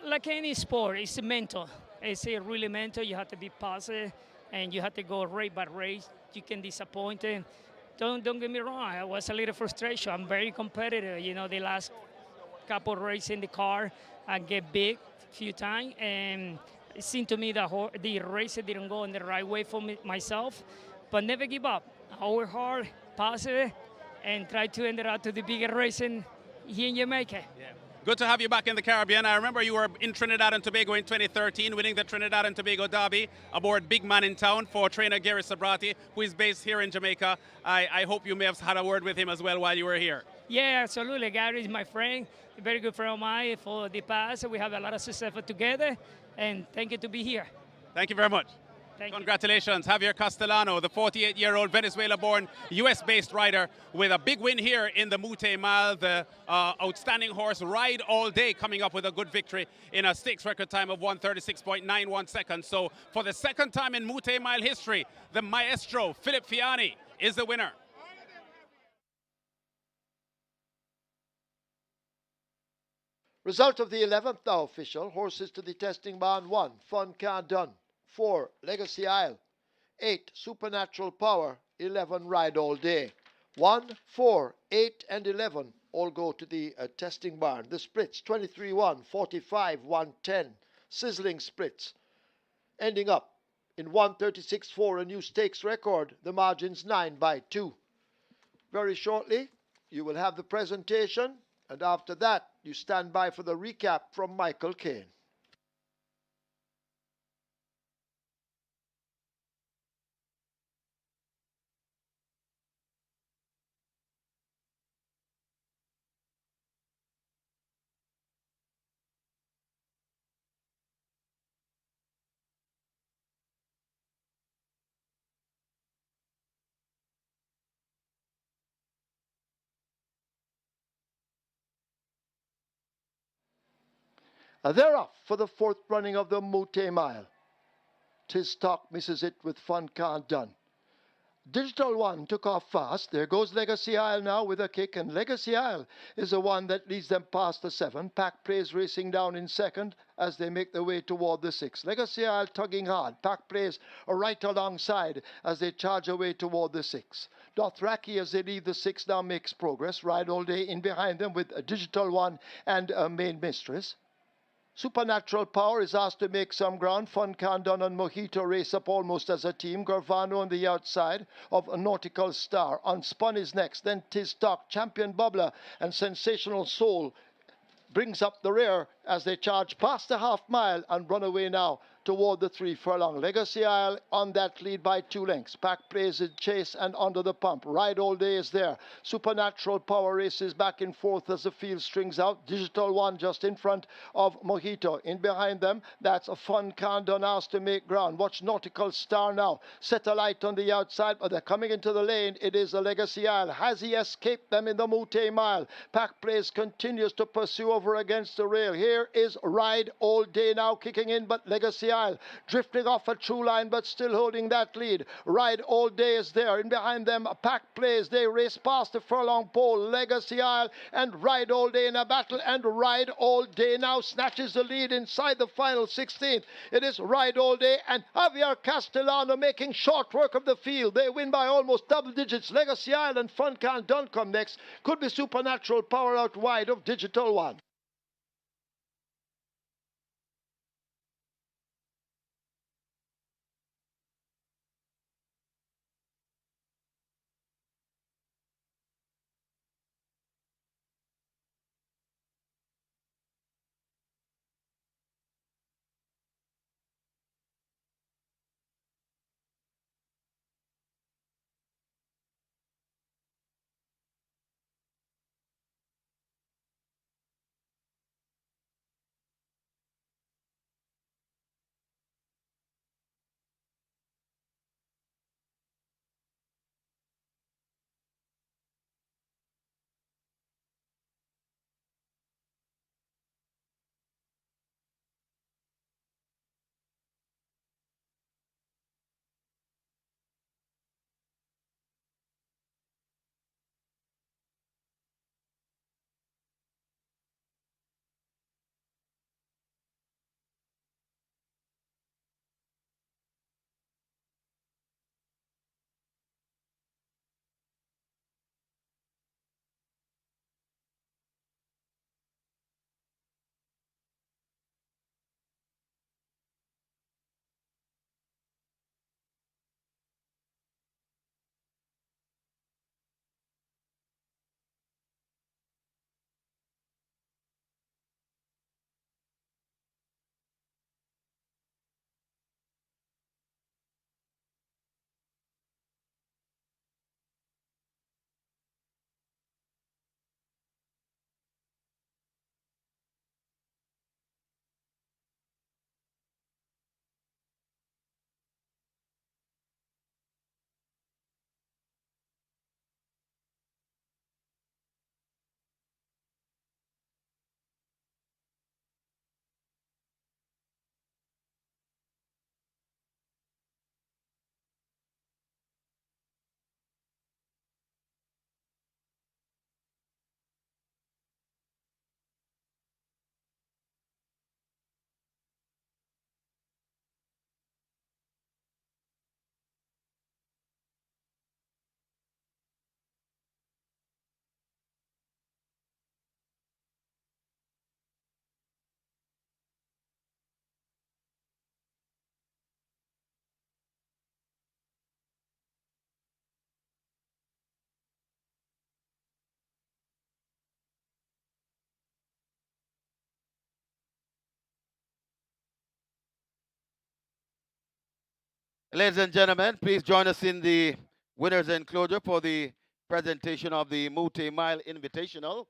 Like any sport, it's mental. It's really mental. You have to be positive, and you have to go race by race. You can disappoint. Don't get me wrong, I was a little frustration. I'm very competitive. You know, the last couple of races in the car, I get big a few times, and it seemed to me that the race didn't go in the right way for myself, but never give up. I work hard, positive, and try to enter out to the bigger race here in Jamaica. Yeah. Good to have you back in the Caribbean. I remember you were in Trinidad and Tobago in 2013, winning the Trinidad and Tobago Derby aboard Big Man in Town for trainer GR.III, who is based here in Jamaica. I hope you may have had a word with him as well while you were here. Yeah, absolutely. Gary is my friend, a very good friend of mine for the past. We have a lot of success together, and thank you to be here. Thank you very much. Congratulations, Javier Castellano, the 48-year-old Venezuela-born US-based rider with a big win here in the Moute Mile. The outstanding horse Ride All Day coming up with a good victory in a stakes record time of 1:36.91 seconds. So for the second time in Moute Mile history, the maestro, Philip Fiani, is the winner. Result of the 11th now official. Horses to the testing barn: 1, Fun Can't Done; 4, Legacy Isle; 8, Supernatural Power; 11, Ride All Day. 1, 4, 8, and 11 all go to the testing barn. The splits: 23-1, 45-110, sizzling splits, ending up in 1:36.4, a new stakes record. The margin's 9/2. Very shortly, you will have the presentation, and after that, you stand by for the recap from Michael Kane. They're off for the 4th running of the Moute Mile. Tis Talk misses it with Fun Can't Done. Digital One took off fast. There goes Legacy Isle now with a kick, and Legacy Isle is the one that leads them past the 7. Pack Plays racing down in second as they make their way toward the 6. Legacy Isle tugging hard. Pack Plays are right alongside as they charge away toward the 6. Dothraki, as they leave the 6, now makes progress. Ride All Day in behind them with a Digital One and a Main Mistress. Supernatural Power is asked to make some ground. Fun Can't Done and Mojito race up almost as a team. Garvano on the outside of a Nautical Star. Unspun is next. Then Tis Talk, Champion Bubbler, and Sensational Soul brings up the rear as they charge past the half mile and run away now toward the 3 furlong. Legacy Isle on that lead by 2 lengths. Pack Plays in chase and under the pump. Ride All Day is there. Supernatural Power races back and forth as the field strings out. Digital One just in front of Mojito. In behind them, that's a Fun Can't Done asked to make ground. Watch Nautical Star now. Set a light on the outside, but they're coming into the lane. It is the Legacy Isle. Has he escaped them in the Moute Mile? Pack Plays continues to pursue over against the rail. Here is Ride All Day now kicking in, but Legacy Isle drifting off a true line, but still holding that lead. Ride All Day is there. In behind them, Pack Plays. They race past the furlong pole. Legacy Isle and Ride All Day in a battle, and Ride All Day now snatches the lead inside the final 16th. It is Ride All Day and Javier Castellano making short work of the field. They win by almost double digits. Legacy Isle and Fun Can't Done come next. Could be Supernatural Power out wide of Digital One. Ladies and gentlemen, please join us in the winner's enclosure for the presentation of the Moute Mile Invitational.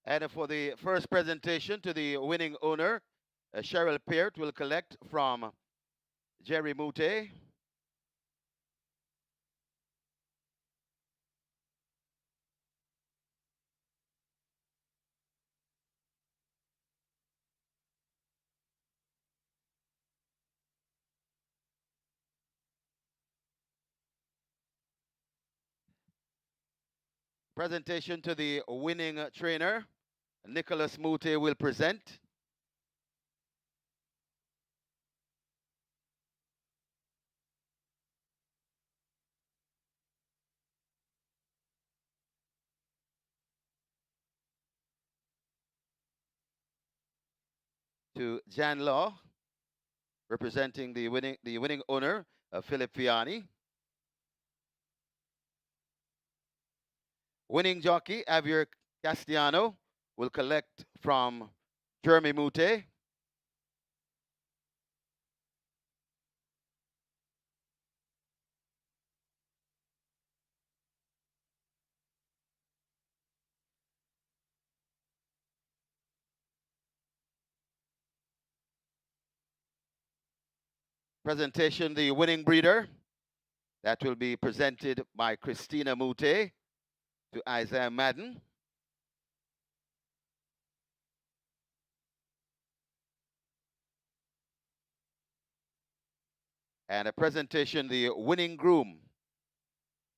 And for the first presentation to the winning owner, Cheryl Peart will collect from Jerry Moute. Presentation to the winning trainer, Nicholas Moute will present. To Jan Law, representing the winning owner, Philip Fiani. Winning jockey, Javier Castellano, will collect from Jeremy Moute. Presentation, the winning breeder. That will be presented by Christina Moute to Isaiah Madden. And a presentation, the winning groom,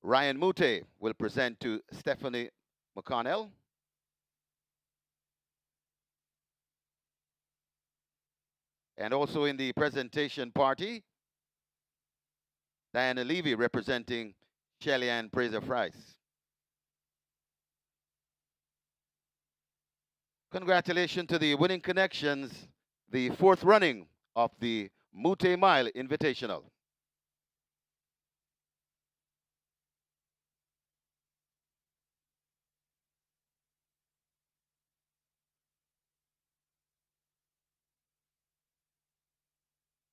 Ryan Moute, will present to Stephanie McConnell. And also in the presentation party, Diana Levy representing Shelly Ann Fraser-Price. Congratulations to the winning connections, the fourth running of the Moute Mile Invitational.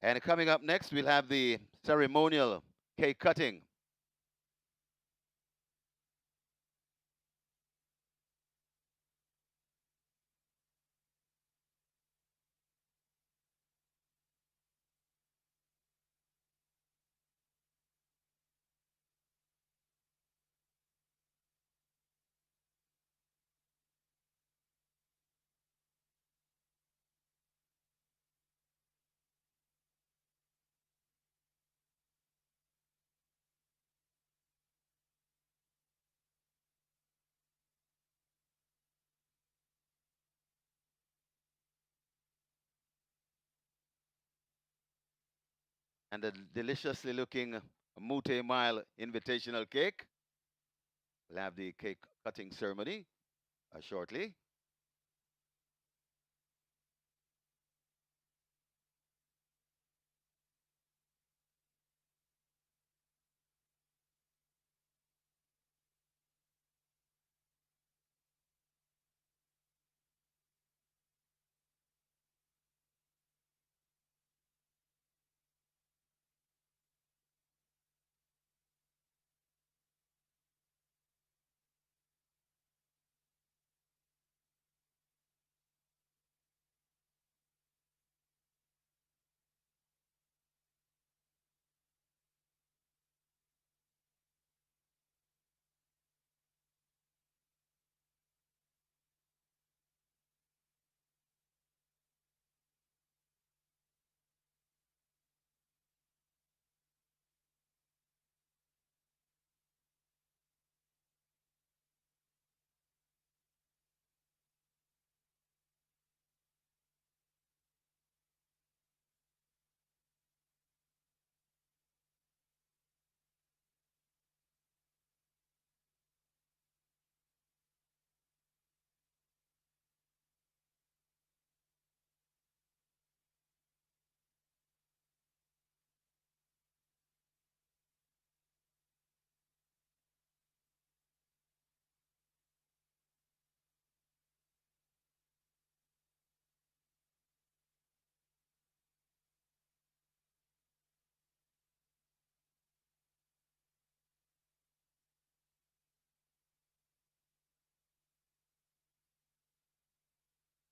And coming up next, we'll have the ceremonial cake cutting. And the deliciously looking Moute Mile Invitational cake. We'll have the cake cutting ceremony shortly.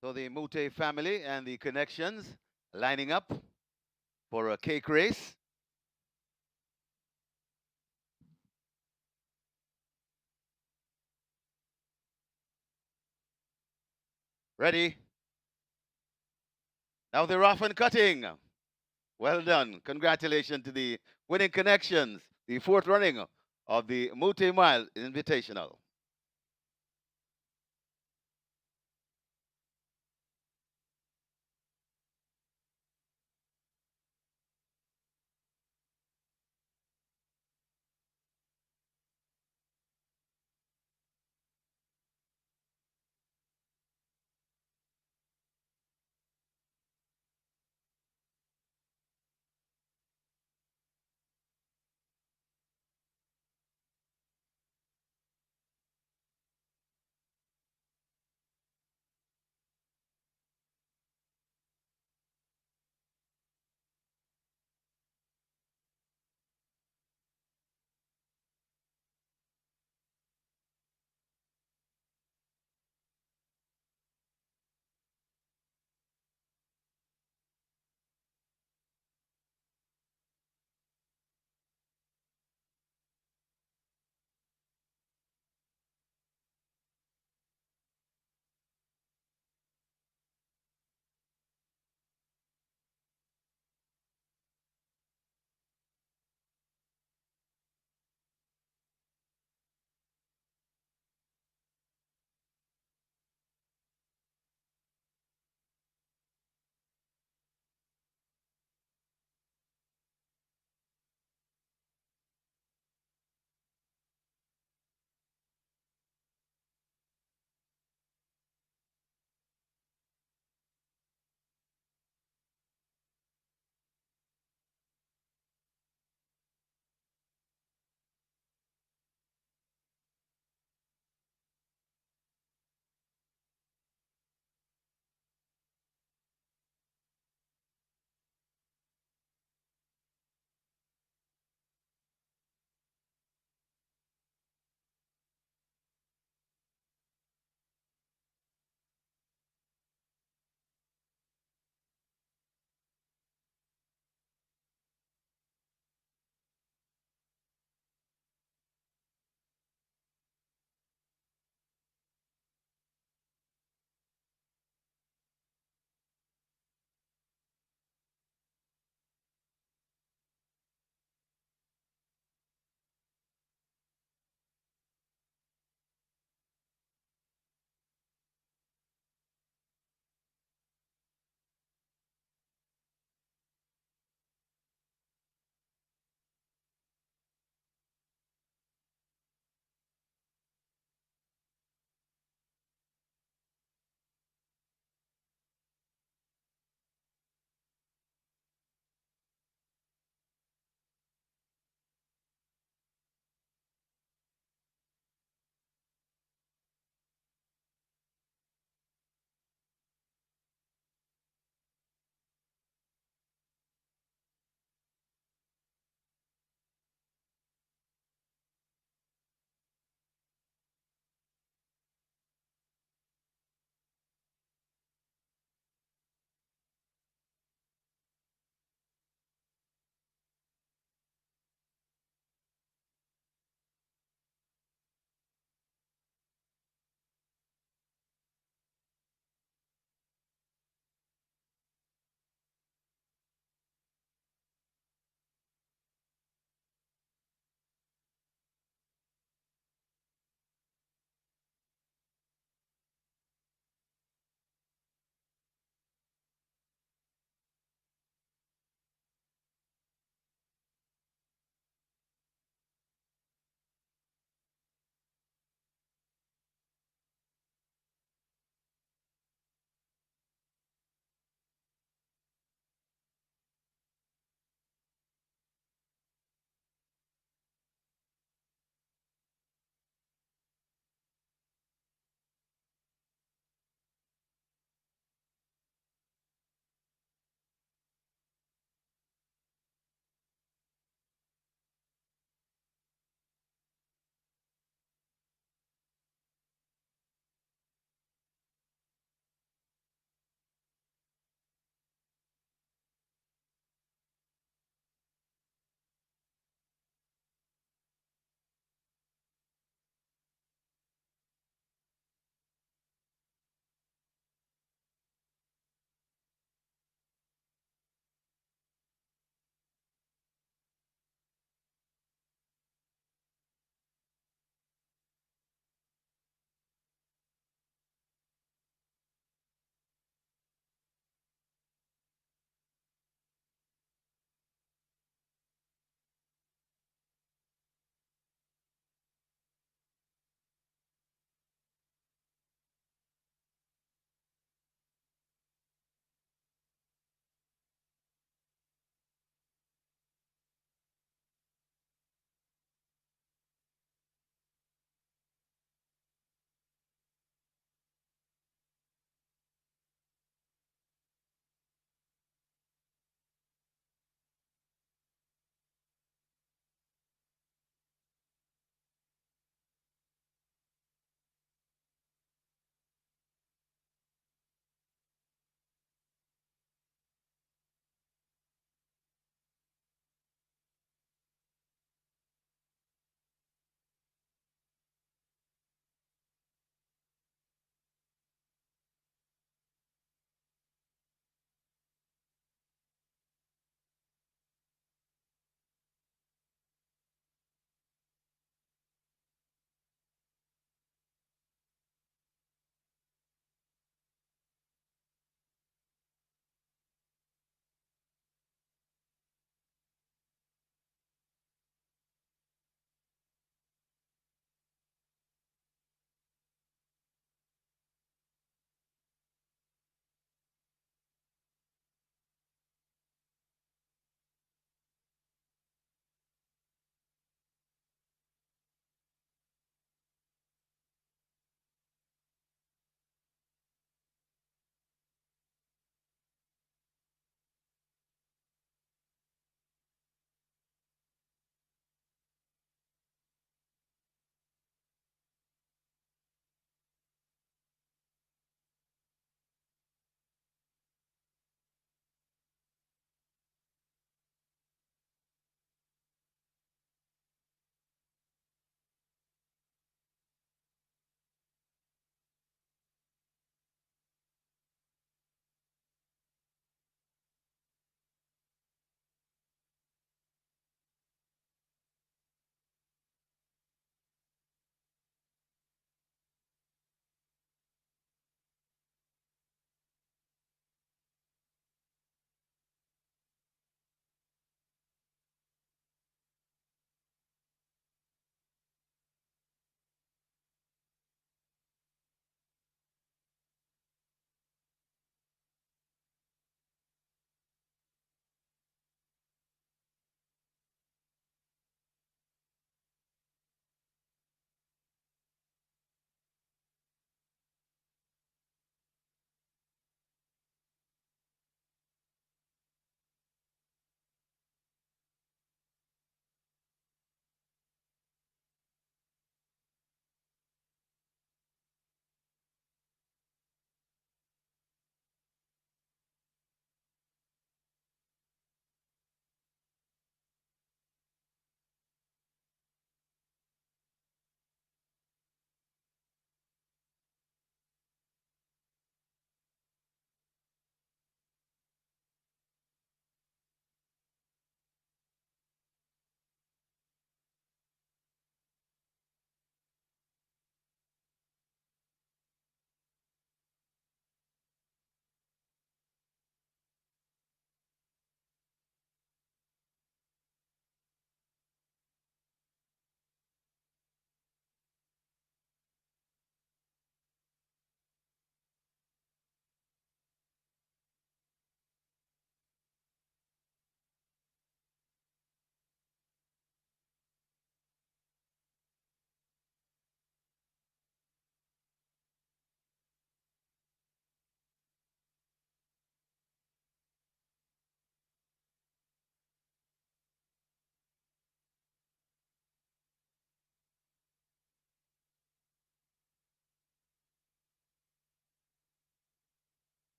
So the Moute family and the connections lining up for a cake race. Ready? Now they're off and cutting. Well done. Congratulations to the winning connections, the fourth running of the Moute Mile Invitational.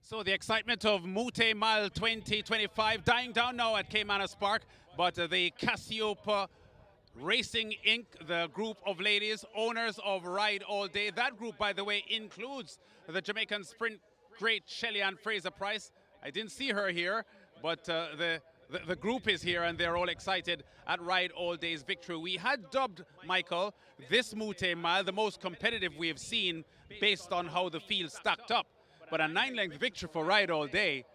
So the excitement of Moute Mile 2025 dying down now at Caymanas Park, but the Cassiopeia Racing Inc., the group of ladies, owners of Ride All Day. That group, by the way, includes the Jamaican sprint great Shelly-Ann Fraser-Price. I didn't see her here, but the group is here and they're all excited at Ride All Day's victory. We had dubbed, Michael, this Moute Mile the most competitive we have seen based on how the field stacked up. But a 9-length victory for Ride All Day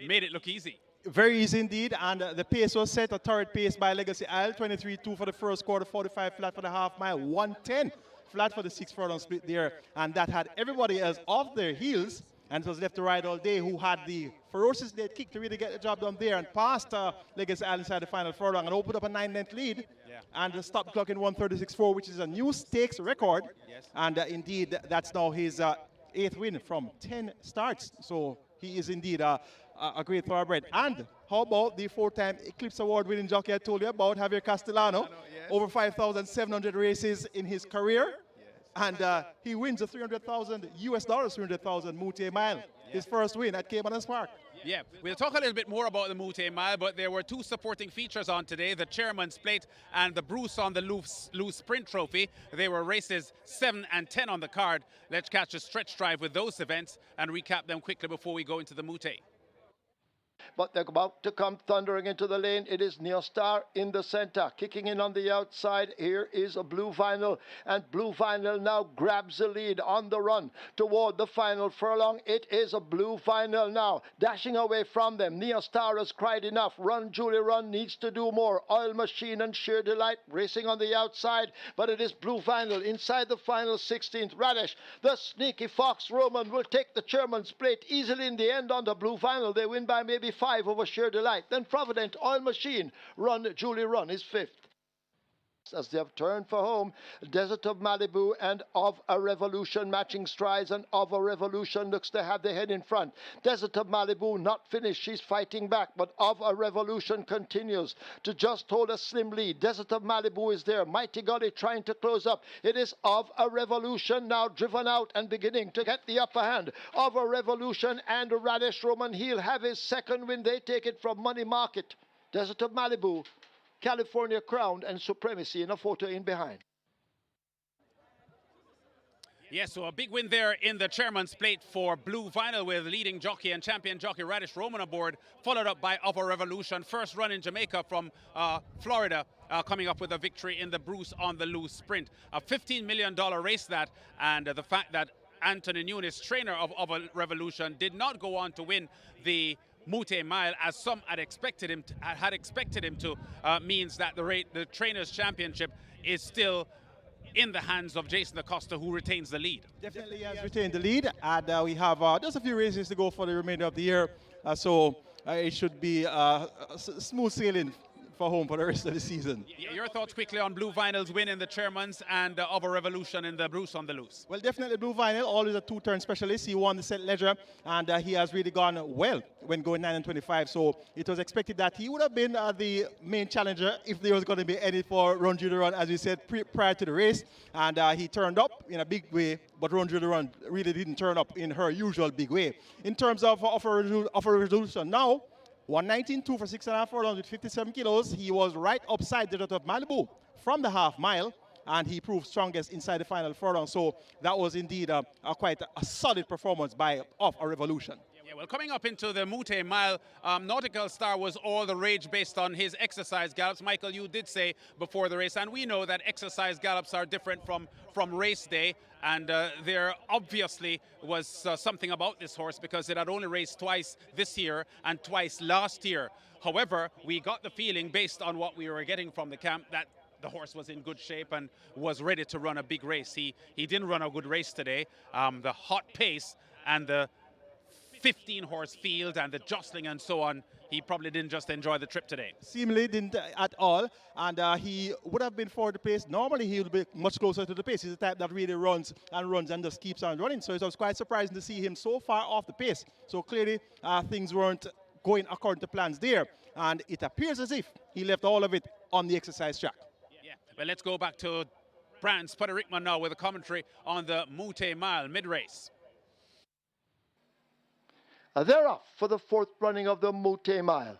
made it look easy. Very easy indeed, and the pace was set, a third pace by Legacy Isle, 23.2 for the first quarter, 45 flat for the half mile, 110 flat for the 6 furlong split there, and that had everybody else off their heels, and it was left to Ride All Day, who had the ferocious dead kick to really get the job done there, and passed Legacy Isle inside the final furlong, and opened up a 9-length lead, and stopped clock in 136.4, which is a new stakes record, and indeed that's now his 8th win from 10 starts, so he is indeed a great thoroughbred. And how about the 4-time Eclipse Award winning jockey I told you about, Javier Castellano? Over 5,700 races in his career. And he wins a $300,000 US, $300,000 Moute Mile. His first win at Caymanas Park. Yeah, we'll talk a little bit more about the Moute Mile, but there were 2 supporting features on today, the Chairman's Plate and the Bruce-on-the-Loose Sprint Trophy. They were races 7 and 10 on the card. Let's catch a stretch drive with those events and recap them quickly before we go into the Moute. But they're about to come thundering into the lane. It is Neostar in the center, kicking in on the outside. Here is a Blue Vinyl, and Blue Vinyl now grabs the lead on the run toward the final furlong. It is a Blue Vinyl now, dashing away from them. Neostar has cried enough. Run, Julie, Run needs to do more. Oil Machine and Sheer Delight racing on the outside, but it is Blue Vinyl inside the final 16th. Radish, the sneaky Fox Roman, will take the Chairman's Plate easily in the end on the Blue Vinyl. They win by maybe 5 over Sheer Delight. Then Provident, Oil Machine, Run, Julie, Run is 5th. As they have turned for home, Desert of Malibu and Of a Revolution matching strides, and Of a Revolution looks to have the head in front. Desert of Malibu not finished, she's fighting back, but Of a Revolution continues to just hold a slim lead. Desert of Malibu is there, Mighty Golly trying to close up. It is Of a Revolution now driven out and beginning to get the upper hand. Of a Revolution and Radish Roman, he'll have his second win. They take it from Money Market. Desert of Malibu, California Crown and Supremacy in a photo in behind. Yes, so a big win there in the Chairman's Plate for Blue Vinyl with leading jockey and champion jockey Radish Roman aboard, followed up by Of a Revolution. First run in Jamaica from Florida, coming up with a victory in the Bruce-on-the-Loose Sprint. A $15 million race that, and the fact that Anthony Nunes, trainer of a Revolution, did not go on to win the Moute Mile as some had expected him to, means that the Trainers' Championship is still in the hands of Jason Acosta, who retains the lead. Definitely has retained the lead, and we have just a few races to go for the remainder of the year, so it should be smooth sailing for home for the rest of the season. Your thoughts quickly on Blue Vinyl's win in the Chairman's and Of a Revolution in the Bruce-on-the-Loose? Well, definitely Blue Vinyl, always a 2-turn specialist. He won the St. Ledger, and he has really gone well when going 9 and 25. So it was expected that he would have been the main challenger if there was going to be any for Run Judy Run, as we said prior to the race. And he turned up in a big way, but Run Judy Run really didn't turn up in her usual big way. In terms of a Revolution now, 119.2 for 6.5 furlongs with 57 kilos. He was right upside the Desert of Malibu from the half mile, and he proved strongest inside the final furlong. So that was indeed quite a solid performance by Of a Revolution. Yeah, well, coming up into the Moute Mile, Nautical Star was all the rage based on his exercise gallops. Michael, you did say before the race, and we know that exercise gallops are different from race day, and there obviously was something about this horse because it had only raced twice this year and twice last year. However, we got the feeling based on what we were getting from the camp that the horse was in good shape and was ready to run a big race. He didn't run a good race today. The hot pace and the 15-horse field and the jostling and so on, he probably didn't just enjoy the trip today. Seemingly didn't at all, and he would have been for the pace. Normally he would be much closer to the pace. He's the type that really runs and just keeps on running. So it was quite surprising to see him so far off the pace. So clearly things weren't going according to plans there, and it appears as if he left all of it on the exercise track. Yeah, well, let's go back to Brand Spudder Rickman now with a commentary on the Moute Mile mid-race. They're off for the fourth running of the Moute Mile.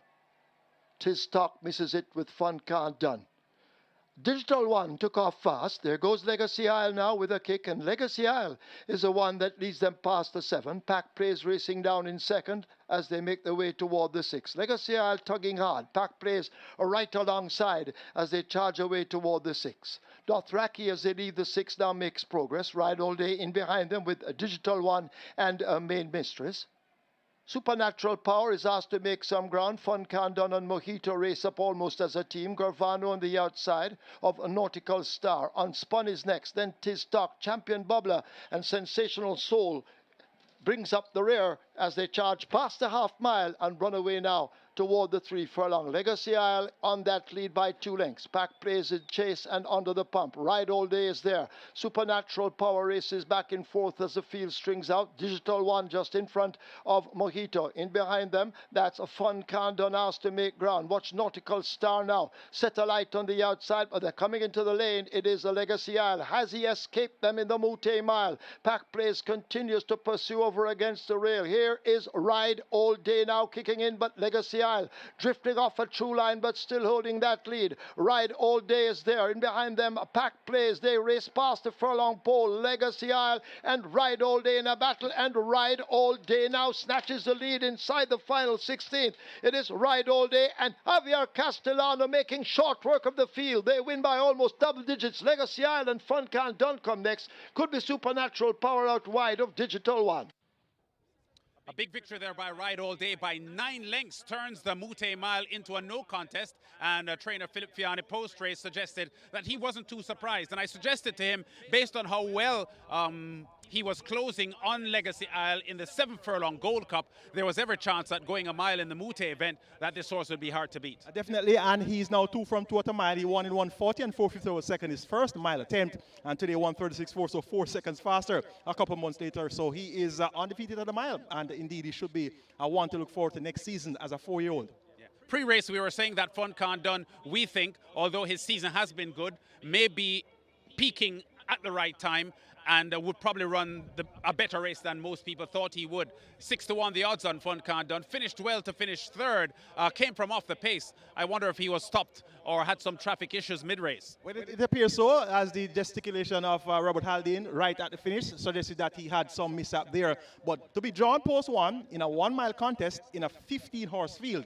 Tis Talk misses it with Fun Can't Done. Digital One took off fast. There goes Legacy Isle now with a kick, and Legacy Isle is the one that leads them past the 7. Pack Plays racing down in second as they make their way toward the 6. Legacy Isle tugging hard. Pack Plays are right alongside as they charge away toward the 6. Dothraki, as they leave the 6, now makes progress. Ride All Day in behind them with a Digital One and a Main Mistress. Supernatural Power is asked to make some ground. Fun Can't Done and Mojito race up almost as a team. Garvano on the outside of a Nautical Star. Unspun is next. Then Tis Talk, Champion Bubbler, and Sensational Soul brings up the rear as they charge past the half mile and run away now toward the 3 furlong. Legacy Isle on that lead by 2 lengths. Pack Plays in chase and under the pump. Ride All Day is there. Supernatural Power races back and forth as the field strings out. Digital One just in front of Mojito. In behind them, that's a Fun Can't Done asked to make ground. Watch Nautical Star now. Set a light on the outside, but they're coming into the lane. It is a Legacy Isle. Has he escaped them in the Moute Mile? Pack Plays continues to pursue over against the rail. Here is Ride All Day now kicking in, but Legacy Isle drifting off a true line but still holding that lead. Ride All Day is there. In behind them, Pack Plays. They race past the furlong pole. Legacy Isle and Ride All Day in a battle, and Ride All Day now snatches the lead inside the final 16th. It is Ride All Day and Javier Castellano making short work of the field. They win by almost double digits. Legacy Isle and Fun Can't Done come next. Could be Supernatural Power out wide of Digital One. A big victory there by Ride All Day by 9 lengths, turns the Moute Mile into a no contest, and trainer Philip Fiani post-race suggested that he wasn't too surprised, and I suggested to him, based on how well he was closing on Legacy Isle in the 7 furlong Gold Cup, there was every chance that going a mile in the Moute event that this horse would be hard to beat. Definitely, and he's now 2 from 2 at a mile. He won in 1:40 and 4:50 was second his first mile attempt, and today 1:36.4, so 4 seconds faster a couple months later. So he is undefeated at a mile, and indeed he should be one to look forward to next season as a 4-year-old. Pre-race, we were saying that Fun Can't Done, we think, although his season has been good, may be peaking at the right time, and would probably run a better race than most people thought he would. 6-1 the odds on Fun Can't Done. Finished well to finish third. Came from off the pace. I wonder if he was stopped or had some traffic issues mid-race. Well, it appears so, as the gesticulation of Robert Haldane right at the finish suggested that he had some mishap there. But to be drawn post 1 in a 1-mile contest in a 15-horse field,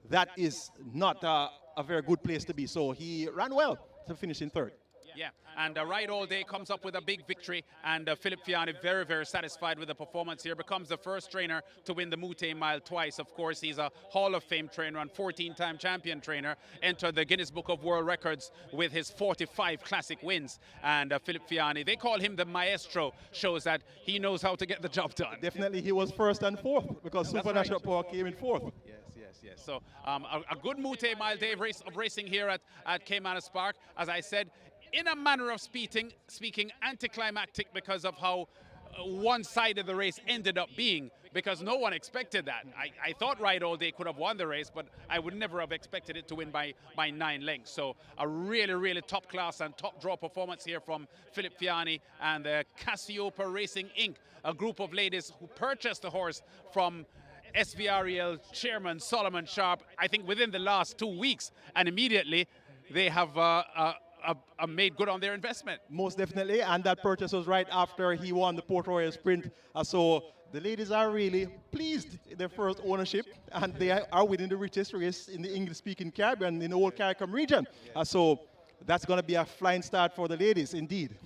that is not a very good place to be. So he ran well to finish in third. Yeah, and Ride All Day comes up with a big victory, and Philip Fiani very, very satisfied with the performance here. Becomes the first trainer to win the Moute Mile twice. Of course, he's a Hall of Fame trainer and 14-time champion trainer. Entered the Guinness Book of World Records with his 45 classic wins. And Philip Fiani, they call him the maestro, shows that he knows how to get the job done. Definitely, he was first and fourth because Supernatural Power came in fourth. Yes. So a good Moute Mile day of racing here at Caymanas Park. As I said, in a manner of speaking, anticlimactic because of how one-sided the race ended up being, because no one expected that. I thought Ride All Day could have won the race, but I would never have expected it to win by 9 lengths. So a really, really top class and top draw performance here from Philip Fiani and the Cassiopeia Racing Inc., a group of ladies who purchased the horse from SVREL chairman Solomon Sharp, I think within the last 2 weeks, and immediately they have made good on their investment. Most definitely, and that purchase was right after he won the Port Royal Sprint. So the ladies are really pleased in their first ownership, and they are winning the richest race in the English-speaking Caribbean, in the whole CARICOM region. So that's going to be a flying start for the ladies, indeed.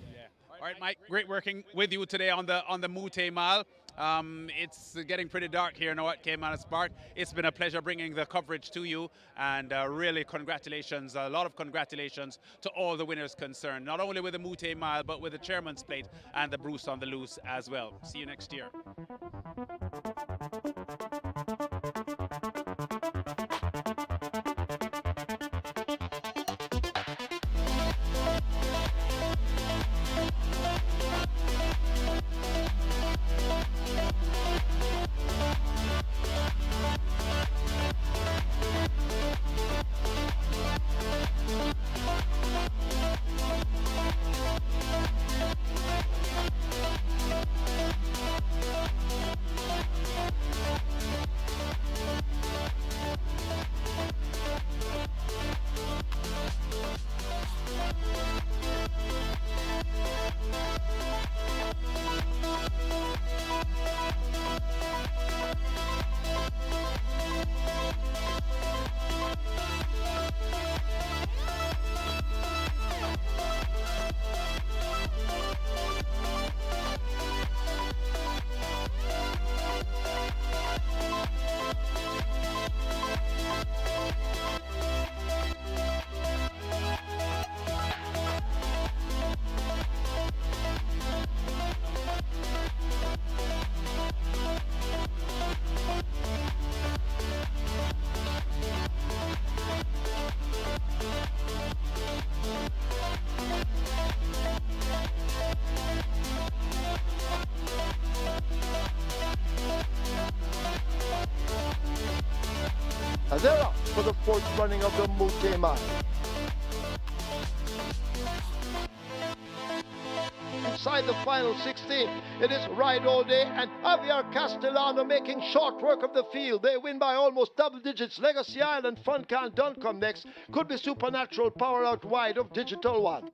All right, Mike, great working with you today on the Moute Mile. It's getting pretty dark here now at Caymanas Park. It's been a pleasure bringing the coverage to you, and really congratulations, a lot of congratulations to all the winners concerned, not only with the Moute Mile, but with the Chairman's Plate and the Bruce on the Loose as well. See you next year. They're up for the fourth running of the Moute Mile. Inside the final 16, it is Ride All Day and Javier Castellano making short work of the field. They win by almost double digits. Legacy Island, Fun Can Done come next. Could be Supernatural Power out wide of Digital One.